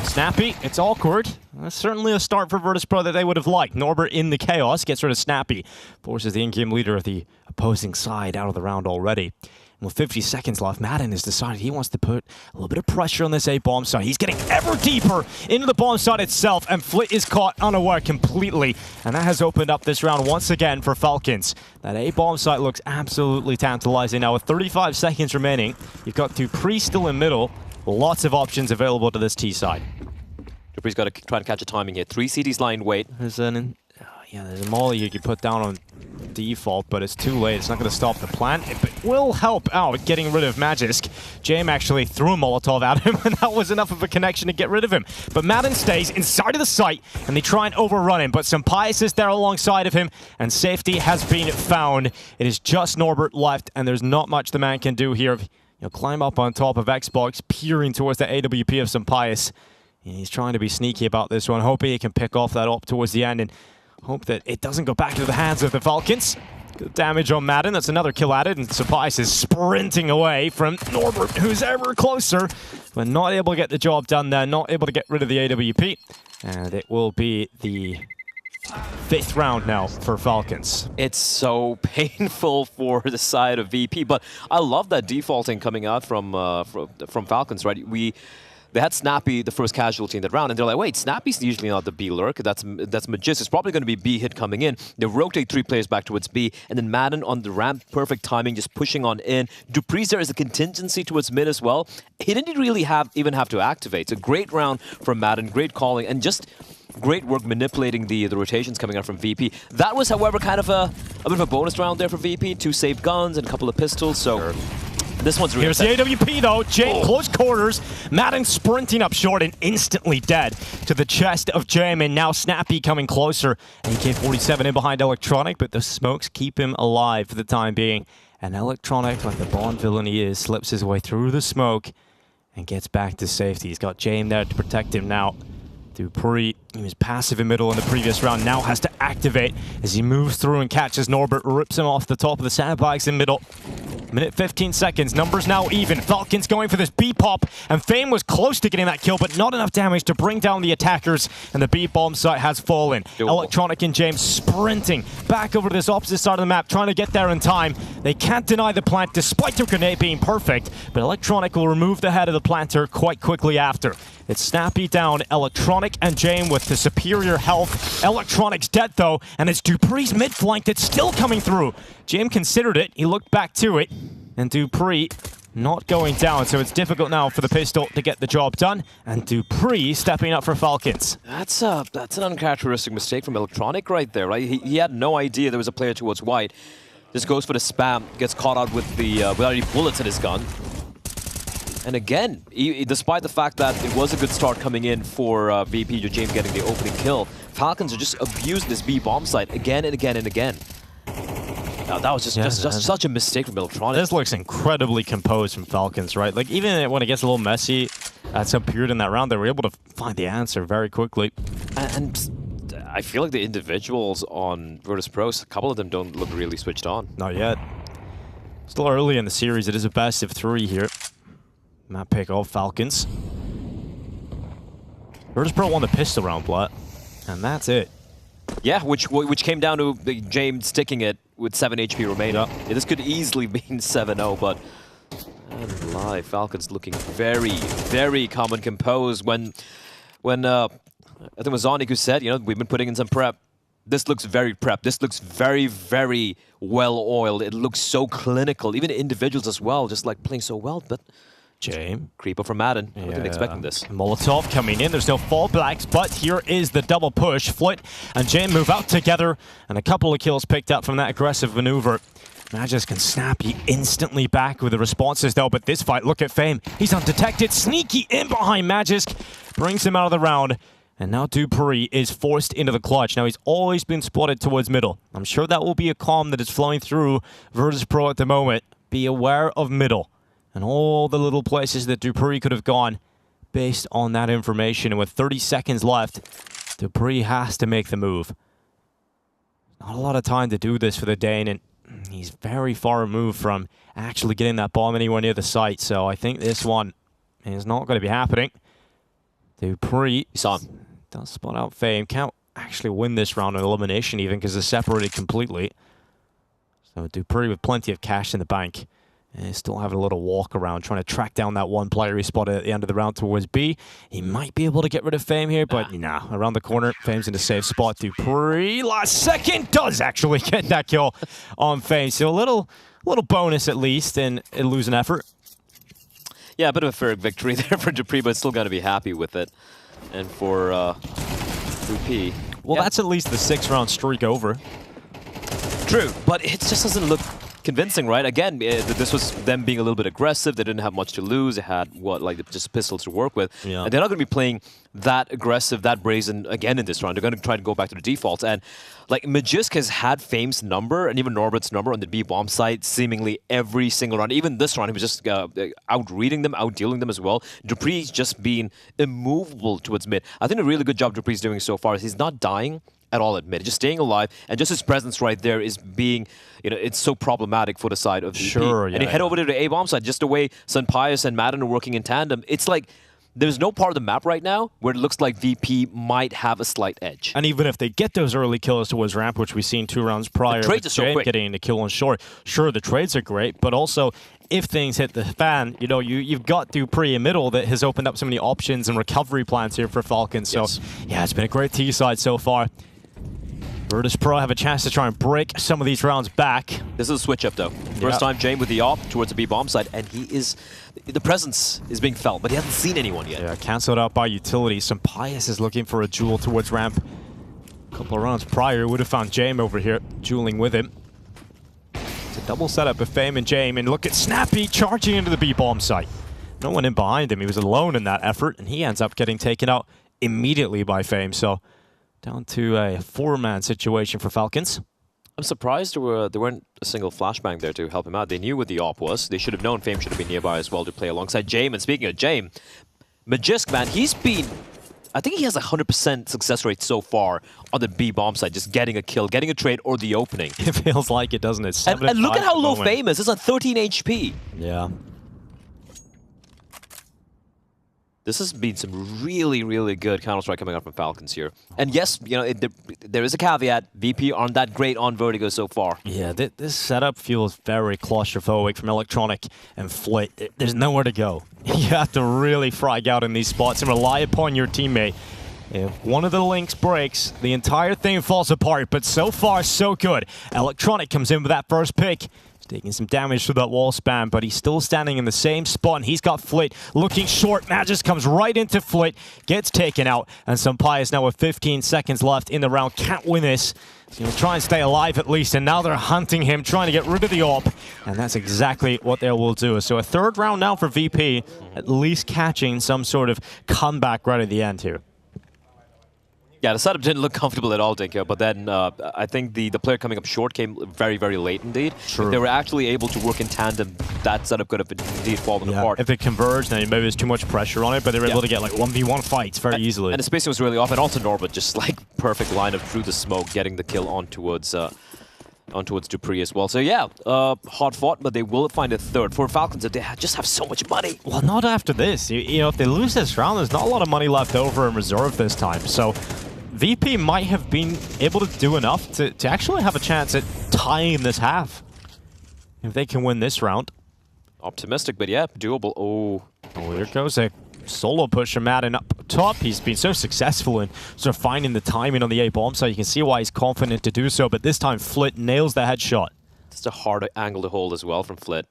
S11: Snappy, it's awkward. That's certainly a start for Virtus.pro that they would have liked. Norbert in the chaos, gets rid of Snappy. Forces the in-game leader of the opposing side out of the round already. And with 50 seconds left, Madden has decided he wants to put a little bit of pressure on this A-bomb site. He's getting ever deeper into the bomb site itself, and Flit is caught unaware completely. And that has opened up this round once again for Falcons. That A-bomb site looks absolutely tantalizing. Now with 35 seconds remaining, you've got Dupree still in middle. Lots of options available to this T side.
S12: Dupree's got to try to catch a timing here. 3 CDs lying wait.
S11: There's a molly you can put down on default, but it's too late. It's not going to stop the plant. It will help out getting rid of Magisk. Jame actually threw a Molotov at him, and that was enough of a connection to get rid of him. But Madden stays inside of the site, and they try and overrun him. But Sampaius is there alongside of him, and safety has been found. It is just Norbert left, and there's not much the man can do here. He'll climb up on top of Xbox, peering towards the AWP of Sampaius. He's trying to be sneaky about this one, hoping he can pick off that op towards the end and hope that it doesn't go back into the hands of the Falcons. Good damage on Madden. That's another kill added, and Sampaius is sprinting away from Norbert, who's ever closer, but not able to get the job done there, not able to get rid of the AWP. And it will be the 5th round now for Falcons.
S12: It's so painful for the side of VP, but I love that defaulting coming out from Falcons, right? They had Snappy, the first casualty in that round, and they're like, wait, Snappy's usually not the B lurk. That's Magist. It's probably going to be B hit coming in. They rotate 3 players back towards B, and then Madden on the ramp, perfect timing, just pushing on in. Dupree's there as a contingency towards mid as well. He didn't really even have to activate. It's a great round from Madden, great calling, and just great work manipulating the rotations coming out from VP. That was, however, kind of a bit of a bonus round there for VP. 2 saved guns and a couple of pistols, so this one's really
S11: Here's the AWP, though. Jame, close quarters. Madden sprinting up short and instantly dead to the chest of Jame, and now Snappy coming closer. AK-47 in behind Electronic, but the smokes keep him alive for the time being. And Electronic, like the Bond villain he is, slips his way through the smoke and gets back to safety. He's got Jame there to protect him now. Dupree, he was passive in middle in the previous round, now has to activate as he moves through and catches Norbert, rips him off the top of the sandbags in middle. Minute 15 seconds, numbers now even. Falcons going for this B-pop, and Fame was close to getting that kill, but not enough damage to bring down the attackers, and the B-bomb site has fallen. Electronic and James sprinting back over to this opposite side of the map, trying to get there in time. They can't deny the plant, despite their grenade being perfect, but Electronic will remove the head of the planter quite quickly after. It's Snappy down, Electronic and Jame with the superior health. Electronic's dead though, and it's Dupree's mid-flank that's still coming through. Jame considered it, he looked back to it, and Dupree not going down, so it's difficult now for the pistol to get the job done, and Dupree stepping up for Falcons.
S12: That's an uncharacteristic mistake from Electronic right there, right? He had no idea there was a player towards white. Just goes for the spam, gets caught out with the without any bullets in his gun. And again, despite the fact that it was a good start coming in for VP, James getting the opening kill, Falcons are just abusing this B bomb site again and again and again. Now, that was just such a mistake from Electronic.
S11: This looks incredibly composed from Falcons, right? Like, even when it gets a little messy at some period in that round, they were able to find the answer very quickly.
S12: And I feel like the individuals on Virtus.pro, a couple of them don't look really switched on.
S11: Not yet. Still early in the series. It is a best of 3 here. Map pick of Falcons. Virtus.pro won the pistol round, Blatt. And that's it.
S12: Yeah, which came down to James sticking it with 7 HP remaining. Yeah, this could easily be 7-0, but and live Falcons looking very, very calm and composed. When I think it was Zonik who said, you know, we've been putting in some prep. This looks very prepped. This looks very, very well-oiled. It looks so clinical. Even individuals as well, just like playing so well. But
S11: James.
S12: Creeper from Madden. I wasn't expecting this.
S11: Molotov coming in. There's no fallbacks, but here is the double push. Flit and James move out together, and a couple of kills picked up from that aggressive maneuver. Magisk can snap you instantly back with the responses, though, but this fight, look at Fame. He's undetected. Sneaky in behind Magisk. Brings him out of the round. And now dupreeh is forced into the clutch. Now, he's always been spotted towards middle. I'm sure that will be a calm that is flowing through Virtus.pro at the moment. Be aware of middle and all the little places that dupreeh could have gone based on that information. And with 30 seconds left, dupreeh has to make the move. Not a lot of time to do this for the Dane, and he's very far removed from actually getting that bomb anywhere near the site. So I think this one is not going to be happening. dupreeh does spot out Fame. Can't actually win this round in elimination even because they're separated completely. So dupreeh with plenty of cash in the bank. And he's still having a little walk around, trying to track down that one player he spotted at the end of the round towards B. He might be able to get rid of Fame here, but nah. Around the corner, Fame's in a safe spot. dupreeh, last second, does actually get that kill on Fame. So a little bonus at least, and it'll lose an effort.
S12: Yeah, a bit of a fair victory there for dupreeh, but still got to be happy with it. And for dupreeh...
S11: Well, that's at least the 6-round streak over.
S12: True, but it just doesn't look convincing, right? Again, this was them being a little bit aggressive. They didn't have much to lose. They had, just pistols to work with. Yeah. And they're not going to be playing that aggressive, that brazen again in this round. They're going to try to go back to the defaults. And, like, Magisk has had Fame's number and even Norbert's number on the B-bomb side seemingly every single round. Even this round, he was just out-reading them, out-dealing them as well. dupreeh's just been immovable towards mid. I think a really good job dupreeh's doing so far is he's not dying at all at mid, just staying alive, and just his presence right there is being, it's so problematic for the side of VP.
S11: Sure, yeah.
S12: And you head over to the A-bomb side, just the way Sunpius and Madden are working in tandem, it's like there's no part of the map right now where it looks like VP might have a slight edge.
S11: And even if they get those early kills towards ramp, which we've seen 2 rounds prior,
S12: the trades are so quick.
S11: Getting the kill on short, sure, the trades are great, but also if things hit the fan, you've got dupreeh in middle that has opened up so many options and recovery plans here for Falcons. So, yeah, it's been a great T side so far. Virtus.pro have a chance to try and break some of these rounds back.
S12: This is a switch up though. First time James with the op towards the B-bomb side, and the presence is being felt, but he hasn't seen anyone yet.
S11: Yeah, cancelled out by utility. Sunpius is looking for a duel towards ramp. A couple of rounds prior, would have found James over here, dueling with him. It's a double setup of Fame and James, and look at Snappy charging into the B-bomb site. No one in behind him. He was alone in that effort, and he ends up getting taken out immediately by Fame. So down to a 4-man situation for Falcons.
S12: I'm surprised there weren't a single flashbang there to help him out. They knew what the op was. They should have known Fame should have been nearby as well to play alongside James. And speaking of James, Magisk, man, I think he has a 100% success rate so far on the B-bomb side, just getting a kill, getting a trade, or the opening.
S11: It feels like it, doesn't it?
S12: And look at how low Fame is. It's on 13 HP.
S11: Yeah.
S12: This has been some really, really good Counter-Strike coming out from Falcons here. And yes, there is a caveat. VP aren't that great on Vertigo so far.
S11: Yeah, this setup feels very claustrophobic from Electronic and Flit. There's nowhere to go. You have to really frag out in these spots and rely upon your teammate. If one of the links breaks, the entire thing falls apart. But so far, so good. Electronic comes in with that first pick. Taking some damage through that wall spam, but he's still standing in the same spot, and he's got Flit looking short. Magisk comes right into Flit, gets taken out, and Sunpius now with 15 seconds left in the round. Can't win this. So he'll try and stay alive at least, and now they're hunting him, trying to get rid of the AWP, and that's exactly what they will do. So a 3rd round now for VP, at least catching some sort of comeback right at the end here.
S12: Yeah, the setup didn't look comfortable at all, Dacha, but then I think the player coming up short came very, very late indeed.
S11: True.
S12: If they were actually able to work in tandem, that setup could have indeed fallen apart.
S11: If they converged, then maybe there's too much pressure on it, but they were able to get like 1v1 fights very easly.
S12: And the spacing was really off, and also Norbert just like perfect lineup through the smoke, getting the kill on towards dupreeh as well. So yeah, hard fought, but they will find a 3rd. For Falcons, they just have so much money.
S11: Well, not after this. If they lose this round, there's not a lot of money left over in reserve this time. So VP might have been able to do enough to actually have a chance at tying this half. If they can win this round.
S12: Optimistic, but yeah, doable. Oh,
S11: here goes a solo push from Madden up top. He's been so successful in sort of finding the timing on the A bomb, so you can see why he's confident to do so. But this time, Flit nails the headshot.
S12: It's a hard angle to hold as well from Flit.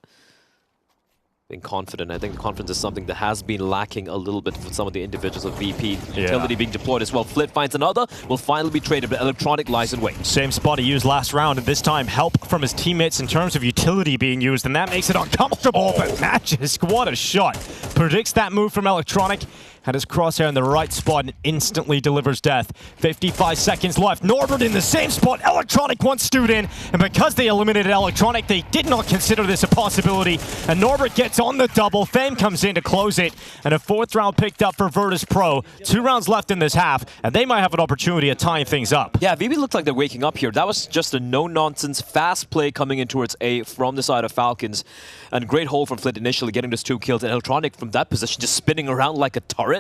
S12: Being confident. I think the confidence is something that has been lacking a little bit for some of the individuals of VP. Utility being deployed as well. Flit finds another. Will finally be traded, but Electronic lies in wait.
S11: Same spot he used last round, and this time help from his teammates in terms of utility being used, and that makes it uncomfortable, but Magisk, what a shot. Predicts that move from Electronic. Had his crosshair in the right spot and instantly delivers death. 55 seconds left. Norbert in the same spot. Electronic once stood in, and because they eliminated Electronic, they did not consider this a possibility. And Norbert gets on the double. Fame comes in to close it, and a 4th round picked up for Virtus.pro. 2 rounds left in this half, and they might have an opportunity at tying things up.
S12: Yeah, VP looked like they're waking up here. That was just a no-nonsense, fast play coming in towards A from the side of Falcons. And great hold from Flit initially, getting those 2 kills. And Electronic from that position just spinning around like a turret.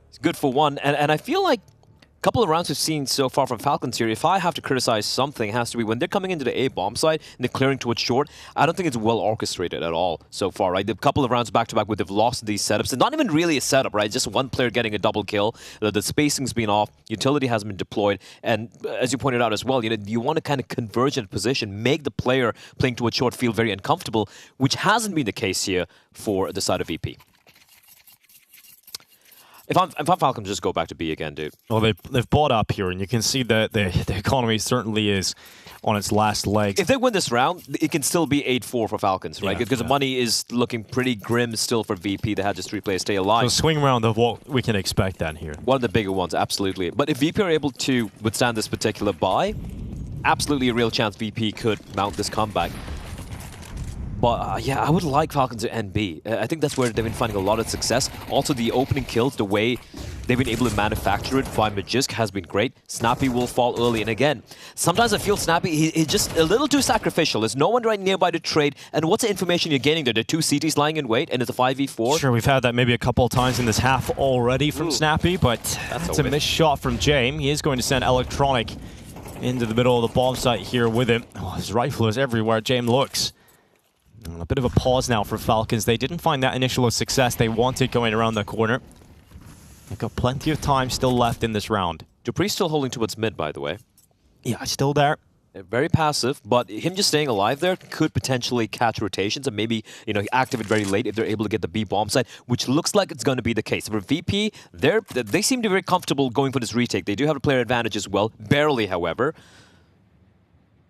S12: It's good for one. And I feel like a couple of rounds we've seen so far from Falcons here, if I have to criticize something, it has to be when they're coming into the A bomb side and they're clearing towards short, I don't think it's well orchestrated at all so far, right? The couple of rounds back-to-back where they've lost these setups. It's not even really a setup, right? Just one player getting a double kill. The spacing's been off. Utility hasn't been deployed. And as you pointed out as well, you want to kind of converge in position, make the player playing towards short feel very uncomfortable, which hasn't been the case here for the side of VP. If I'm Falcons, just go back to B again, dude.
S11: Well, they've bought up here, and you can see that the economy certainly is on its last legs.
S12: If they win this round, it can still be 8-4 for Falcons, right? Because the money is looking pretty grim still for VP. They had just 3 players stay alive.
S11: So swing round of what we can expect then here.
S12: One of the bigger ones, absolutely. But if VP are able to withstand this particular buy, absolutely a real chance VP could mount this comeback. But yeah, I would like Falcons to end B. I think that's where they've been finding a lot of success. Also, the opening kills, the way they've been able to manufacture it by Magisk has been great. Snappy will fall early. And again, sometimes I feel Snappy, he's just a little too sacrificial. There's no one right nearby to trade. And what's the information you're gaining there? There are 2 CTs lying in wait, and it's a 5v4.
S11: Sure, we've had that maybe a couple of times in this half already from Snappy, but that's a missed shot from James. He is going to send Electronic into the middle of the bomb site here with him. Oh, his rifle is everywhere James looks. A bit of a pause now for Falcons. They didn't find that initial success they wanted going around the corner. They've got plenty of time still left in this round.
S12: Dupree's still holding towards mid, by the way.
S11: Yeah, still there.
S12: Very passive, but him just staying alive there could potentially catch rotations and maybe, activate very late if they're able to get the B bomb site, which looks like it's going to be the case. For VP, they seem to be very comfortable going for this retake. They do have a player advantage as well, barely, however.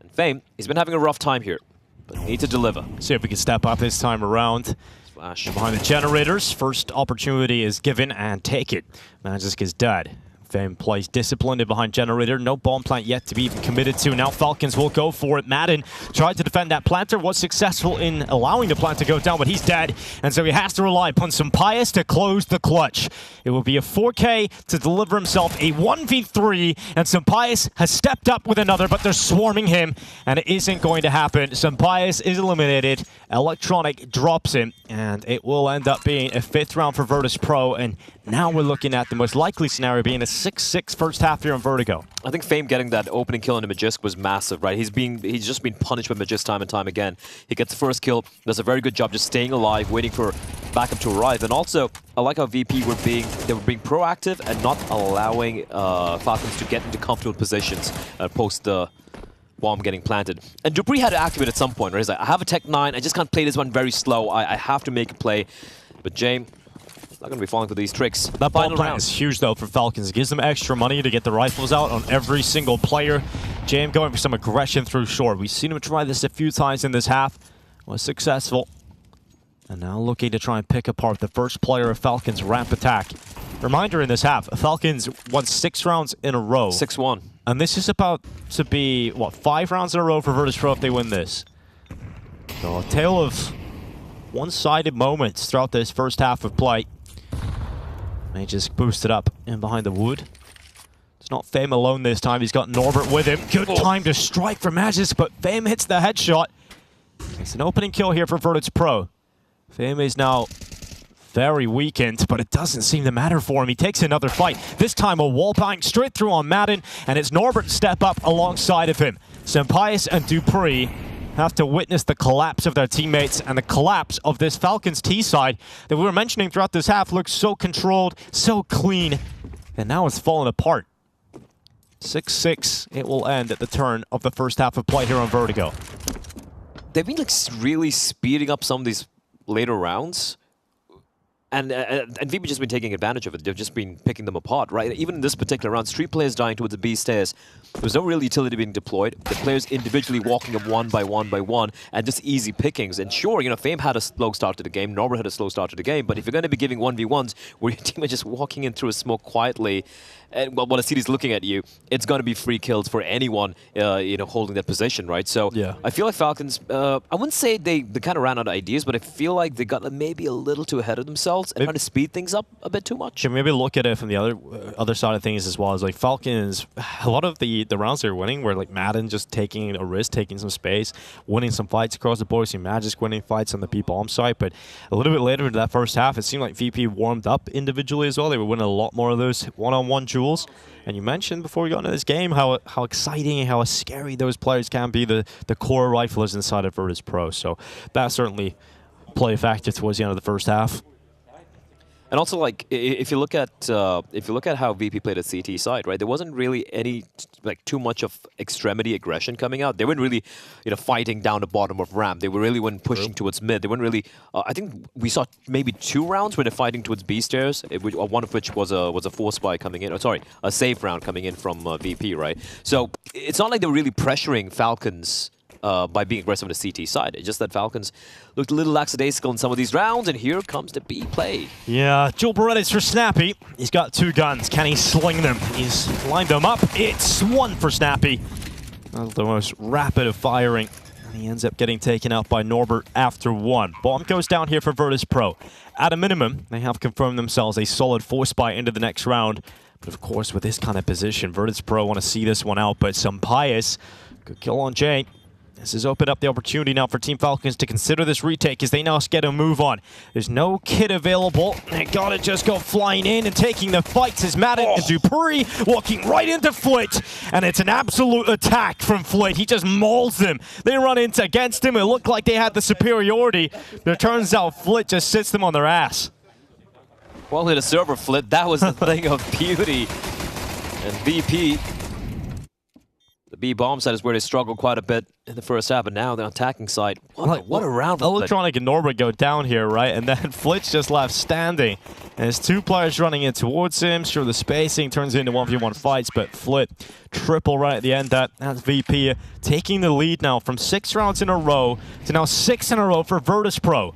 S12: And Fame, he's been having a rough time here. But need to deliver.
S11: See if we can step up this time around.
S12: Flash.
S11: Behind the generators. First opportunity is given and take it. Magisk is dead. Fame plays disciplined behind generator. No bomb plant yet to be even committed to. Now Falcons will go for it. Madden tried to defend that planter. Was successful in allowing the plant to go down, but he's dead. And so he has to rely upon Sampaius to close the clutch. It will be a 4K to deliver himself a 1v3. And Sampaius has stepped up with another, but they're swarming him. And it isn't going to happen. Sampaius is eliminated. Electronic drops him. And it will end up being a 5th round for Virtus.pro. And now we're looking at the most likely scenario being a 6-6 first half here on Vertigo.
S12: I think Fame getting that opening kill into Magisk was massive, right? He's just been punished by Magisk time and time again. He gets the first kill, does a very good job just staying alive, waiting for backup to arrive. And also, I like how VP were being proactive and not allowing Falcons to get into comfortable positions post the bomb getting planted. And Dupree had to activate at some point, right? He's like, I have a Tech 9, I just can't play this one very slow. I have to make a play. But James, not going to be falling for these tricks.
S11: That bomb plant is huge, though, for Falcons. It gives them extra money to get the rifles out on every single player. James going for some aggression through short. We've seen him try this a few times in this half. Was successful. And now looking to try and pick apart the first player of Falcons' ramp attack. Reminder in this half, Falcons won 6 rounds in a row.
S12: 6-1.
S11: And this is about to be, what, 5 rounds in a row for Virtus.pro if they win this. So a tale of one-sided moments throughout this first half of play. They just boosted up in behind the wood. It's not Fame alone this time. He's got Norbert with him. Good time to strike for Magisk, but Fame hits the headshot. It's an opening kill here for Virtus.pro. Fame is now very weakened, but it doesn't seem to matter for him. He takes another fight. This time a wall bang straight through on Madden, and it's Norbert step up alongside of him. Sampaius and Dupree have to witness the collapse of their teammates and the collapse of this Falcons T side that we were mentioning throughout this half looks so controlled, so clean, and now it's fallen apart. 6-6, it will end at the turn of the first half of play here on Vertigo.
S12: They've been like really speeding up some of these later rounds. And VP just been taking advantage of it. They've just been picking them apart, right? Even in this particular round, street players dying towards the B stairs. There's no real utility being deployed. The players individually walking up one by one, and just easy pickings. And sure, you know, Fame had a slow start to the game, Norbert had a slow start to the game, but if you're going to be giving 1v1s where your team is just walking in through a smoke quietly, and while a city's looking at you, it's going to be free kills for anyone, you know, holding that position, right? So yeah. I feel like Falcons, I wouldn't say they kind of ran out of ideas, but I feel like they got maybe a little too ahead of themselves and trying to speed things up a bit too much.
S11: Can maybe look at it from the other side of things as well. As like Falcons, a lot of the rounds they're winning were like Madden just taking a risk, taking some space, winning some fights across the board. See Magic winning fights on the B-bomb side, but a little bit later into that first half, it seemed like VP warmed up individually as well. They were winning a lot more of those one-on-one duels. And you mentioned before we got into this game how exciting and how scary those players can be, the core riflers inside of Virtus.pro. So that certainly played a factor towards the end of the first half.
S12: And also, like, if you look at how VP played at CT side, right, there wasn't really any too much of extremity aggression coming out. They weren't really, you know, fighting down the bottom of ramp. They were really pushing towards mid. They weren't really. I think we saw maybe 2 rounds where they're fighting towards B stairs, one of which was a force spy coming in. Oh, sorry, a safe round coming in from VP, right? So it's not like they were really pressuring Falcons by being aggressive on the CT side. It's just that Falcons looked a little lackadaisical in some of these rounds, and here comes the B play.
S11: Yeah, dual Berettas for Snappy. He's got 2 guns. Can he sling them? He's lined them up. It's 1 for Snappy. Not the most rapid of firing. And he ends up getting taken out by Norbert after 1. Bomb goes down here for Virtus.pro. At a minimum, they have confirmed themselves a solid force spy into the next round. But of course, with this kind of position, Virtus.pro want to see this one out. But Sampaius, good kill on Jay. This has opened up the opportunity now for Team Falcons to consider this retake as they now get a move on. There's no kit available. They gotta just go flying in and taking the fights as Madden and Dupree walking right into Flit. And it's an absolute attack from Flit. He just mauls them. They run into against him. It looked like they had the superiority. But it turns out Flit just sits them on their ass.
S12: Well hit a server, Flit. That was the thing of beauty. And VP, the B bomb side is where they struggled quite a bit in the first half, but now the attacking side. What a round.
S11: Electronic and Norbert go down here, right? And then Flitch just left standing. And there's 2 players running in towards him. Sure, the spacing turns into 1v1 fights, but Flit triple right at the end. That's VP taking the lead now from 6 rounds in a row to now 6 in a row for Virtus.pro.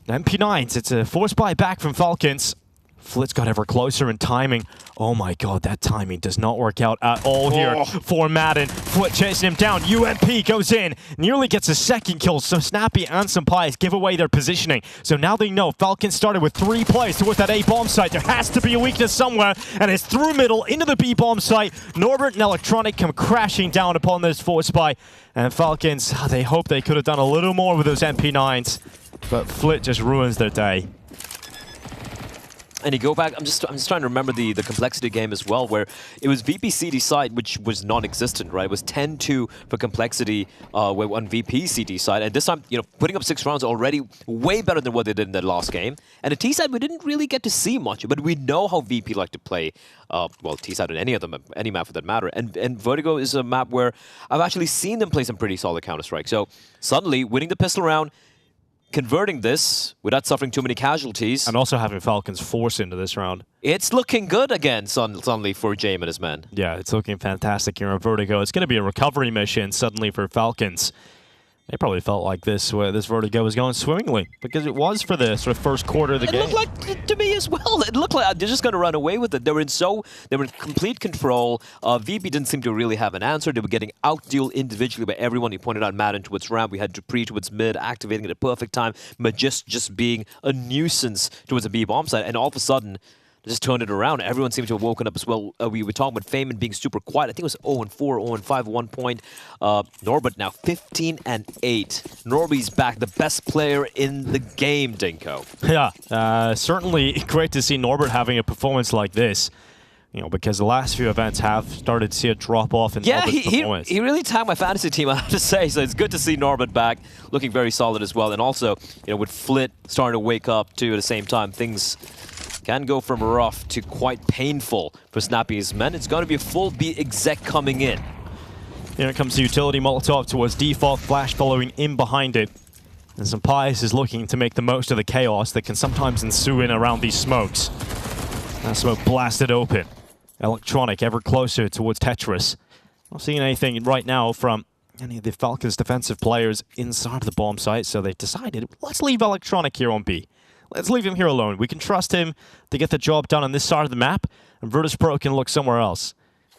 S11: MP9s, it's a force buy back from Falcons. Flit's got ever closer in timing. Oh my god, that timing does not work out at all here for Madden. Flit chasing him down. UMP goes in, nearly gets a 2nd kill. So Snappy and Sampaius give away their positioning. So now they know Falcons started with 3 players towards that A-bomb site. There has to be a weakness somewhere, and it's through middle into the B-bomb site. Norbert and Electronic come crashing down upon this force buy. And Falcons, they hope they could have done a little more with those MP9s. But Flit just ruins their day.
S12: And you go back, I'm just trying to remember the complexity game as well, where it was VP CD side, which was non-existent, right? It was 10-2 for complexity on VP CD side. And this time, you know, putting up 6 rounds already way better than what they did in their last game. And the T side, we didn't really get to see much, but we know how VP like to play, well, T side on any map for that matter. And Vertigo is a map where I've actually seen them play some pretty solid Counter-Strike. So suddenly, winning the pistol round, converting this without suffering too many casualties.
S11: And also having Falcons force into this round.
S12: It's looking good again, suddenly, for Jame and his men.
S11: Yeah, it's looking fantastic here on Vertigo. It's going to be a recovery mission suddenly for Falcons. They probably felt like this Vertigo was going swimmingly, because it was for the sort of first quarter of the game.
S12: It looked like, to me as well, it looked like they're just going to run away with it. They were in complete control. VP didn't seem to really have an answer. They were getting out-dueled individually by everyone. He pointed out Madden towards ramp. We had Dupree towards mid, activating at the perfect time, but just being a nuisance towards the B-bomb side. And all of a sudden, just turned it around. Everyone seemed to have woken up as well. We were talking about Fame being super quiet. I think it was 0-4, 0-5 at one point. Norbert now 15-8. Norby's back, the best player in the game, Dinko.
S11: Yeah, certainly great to see Norbert having a performance like this. You know, because the last few events have started to see a drop-off in Norbert's performance.
S12: He really tagged my fantasy team, I have to say. So it's good to see Norbert back, looking very solid as well. And also, you know, with Flit starting to wake up too at the same time, things can go from rough to quite painful for Snappy's men. It's going to be a full B exec coming in.
S11: Here it comes the utility Molotov towards default, Flash following in behind it. And Sampaius is looking to make the most of the chaos that can sometimes ensue in around these smokes. That smoke blasted open. Electronic ever closer towards Tetris. Not seeing anything right now from any of the Falcons defensive players inside of the bomb site, so they decided, let's leave Electronic here on B. Let's leave him here alone. We can trust him to get the job done on this side of the map, and Virtus.pro can look somewhere else.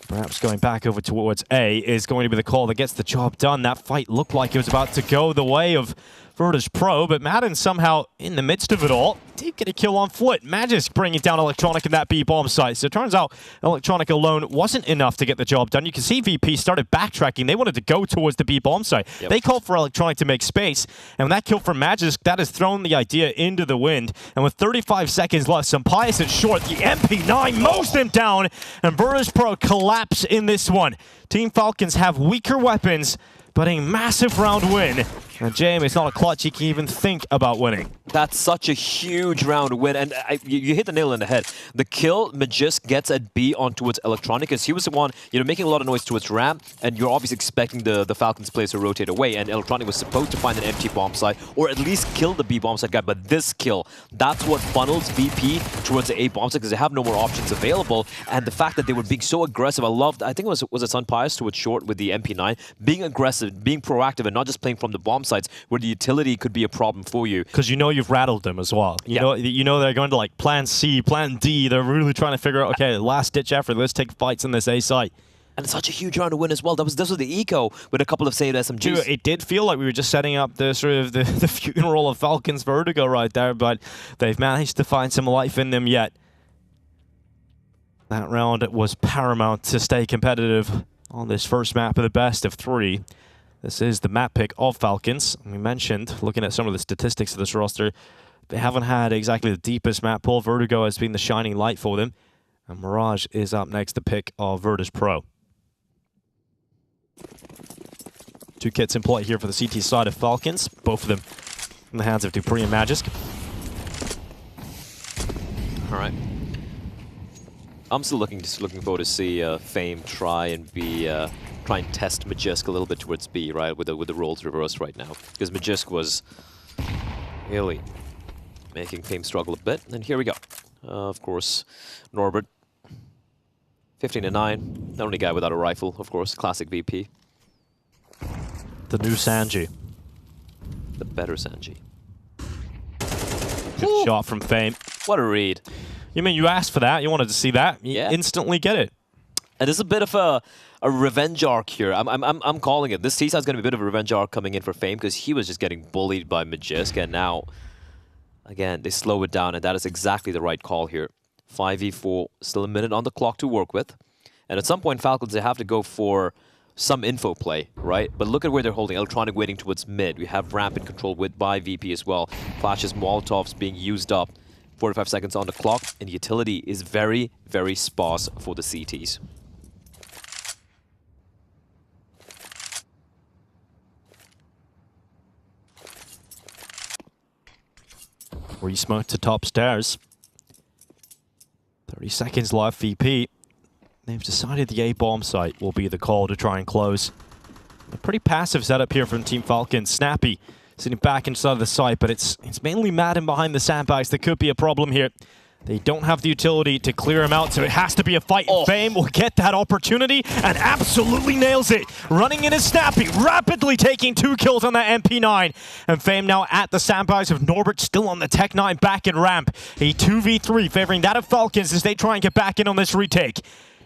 S11: Perhaps going back over towards A is going to be the call that gets the job done. That fight looked like it was about to go the way of Virtus.pro, but Madden somehow, in the midst of it all, did get a kill on Flit. Magisk bringing down Electronic in that B bomb site. So it turns out Electronic alone wasn't enough to get the job done. You can see VP started backtracking. They wanted to go towards the B bomb site.
S12: Yep.
S11: They called for Electronic to make space, and when that kill from Magisk, that has thrown the idea into the wind. And with 35 seconds left, Sampaius is short. The MP9 mows them down, and Virtus.pro collapse in this one. Team Falcons have weaker weapons, but a massive round win. And James, it's not a clutch he can even think about winning.
S12: That's such a huge round win, and you hit the nail on the head. The kill Magisk gets at B on towards Electronic, because he was the one, you know, making a lot of noise towards ramp, and you're obviously expecting the Falcons players to rotate away, and Electronic was supposed to find an empty bomb site, or at least kill the B bomb site guy, but this kill, that's what funnels VP towards the A bomb site, because they have no more options available, and the fact that they were being so aggressive, I loved, I think it was it Sampaius towards short with the MP9, being aggressive, being proactive, and not just playing from the bomb sites, where the utility could be a problem for you.
S11: Because you know you've rattled them as well. You know they're going to like plan C, plan D. They're really trying to figure out, okay, last-ditch effort, let's take fights in this A site.
S12: And it's such a huge round to win as well. This was the eco with a couple of saved SMGs.
S11: Dude, it did feel like we were just setting up the sort of the funeral of Falcons Vertigo right there, but they've managed to find some life in them yet. That round was paramount to stay competitive on this first map of the best of 3. This is the map pick of Falcons. We mentioned, looking at some of the statistics of this roster, they haven't had exactly the deepest map pool. Vertigo has been the shining light for them. And Mirage is up next, the pick of Virtus.pro. 2 kits in play here for the CT side of Falcons. Both of them in the hands of Dupree and Magisk.
S12: All right. I'm still looking forward to see Fame try and test Magisk a little bit towards B, right, with the roles reversed right now, because Magisk was really making Fame struggle a bit. And here we go. Of course, Norbert, 15-9, the only guy without a rifle, of course, classic VP.
S11: The new Sanji.
S12: The better Sanji.
S11: Good shot from Fame.
S12: What a read.
S11: You mean you asked for that? You wanted to see that? You instantly get it.
S12: And there's a bit of a revenge arc here. I'm calling it. This season is going to be a bit of a revenge arc coming in for Fame, because he was just getting bullied by Magisk, and now, again, they slow it down, and that is exactly the right call here. 5v4, still a minute on the clock to work with. And at some point, Falcons, they have to go for some info play, right? But look at where they're holding. Electronic waiting towards mid. We have ramp in control by VP as well. Flashes, Molotovs being used up. 45 seconds on the clock, and utility is very, very sparse for the CTs.
S11: Re-smoke to top stairs. 30 seconds left, VP. They've decided the A bomb site will be the call to try and close. A pretty passive setup here from Team Falcons. Snappy sitting back inside the site, but it's mainly Madden behind the sandbags that could be a problem here. They don't have the utility to clear him out, so it has to be a fight. Fame will get that opportunity and absolutely nails it. Running in is Snappy, rapidly taking 2 kills on that MP9. And Fame now at the sandbags of Norbert, still on the Tech 9 back in ramp. A 2v3 favoring that of Falcons as they try and get back in on this retake.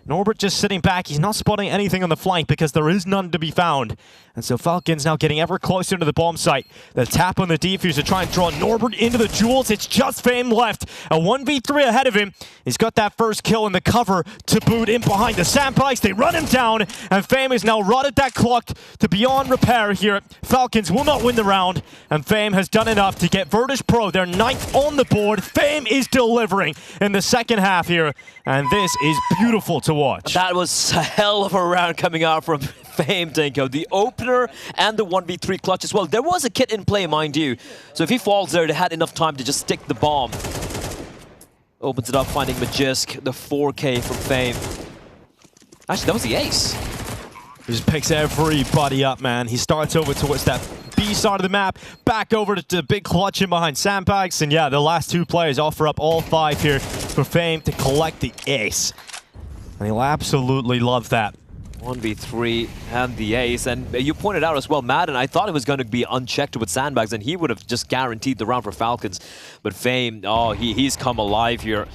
S11: Norbert just sitting back. He's not spotting anything on the flank because there is none to be found. And so Falcons now getting ever closer to the bomb site. The tap on the defuse to try and draw Norbert into the jewels. It's just Fame left. A 1v3 ahead of him. He's got that first kill in the cover to boot in behind the sandbags. They run him down, and Fame is now rotted that clock to beyond repair here. Falcons will not win the round, and Fame has done enough to get Virtus.pro their 9th on the board. Fame is delivering in the second half here, and this is beautiful to watch.
S12: That was a hell of a round coming out from Fame, Dinko. The opener and the 1v3 clutch as well. There was a kit in play, mind you. So if he falls there, they had enough time to just stick the bomb. Opens it up, finding Magisk, the 4K from Fame. Actually, that was the ace.
S11: He just picks everybody up, man. He starts over towards that B side of the map, back over to the big clutch in behind sandbags, and yeah, the last 2 players offer up all 5 here for Fame to collect the ace. And he'll absolutely love that.
S12: 1v3 and the ace, and you pointed out as well, Madden, I thought it was going to be unchecked with sandbags and he would have just guaranteed the round for Falcons. But Fame, oh, he's come alive here.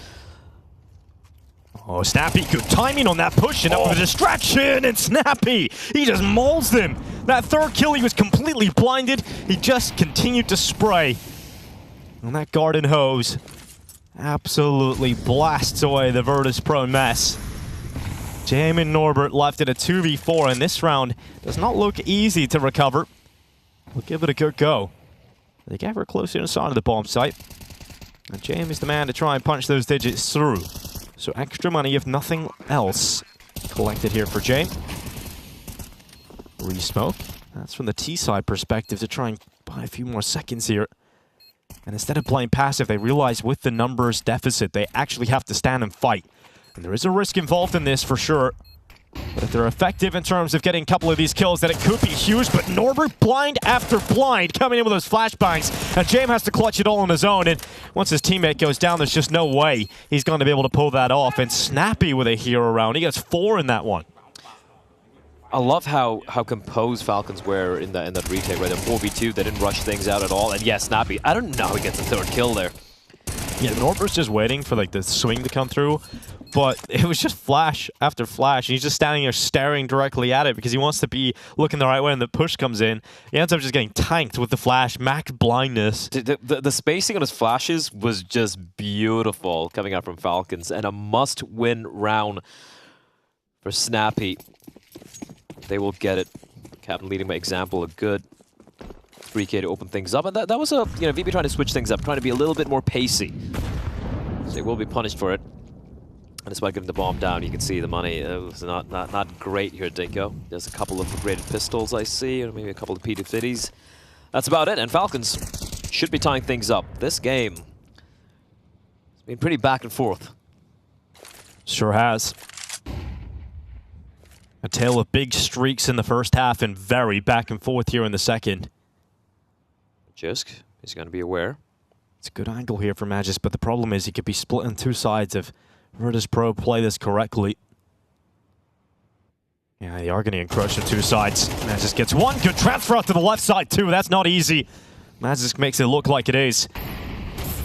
S11: Oh, Snappy, good timing on that push, and up with a distraction, and Snappy, he just mauls them. That 3rd kill, he was completely blinded. He just continued to spray. And that garden hose absolutely blasts away the Virtus.pro mess. Jam and Norbert left in a 2v4, and this round does not look easy to recover. We'll give it a good go. They get her closer inside of the bomb site. And Jam is the man to try and punch those digits through. So extra money, if nothing else, collected here for Jam. Re-smoke. That's from the T-side perspective to try and buy a few more seconds here. And instead of playing passive, they realize with the numbers deficit, they actually have to stand and fight. And there is a risk involved in this for sure. But if they're effective in terms of getting a couple of these kills, then it could be huge. But Norbert, blind after blind, coming in with those flashbangs. And Jam has to clutch it all on his own. And once his teammate goes down, there's just no way he's going to be able to pull that off. And Snappy with a hero round. He gets 4 in that one.
S12: I love how composed Falcons were in that retake, right? They're 4v2, they didn't rush things out at all. And yeah, Snappy, I don't know how he gets a 3rd kill there.
S11: Yeah, Norbert's just waiting for like the swing to come through. But it was just flash after flash. And he's just standing there staring directly at it because he wants to be looking the right way and the push comes in. He ends up just getting tanked with the flash, max blindness.
S12: The spacing on his flashes was just beautiful coming out from Falcons. And a must-win round for Snappy. They will get it. Captain leading by example, a good 3K to open things up. And that was a, VP trying to switch things up, trying to be a little bit more pacey. So they will be punished for it. And despite getting the bomb down, you can see the money. It was not great here, Dinko. There's a couple of upgraded pistols I see, or maybe a couple of P250s. That's about it, and Falcons should be tying things up. This game has been pretty back and forth.
S11: Sure has. A tale of big streaks in the first half and very back and forth here in the second.
S12: Jisk is going to be aware.
S11: It's a good angle here for Magisk, but the problem is he could be split on 2 sides if Virtus.pro play this correctly. Yeah, they are going to encroach on 2 sides. Magisk gets 1. Good transfer out to the left side too. That's not easy. Magisk makes it look like it is.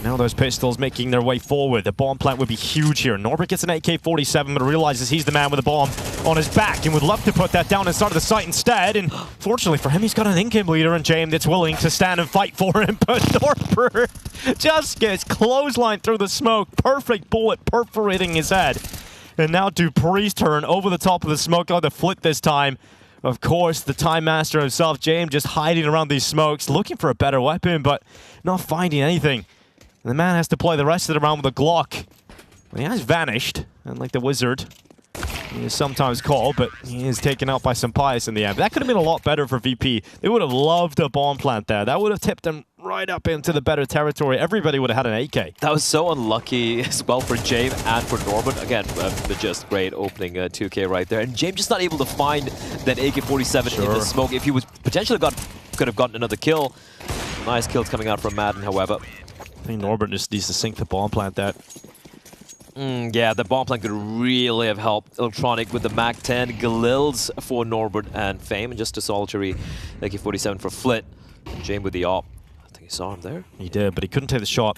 S11: Now those pistols making their way forward. The bomb plant would be huge here. Norbert gets an AK-47, but realizes he's the man with the bomb on his back and would love to put that down inside of the site instead. And fortunately for him, he's got an in-game leader in Jam that's willing to stand and fight for him. But Norbert just gets clotheslined through the smoke. Perfect bullet perforating his head. And now Dupree's turn over the top of the smoke on the flip this time. Of course, the Time Master himself, Jam, just hiding around these smokes, looking for a better weapon, but not finding anything. And the man has to play the rest of the round with a Glock. He has vanished, and like the wizard, he is sometimes called, but he is taken out by some pious in the end. That could have been a lot better for VP. They would have loved a bomb plant there. That would have tipped them right up into the better territory. Everybody would have had an AK.
S12: That was so unlucky as well for Jame and for Norbert. Again, just great opening 2K right there. And Jame just not able to find that AK-47 in the smoke. If he was potentially could have gotten another kill. Nice kills coming out from Madden, however.
S11: I think Norbert just needs to sink the bomb plant that.
S12: Yeah, the bomb plant could really have helped Electronic with the MAC-10. Galil's for Norbert and Fame, and just a solitary AK-47 for Flit. Jame with the op. I think he saw him there.
S11: He did, but he couldn't take the shot.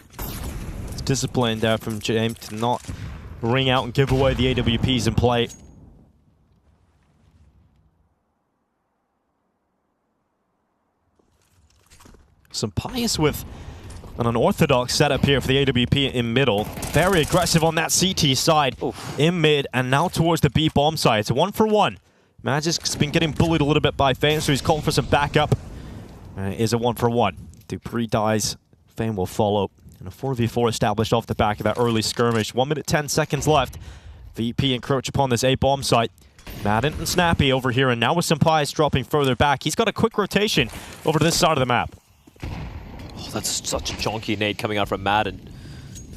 S11: It's disciplined there from Jame to not ring out and give away the AWPs in play. Some Pious with an unorthodox setup here for the AWP in middle. Very aggressive on that CT side. In mid and now towards the B bomb side. It's a 1-for-1. Magic's been getting bullied a little bit by Fame, so he's called for some backup. Is a 1-for-1. Dupree dies. Fame will follow. And a 4v4 established off the back of that early skirmish. 1 minute 10 seconds left. VP encroach upon this A bomb site. Madden and Snappy over here, and now with some Pies dropping further back. He's got a quick rotation over to this side of the map.
S12: Oh, that's such a chunky nade coming out from Madden.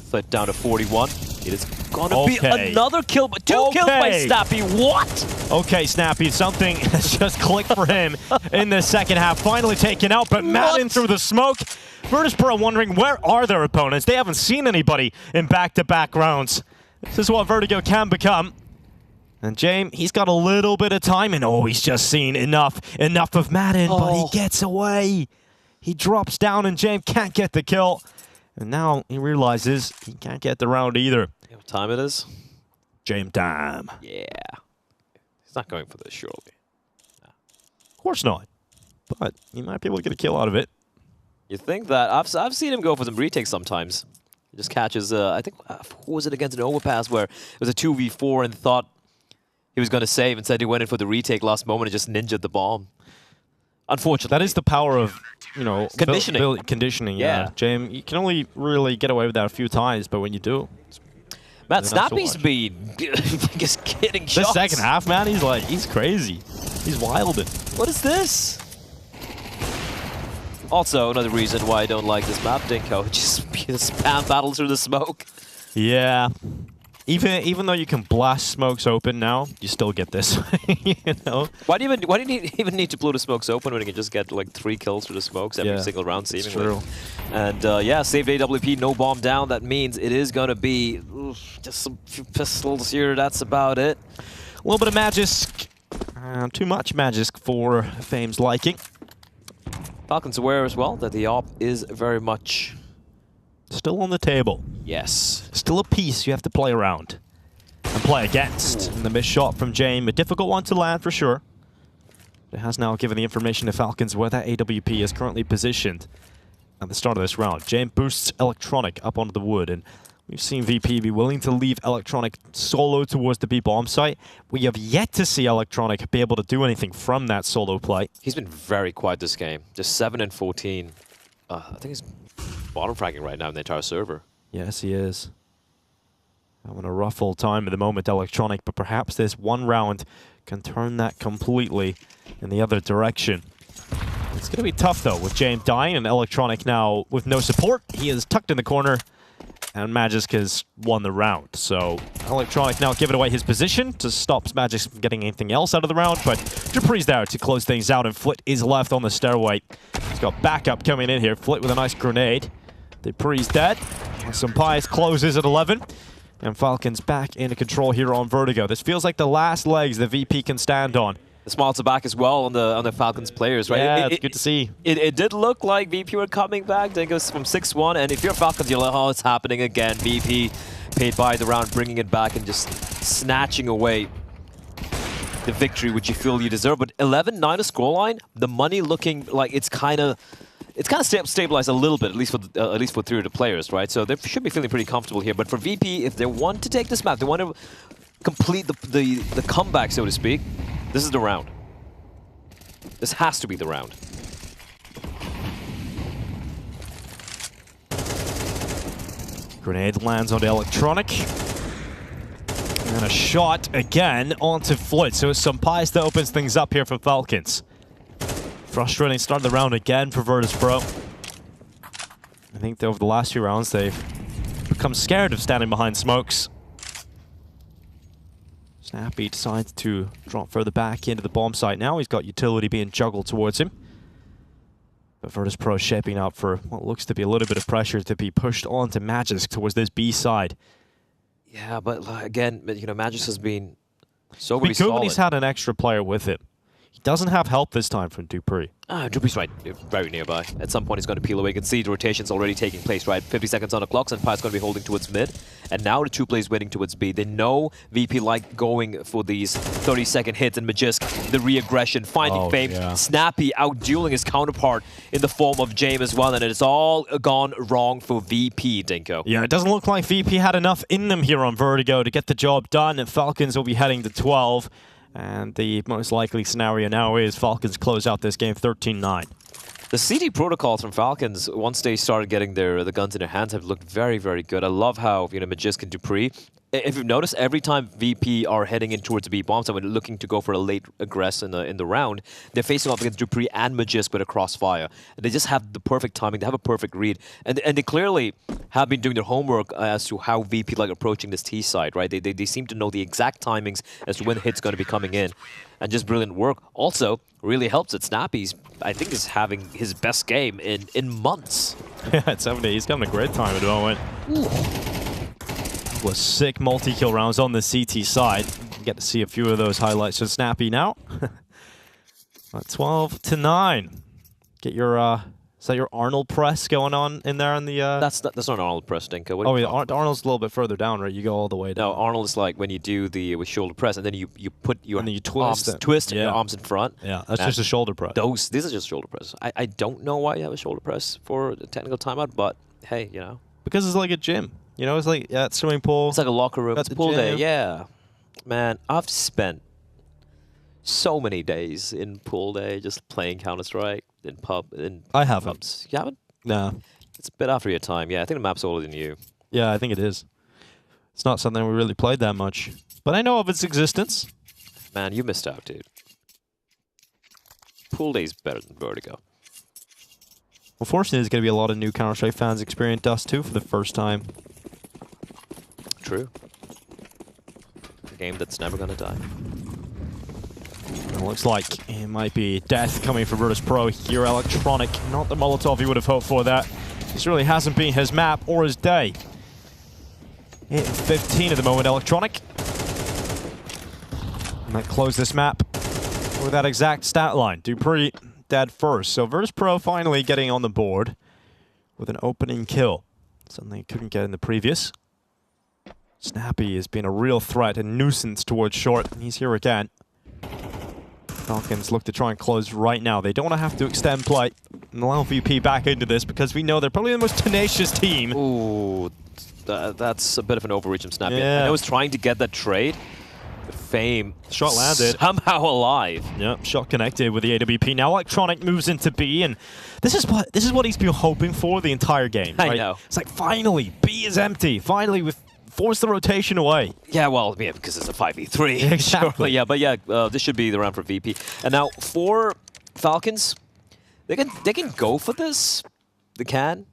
S12: Flip down to 41. It is gonna be another kill, but two kills by Snappy. What?
S11: Okay, Snappy, something has just clicked for him in the second half. Finally taken out, but Madden through the smoke. Virtus.pro wondering where are their opponents. They haven't seen anybody in back-to-back rounds. This is what Vertigo can become. And James, he's got a little bit of time, and oh, he's just seen enough of Madden, but he gets away. He drops down, and James can't get the kill. And now he realizes he can't get the round either.
S12: You know what time it is?
S11: James time.
S12: Yeah. He's not going for this, surely.
S11: No. Of course not. But he might be able to get a kill out of it.
S12: You think that? I've seen him go for some retakes sometimes. He just catches, I think, who was it against an overpass where it was a 2v4 and thought he was going to save. Instead, he went in for the retake last moment and just ninja'd the bomb. Unfortunately.
S11: That is the power of, you know,
S12: conditioning.
S11: Conditioning, yeah. James, you can only really get away with that a few times, but when you do...
S12: Man, Snappy's been just getting shots.
S11: The second half, man, he's crazy. He's wilding.
S12: What is this? Also, another reason why I don't like this map, Dinko. Just spam battles through the smoke.
S11: Yeah. Even though you can blast smokes open now, you still get this. You know?
S12: Why do you even need to blow the smokes open when you can just get like 3 kills through the smokes every single round, seemingly?
S11: True.
S12: And yeah, saved AWP, no bomb down. That means it is going to be just some few pistols here. That's about it.
S11: A little bit of Magisk. Too much Magisk for Fame's liking.
S12: Falcons aware as well that the AWP is very much
S11: still on the table.
S12: Yes.
S11: Still a piece you have to play around and play against. And the missed shot from James, a difficult one to land for sure. It has now given the information to Falcons where that AWP is currently positioned at the start of this round. James boosts Electronic up onto the wood, and we've seen VP be willing to leave Electronic solo towards the B bomb site. We have yet to see Electronic be able to do anything from that solo play.
S12: He's been very quiet this game. Just 7 and 14. I think he's bottom fragging right now in the entire server.
S11: Yes, he is. Having a rough old time at the moment, Electronic, but perhaps this one round can turn that completely in the other direction. It's going to be tough, though, with James dying and Electronic now with no support. He is tucked in the corner, and Magisk has won the round. So Electronic now giving away his position to stop Magisk from getting anything else out of the round, but Dupree's there to close things out, and Flit is left on the stairway. He's got backup coming in here. Flit with a nice grenade. Dupree's dead. Some Pies closes at 11. And Falcons back into control here on Vertigo. This feels like the last legs the VP can stand on.
S12: The smiles are back as well on the Falcons players, right?
S11: Yeah, it's good to see.
S12: It did look like VP were coming back. Then goes from 6-1, and if you're Falcons, you're like, oh, it's happening again. VP paid by the round, bringing it back and just snatching away the victory, which you feel you deserve. But 11-9 a scoreline, the money looking like it's kind of stabilized a little bit, at least for 3 of the players, right? So they should be feeling pretty comfortable here. But for VP, if they want to take this map, they want to complete the comeback, so to speak, this is the round. This has to be the round.
S11: Grenade lands onto Electronic. And a shot again onto Flit. So it's some Pies that opens things up here for Falcons. Frustrating start of the round again for Virtus.pro. I think that over the last few rounds they've become scared of standing behind smokes. Snappy decides to drop further back into the bomb site now. He's got utility being juggled towards him. But Virtus.pro shaping up for what looks to be a little bit of pressure to be pushed onto Magisk towards this B side.
S12: Yeah, but again, you know, Magisk has been so
S11: really
S12: solid.
S11: When he's had an extra player with him. He doesn't have help this time from Dupree.
S12: Dupree's right, very nearby. At some point, he's going to peel away. You can see the rotation's already taking place, right? 50 seconds on the clock, Senpai's going to be holding towards mid. And now the two players waiting towards B. They know VP like going for these 30-second hits, and Magisk, the re-aggression, finding fame.
S11: Yeah.
S12: Snappy out-dueling his counterpart in the form of James as well, and it's all gone wrong for VP, Dinko.
S11: Yeah, it doesn't look like VP had enough in them here on Vertigo to get the job done, and Falcons will be heading to 12. And the most likely scenario now is Falcons close out this game 13-9.
S12: The CD protocols from Falcons, once they started getting the guns in their hands, have looked very, very good. I love how, Magisk and Dupree, if you've noticed, every time VP are heading in towards B bombs and when looking to go for a late aggress in the round, they're facing off against Dupree and Magisk with a crossfire. They just have the perfect timing. They have a perfect read, and they clearly have been doing their homework as to how VP like approaching this T side. Right? They seem to know the exact timings as to when the hit's going to be coming in, and just brilliant work. Also, really helps that Snappy's, I think, is having his best game in months.
S11: Yeah, at 70, he's having a great time at the moment. Was sick multi-kill rounds on the CT side. You get to see a few of those highlights from Snappy now. 12-9. Get your is that your Arnold press going on in there in the
S12: That's not an Arnold press, Dinko.
S11: Oh, yeah, Arnold's a little bit further down, right? You go all the way down.
S12: No, Arnold is like when you do the with shoulder press and then you put your
S11: and then you twist
S12: your arms in front.
S11: Yeah, that's just a shoulder press.
S12: These are just shoulder press. I don't know why you have a shoulder press for a technical timeout, but hey,
S11: because it's like a gym. It's like swimming pool.
S12: It's like a locker room.
S11: That's
S12: pool
S11: gym.
S12: day. Yeah, man, I've spent so many days in pool day just playing Counter-Strike in pub.
S11: I haven't.
S12: Pubs. You haven't?
S11: No.
S12: It's a bit after your time. Yeah, I think the map's older than you.
S11: Yeah, I think it is. It's not something we really played that much, but I know of its existence.
S12: Man, you missed out, dude. Pool day's better than Vertigo.
S11: Unfortunately, there's going to be a lot of new Counter-Strike fans experience Dust 2 for the first time.
S12: True. A game that's never going to die.
S11: It looks like it might be death coming for Virtus.pro here. Electronic, not the Molotov you would have hoped for that. This really hasn't been his map or his day. Hitting 15 at the moment, Electronic. Might close this map with that exact stat line. Dupree dead first. So Virtus.pro finally getting on the board with an opening kill. Something he couldn't get in the previous. Snappy has been a real threat and nuisance towards short. He's here again. Falcons look to try and close right now. They don't want to have to extend play and allow VP back into this because we know they're probably the most tenacious team.
S12: Ooh, that's a bit of an overreach from Snappy.
S11: Yeah.
S12: I was trying to get that trade. The fame.
S11: Shot landed.
S12: Somehow alive.
S11: Yep, shot connected with the AWP. Now Electronic moves into B, and this is what he's been hoping for the entire game. Right?
S12: I know.
S11: It's like finally, B is empty. Finally, we've forced the rotation away.
S12: Yeah, well, yeah, because it's a 5v3.
S11: Exactly.
S12: Yeah, but yeah, this should be the round for VP. And now for Falcons, they can go for this. They can,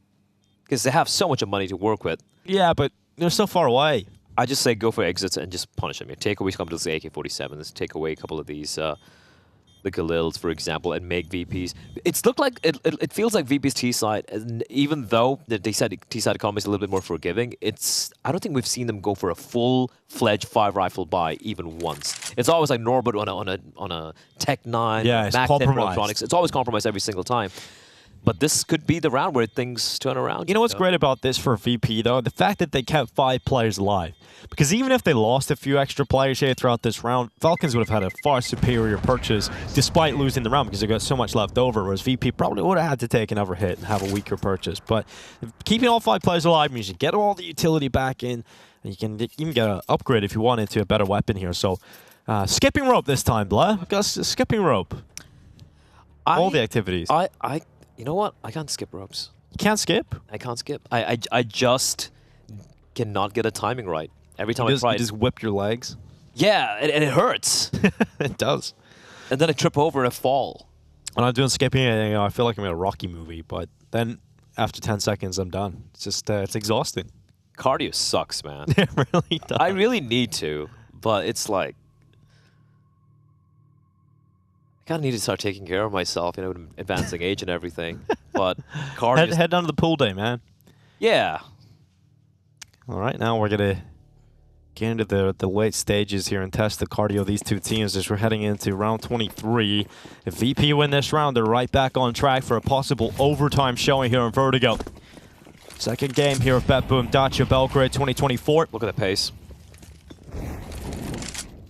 S12: because they have so much money to work with.
S11: Yeah, but they're so far away.
S12: I just say go for exits and just punish them. Take away a couple of the AK-47s, take away a couple of these, the Galils, for example, and make VPs. It's looked like it feels like VP's T side, even though they said T side economy is a little bit more forgiving. I don't think we've seen them go for a full-fledged 5-rifle buy even once. It's always like Norbert on a Tech 9,
S11: yeah, it's
S12: Mac 10
S11: compromised.
S12: Electronics. It's always compromised every single time. But this could be the round where things turn around.
S11: You know what's great about this for VP, though? The fact that they kept 5 players alive. Because even if they lost a few extra players here throughout this round, Falcons would have had a far superior purchase despite losing the round because they got so much left over, whereas VP probably would have had to take another hit and have a weaker purchase. But keeping all 5 players alive means you get all the utility back in, and you can even get an upgrade if you wanted to a better weapon here. So, skipping rope this time, Blair. Gus, skipping rope. All the activities.
S12: You know what? I can't skip ropes.
S11: You can't skip?
S12: I can't skip. I just cannot get a timing right. Every time I try
S11: you just whip your legs?
S12: Yeah, and it hurts.
S11: It does.
S12: And then I trip over and I fall.
S11: When I'm doing skipping, I feel like I'm in a Rocky movie, but then after 10 seconds, I'm done. It's just, it's exhausting.
S12: Cardio sucks, man.
S11: It really does.
S12: I really need to, but it's like, I kind of need to start taking care of myself, with advancing age and everything. But cardio.
S11: Head down to the pool day, man.
S12: Yeah.
S11: All right, now we're going to get into the late stages here and test the cardio of these two teams as we're heading into round 23. If VP win this round, they're right back on track for a possible overtime showing here in Vertigo. Second game here of BetBoom Dacha Belgrade 2024.
S12: Look at the pace.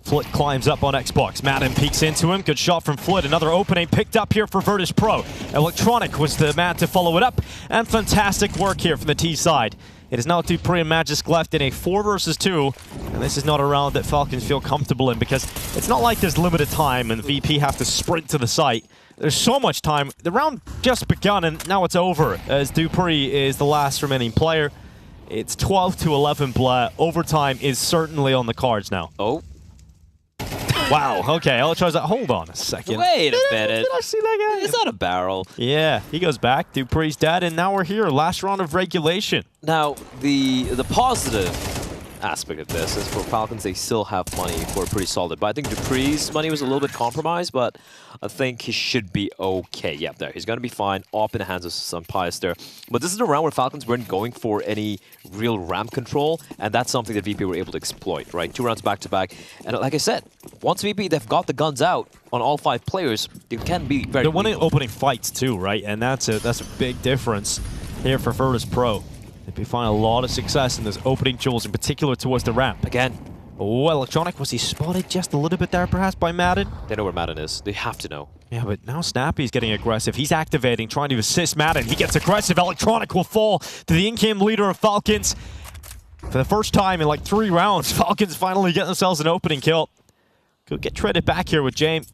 S11: Flit climbs up on Xbox. Madden peeks into him. Good shot from Flit. Another opening picked up here for Virtus.pro. Electronic was the man to follow it up. And fantastic work here from the T side. It is now dupreeh and Magisk left in a 4 versus 2. And this is not a round that Falcons feel comfortable in because it's not like there's limited time and VP have to sprint to the site. There's so much time. The round just begun and now it's over as dupreeh is the last remaining player. It's 12-11 Blah. Overtime is certainly on the cards now.
S12: Oh.
S11: Wow, okay, Elytra's like, hold on a second.
S12: Wait a minute.
S11: Did I see that guy?
S12: Is that a barrel?
S11: Yeah, he goes back. dupreeh's dead, and now we're here. Last round of regulation.
S12: Now, the positive aspect of this is for Falcons, they still have money for pretty solid. But I think dupreeh's money was a little bit compromised, but I think he should be okay. Yeah, there. He's going to be fine. Off in the hands of some pious there. But this is a round where Falcons weren't going for any real ramp control, and that's something that VP were able to exploit, right? 2 rounds back-to-back. And like I said, once VP, they've got the guns out on all 5 players, it can be very
S11: They're winning opening fights too, right? And that's a big difference here for Virtus.pro. They've been finding a lot of success in those opening duels, in particular towards the ramp.
S12: Again.
S11: Oh, Electronic, was he spotted just a little bit there perhaps by Madden?
S12: They know where Madden is. They have to know.
S11: Yeah, but now Snappy's getting aggressive. He's activating, trying to assist Madden. He gets aggressive. Electronic will fall to the in-game leader of Falcons. For the first time in like 3 rounds, Falcons finally get themselves an opening kill. Could get traded back here with James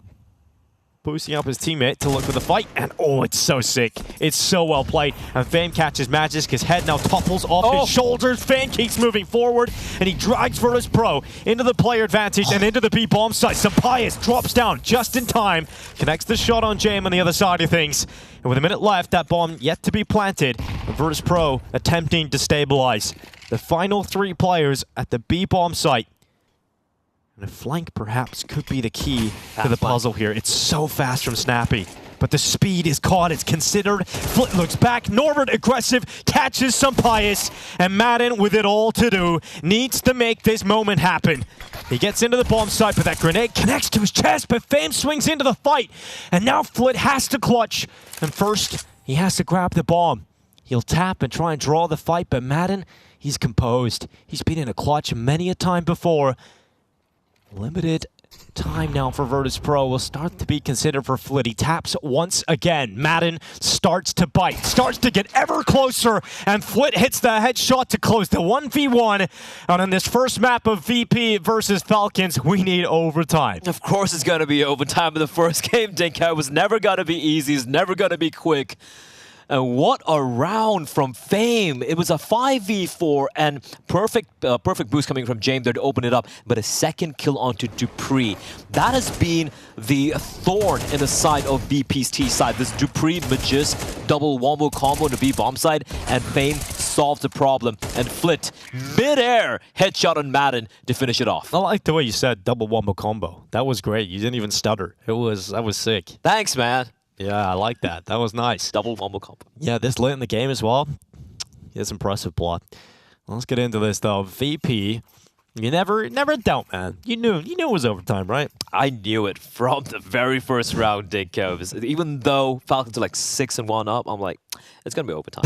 S11: boosting up his teammate to look for the fight, and oh, it's so sick. It's so well played, and Fame catches Magisk. His head now topples off his shoulders. Fame keeps moving forward, and he drags Virtus.pro into the player advantage and into the B bomb site. Sampaius drops down just in time, connects the shot on James on the other side of things, and with a minute left, that bomb yet to be planted, Virtus.pro attempting to stabilize. The final 3 players at the B bomb site. And a flank perhaps could be the key to the puzzle here. It's so fast from Snappy, but the speed is caught, it's considered. Flit looks back, Norbert aggressive, catches Sampaius, and Madden with it all to do, needs to make this moment happen. He gets into the bomb site, but that grenade connects to his chest, but Fame swings into the fight, and now Flit has to clutch, and first, he has to grab the bomb. He'll tap and try and draw the fight, but Madden, he's composed. He's been in a clutch many a time before. Limited time now for Virtus.pro will start to be considered for Flit. He taps once again. Madden starts to bite, starts to get ever closer, and Flit hits the headshot to close the 1v1. And on this first map of VP versus Falcons, we need overtime.
S12: Of course it's going to be overtime in the first game, Dacha. It was never going to be easy. It's never going to be quick. And what a round from Fame. It was a 5v4 and perfect boost coming from James there to open it up, but a second kill onto dupreeh. That has been the thorn in the side of VP's T side. This dupreeh Magisk double wombo combo on the B bomb side, and Fame solves the problem. And Flit, mid-air headshot on Madden to finish it off.
S11: I like the way you said double wombo combo. That was great. You didn't even stutter. That was sick.
S12: Thanks, man.
S11: Yeah, I like that. That was nice.
S12: Double wombo combo.
S11: Yeah, this late in the game as well. It's impressive plot. Let's get into this though. VP, you never doubt, man. You knew it was overtime, right?
S12: I knew it from the very first round, Dacha. Even though Falcons are like 6-1 up, I'm like, it's gonna be overtime.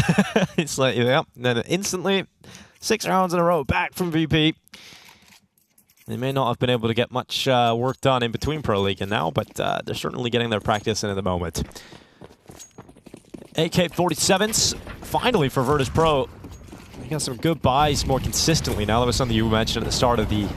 S11: It's like, yeah. Then instantly, 6 rounds in a row back from VP. They may not have been able to get much work done in between Pro League and now, but they're certainly getting their practice in at the moment. AK-47s, finally for Virtus.pro. They got some good buys more consistently now. That was something you mentioned at the start of the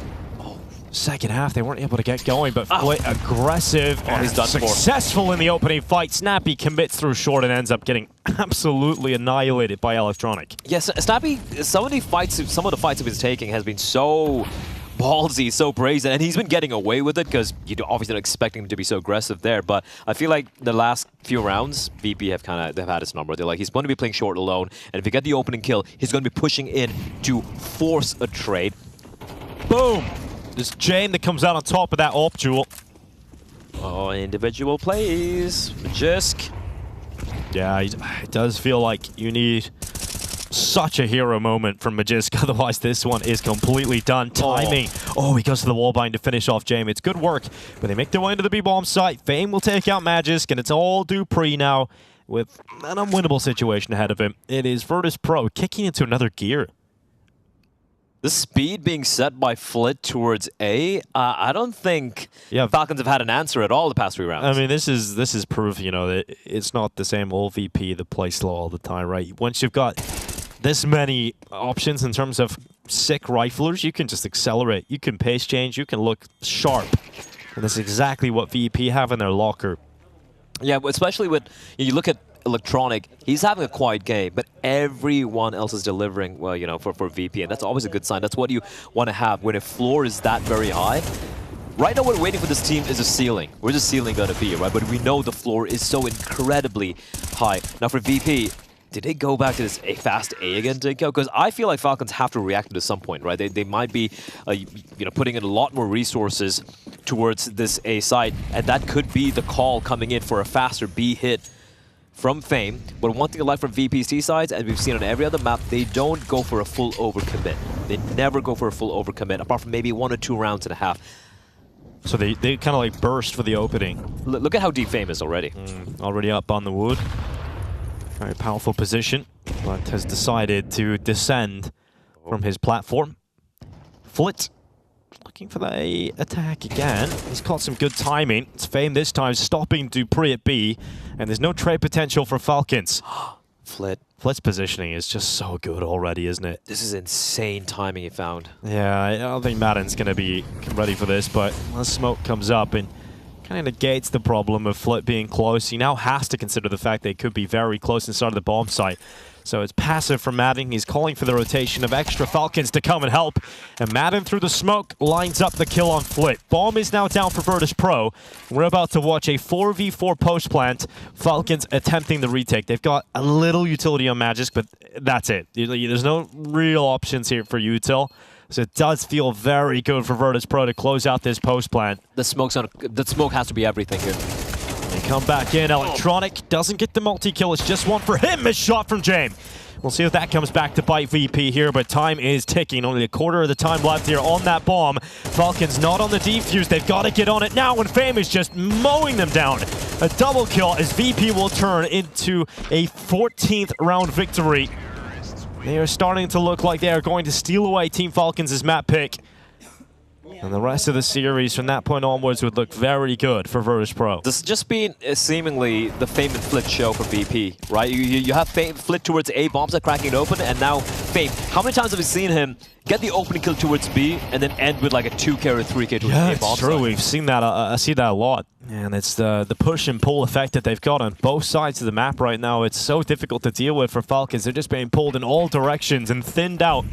S11: second half. They weren't able to get going, but Flit aggressive and
S12: he's done
S11: successful in the opening fight. Snappy commits through short and ends up getting absolutely annihilated by Electronic.
S12: Yes, Snappy, some of the fights he's been taking has been so ballsy, so brazen, and he's been getting away with it because you obviously don't expect him to be so aggressive there. But I feel like the last few rounds, VP they've had his number. They're like, he's going to be playing short alone, and if you get the opening kill, he's going to be pushing in to force a trade.
S11: Boom! This Jane that comes out on top of that AWP duel.
S12: Oh, individual plays. Magisk.
S11: Yeah, it does feel like you need Such a hero moment from Magisk, otherwise this one is completely done. Timing. Oh, he goes to the wallbind to finish off Jaime. It's good work, but they make their way into the B-bomb site. Fame will take out Magisk, and it's all Dupree now with an unwinnable situation ahead of him. It is Virtus.pro kicking into another gear.
S12: The speed being set by Flit towards A, I don't think Falcons have had an answer at all the past 3 rounds.
S11: I mean, this is proof, you know, that it's not the same old VP that plays slow all the time, right? Once you've got this many options in terms of sick riflers, you can just accelerate. You can pace change. You can look sharp. And that's exactly what VP have in their locker.
S12: Yeah, especially with, you look at Electronic, he's having a quiet game, but everyone else is delivering, well, you know, for VP, and that's always a good sign. That's what you want to have when a floor is that very high. Right now, what we're waiting for this team is a ceiling. Where's the ceiling going to be, right? But we know the floor is so incredibly high. Now, for VP, did they go back to this fast A again, Dinko? Because I feel like Falcons have to react to this at some point, right? They might be, you know, putting in a lot more resources towards this A side, and that could be the call coming in for a faster B hit from Fame. But one thing I like from VPC sides, and we've seen on every other map, they don't go for a full overcommit. They never go for a full overcommit, apart from maybe 1 or 2 rounds and a half.
S11: So they kind of like burst for the opening.
S12: Look at how deep Fame is already.
S11: Already up on the wood. Very powerful position, but has decided to descend from his platform. Flit looking for the attack again. He's caught some good timing. It's Fame this time stopping Dupree at B, and there's no trade potential for Falcons. Flit's positioning is just so good already, isn't it?
S12: This is insane timing he found.
S11: Yeah, I don't think Madden's going to be ready for this, but the smoke comes up and kind of negates the problem of Flit being close. He now has to consider the fact they could be very close inside of the bomb site. So it's passive from Madden. He's calling for the rotation of extra Falcons to come and help. And Madden, through the smoke, lines up the kill on Flit. Bomb is now down for Virtus.pro. We're about to watch a 4v4 post-plant. Falcons attempting the retake. They've got a little utility on Magisk, but that's it. There's no real options here for util. So it does feel very good for Virtus.pro to close out this post-plant.
S12: The smoke has to be everything here.
S11: They come back in. Electronic doesn't get the multi-kill. It's just one for him. Missed shot from Jaime. We'll see if that comes back to bite VP here, but time is ticking. Only a quarter of the time left here on that bomb. Falcons not on the defuse. They've got to get on it now, and Fame is just mowing them down. A double kill as VP will turn into a 14th round victory. They are starting to look like they are going to steal away Team Falcons' map pick. And the rest of the series from that point onwards would look very good for Virtus.pro.
S12: This has just been seemingly the Fame and Flit show for VP, right? You have Fame Flit towards A, bombs are cracking it open, and now Fame. How many times have we seen him get the opening kill towards B and then end with like a 2K or 3K towards A bomb?
S11: It's true. We've seen that. I see that a lot. And it's the push and pull effect that they've got on both sides of the map right now. It's so difficult to deal with for Falcons. They're just being pulled in all directions and thinned out.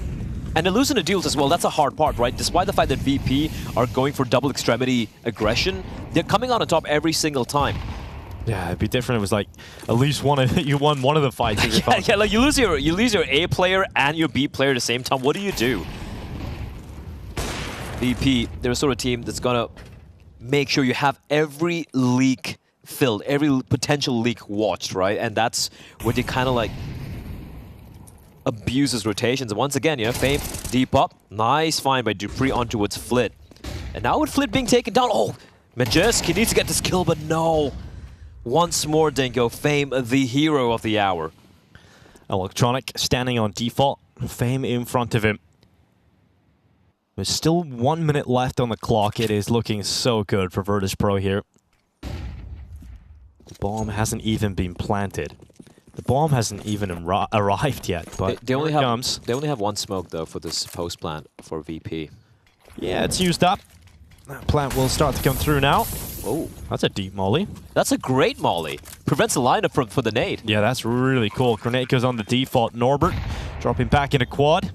S12: And they're losing the deals as well. That's a hard part, right? Despite the fact that VP are going for double extremity aggression, they're coming out on top every single time.
S11: Yeah, it'd be different. It was like at least you won one of the fights.
S12: yeah, like you lose your A player and your B player at the same time. What do? VP, they're a sort of team that's gonna make sure you have every leak filled, every potential leak watched, right? And that's where they kind of like abuses rotations. And once again, you know, Fame deep up. Nice find by Dupree on towards Flit. And now with Flit being taken down, oh, Magisk, he needs to get this kill, but no. Once more, Dinko, Fame, the hero of the hour.
S11: Electronic standing on default. Fame in front of him. There's still 1 minute left on the clock. It is looking so good for Virtus.pro here. The bomb hasn't even been planted. The bomb hasn't even arrived yet, but
S12: they only have one smoke though for this post plant for VP.
S11: Yeah, it's used up. That plant will start to come through now.
S12: Oh,
S11: that's a deep molly.
S12: That's a great molly. Prevents the lineup for the nade.
S11: Yeah, that's really cool. Grenade goes on the default. Norbert dropping back into quad.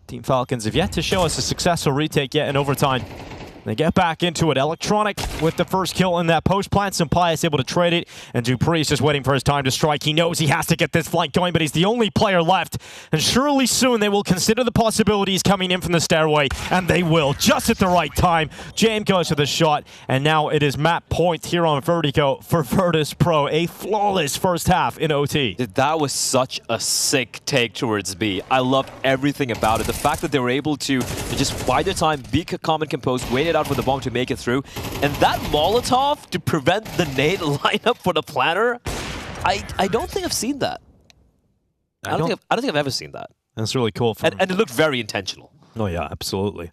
S11: Team Falcons have yet to show us a successful retake yet in overtime. They get back into it. Electronic with the first kill in that post plant. Sampaio is able to trade it, and dupreeh is just waiting for his time to strike. He knows he has to get this flank going, but he's the only player left. And surely soon they will consider the possibilities coming in from the stairway, and they will, just at the right time. James goes for the shot, and now it is map point here on Vertigo for Virtus.pro. A flawless first half in OT.
S12: That was such a sick take towards B. I loved everything about it. The fact that they were able to just bide their time, be calm and composed, wait it out for the bomb to make it through. And that Molotov to prevent the nade lineup for the planner, I don't think I've seen that. I don't think I've ever seen that.
S11: That's really cool.
S12: And it looked very intentional.
S11: Oh yeah, absolutely.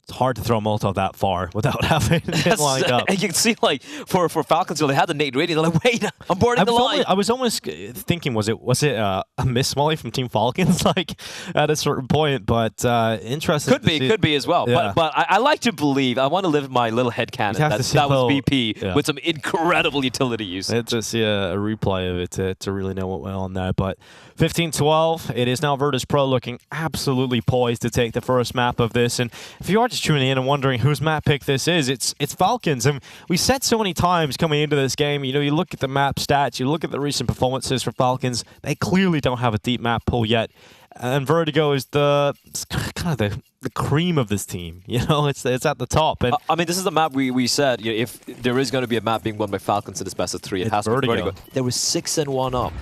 S11: It's hard to throw a Molotov that far without having it lined up.
S12: And you can see, like, for Falcons, they had the nade ready. They're like, wait, I'm boarding the line.
S11: I was almost thinking, was it a miss volley from Team Falcons, like, at a certain point? But interesting.
S12: Could be as well.
S11: Yeah.
S12: But I like to believe, I want to live my little headcanon that was VP with some incredible utility use.
S11: Let's just see a replay of it to really know what went on there. But 15-12, it is now Virtus.pro looking absolutely poised to take the first map of this. And if you are just tuning in and wondering whose map pick this is, it's Falcons. And we said so many times coming into this game, you know, you look at the map stats, you look at the recent performances for Falcons, they clearly don't have a deep map pool yet. And Vertigo is it's kind of the cream of this team. You know, it's at the top. And
S12: I mean, this is the map we said, you know, if there is going to be a map being won by Falcons in this best of 3, it has to be Vertigo. They were 6-1 up.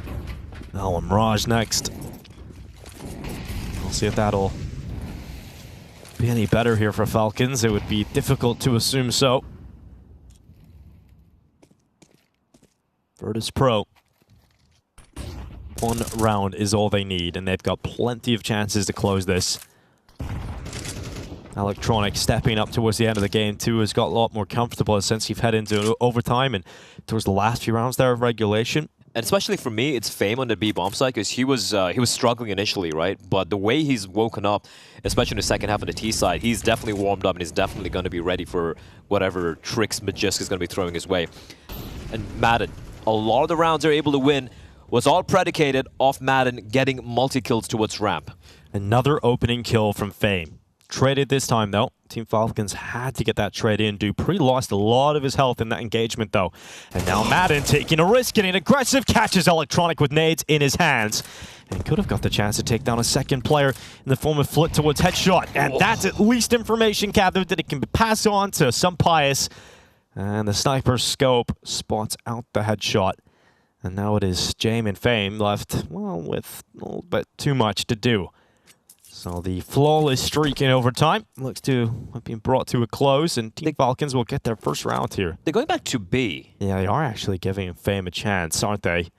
S11: Now Mirage next. We'll see if that'll be any better here for Falcons. It would be difficult to assume so. Virtus.pro. One round is all they need, and they've got plenty of chances to close this. Electronic stepping up towards the end of the game too has got a lot more comfortable since you've head into overtime and towards the last few rounds there of regulation.
S12: And especially for me, it's Fame on the B bomb side because he was struggling initially, right? But the way he's woken up, especially in the second half on the T side, he's definitely warmed up and he's definitely going to be ready for whatever tricks Magisk is going to be throwing his way. And Madden, a lot of the rounds they're able to win was all predicated off Madden getting multi-kills towards ramp.
S11: Another opening kill from Fame. Traded this time, though. Team Falcons had to get that trade in. dupreeh lost a lot of his health in that engagement, though. And now Madden taking a risk, getting aggressive, catches Electronic with nades in his hands. And could have got the chance to take down a second player in the form of flit towards headshot. And that's at least information gathered that it can be passed on to Sampaio. And the sniper scope spots out the headshot. And now it is James and Fame left, well, with a little bit too much to do. So the flawless streak in overtime looks to have been brought to a close, and Team Falcons will get their first round here.
S12: They're going back to B.
S11: Yeah, they are actually giving Fame a chance, aren't they?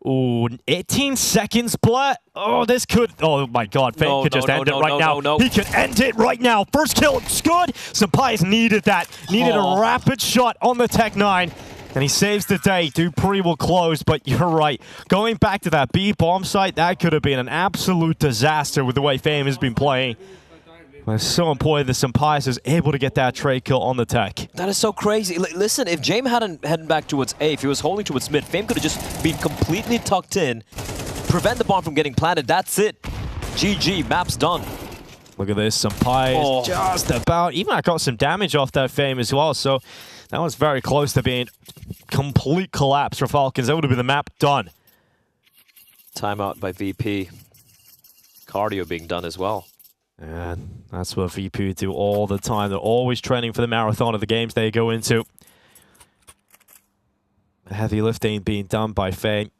S11: Ooh, 18 seconds, Blatt. Oh, this could... Oh, my God. Fame could just end it right now. He could end it right now. First kill, it's good. Sampaio needed that. Needed a rapid shot on the Tech-9. And he saves the day. dupreeh will close, but you're right. Going back to that B bomb site, that could have been an absolute disaster with the way Fame has been playing. But it's so important that Sampaio is able to get that trade kill on the Tech.
S12: That is so crazy. Listen, if James hadn't heading back towards A, if he was holding towards mid, Fame could have just been completely tucked in, prevent the bomb from getting planted. That's it. GG, map's done.
S11: Look at this, Sampaio just about, even I got some damage off that Fame as well, so that was very close to being complete collapse for Falcons. That would have been the map done.
S12: Timeout by VP. Cardio being done as well.
S11: And that's what VP do all the time. They're always training for the marathon of the games they go into. The heavy lifting being done by Fame.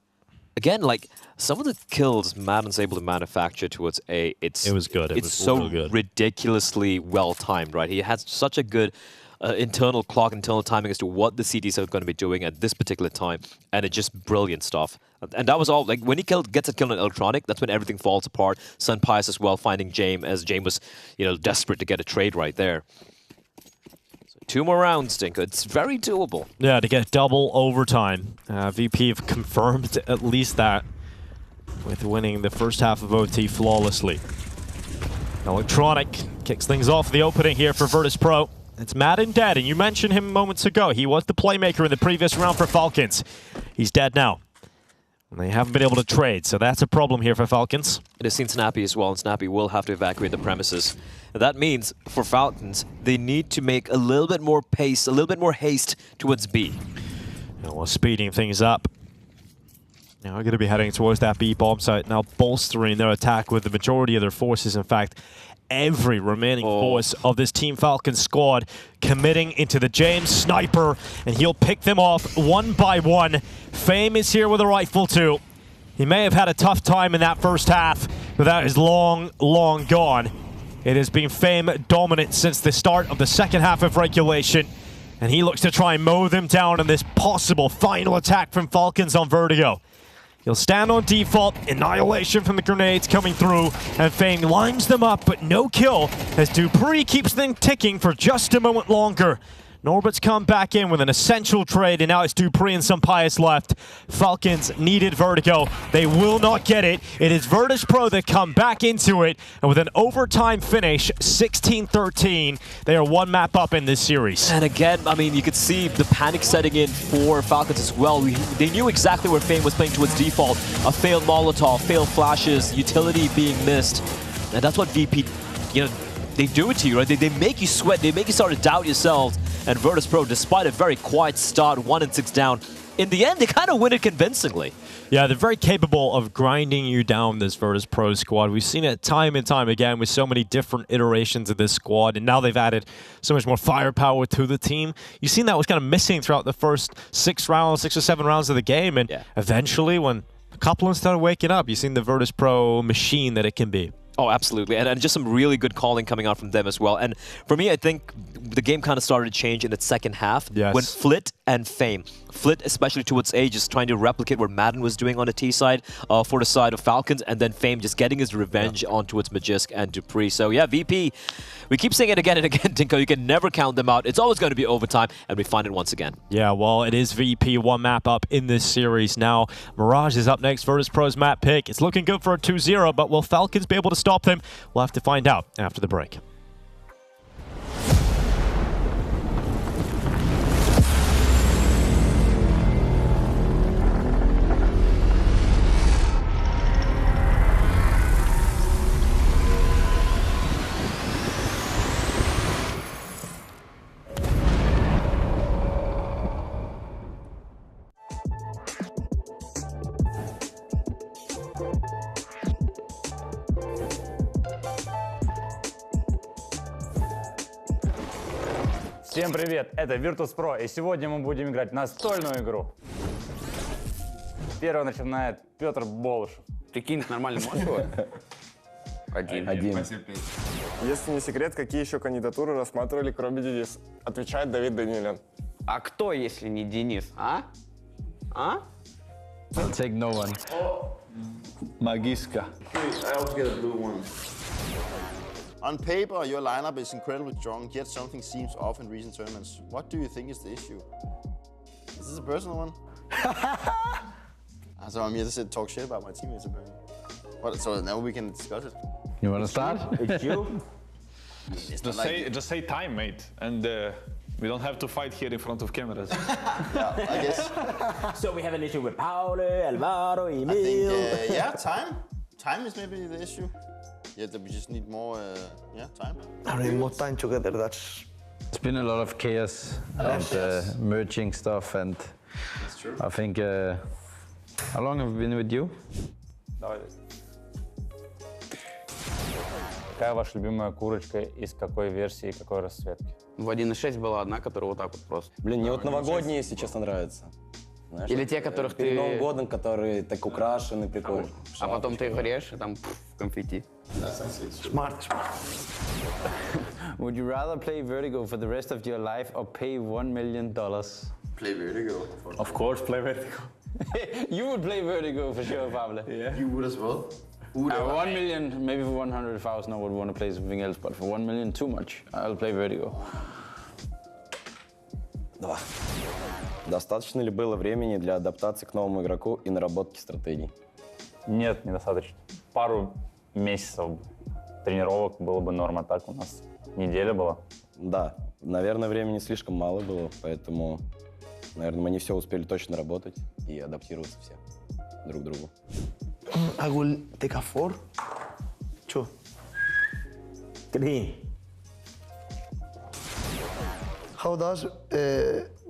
S12: Again, like, some of the kills Madden's able to manufacture towards A, it was good. It's so good. Ridiculously well-timed, right? He has such a good internal clock, internal timing as to what the CDs are going to be doing at this particular time, and it's just brilliant stuff. And that was all, like, when he gets a kill on Electronic, that's when everything falls apart. Sampaio as well, finding James, as James was, you know, desperate to get a trade right there. So 2 more rounds, Stinker. It's very doable.
S11: Yeah, to get double overtime. VP have confirmed at least that, with winning the first half of OT flawlessly. Electronic kicks things off the opening here for Virtus.pro. It's Madden dead, and you mentioned him moments ago. He was the playmaker in the previous round for Falcons. He's dead now. And they haven't been able to trade, so that's a problem here for Falcons.
S12: It has seen Snappy as well, and Snappy will have to evacuate the premises. And that means, for Falcons, they need to make a little bit more pace, a little bit more haste towards B.
S11: And we're speeding things up. Now we're going to be heading towards that B bomb site, now bolstering their attack with the majority of their forces. In fact, every remaining force of this Team Falcons squad committing into the James sniper, and he'll pick them off one by one. Fame is here with a rifle too. He may have had a tough time in that first half, but that is long, long gone. It has been Fame dominant since the start of the second half of regulation, and he looks to try and mow them down in this possible final attack from Falcons on Vertigo. He'll stand on default, annihilation from the grenades coming through, and Fame lines them up, but no kill as dupreeh keeps them ticking for just a moment longer. Norbit's come back in with an essential trade, and now it's dupreeh and some Pius left. Falcons needed Vertigo. They will not get it. It is Virtus.pro that come back into it, and with an overtime finish, 16-13, they are one map up in this series.
S12: And again, I mean, you could see the panic setting in for Falcons as well. They knew exactly where Fame was playing towards default. A failed Molotov, failed flashes, utility being missed. And that's what VP, you know, they do it to you, right? They make you sweat, they make you start to doubt yourselves. And Virtus.pro, despite a very quiet start, 1 and 6 down, in the end, they kind of win it convincingly.
S11: Yeah, they're very capable of grinding you down, this Virtus.pro squad. We've seen it time and time again with so many different iterations of this squad, and now they've added so much more firepower to the team. You've seen that was kind of missing throughout the first 6 or 7 rounds of the game, and eventually, when a couple of them started waking up, you've seen the Virtus.pro machine that it can be.
S12: Oh, absolutely. And just some really good calling coming out from them as well. And for me, I think the game kind of started to change in its second half when Flit and Fame. Flit, especially towards A, just trying to replicate what Madden was doing on the T side for the side of Falcons, and then Fame just getting his revenge on towards Magisk and dupreeh. So yeah, VP, we keep saying it again and again, Dinko, you can never count them out. It's always going to be overtime, and we find it once again.
S11: Yeah, well, it is VP one map up in this series now. Mirage is up next, Virtus.pro's map pick. It's looking good for a 2-0, but will Falcons be able to stop them? We'll have to find out after the break.
S15: Всем привет, это Virtus.pro, и сегодня мы будем играть в настольную игру. Первый начинает Петр Болышев.
S5: Прикинь, нормально можешь его? Один.
S14: Если не секрет, какие еще кандидатуры рассматривали, кроме Денис? Отвечает Давид Данилин.
S5: А кто, если не Денис, а? А?
S19: I'll take no one. Magiska.
S10: I also get a blue one. On paper, your lineup is incredibly strong, yet something seems off in recent tournaments. What do you think is the issue? Is this a personal one? So I'm here to talk shit about my teammates apparently. So now we can discuss it.
S19: You want to start?
S10: It's you.
S23: Just say time, mate, and we don't have to fight here in front of cameras.
S10: Yeah, I guess.
S5: So we have an issue with Paolo, Alvaro, Emil.
S10: I think, yeah, time. Time is maybe the issue. Yeah, that we just need more, time.
S16: I mean, more time together, that's...
S19: It's been a lot of chaos and merging stuff, and
S10: that's true.
S19: I think... how long have we been with you?
S15: Давай. Какая ваша любимая курочка, из какой версии, какой расцветки?
S5: В 1.6 была одна, которая вот так вот просто.
S16: Блин, мне вот новогодние, если честно, нравятся. Знаешь,
S5: или те, которых
S16: перед
S5: ты...
S16: Новым годом, которые так украшены, прикольно.
S5: А потом ты их режешь, и там конфетти. Smart.
S19: Would you rather play Vertigo for the rest of your life or pay $1 million?
S10: Play Vertigo.
S23: Of course, play Vertigo.
S19: You would play Vertigo for sure, Pablo.
S23: Yeah.
S10: You would as well.
S19: 1 million, maybe for 100,000 I would want to play something else, but for 1 million, too much. I'll play Vertigo.
S16: 2. Достаточно ли было времени для адаптации к новому игроку и наработки стратегий?
S15: Нет, недостаточно. Пару месяцев тренировок было бы норма, так у нас неделя была.
S16: Да, наверное, времени слишком мало было, поэтому, наверное, мы не все успели точно работать и адаптироваться все. друг другу.
S18: I will take a 4. 2.
S4: 3.
S18: How does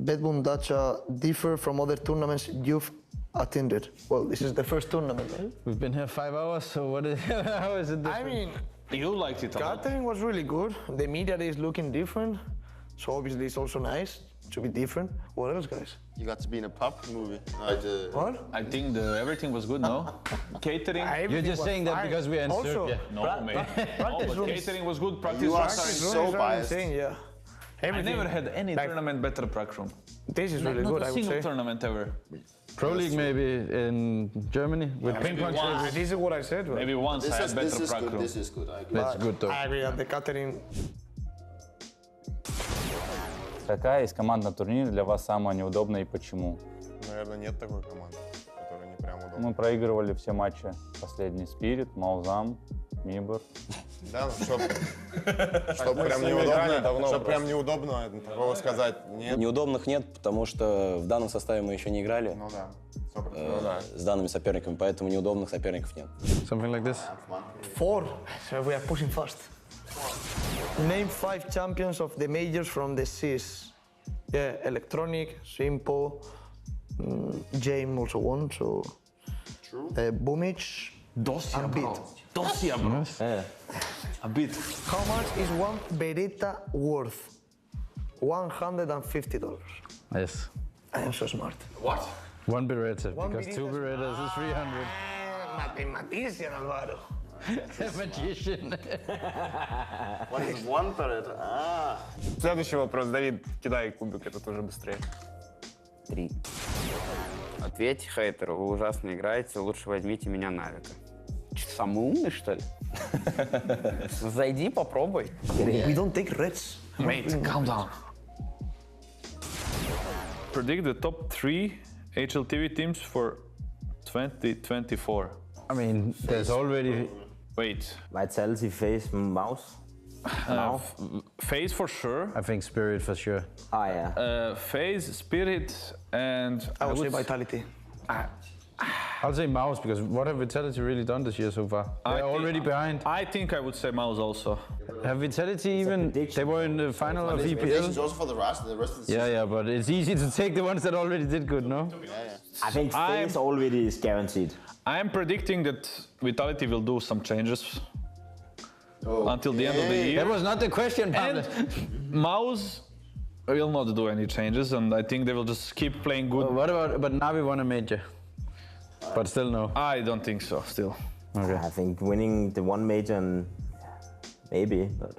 S18: BetBoom Dacha differ from other tournaments you've attended? Well, this is the first tournament, right?
S19: We've been here 5 hours, so how is it different?
S18: I mean,
S23: you liked it a lot.
S18: catering was really good. The media day is looking different, so obviously it's also nice to be different. What else, guys?
S10: You got to be in a pub movie.
S18: What?
S23: I think everything was good, no? Catering.
S19: You're just saying that because we are in Serbia.
S23: No, mate. No, but catering was good. Practice was
S10: so biased.
S18: Yeah.
S23: I never had any tournament better prac room.
S18: This is really
S23: Not
S18: good,
S23: a
S18: I would
S23: single
S18: say.
S23: tournament ever.
S19: Pro League maybe in Germany with ping pong tables.
S18: This is what I said.
S23: Maybe once I had better prac room.
S10: This is good, I agree.
S19: That's good though.
S18: I agree that the catering.
S15: Какая из команд на турнире для вас самая неудобная и почему?
S14: Наверное, нет такой команды, которая не прям удобна.
S15: Мы проигрывали все матчи. Последний Спирит, Маузам, Мибор.
S14: Да, чтобы прям неудобно, чтобы прям неудобно такого сказать нет.
S16: Неудобных нет, потому что в данном составе мы еще не играли.
S14: Ну да.
S16: С данными соперниками, поэтому неудобных соперников нет.
S19: Something like this?
S18: 4. So we are pushing fast. Name 5 champions of the majors from the CS. Yeah, Electronic, Simple, James also won, so...
S10: True.
S18: Boomich,
S23: Dacha,
S18: and Beat.
S23: bro. Dacha, bro.
S19: Yeah.
S23: A bit.
S18: How much is one Beretta worth? $150.
S19: Yes.
S18: I am so smart.
S23: What?
S19: One Beretta,
S18: One
S19: because 2
S18: Beretta.
S19: Berettas is 300.
S18: Mathematician, Alvaro.
S19: Magician.
S10: What is one parrot?
S23: Следующий вопрос. Давид, кидай кубик, это тоже быстрее.
S5: 3. Ответьте хейтеру, вы ужасно играете, лучше возьмите меня на Вика. Что, самый умный, что ли? Зайди, попробуй.
S18: We don't take reds.
S23: Mate, calm down. Predict the top 3 HLTV teams for 2024.
S19: I mean, there's already...
S23: Wait.
S4: Vitality, FaZe, Mouse. Now?
S23: FaZe for sure.
S19: I think Spirit for sure.
S4: Ah, yeah.
S23: FaZe, Spirit, and
S18: I would say Vitality.
S19: I'll say Mouse, because what have Vitality really done this year so far? They're already behind.
S23: I think I would say Mouse also.
S19: Have Vitality even... They were in the final of
S10: Predictions
S19: EPL.
S10: also for the rest of the season.
S19: Yeah, but it's easy to take the ones that already did good, no?
S10: Yeah.
S4: I think FaZe already is guaranteed.
S23: I am predicting that Vitality will do some changes until the end of the year.
S19: That was not the question, Pablo.
S23: And Mouse will not do any changes, and I think they will just keep playing good.
S19: What about... But Navi won a major. But still no.
S23: I don't think so, still.
S4: Okay. I think winning the one major, and maybe, but...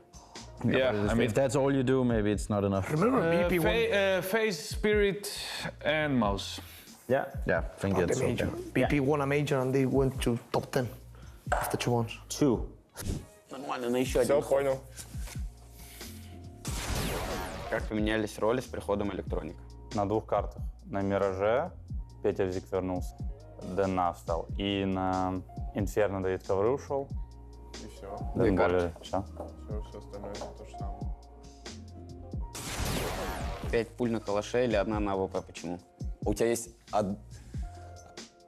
S23: Yeah, I mean,
S19: if that's all you do, maybe it's not enough.
S18: Remember BP won
S23: FaZe, Spirit, and Mouse.
S4: Yeah.
S19: Yeah, I think it's
S18: the major.
S19: okay.
S18: BP won a major and they went to top 10 after 2 months.
S4: 2.
S5: Нормально, но еще
S14: Все,
S5: один.
S14: понял.
S5: Как поменялись роли с приходом электроника?
S15: На 2 картах. На Мираже Петя Зик вернулся, Дэна встал. И на Инферно Давид Ковры ушел.
S14: И все.
S5: Две карты.
S15: Все.
S14: Все остальное то же самое.
S5: 5 пуль на калаше или 1 на АВП, почему?
S16: У тебя есть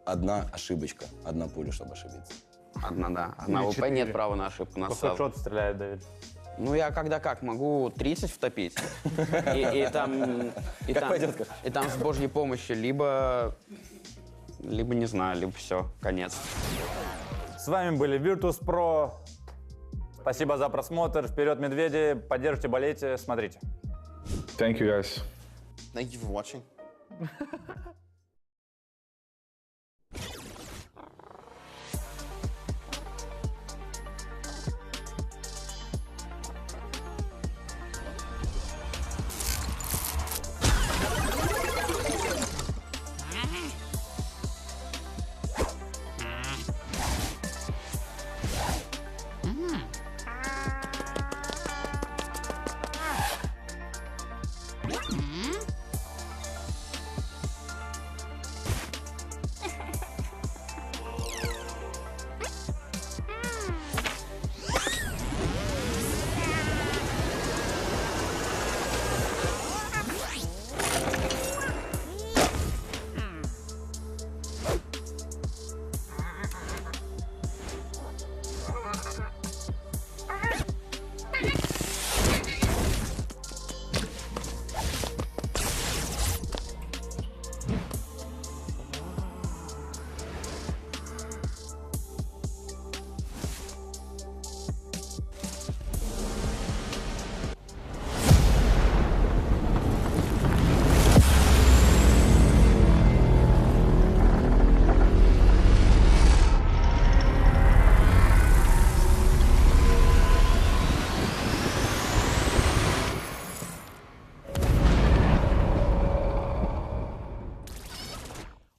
S16: одна ошибочка, одна пуля, чтобы ошибиться.
S5: Одна, да. А на АВП нет права на ошибку. На
S15: Сколько шот стреляет Давид?
S5: Ну, я когда как, могу 30 втопить, и там с божьей помощью либо не знаю, либо все, конец.
S15: С вами были Virtus.pro. Спасибо за просмотр. Вперед, медведи. Поддержите, болейте, смотрите.
S23: Thank you, guys.
S10: Thank you for watching.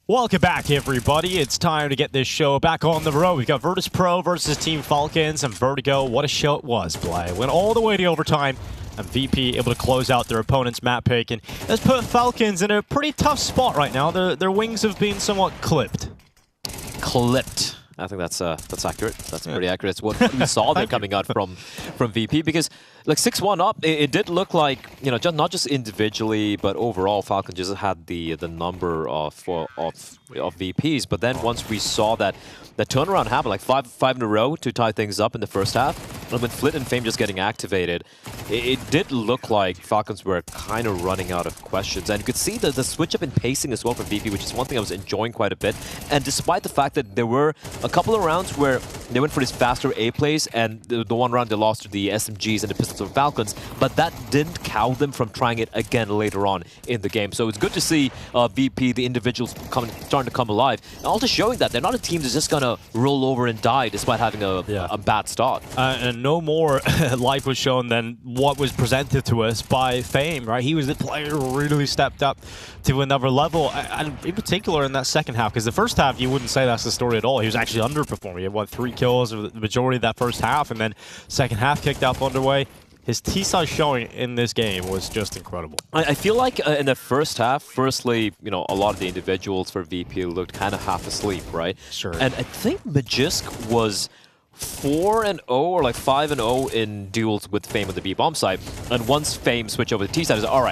S11: Welcome back, everybody. It's time to get this show back on the road. We've got Virtus.pro versus Team Falcons and Vertigo. What a show it was, Blay. Went all the way to overtime, and VP able to close out their opponent's map pick. And that's put Falcons in a pretty tough spot right now. Their wings have been somewhat clipped.
S12: Clipped. I think that's accurate. That's pretty accurate. It's what we saw there coming out from VP, because like 6-1 up, it did look like, you know, not just individually, but overall, Falcons just had the number of VPs. But then once we saw that turnaround happen, like five in a row to tie things up in the first half, and with Flit and Fame just getting activated, it did look like Falcons were kind of running out of questions. And you could see the switch up in pacing as well for VP, which is one thing I was enjoying quite a bit. And despite the fact that there were a couple of rounds where they went for these faster A plays, and the one round they lost to the SMGs and the Pistols of Falcons, but that didn't cow them from trying it again later on in the game. So it's good to see VP, the individuals, starting to come alive, and also showing that they're not a team that's just gonna roll over and die despite having a bad start.
S11: And no more life was shown than what was presented to us by Fame, right? He was the player who really stepped up to another level, and in particular in that second half, because the first half you wouldn't say that's the story at all. He was actually underperforming. He had, what, 3 kills, the majority of that first half, and then second half kicked off underway. His T-size showing in this game was just incredible.
S12: I feel like in the first half, firstly, you know, a lot of the individuals for VP looked kind of half asleep, right?
S11: Sure.
S12: And I think Magisk was 4-0 or like 5-0 in duels with Fame on the B-bomb side. And once Fame switched over to T-side, it's all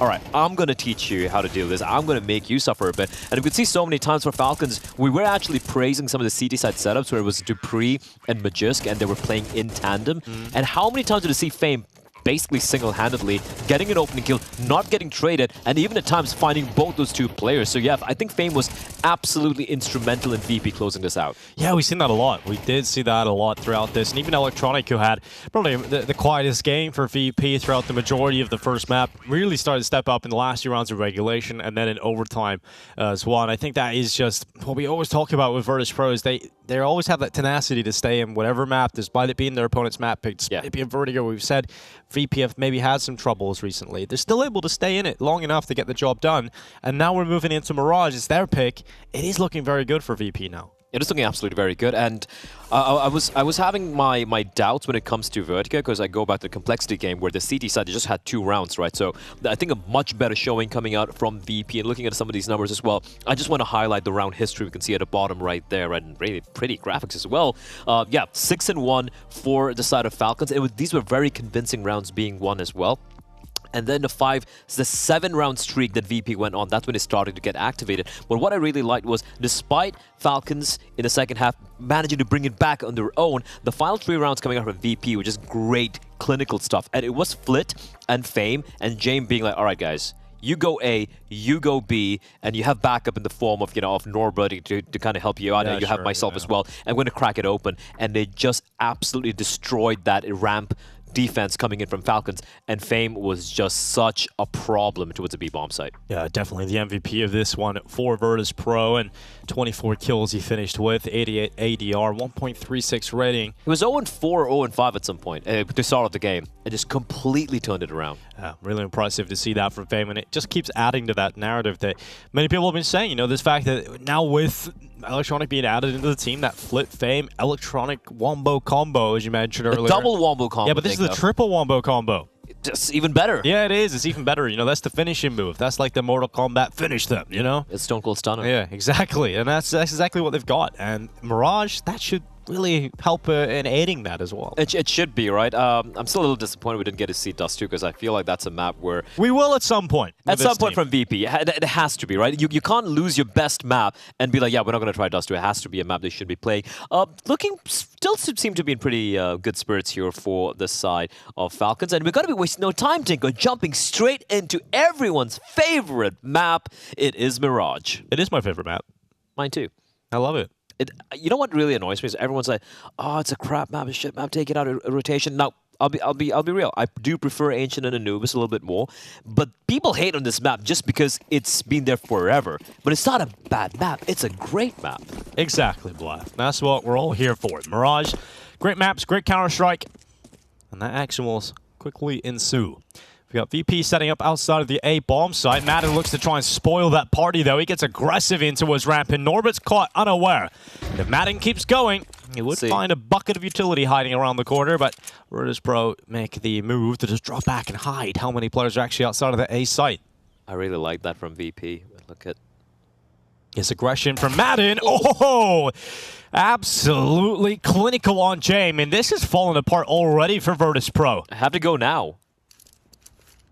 S12: right, I'm going to teach you how to do this. I'm going to make you suffer a bit. And you could see so many times for Falcons, we were actually praising some of the CT side setups where it was Dupree and Magisk, and they were playing in tandem. And how many times did you see Fame basically single-handedly getting an opening kill, not getting traded, and even at times finding both those two players? So yeah, I think Fame was absolutely instrumental in VP closing this out.
S11: Yeah, we've seen that a lot. We did see that a lot throughout this. And even Electronic, who had probably the quietest game for VP throughout the majority of the first map, really started to step up in the last 2 rounds of regulation and then in overtime as well. And I think that is just what we always talk about with Virtus.pro, is they always have that tenacity to stay in whatever map, despite it being their opponent's map pick, despite it being Vertigo. We've said VP have maybe had some troubles recently. They're still able to stay in it long enough to get the job done. And now we're moving into Mirage. It's their pick. It is looking very good for VP now.
S12: It is looking absolutely very good, and I was having my doubts when it comes to Vertigo, because I go back to the complexity game where the CT side, they just had 2 rounds, right? So I think a much better showing coming out from VP, and looking at some of these numbers as well. I just want to highlight the round history we can see at the bottom right there, right? And really pretty graphics as well. Yeah, 6-1 for the side of Falcons. These were very convincing rounds being won as well. And then the 7-round streak that VP went on, that's when it started to get activated. But what I really liked was, despite Falcons in the second half managing to bring it back on their own, the final 3 rounds coming out from VP were just great clinical stuff. And it was Flit and Fame and James being like, all right, guys, you go A, you go B, and you have backup in the form of, you know, of Norbert to kind of help you out. And you have myself as well. I'm going to crack it open. And they just absolutely destroyed that ramp defense coming in from Falcons, and Fame was just such a problem towards the B-bomb site.
S11: Yeah, definitely the MVP of this one for Virtus.pro, and 24 kills he finished with, 88 ADR, 1.36 rating.
S12: He was 0-4, 0-5 at some point to start the game, and just completely turned it around.
S11: Yeah, really impressive to see that from Fame, and it just keeps adding to that narrative that many people have been saying. You know, this fact that now with Electronic being added into the team, that Flit Fame Electronic wombo combo, as you mentioned earlier.
S12: The double wombo combo.
S11: Yeah, but this is the triple wombo combo.
S12: Just even better.
S11: Yeah, it is. It's even better. You know, that's the finishing move. That's like the Mortal Kombat finish them, you know?
S12: It's Stone Cold Stunner.
S11: Yeah, exactly. And that's exactly what they've got. And Mirage, that should really help in aiding that as well.
S12: It should be, right? I'm still a little disappointed we didn't get to see Dust 2, because I feel like that's a map where...
S11: We will at some point.
S12: At some point from VP. It has to be, right? You can't lose your best map and be like, yeah, we're not going to try Dust 2. It has to be a map they should be playing. Still seem to be in pretty good spirits here for the side of Falcons. And we're going to be wasting no time, Tinko, jumping straight into everyone's favorite map. It is Mirage.
S11: It is my favorite map.
S12: Mine too.
S11: I love it.
S12: You know what really annoys me is everyone's like, "Oh, it's a crap map, a shit map. Take it out of rotation." Now, I'll be real. I do prefer Ancient and Anubis a little bit more, but people hate on this map just because it's been there forever. But it's not a bad map. It's a great map.
S11: Exactly, Blythe. That's what we're all here for. Mirage, great maps, great Counter-Strike, and that action will quickly ensue. We got VP setting up outside of the A bomb site. Madden looks to try and spoil that party, though. He gets aggressive into his ramp, and Norbit's caught unaware. And if Madden keeps going, he would find a bucket of utility hiding around the corner, but Virtus.pro make the move to just drop back and hide how many players are actually outside of the A site.
S12: I really like that from VP. Look at
S11: his aggression from Madden. Oh, absolutely clinical on James, and this has fallen apart already for Virtus.pro.
S12: I have to go now.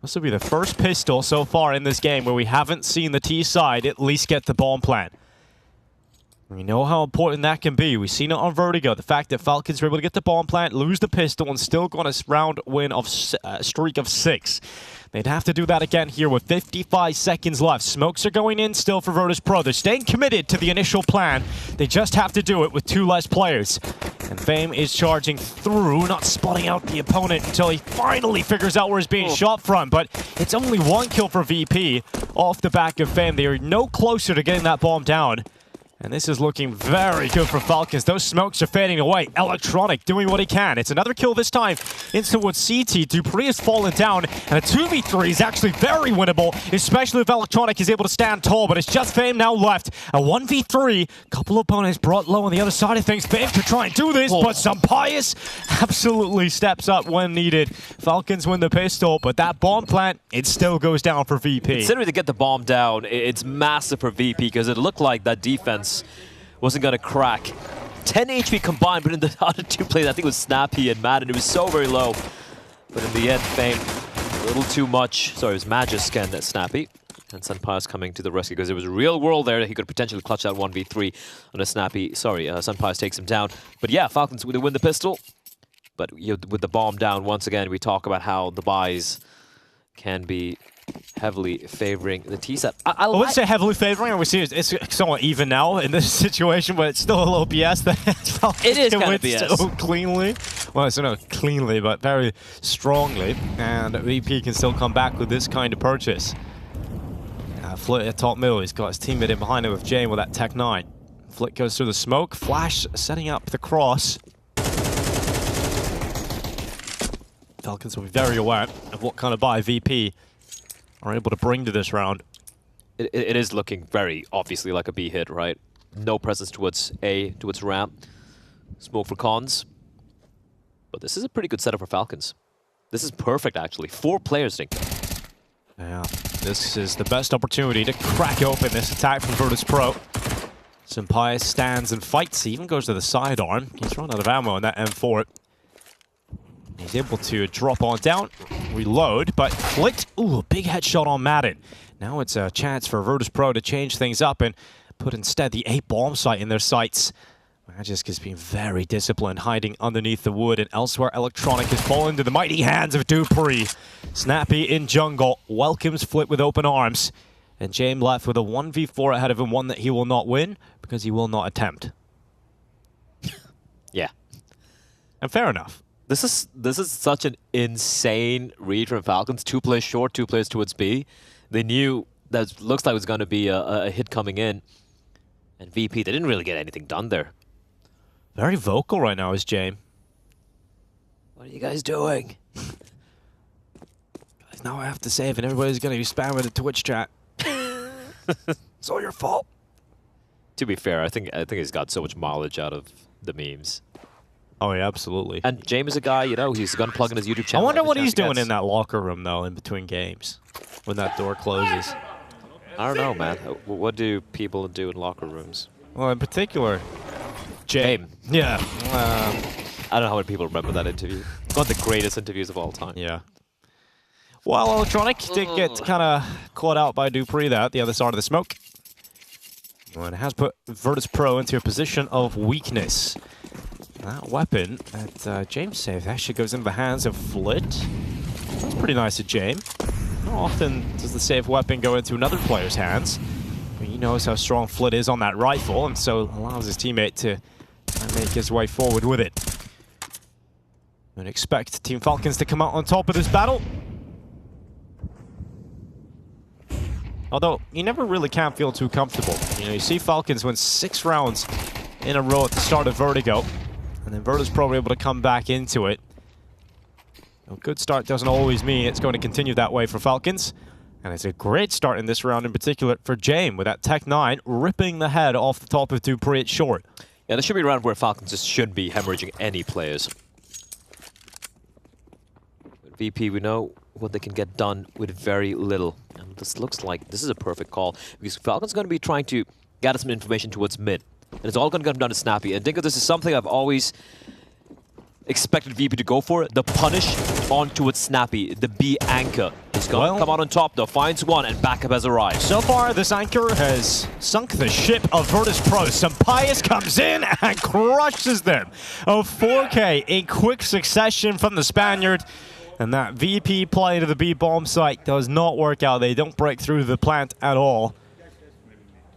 S11: This will be the first pistol so far in this game where we haven't seen the T side at least get the bomb plant. We know how important that can be. We've seen it on Vertigo. The fact that Falcons were able to get the bomb plant, lose the pistol, and still go on a round win of streak of 6. They'd have to do that again here with 55 seconds left. Smokes are going in still for Virtus.pro. They're staying committed to the initial plan. They just have to do it with 2 less players. And Fame is charging through, not spotting out the opponent until he finally figures out where he's being shot from. But it's only 1 kill for VP off the back of Fame. They are no closer to getting that bomb down. And this is looking very good for Falcons. Those smokes are fading away. Electronic doing what he can. It's another kill this time into towards CT. Dupree has fallen down, and a 2v3 is actually very winnable, especially if Electronic is able to stand tall, but it's just Fame now left. A 1v3, couple opponents brought low on the other side of things. Fame could try and do this, but Sampaius absolutely steps up when needed. Falcons win the pistol, but that bomb plant, it still goes down for VP.
S12: Considering to get the bomb down, it's massive for VP because it looked like that defense wasn't going to crack. 10 HP combined, but in the other 2 plays, I think it was Snappy and Madden, it was so very low. But in the end, Fame, a little too much. Sorry, it was Magisk and Snappy. And Sampaius coming to the rescue because there was a real world there that he could potentially clutch that 1v3 on a Snappy. Sorry, Sampaius takes him down. But yeah, Falcons would win the pistol. But with the bomb down, once again, we talk about how the buys can be heavily favoring the T set.
S11: I wouldn't say heavily favoring. I would say it's somewhat even now in this situation, but it's still a little BS that
S12: it is kind of BS.
S11: So cleanly. Well, so not cleanly, but very strongly. And VP can still come back with this kind of purchase. Flit at top middle. He's got his teammate in behind him with Jane with that Tech 9. Flit goes through the smoke. Flash setting up the cross. Falcons will be very aware of what kind of buy VP are able to bring to this round.
S12: It is looking very obviously like a B hit, right? No presence towards A, towards ramp. Smoke for cons. But this is a pretty good setup for Falcons. This is perfect, actually. 4 players, Nick.
S11: Yeah, this is the best opportunity to crack open this attack from Virtus.pro. Sampaius stands and fights. He even goes to the sidearm. He's run out of ammo in that M4. He's able to drop on down, reload, but flicked. Ooh, a big headshot on Madden. Now it's a chance for Virtus.pro to change things up and put instead the A bomb site in their sights. Magisk has been very disciplined, hiding underneath the wood, and elsewhere Electronic has fallen into the mighty hands of Dupree. Snappy in jungle, welcomes Flit with open arms, and James left with a 1v4 ahead of him, one that he will not win because he will not attempt.
S12: Yeah.
S11: And fair enough.
S12: This is such an insane read from Falcons. 2 players short, 2 players towards B. They knew that looks like it was going to be a hit coming in. And VP, they didn't really get anything done there.
S11: Very vocal right now is James.
S12: What are you guys doing?
S11: Guys, now I have to save, and everybody's going to be spamming the Twitch chat. It's all your fault.
S12: To be fair, I think he's got so much mileage out of the memes.
S11: Oh, yeah, absolutely.
S12: And James is a guy, you know, he's going to plug in his YouTube channel.
S11: I wonder what he's doing in that locker room, though, in between games, when that door closes.
S12: I don't know, man. What do people do in locker rooms?
S11: Well, in particular, James. Yeah.
S12: I don't know how many people remember that interview. One of the greatest interviews of all time.
S11: Yeah. Well, Electronic did get kind of caught out by Dupree there at the other side of the smoke. And it has put Virtus.pro into a position of weakness. That weapon that James saved actually goes into the hands of Flit. That's pretty nice of James. How often does the saved weapon go into another player's hands? I mean, he knows how strong Flit is on that rifle, and so allows his teammate to make his way forward with it. And expect Team Falcons to come out on top of this battle. Although, you never really can feel too comfortable. You know, you see Falcons win 6 rounds in a row at the start of Vertigo. And then Virtus.pro were able to come back into it. A good start doesn't always mean it's going to continue that way for Falcons. And it's a great start in this round in particular for James with that Tech 9 ripping the head off the top of dupreeh at short.
S12: Yeah, this should be a round where Falcons just shouldn't be hemorrhaging any players. With VP, we know what they can get done with very little. And this looks like this is a perfect call because Falcons going to be trying to gather some information towards mid. And it's all going to come down to Snappy. And think of this as something I've always expected VP to go for, the punish on towards Snappy, the B anchor. He's going to come out on top though, finds one, and backup has arrived.
S11: So far, this anchor has sunk the ship of Virtus.pro. Sampaius comes in and crushes them. A 4K in quick succession from the Spaniard. And that VP play to the B bomb site does not work out. They don't break through the plant at all.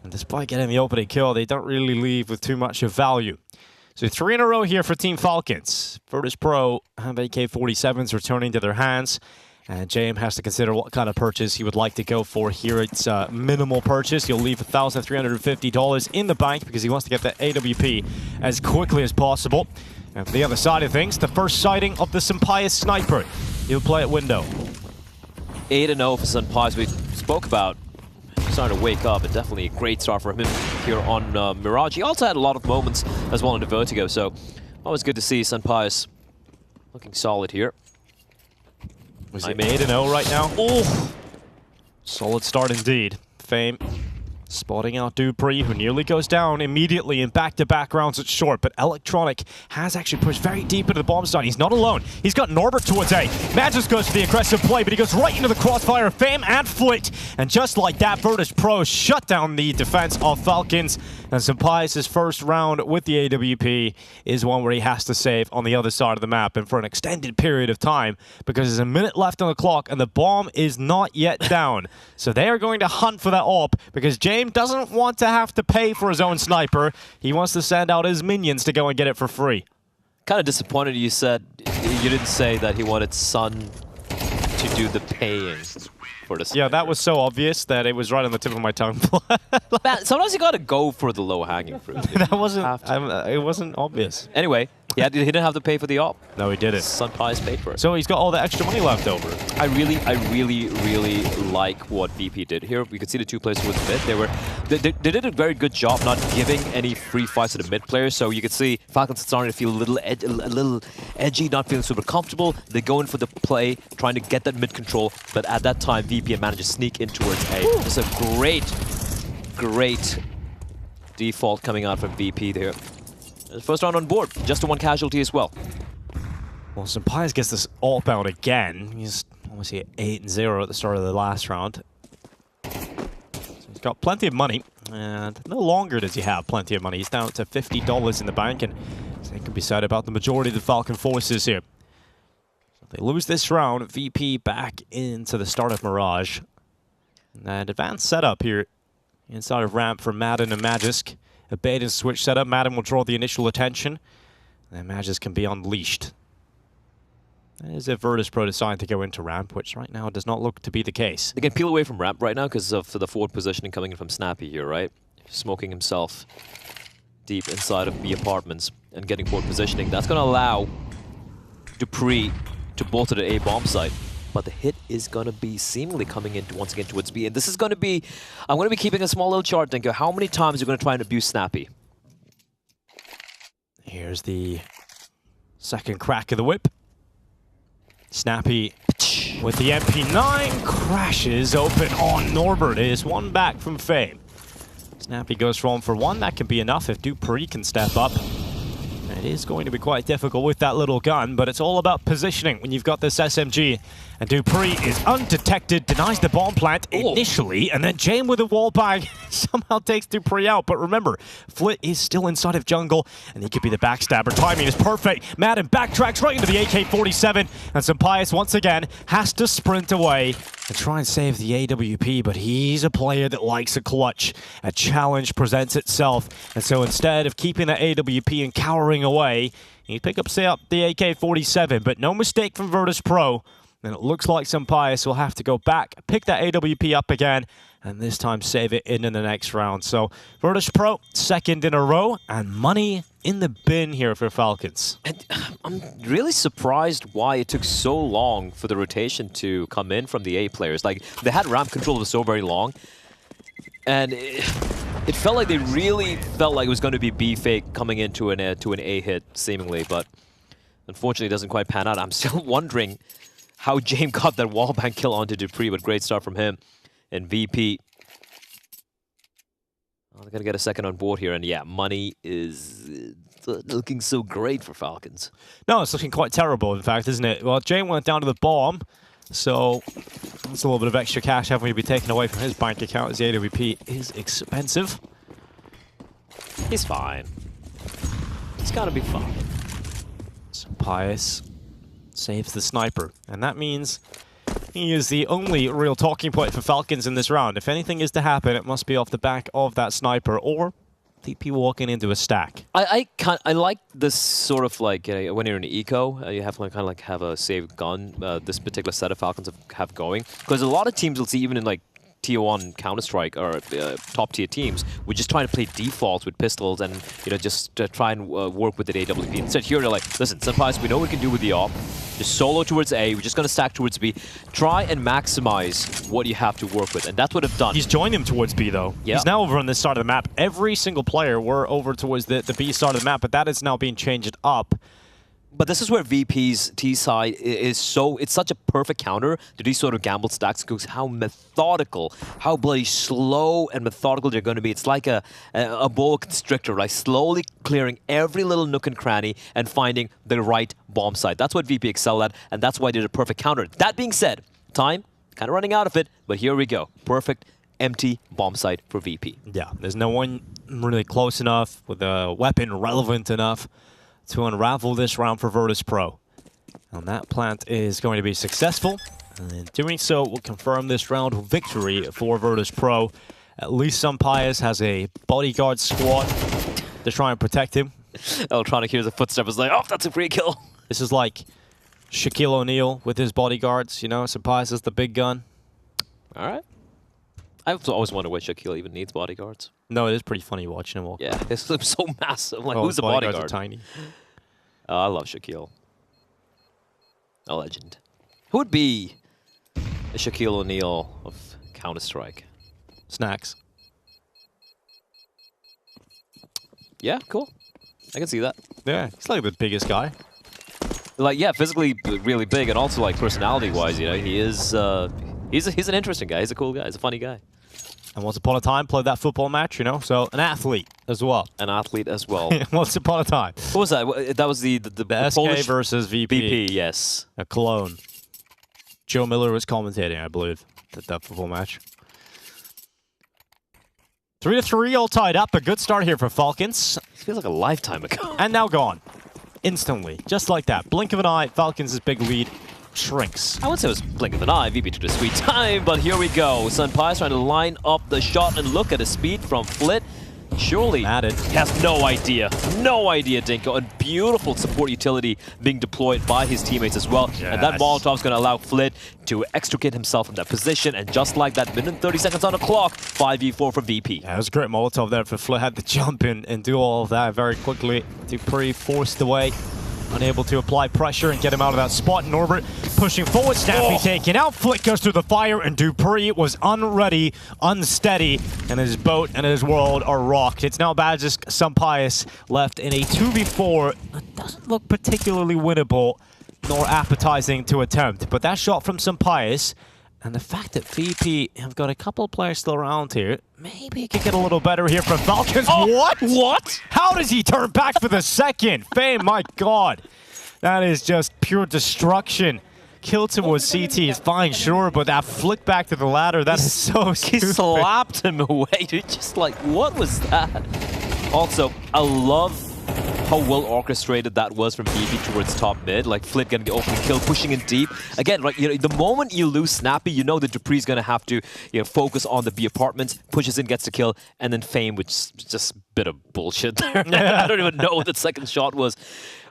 S11: And despite getting the opening kill, they don't really leave with too much of value. So 3 in a row here for Team Falcons. Virtus.pro have AK-47s returning to their hands. And James has to consider what kind of purchase he would like to go for here. It's a minimal purchase. He'll leave $1,350 in the bank because he wants to get that AWP as quickly as possible. And for the other side of things, the first sighting of the Sampaius sniper. He'll play at window.
S12: 8-0 for Sampaius, we spoke about. Starting to wake up, and definitely a great start for him here on Mirage. He also had a lot of moments as well in the Vertigo, so always good to see Sampaius looking solid here.
S11: Was he 8-0 right now? Oh, solid start indeed. Fame spotting out dupreeh, who nearly goes down immediately in back-to-back rounds at short, but Electronic has actually pushed very deep into the bomb site. He's not alone. He's got Norbert towards A. Magisk goes for the aggressive play, but he goes right into the crossfire of Fame and Flit. And just like that, Virtus.pro shut down the defense of Falcons. And Sampaius' first round with the AWP is one where he has to save on the other side of the map and for an extended period of time because there's a minute left on the clock and the bomb is not yet down. So they are going to hunt for that AWP because James doesn't want to have to pay for his own sniper. He wants to send out his minions to go and get it for free.
S12: Kind of disappointed you said, you didn't say that he wanted Sun to do the paying for the sniper.
S11: Yeah, that was so obvious that it was right on the tip of my tongue.
S12: Man, sometimes you gotta go for the low-hanging fruit.
S11: That wasn't, it wasn't obvious.
S12: Anyway, he didn't have to pay for the op.
S11: No, he didn't.
S12: Sampaius paid for it.
S11: So he's got all the extra money left over.
S12: I really like what VP did here. We could see the two players towards mid. They did a very good job not giving any free fights to the mid players. So you could see Falcons starting to feel a little edgy, not feeling super comfortable. They go in for the play, trying to get that mid control. But at that time, VP managed to sneak in towards A. It's a great default coming out from VP there. First round on board, just a 1 casualty as well.
S11: Well, Sampaius gets this AWP out again. He's obviously at 8-0 at the start of the last round. So he's got plenty of money, and no longer does he have plenty of money. He's down to $50 in the bank, and it can be said about the majority of the Falcon forces here. So if they lose this round, VP back into the start of Mirage. And advanced setup here inside of ramp for Madden and Magisk. A bait and switch setup. Madden will draw the initial attention, and then Magisk can be unleashed. That is if Virtus.pro decide to go into ramp, which right now does not look to be the case.
S12: They can peel away from ramp right now because of the forward positioning coming in from Snappy here, right? Smoking himself deep inside of B apartments and getting forward positioning. That's going to allow dupreeh to bolt to the A bomb site. But the hit is going to be seemingly coming in once again towards B. And this is going to be... I'm going to be keeping a small little chart, Dinko. How many times are you going to try and abuse Snappy?
S11: Here's the second crack of the whip. Snappy with the MP9 crashes open on Norbert. It is one back from Fame. Snappy goes for 1 for 1. That can be enough if dupreeh can step up. It is going to be quite difficult with that little gun, but it's all about positioning when you've got this SMG. And dupreeh is undetected, denies the bomb plant initially, and then James with a wall bag somehow takes dupreeh out. But remember, Flit is still inside of jungle, and he could be the backstabber. Timing is perfect. Madden backtracks right into the AK-47, and Sampaius once again has to sprint away and try and save the AWP, but he's a player that likes a clutch. A challenge presents itself, and so instead of keeping that AWP and cowering away, he pick up the AK-47, but no mistake from Virtus.pro. then it looks like Sampaius will have to go back, pick that AWP up again, and this time save it in the next round. So Virtus.pro, second in a row, and money in the bin here for Falcons.
S12: And I'm really surprised why it took so long for the rotation to come in from the A players. Like, they had ramp control for so very long, and it felt like they really felt like it was going to be B fake coming into an A hit, seemingly, but unfortunately it doesn't quite pan out. I'm still wondering how James got that wallbang kill onto dupreeh, but great start from him. And VP, they're going to get a second on board here, and yeah, money is looking so great for Falcons.
S11: No, it's looking quite terrible, in fact, isn't it? Well, Jane went down to the bomb, so that's a little bit of extra cash having to be taken away from his bank account as the AWP is expensive.
S12: He's fine. He's got to be fine.
S11: Sampaius saves the sniper, and that means he is the only real talking point for Falcons in this round. If anything is to happen, it must be off the back of that sniper or TP walking into a stack.
S12: I like this sort of like when you're in eco, you have to kind of like have a saved gun. This particular set of Falcons have going, because a lot of teams will see, even in like Tier 1 Counter-Strike or top tier teams, we're just trying to play defaults with pistols and just try and work with the AWP. Instead here they're like, listen, Sampaius, we know what we can do with the AWP. Just solo towards A, we're just going to stack towards B. Try and maximize what you have to work with, and that's what I've done.
S11: He's joined him towards B though. Yeah. He's now over on this side of the map. Every single player were over towards the B side of the map, but that is now being changed up.
S12: But this is where VP's T side is so, it's such a perfect counter to these sort of gamble stacks, because how methodical, how bloody slow and methodical they're going to be. It's like a boa constrictor, like slowly clearing every little nook and cranny and finding the right bomb site. That's what VP excel at, and that's why they did a perfect counter. That being said, time kind of running out of it, but here we go. Perfect empty bomb site for VP.
S11: Yeah, there's no one really close enough with a weapon relevant enough to unravel this round for Virtus.pro. And that plant is going to be successful. And in doing so, will confirm this round victory for Virtus.pro. At least Sampaius has a bodyguard squad to try and protect him.
S12: Electronic hears a footstep, is like, oh, that's a free kill.
S11: This is like Shaquille O'Neal with his bodyguards, you know, Sampaius is the big gun.
S12: All right. I've always wondered why Shaquille even needs bodyguards.
S11: No, it is pretty funny watching him walk.
S12: Yeah, it's so massive. Like,
S11: oh,
S12: who's a bodyguard?
S11: Are tiny.
S12: I love Shaquille. A legend. Who would be a Shaquille O'Neal of Counter-Strike?
S11: Snacks.
S12: Yeah, cool. I can see that.
S11: Yeah, he's like the biggest guy.
S12: Like, yeah, physically really big, and also like personality-wise, you know, he is. He's an interesting guy. He's a cool guy. He's a funny guy.
S11: And once upon a time, played that football match, you know, so an athlete as well.
S12: An athlete as well.
S11: Once upon a time.
S12: What was that? That was the
S11: SK
S12: Polish
S11: versus VP.
S12: VP, yes.
S11: A Cologne. Joe Miller was commentating, I believe, that football match. 3-3, all tied up. A good start here for Falcons.
S12: It feels like a lifetime ago.
S11: And now gone. Instantly. Just like that. Blink of an eye, Falcons' big lead shrinks.
S12: I wouldn't say it was blink of an eye. VP took a sweet time, but here we go. Sampaius trying to line up the shot, and look at the speed from Flit. Surely
S11: added.
S12: He has no idea. No idea, Dinko. And beautiful support utility being deployed by his teammates as well. Yes. And that Molotov's going to allow Flit to extricate himself from that position. And just like that, minute and 30 seconds on the clock, 5v4 from VP.
S11: Yeah, it was a great Molotov there for Flit. Had to jump in and do all of that very quickly. dupreeh forced away. Unable to apply pressure and get him out of that spot. Norbert pushing forward, Snappy taken out. Flick goes through the fire, and dupreeh was unready, unsteady, and his boat and his world are rocked. It's now Badges Sampaius left in a 2v4 that doesn't look particularly winnable nor appetizing to attempt. But that shot from Sampaius, and the fact that VP have got a couple of players still around here, maybe it could get a little better here from Falcons.
S12: Oh,
S11: what?
S12: What?
S11: How does he turn back for the second? Fame, my God. That is just pure destruction. Kill towards CT is fine, sure, but that flick back to the ladder, that is so stupid.
S12: He slapped him away, dude. Just like, what was that? Also, I love how well orchestrated that was from VP towards top mid. Like Flit getting the open kill, pushing in deep. Again, like, you know, the moment you lose Snappy, you know that dupreeh's gonna have to, you know, focus on the B apartments, pushes in, gets the kill, and then Fame, which is just a bit of bullshit there. I don't even know what the second shot was.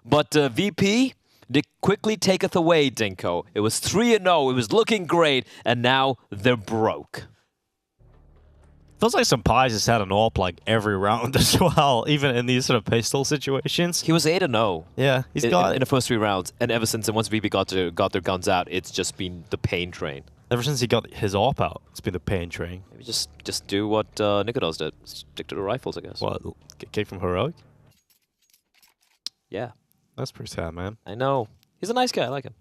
S12: But VP, They quickly taketh away, Dinko. It was 3-0. It was looking great, and now they're broke.
S11: Feels like Sampai's has had an AWP like every round as well, even in these sort of pistol situations.
S12: He was 8-0.
S11: Yeah, he's got
S12: in the first 3 rounds, and ever since, and once VP got their guns out, it's just been the pain train.
S11: Ever since he got his AWP out, it's been the pain train.
S12: Maybe just do what Nikodos did. Stick to the rifles, I guess.
S11: What? Get kicked from Heroic?
S12: Yeah.
S11: That's pretty sad, man.
S12: I know. He's a nice guy. I like him.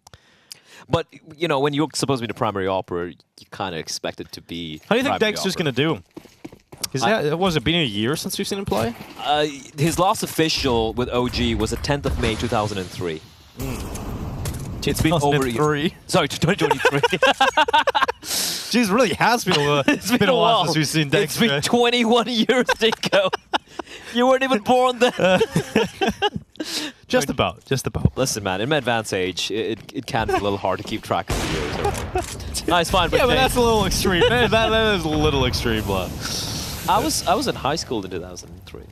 S12: But, you know, when you're supposed to be the primary operator, you kind of expect it to be.
S11: How do you think Dexter's going to do? Was it been a year since we've seen him play?
S12: His last official with OG was the 10th of May, 2003. It's been over a year. Sorry, 2023.
S11: Jeez, really has been it's been a while since we've seen Dexter.
S12: It's been 21 years, Dinko. You weren't even born then.
S11: Just about.
S12: Listen, man, in my advanced age, it can be a little hard to keep track of the years. Right? Nice, fine.
S11: Yeah, but that's a little extreme. that is a little extreme, love.
S12: I was in high school in 2003.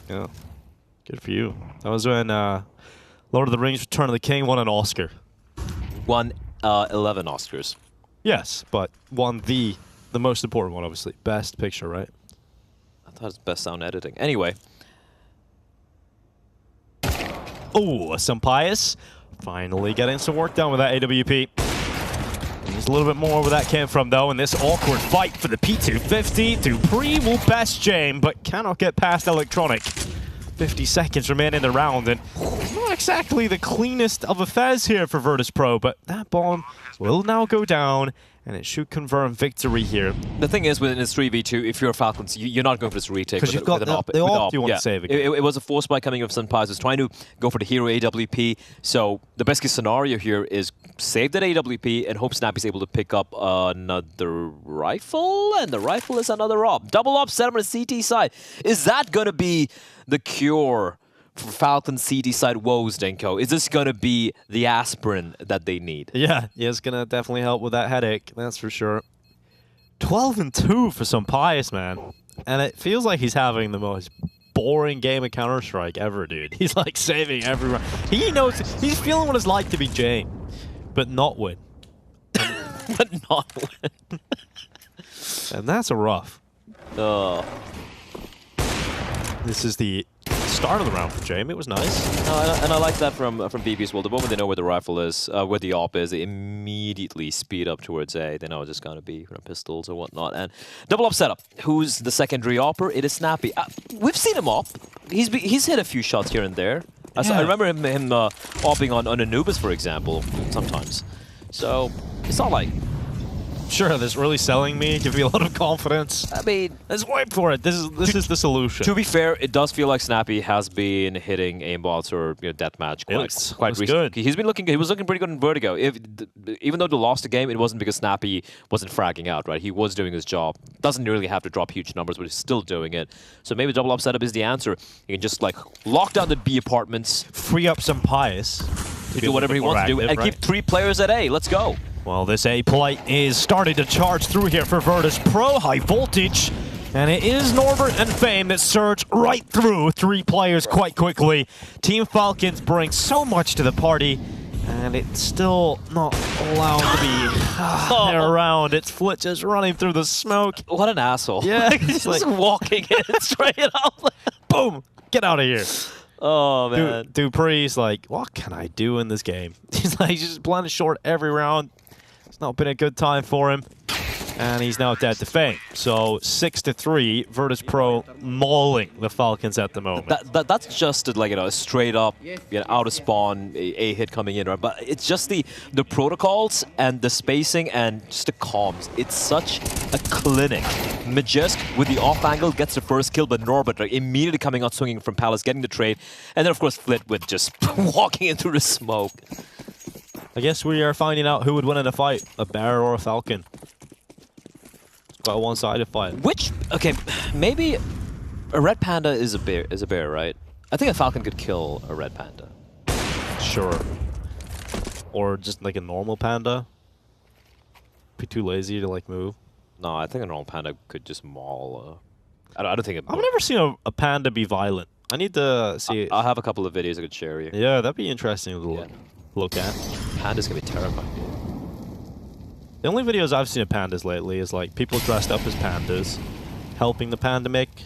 S11: Yeah, good for you. That was when Lord of the Rings: Return of the King won an Oscar.
S12: Won 11 Oscars.
S11: Yes, but won the most important one, obviously. Best Picture, right?
S12: I thought it was Best Sound Editing. Anyway.
S11: Oh, Sampias finally getting some work done with that AWP. There's a little bit more where that came from, though, in this awkward fight for the P250. Dupree will best Jame, but cannot get past Electronic. 50 seconds remain in the round, and not exactly the cleanest of affairs here for Virtus.pro, but that bomb will now go down, and it should confirm victory here.
S12: The thing is, within this 3v2, if you're Falcons, you're not going for this retake.
S11: Because you've got the AWP you want to save again.
S12: It was a force spike coming up. Sunpaz was trying to go for the hero AWP, so the best case scenario here is save that AWP and hope Snappy's able to pick up another rifle, and the rifle is another op. Double op set up on the CT side. Is that going to be the cure for Falcons CT side woes, Dinko? Is this going to be the aspirin that they need?
S11: Yeah, it's going to definitely help with that headache, that's for sure. 12-2 for Sampias, man. And it feels like he's having the most boring game of Counter-Strike ever, dude. He's like saving everyone. He knows, he's feeling what it's like to be Jane, but not win.
S12: But not win.
S11: And that's a rough. This is the start of the round for Jame. It was nice.
S12: And I like that from BB as well. The moment they know where the rifle is, where the op is, they immediately speed up towards A. They know it's just going to be pistols or whatnot. And double op setup. Who's the secondary opper? It is Snappy. We've seen him op. He's hit a few shots here and there. I remember him opping on Anubis, for example, sometimes. So it's not like...
S11: Sure, this really selling me, give me a lot of confidence.
S12: I mean,
S11: let's wait for it. This is the solution.
S12: To be fair, it does feel like Snappy has been hitting aimbots or deathmatch quite recently.
S11: Good.
S12: He was looking pretty good in Vertigo. Even though they lost the game, it wasn't because Snappy wasn't fragging out, right? He was doing his job. Doesn't really have to drop huge numbers, but he's still doing it. So maybe double up setup is the answer. You can just like lock down the B apartments,
S11: free up some pious
S12: to do whatever he wants to do, and keep 3 players at A. Let's go.
S11: Well, this A plate is starting to charge through here for Virtus.pro. High voltage. And it is Norbert and Fame that surge right through 3 players quite quickly. Team Falcons bring so much to the party. And it's still not allowed to be around. It's Flit just running through the smoke.
S12: What an asshole.
S11: Yeah.
S12: He's just walking in straight up.
S11: Boom. Get out of here.
S12: Oh, man.
S11: Dupree's like, what can I do in this game? He's like, he's just playing short every round. It's not been a good time for him. And he's now dead to Fame. So 6-3, Virtus.pro mauling the Falcons at the moment.
S12: That's just like a straight up out of spawn a hit coming in, right? But it's just the protocols and the spacing and just the comms. It's such a clinic. Majesk with the off angle gets the first kill, but Norbert immediately coming out swinging from Palace, getting the trade, and then of course Flit with just walking in through the smoke.
S11: I guess we are finding out who would win in a fight, a bear or a Falcon. Quite a one-sided fight.
S12: Okay, maybe a red panda is a bear, right? I think a Falcon could kill a red panda.
S11: Sure. Or just like a normal panda. Be too lazy to like move.
S12: No, I think a normal panda could just maul. I don't think
S11: I've never seen a panda be violent. I need to see it.
S12: I'll have a couple of videos I could share you.
S11: Yeah, that'd be interesting to look. look at.
S12: Panda's gonna be terrifying.
S11: The only videos I've seen of pandas lately is like people dressed up as pandas, helping the panda make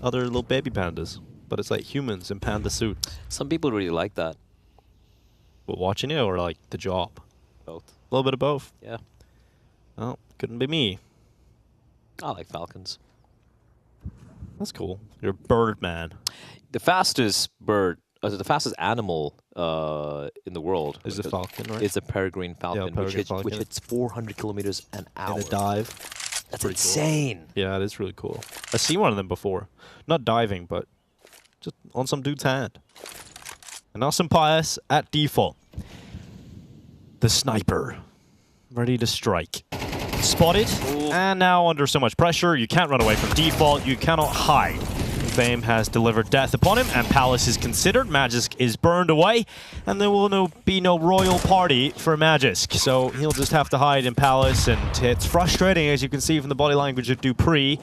S11: other little baby pandas. But it's like humans in panda suits.
S12: Some people really like that.
S11: But watching it or like the job?
S12: Both.
S11: A little bit of both.
S12: Yeah.
S11: Well, couldn't be me.
S12: I like Falcons.
S11: That's cool. You're a bird man.
S12: The fastest bird, the fastest animal in the world
S11: is the falcon, right?
S12: It's a peregrine falcon,
S11: Yeah,
S12: which hits 400 kilometers an hour.
S11: In a dive.
S12: That's
S11: Pretty
S12: insane.
S11: Cool. Yeah, it is really cool. I've seen one of them before. Not diving, but just on some dude's hand. And now Pius at default. The sniper. Ready to strike. Spotted. Ooh. And now under so much pressure, you can't run away from default. You cannot hide. Fame has delivered death upon him, and Palace is considered. Magisk is burned away, and there will be no royal party for Magisk. So he'll just have to hide in Palace, and it's frustrating, as you can see from the body language of Dupree.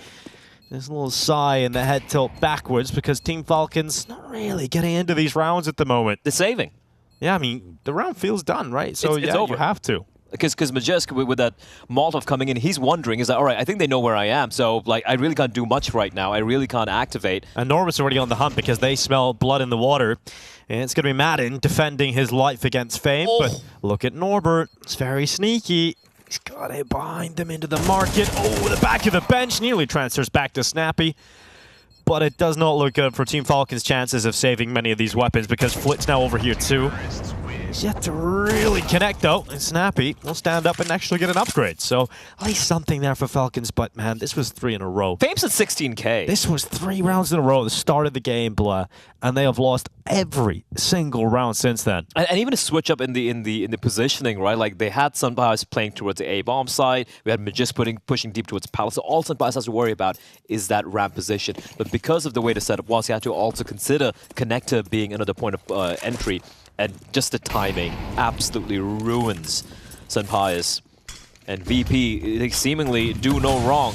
S11: There's a little sigh and the head tilt backwards because Team Falcons not really getting into these rounds at the moment.
S12: They're saving.
S11: Yeah, I mean, the round feels done, right? So
S12: it's
S11: yeah,
S12: over.
S11: You have to.
S12: Because Magisk, with that Molotov coming in, he's wondering, is that, all right, I think they know where I am, so like I really can't do much right now. I really can't activate.
S11: And Norbert's already on the hunt because they smell blood in the water. And it's going to be Madden defending his life against Fame. Oh. But look at Norbert. It's very sneaky. He's got it behind him into the market. Oh, the back of the bench nearly transfers back to Snappy. But it does not look good for Team Falcon's chances of saving many of these weapons because Flit's now over here too. He's yet to really connect though, and Snappy will stand up and actually get an upgrade. So at least something there for Falcons, but man, this was 3 in a row.
S12: Fame's at 16K.
S11: This was 3 rounds in a row at the start of the game, blah, and they have lost every single round since then.
S12: And even a switch up in the positioning, right? Like they had Sunbias playing towards the A-bomb side, we had Magisk pushing deep towards Palace. So all Sunbias has to worry about is that ramp position. But because of the way the setup was, he had to also consider Connector being another point of entry. And just the timing absolutely ruins Sunbias. And VP, they seemingly do no wrong.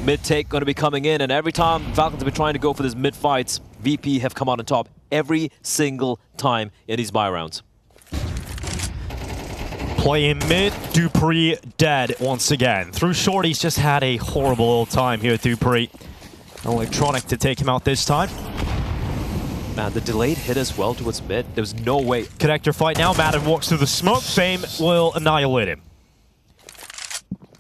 S12: Mid-take going to be coming in, and every time Falcons have been trying to go for these mid-fights, VP have come out on top every single time in these buy rounds.
S11: Playing mid, Dupree dead once again. Through short, he's just had a horrible old time here at Dupree. Electronic to take him out this time.
S12: Man, the delayed hit as well towards mid. There was no way.
S11: Connector fight now. Madden walks through the smoke. Fame will annihilate him.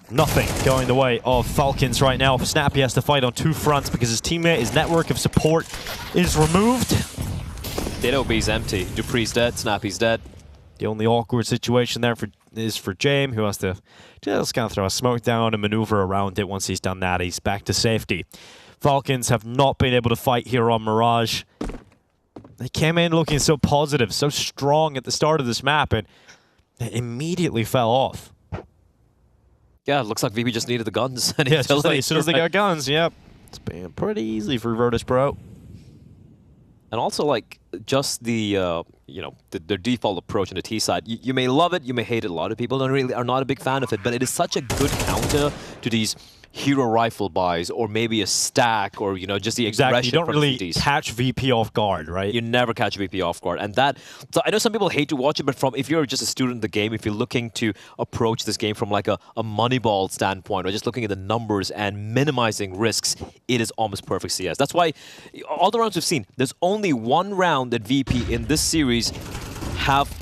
S11: Nothing going the way of Falcons right now. Snappy has to fight on 2 fronts because his teammate, his network of support is removed.
S12: Veto B's empty. Dupree's dead. Snappy's dead.
S11: The only awkward situation there is for James, who has to just kind of throw a smoke down and maneuver around it. Once he's done that, he's back to safety. Falcons have not been able to fight here on Mirage. They came in looking so positive, so strong at the start of this map, and they immediately fell off.
S12: Yeah, it looks like VP just needed the guns. And
S11: yeah, as soon as they got guns, yep. It's been pretty easy for Virtus.pro.
S12: And also, like, just the, you know, their default approach on the T side. You may love it, you may hate it. A lot of people are not a big fan of it, but it is such a good counter to these hero rifle buys, or maybe a stack, or, you know, just the aggression.
S11: You don't really catch VP off guard, right?
S12: You never catch VP off guard. And that, so I know some people hate to watch it, but if you're just a student of the game, if you're looking to approach this game from like a Moneyball standpoint, or just looking at the numbers and minimizing risks, it is almost perfect CS. That's why all the rounds we've seen, there's only 1 round that VP in this series have,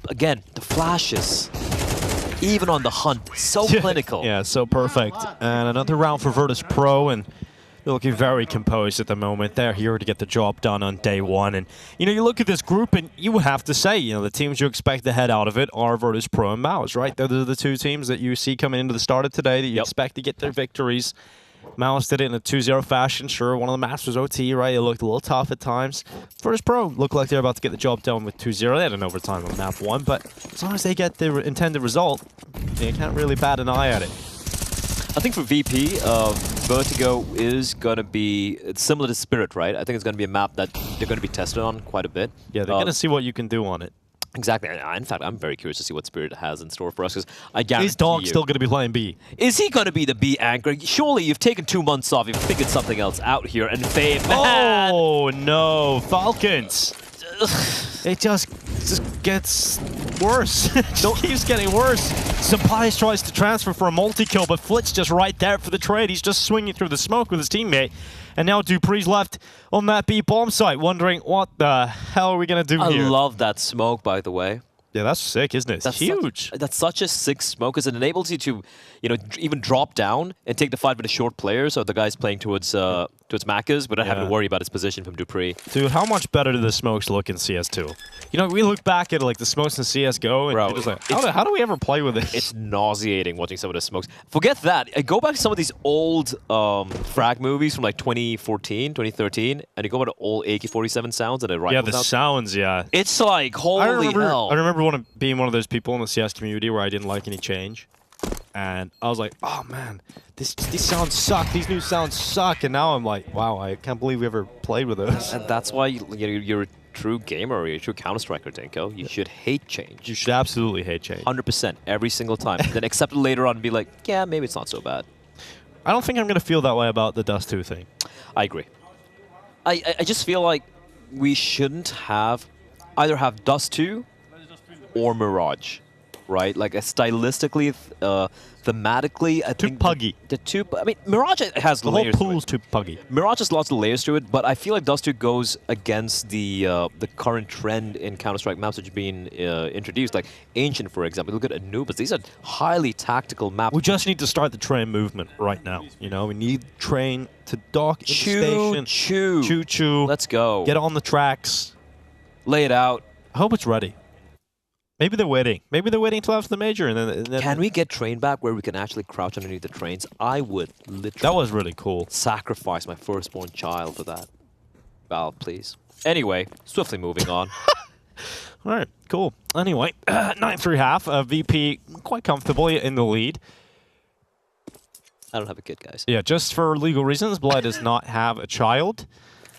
S12: again, the flashes. Even on the hunt, so clinical.
S11: Yeah, so perfect. And another round for Virtus.pro, and they're looking very composed at the moment. They're here to get the job done on day 1. And, you know, you look at this group, and you would have to say, you know, the teams you expect to head out of it are Virtus.pro and Mouse, right? Those are the 2 teams that you see coming into the start of today that you expect to get their victories. Mouse did it in a 2-0 fashion. Sure, one of the maps was OT, right? It looked a little tough at times. Virtus.pro looked like they're about to get the job done with 2-0. They had an overtime on map 1, but as long as they get the intended result, they can't really bat an eye at it.
S12: I think for VP, Vertigo is going to be similar to Spirit, right? I think it's going to be a map that they're going to be tested on quite a bit.
S11: Yeah, they're going to see what you can do on it.
S12: Exactly. In fact, I'm very curious to see what Spirit has in store for us, because I guarantee
S11: Is Dog still going to be playing B?
S12: Is he going to be the B anchor? Surely you've taken 2 months off. You've figured something else out here. And Fame,
S11: oh, no. Falcons. It just gets worse. It just keeps getting worse. Sampais tries to transfer for a multi-kill, but Flit's just right there for the trade. He's just swinging through the smoke with his teammate. And now dupree's left on that B bomb site, wondering what the hell are we going to do here?
S12: I love that smoke, by the way.
S11: Yeah, that's sick, isn't it? It's huge.
S12: That's such a sick smoke, because it enables you to, even drop down and take the fight with a short player, so the guy's playing towards Macca's, but not having to worry about his position from dupreeh.
S11: Dude, how much better do the smokes look in CS2? We look back at like the smokes in CSGO, and you're just like, how do we ever play with this?
S12: It's nauseating watching some of the smokes. Forget that. I go back to some of these old frag movies from like 2014, 2013, and you go into old AK-47 sounds and the rifle
S11: Yeah, the sounds, yeah.
S12: It's like, holy hell.
S11: I remember being one of those people in the CS community where I didn't like any change. And I was like, oh man, these sounds suck. These new sounds suck. And now I'm like, wow, I can't believe we ever played with those.
S12: And that's why you're a true gamer, or you're a true Counter-Striker, Dinko. You should hate change.
S11: You should absolutely hate change.
S12: 100%, every single time. Then accept it later on and be like, yeah, maybe it's not so bad.
S11: I don't think I'm going to feel that way about the Dust 2 thing.
S12: I agree. I just feel like we shouldn't either have Dust 2 or Mirage, right? Like stylistically, thematically, I think
S11: puggy.
S12: I mean, Mirage has
S11: the
S12: layers.
S11: whole pool's too puggy.
S12: Mirage has lots of layers to it, but I feel like Dust 2 goes against the current trend in Counter-Strike maps which are being introduced. Like Ancient, for example. Look at Anubis. These are highly tactical maps.
S11: We just need to start the train movement right now. We need train to dock in the station. Choo-choo.
S12: Let's go.
S11: Get on the tracks.
S12: Lay it out.
S11: I hope it's ready. Maybe they're waiting. Maybe they're waiting until after the major. And then
S12: can we get train back where we can actually crouch underneath the trains? I would literally...
S11: That was really cool.
S12: Sacrifice my firstborn child for that. Valve, please. Anyway, swiftly moving on.
S11: All right, cool. Anyway, 9-3 half. VP quite comfortably in the lead.
S12: I don't have a kid, guys.
S11: Yeah, just for legal reasons, Blood does not have a child.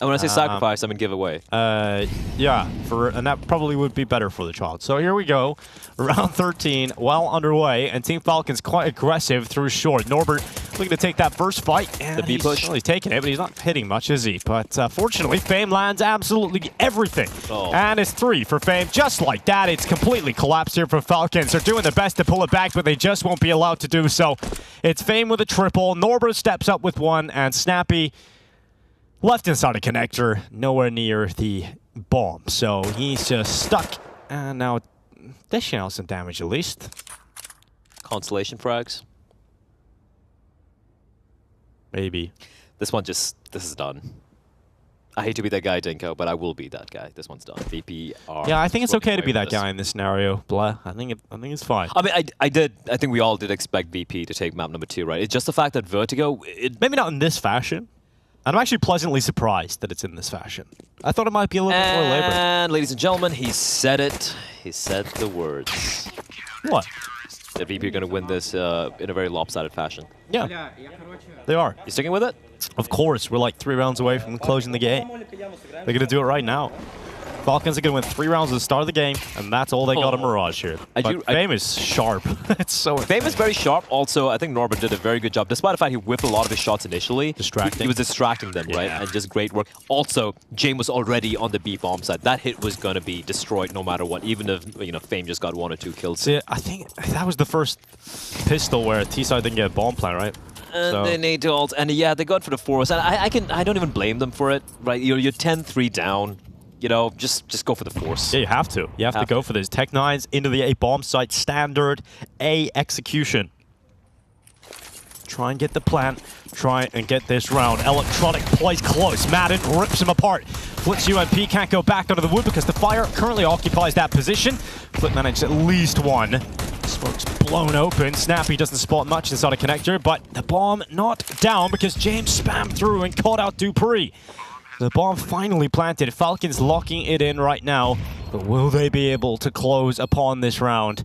S12: And when I say sacrifice, I mean giveaway.
S11: Yeah, and that probably would be better for the child. So here we go. Round 13, well underway, and Team Falcons quite aggressive through short. Norbert looking to take that first fight. And
S12: the B push.
S11: He's taking it, but he's not hitting much, is he? But fortunately, Fame lands absolutely everything. And it's 3 for Fame. Just like that, it's completely collapsed here for Falcons. They're doing their best to pull it back, but they just won't be allowed to do so. It's Fame with a triple. Norbert steps up with 1, and Snappy left inside a connector, nowhere near the bomb. So he's just stuck, and now dishing out some damage at least.
S12: Constellation frags.
S11: Maybe.
S12: This is done. I hate to be that guy, Dinko, but I will be that guy. This one's done. VP are...
S11: Yeah, I think it's okay to be that guy in this scenario, Blah. I think it's fine.
S12: I mean, I think we all did expect VP to take map number 2, right? It's just the fact that Vertigo...
S11: Maybe not in this fashion. I'm actually pleasantly surprised that it's in this fashion. I thought it might be a little bit more labor.
S12: And ladies and gentlemen, he said it. He said the words.
S11: What?
S12: That VP are going to win this in a very lopsided fashion.
S11: Yeah, they are.
S12: You sticking with it?
S11: Of course. We're like 3 rounds away from closing the game. They're going to do it right now. Falcons are going to win 3 rounds at the start of the game, and that's all they got of Mirage here. Fame is sharp. It's so
S12: Fame is very sharp. Also, I think Norbert did a very good job. Despite the fact he whipped a lot of his shots initially, he was distracting them, right? And just great work. Also, James was already on the B bomb side. That hit was going to be destroyed no matter what, even if Fame just got 1 or 2 kills.
S11: See, I think that was the first pistol where T-side didn't get a bomb plant, right?
S12: And they need to ult. And yeah, they got for the force. And I don't even blame them for it, right? You're 10-3 down. Just go for the force.
S11: Yeah, you have to. You have to go for this. Tech-9s into the A bomb site. Standard A execution. Try and get the plant. Try and get this round. Electronic plays close. Madden rips him apart. Flit's UMP can't go back under the wood because the fire currently occupies that position. Flit managed at least 1. Smoke's blown open. Snappy doesn't spot much inside a connector, but the bomb not down because James spammed through and caught out dupreeh. The bomb finally planted. Falcons locking it in right now. But will they be able to close upon this round?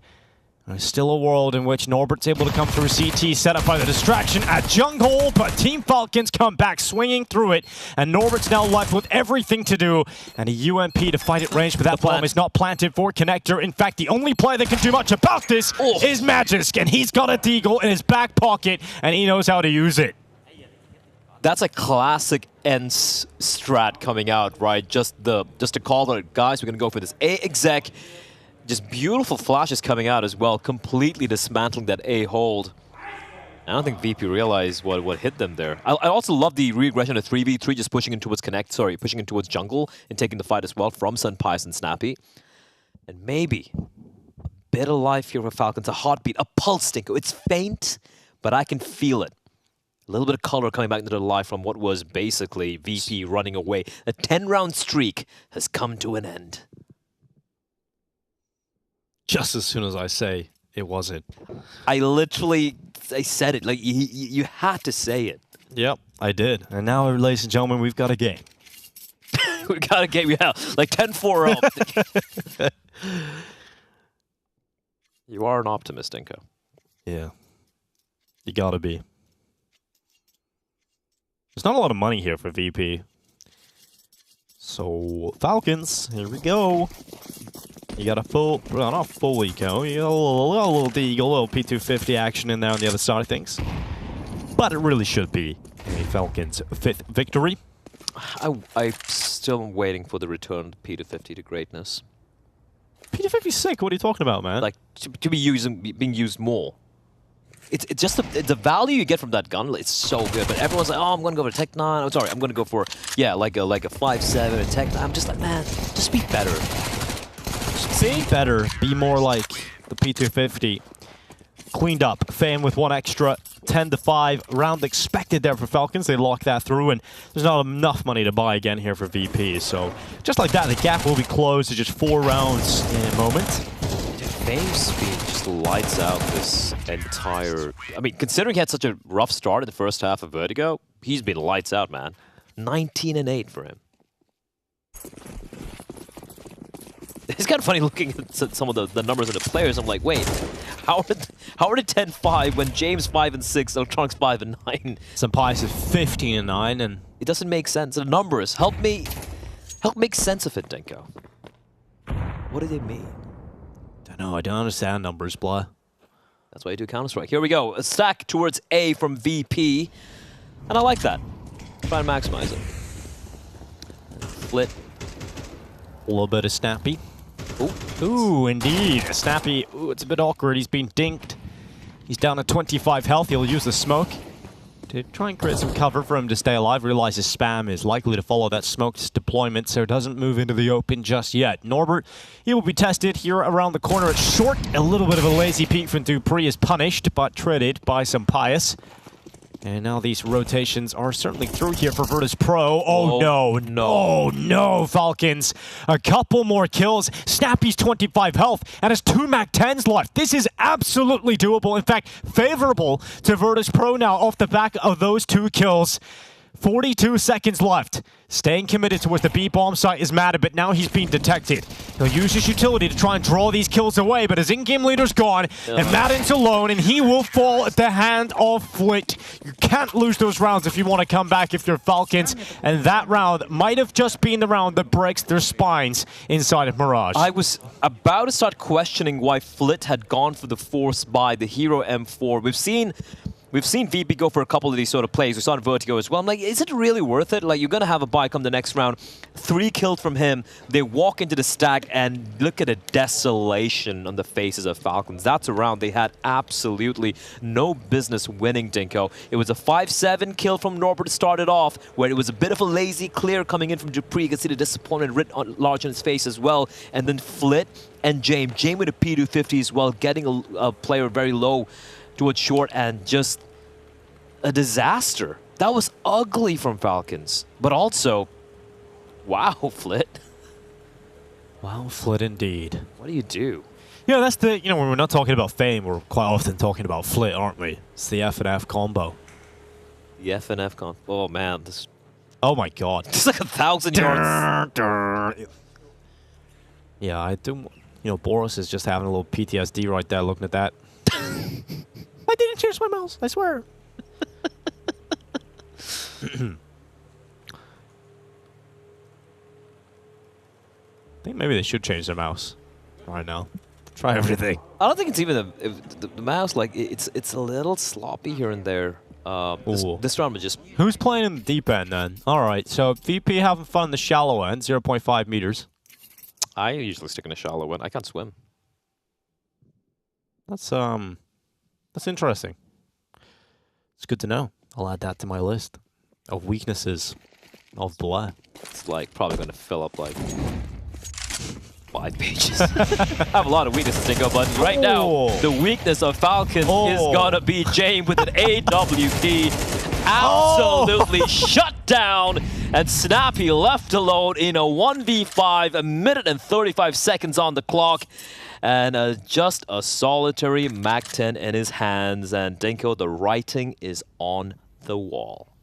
S11: There's still a world in which Norbert's able to come through CT, set up by the distraction at Jungle, but Team Falcons come back swinging through it, and Norbert's now left with everything to do, and a UMP to fight at range, but that bomb is not planted for Connector. In fact, the only player that can do much about this is Magisk, and he's got a deagle in his back pocket, and he knows how to use it.
S12: That's a classic ENCE strat coming out, right? Just to call it, guys, we're going to go for this A exec. Just beautiful flashes coming out as well, completely dismantling that A hold. I don't think VP realized what hit them there. I also love the regression of 3v3, just pushing in towards pushing in towards jungle and taking the fight as well from Sunpice and Snappy. And maybe a bit of life here for Falcons, a heartbeat, a pulse, Dinko. It's faint, but I can feel it. A little bit of color coming back into the life from what was basically VP running away. A 10-round streak has come to an end.
S11: Just as soon as I say it wasn't.
S12: I said it. Like, you had to say it.
S11: Yep, I did. And now, ladies and gentlemen, we've got a game.
S12: We've got a game, yeah. Like 10-4 up. You are an optimist, Dinko.
S11: Yeah. You gotta be. There's not a lot of money here for VP. So, Falcons, here we go. You got a full, well, not full eco, you got a little Deagle, a little P250 action in there on the other side of things. But it really should be a Falcons 5th victory.
S12: I'm still waiting for the return of P250 to greatness.
S11: P250's sick, what are you talking about, man?
S12: Like, to be being used more. It's just the value you get from that gun. It's so good, but everyone's like, "Oh, I'm gonna go for Tech 9." I'm sorry, I'm gonna go for like a 5.7 and Tech 9. I'm just like, man, just be better.
S11: Be better. Be more like the P250. Cleaned up. Fan with one extra. 10-5 round expected there for Falcons. They lock that through, and there's not enough money to buy again here for VP. So just like that, the gap will be closed to just 4 rounds in a moment.
S12: Fame speed just lights out this entire... I mean, considering he had such a rough start in the first half of Vertigo, he's been lights out, man. 19-8 for him. It's kind of funny looking at some of the numbers of the players. I'm like, wait, how are they 10-5 when James 5-6, Electronics 5-9?
S11: Sunpice is 15-9, and
S12: it doesn't make sense. The numbers help make sense of it, Dinko. What do they mean?
S11: No, I don't understand numbers, blah.
S12: That's why you do Counter-Strike. Here we go. A stack towards A from VP. And I like that. Try and maximize it. Flit.
S11: A little bit of Snappy. Ooh, indeed. Snappy, it's a bit awkward. He's been dinked. He's down to 25 health. He'll use the smoke to try and create some cover for him to stay alive. Realizes spam is likely to follow that smoke's deployment, so doesn't move into the open just yet. Norbert, he will be tested here around the corner at short. A little bit of a lazy peek from Dupree is punished, but treated by Sunpice. And now these rotations are certainly through here for Virtus.pro. Oh, no. Oh, no, Falcons. A couple more kills. Snappy's 25 health and has 2 MAC-10s left. This is absolutely doable. In fact, favorable to Virtus.pro now off the back of those 2 kills. 42 seconds left. Staying committed towards the B-bomb site is Madden, but now he's being detected. He'll use his utility to try and draw these kills away, but his in-game leader's gone, and Madden's alone, and he will fall at the hand of Flit. You can't lose those rounds if you want to come back if you're Falcons, and that round might have just been the round that breaks their spines inside of Mirage.
S12: I was about to start questioning why Flit had gone for the force buy, the Hero M4. We've seen VP go for a couple of these sort of plays. We saw in Vertigo as well. I'm like, is it really worth it? Like, you're going to have a buy come the next round. 3 killed from him. They walk into the stack, and look at the desolation on the faces of Falcons. That's a round they had absolutely no business winning, Dinko. It was a 5-7 kill from Norbert to start it off, where it was a bit of a lazy clear coming in from Dupree. You can see the disappointment written large on his face as well. And then Flit and James. James with a P250 as well, getting a player very low towards short, and just a disaster. That was ugly from Falcons. But also, wow, Flit.
S11: Wow, Flit indeed.
S12: What do you do?
S11: Yeah, that's the, when we're not talking about fame, we're quite often talking about Flit, aren't we? It's the F and F combo.
S12: The F and F combo. Oh, man. This...
S11: Oh, my God.
S12: It's like 1,000 yards.
S11: Yeah, I do. Boris is just having a little PTSD right there looking at that. I didn't change my mouse, I swear. I think maybe they should change their mouse right now. Try everything.
S12: I don't think it's even the mouse. Like, it's a little sloppy here and there. This round was just...
S11: Who's playing in the deep end then? All right, so VP having fun in the shallow end, 0.5 meters.
S12: I usually stick in a shallow end. I can't swim.
S11: That's interesting. It's good to know. I'll add that to my list of weaknesses of Blair.
S12: It's like probably going to fill up like 5 pages. I have a lot of weaknesses to go, but right now, the weakness of Falcons is going to be James with an AWP. Absolutely shut down, and Snappy left alone in a 1v5, a minute and 35 seconds on the clock, and just a solitary MAC-10 in his hands, and Dinko, the writing is on the wall.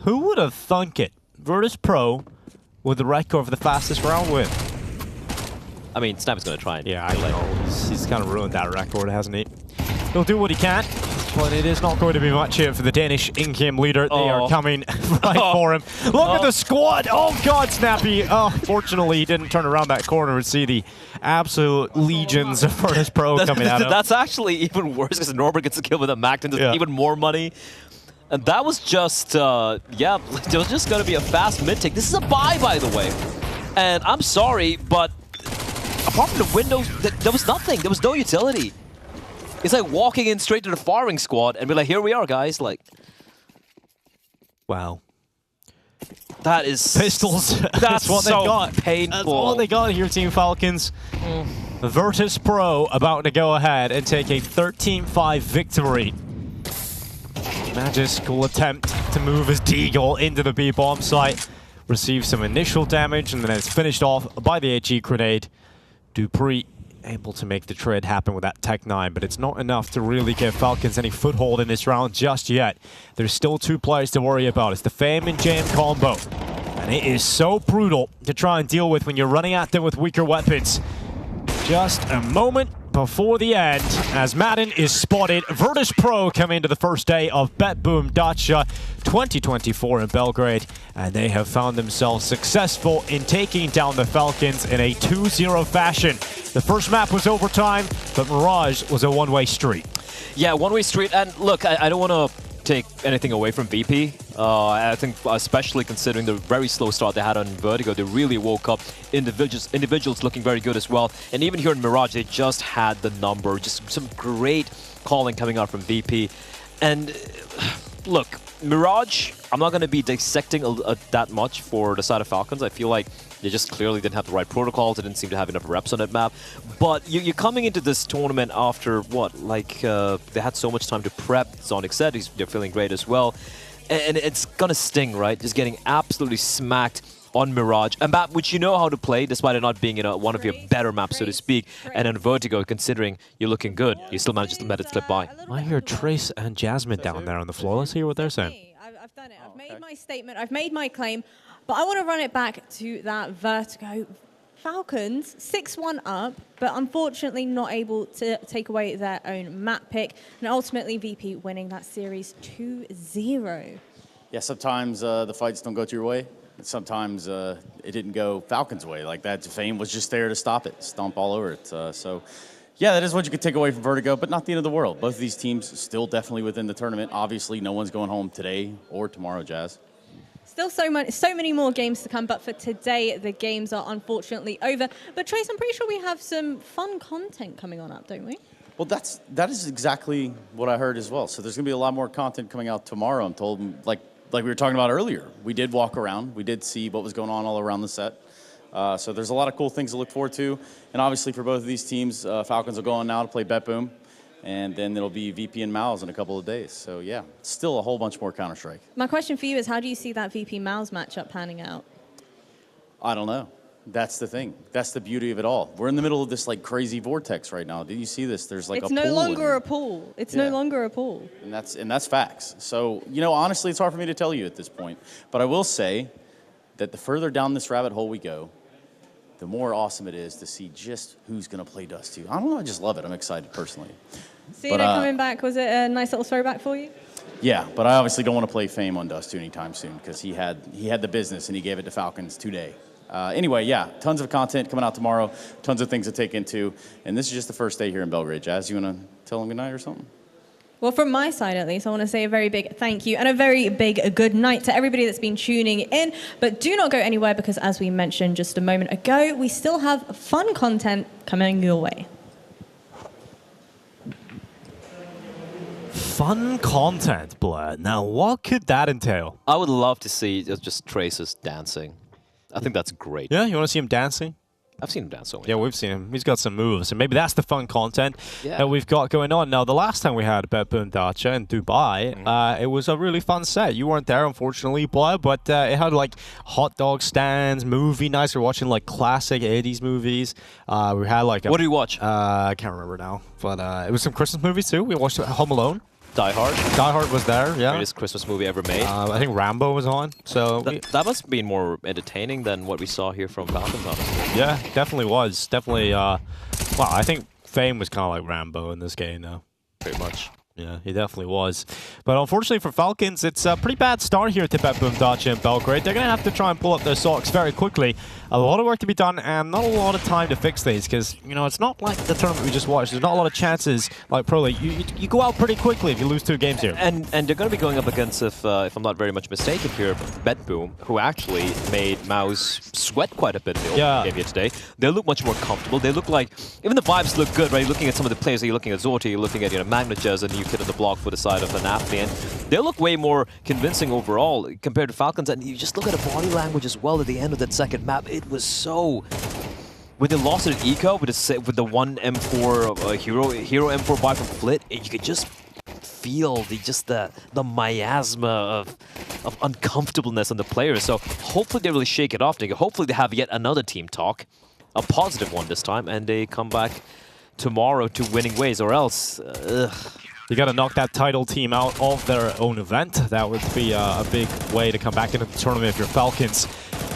S11: Who would have thunk it? Virtus.pro with the record for the fastest round win.
S12: I mean, Snappy's going to try and...
S11: Yeah, I know. He's kind of ruined that record, hasn't he? He'll do what he can, but it is not going to be much here for the Danish in-game leader. They are coming right for him. Look at the squad! Oh God, Snappy! Oh, fortunately, he didn't turn around that corner and see the absolute legions of Virtus.pro coming at him.
S12: That's actually even worse because Norbert gets a kill with a MAC-10, does even more money. And that was just, yeah, it was just going to be a fast mid-take. This is a buy, by the way. And I'm sorry, but apart from the windows, there was nothing. There was no utility. It's like walking in straight to the firing squad and be like, here we are, guys. Like,
S11: wow.
S12: That is...
S11: Pistols. That's what
S12: so
S11: they've got.
S12: Painful.
S11: That's all they got here, Team Falcons. Virtus.pro about to go ahead and take a 13-5 victory. Magis will attempt to move his Deagle into the B-bomb site, receive some initial damage, and then it's finished off by the HE grenade. Dupree able to make the trade happen with that Tech 9, but it's not enough to really give Falcons any foothold in this round just yet. There's still 2 players to worry about. It's the Fame and Jam combo, and it is so brutal to try and deal with when you're running at them with weaker weapons. Just a moment before the end, as Madden is spotted. Virtus.pro coming into the first day of BetBoom Dacha 2024 in Belgrade, and they have found themselves successful in taking down the Falcons in a 2-0 fashion. The first map was overtime, but Mirage was a one-way street.
S12: Yeah, one-way street, and look, I don't want to take anything away from VP. I think especially considering the very slow start they had on Vertigo, they really woke up. Individuals looking very good as well. And even here in Mirage, they just had the number. Just some great calling coming out from VP. And look, Mirage, I'm not going to be dissecting that much for the side of Falcons. I feel like they just clearly didn't have the right protocols. They didn't seem to have enough reps on that map. But you're coming into this tournament after, what, like they had so much time to prep. Zonic said they're feeling great as well. And it's going to sting, right? Just getting absolutely smacked on Mirage, a map which you know how to play, despite it not being one of your better maps, so to speak. And then Vertigo, considering you're looking good, you still managed to let it slip by.
S11: I hear Trace and Jasmine down there on the floor. Let's hear what they're saying.
S3: I've done it. I've made my statement. I've made my claim. But I want to run it back to that Vertigo. Falcons 6-1 up, but unfortunately not able to take away their own map pick. And ultimately VP winning that series 2-0.
S2: Yeah, sometimes the fights don't go your way. Sometimes it didn't go Falcons' way. Like that, Fame was just there to stop it, stomp all over it. So, yeah, that is what you could take away from Vertigo, but not the end of the world. Both of these teams still definitely within the tournament. Obviously, no one's going home today or tomorrow, Jazz.
S3: Still so many more games to come, but for today, the games are unfortunately over. But Trace, I'm pretty sure we have some fun content coming on up, don't we?
S2: Well, that is exactly what I heard as well. So there's going to be a lot more content coming out tomorrow. I'm told, like we were talking about earlier, we did walk around. We did see what was going on all around the set. So there's a lot of cool things to look forward to. And obviously for both of these teams, Falcons will go on now to play BetBoom. And then it'll be VP and Mouse in a couple of days. So yeah, still a whole bunch more Counter-Strike.
S3: My question for you is, how do you see that VP Mouse matchup panning out?
S2: I don't know. That's the thing. That's the beauty of it all. We're in the middle of this like crazy vortex right now. Did you see this? There's like
S3: it's no longer a pool. It's no longer a pool.
S2: And that's facts. So, you know, honestly, it's hard for me to tell you at this point. But I will say that the further down this rabbit hole we go, the more awesome it is to see just who's going to play Dust 2. I don't know. I just love it. I'm excited personally.
S3: Cena coming back, was it a nice little throwback for you?
S2: Yeah, but I obviously don't want to play Fame on Dust 2 anytime soon because he had the business and he gave it to Falcons today. Anyway, yeah, tons of content coming out tomorrow, tons of things to take into, and this is just the first day here in Belgrade. Jazz, you want to tell them good night or something?
S3: Well, from my side at least, I want to say a very big thank you and a very big good night to everybody that's been tuning in. But do not go anywhere because, as we mentioned just a moment ago, we still have fun content coming your way.
S11: Fun content, Blair. Now, what could that entail?
S12: I would love to see just Traces dancing. I think that's great.
S11: Yeah, you want to see him dancing?
S12: I've seen him dance so many
S11: times. We've seen him. He's got some moves, and maybe that's the fun content that we've got going on. Now, the last time we had BetBoom Dacha in Dubai, it was a really fun set. You weren't there, unfortunately, Blair, but it had like hot dog stands, movie nights. We were watching like classic 80s movies. We had like
S12: what did you watch?
S11: I can't remember now, but it was some Christmas movies too. We watched Home Alone.
S12: Die Hard.
S11: Die Hard was there, yeah.
S12: Greatest Christmas movie ever made.
S11: I think Rambo was on. So
S12: that must have been more entertaining than what we saw here from Falcons, honestly.
S11: Yeah, definitely was. Definitely, well, I think Fame was kind of like Rambo in this game now.
S12: Pretty much.
S11: Yeah, he definitely was. But unfortunately for Falcons, it's a pretty bad start here to BetBoom Dacha in Belgrade. They're going to have to try and pull up their socks very quickly. A lot of work to be done and not a lot of time to fix these because, you know, it's not like the tournament we just watched. There's not a lot of chances like Pro League. You go out pretty quickly if you lose 2 games here.
S12: And they're going to be going up against, if I'm not very much mistaken here, BetBoom, who actually made Mouse sweat quite a bit in the opening game here today. They look much more comfortable. They look like, even the vibes look good, right? You're looking at some of the players, you're looking at Zorti, you're looking at, you know, Magnajaz, a new kid on the block for the side of Anapli, and they look way more convincing overall compared to Falcons. And you just look at the body language as well at the end of that second map. It was so... When they lost it at Eco, with the one M4 hero M4 buy from Flit, you could just feel the miasma of uncomfortableness on the players. So hopefully they really shake it off. Hopefully they have yet another team talk, a positive one this time, and they come back tomorrow to winning ways, or else...
S11: You got to knock that title team out of their own event. That would be a big way to come back into the tournament if you're Falcons.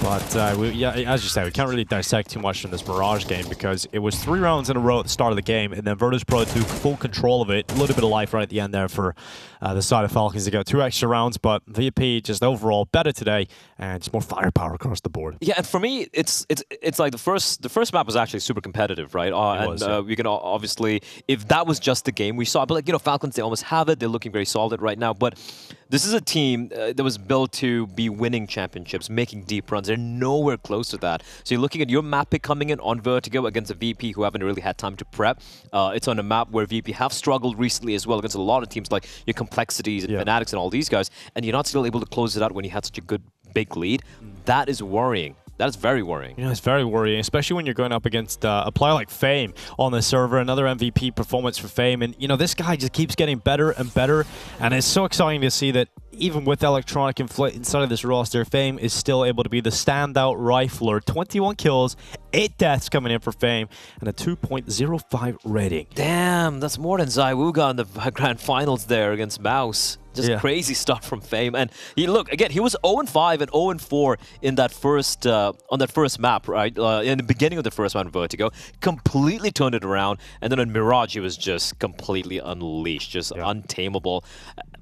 S11: But yeah, as you said, we can't really dissect too much from this Mirage game because it was 3 rounds in a row at the start of the game, and then Virtus.pro took full control of it. A little bit of life right at the end there for the side of Falcons. They got 2 extra rounds, but VP just overall better today and just more firepower across the board.
S12: Yeah, and for me, it's like the first map was actually super competitive, right? We can obviously, if that was just the game we saw, but like, you know, Falcons, they almost have it. They're looking very solid right now, but this is a team that was built to be winning championships, making deep runs. They're nowhere close to that. So you're looking at your map pick coming in on Vertigo against a VP who haven't really had time to prep. It's on a map where VP have struggled recently as well against a lot of teams like your Complexities and Fanatics and all these guys, and you're not still able to close it out when you had such a good big lead. That is worrying. That is very worrying.
S11: Yeah, it's very worrying, especially when you're going up against a player like Fame on the server, another MVP performance for Fame. And, you know, this guy just keeps getting better and better. And it's so exciting to see that even with Electronic inside of this roster, Fame is still able to be the standout rifler. 21 kills, 8 deaths coming in for Fame, and a 2.05 rating.
S12: Damn, that's more than ZywOoga in the grand finals there against Mouse. Just crazy stuff from Fame. And look, again, he was 0-5 and 0-4 in that first on that first map, right? In the beginning of the first map, Vertigo completely turned it around, and then on Mirage, he was just completely unleashed, just untamable.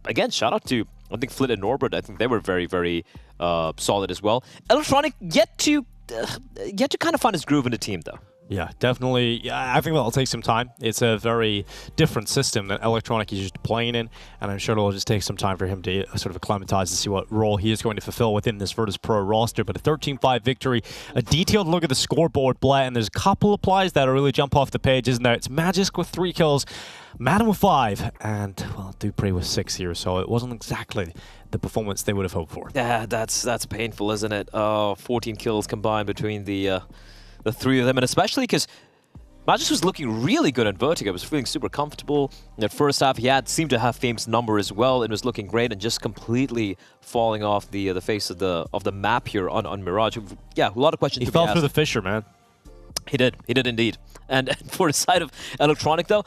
S12: Again, shout out to I think Flit and Norbert. I think they were very, very solid as well. Electronic yet to kind of find his groove in the team, though.
S11: Yeah, definitely. Yeah, I think that'll take some time. It's a very different system that Electronic is used to playing in, and I'm sure it'll just take some time for him to sort of acclimatize and see what role he is going to fulfill within this Virtus.pro roster. But a 13-5 victory, a detailed look at the scoreboard, Blatt, and there's a couple of plays that'll really jump off the page, isn't there? It's Magisk with 3 kills, Madden with 5, and, well, Dupree with 6 here, so it wasn't exactly the performance they would have hoped for.
S12: Yeah, that's painful, isn't it? 14 kills combined between the 3 of them, and especially because Magisk was looking really good on Vertigo. Was feeling super comfortable. In that first half, he seemed to have Fame's number as well, and was looking great, and just completely falling off the face of the map here on Mirage. Yeah, a lot of questions.
S11: He fell through the fissure, man.
S12: He did indeed. And for the side of Electronic, though,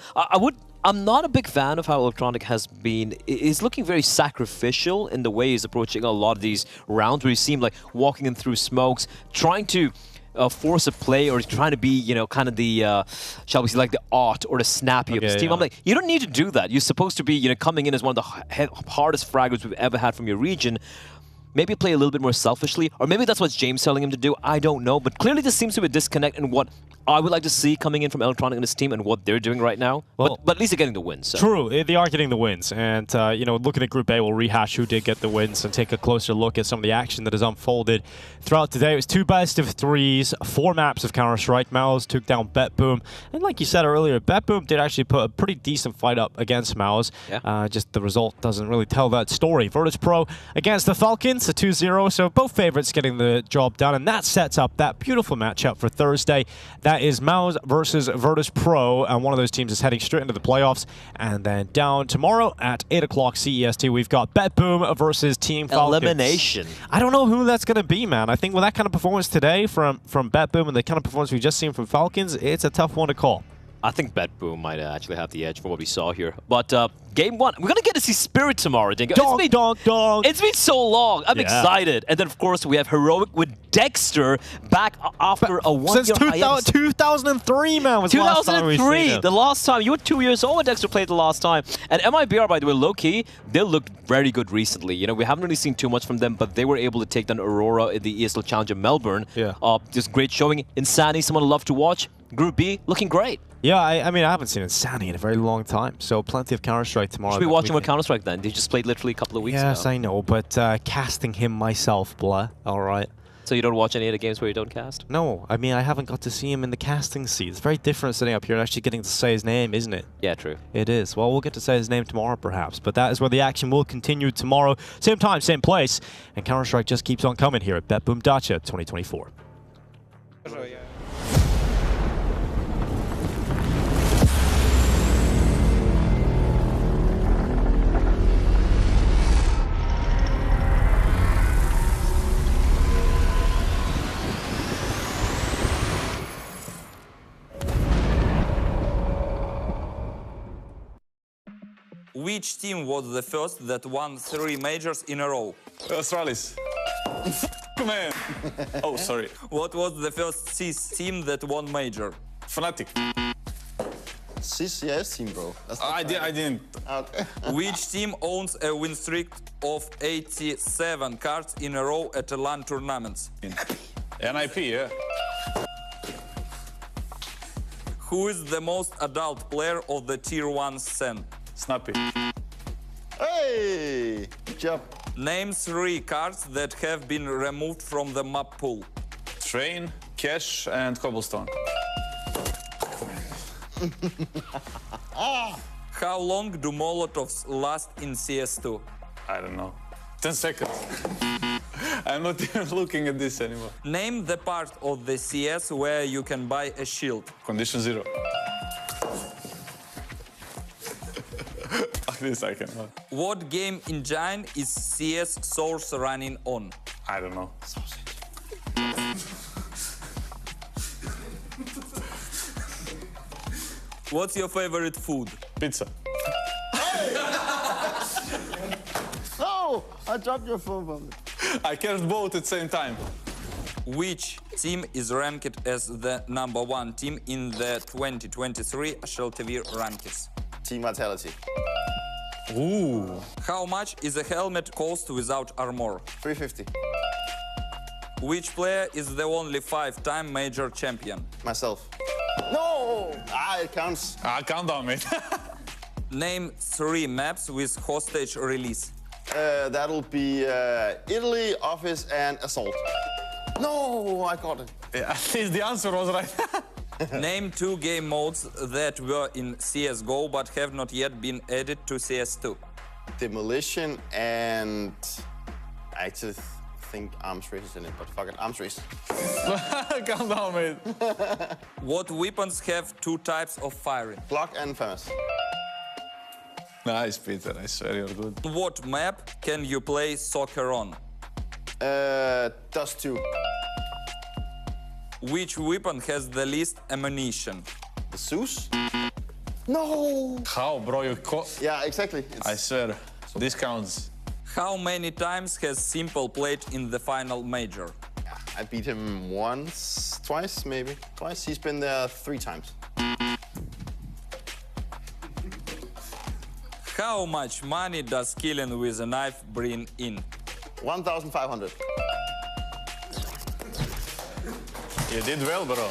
S12: I'm not a big fan of how Electronic has been. He's looking very sacrificial in the way he's approaching a lot of these rounds, where he seemed like walking in through smokes, trying to force a play, or trying to be, you know, kind of the, shall we say, like the art or the snappy of this team. I'm like, you don't need to do that. You're supposed to be, you know, coming in as one of the hardest fraggers we've ever had from your region. maybe play a little bit more selfishly, or maybe that's what James telling him to do. I don't know, but clearly there seems to be a disconnect in what I would like to see coming in from Electronic and his team and what they're doing right now.
S11: Well,
S12: but at least they're getting the wins. So.
S11: True, they are getting the wins. And, you know, looking at Group A, we'll rehash who did get the wins and take a closer look at some of the action that has unfolded throughout today. It was 2 best-of-3s, 4 maps of Counter-Strike. Mouse took down BetBoom. And like you said earlier, BetBoom did actually put a pretty decent fight up against Mouse.
S12: Yeah.
S11: Just the result doesn't really tell that story. Virtus.pro against the Falcons, a 2-0. So both favorites getting the job done. And that sets up that beautiful matchup for Thursday. That is Mouse versus Virtus.pro, and one of those teams is heading straight into the playoffs. And then down tomorrow at 8 o'clock CEST, we've got BetBoom versus Team Falcons.
S12: Elimination.
S11: I don't know who that's going to be, man. I think with that kind of performance today from BetBoom and the kind of performance we've just seen from Falcons, it's a tough one to call.
S12: I think BetBoom might actually have the edge from what we saw here. But game 1, we're going to get to see Spirit tomorrow, Dingo. It's been so long. I'm excited. And then, of course, we have Heroic with Dexter back after a 1-year
S11: Since 2003, man, was
S12: 2003, the last time. You were 2 years old when Dexter played the last time. And MIBR, by the way, low-key, they looked very good recently. You know, we haven't really seen too much from them, but they were able to take down Aurora in the ESL Challenger Melbourne.
S11: Yeah.
S12: Just great showing. Insanity, someone I love to watch. Group B, looking great.
S11: Yeah, I mean, I haven't seen Insanity in a very long time, so plenty of Counter-Strike tomorrow.
S12: Should be watching more Counter-Strike then. They just played literally a couple of weeks ago.
S11: Yes, I know, but casting him myself, blah, all right.
S12: So you don't watch any of the games where you don't cast?
S11: No, I mean, I haven't got to see him in the casting seat. It's very different sitting up here and actually getting to say his name, isn't it?
S12: Yeah, true.
S11: It is. Well, we'll get to say his name tomorrow, perhaps, but that is where the action will continue tomorrow. Same time, same place, and Counter-Strike just keeps on coming here at BetBoom Dacha 2024.
S13: Which team was the first that won 3 majors in a row?
S23: Australis. Man. Oh, sorry.
S13: What was the first CIS team that won major?
S23: Fnatic.
S10: CCS team, bro.
S23: I didn't.
S10: Okay.
S13: Which team owns a win streak of 87 cards in a row at LAN tournaments?
S23: NIP, yeah.
S13: Who is the most adult player of the Tier 1 scene?
S23: Snappy.
S10: Hey! Good job.
S13: Name 3 cards that have been removed from the map pool.
S23: Train, Cash, and Cobblestone.
S13: How long do Molotovs last in CS2?
S23: I don't know. 10 seconds. I'm not even looking at this anymore.
S13: Name the part of the CS where you can buy a shield.
S23: Condition 0. This I cannot.
S13: What game engine is CS Source running on?
S23: I don't know.
S13: What's your favorite food?
S23: Pizza.
S10: No! I dropped your phone from it.
S23: I carried both at the same time.
S13: Which team is ranked as the #1 team in the 2023 SHLTV rankings?
S10: Team Vitality.
S23: Ooh.
S13: How much is a helmet cost without armor?
S10: 350.
S13: Which player is the only 5-time major champion?
S10: Myself. No! It counts.
S23: Calm down, mate.
S13: Name 3 maps with hostage release.
S10: That'll be Italy, Office, and Assault. No, I got it.
S23: Yeah, at least the answer was right.
S13: Name 2 game modes that were in CSGO but have not yet been added to CS2.
S10: Demolition and... I actually think Arms Race is in it, but fuck it, Arms Race.
S23: Calm down, mate.
S13: What weapons have 2 types of firing?
S10: Glock and FAMAS.
S23: Nice, Peter. I swear you're good.
S13: What map can you play soccer on?
S10: Dust 2.
S13: Which weapon has the least ammunition?
S10: The Zeus? No!
S23: How, bro?
S10: Yeah, exactly.
S23: I swear. This counts.
S13: How many times has Simple played in the final major?
S10: I beat him once, twice, maybe. Twice. He's been there 3 times.
S13: How much money does killing with a knife bring in?
S10: 1,500.
S23: You did well, bro.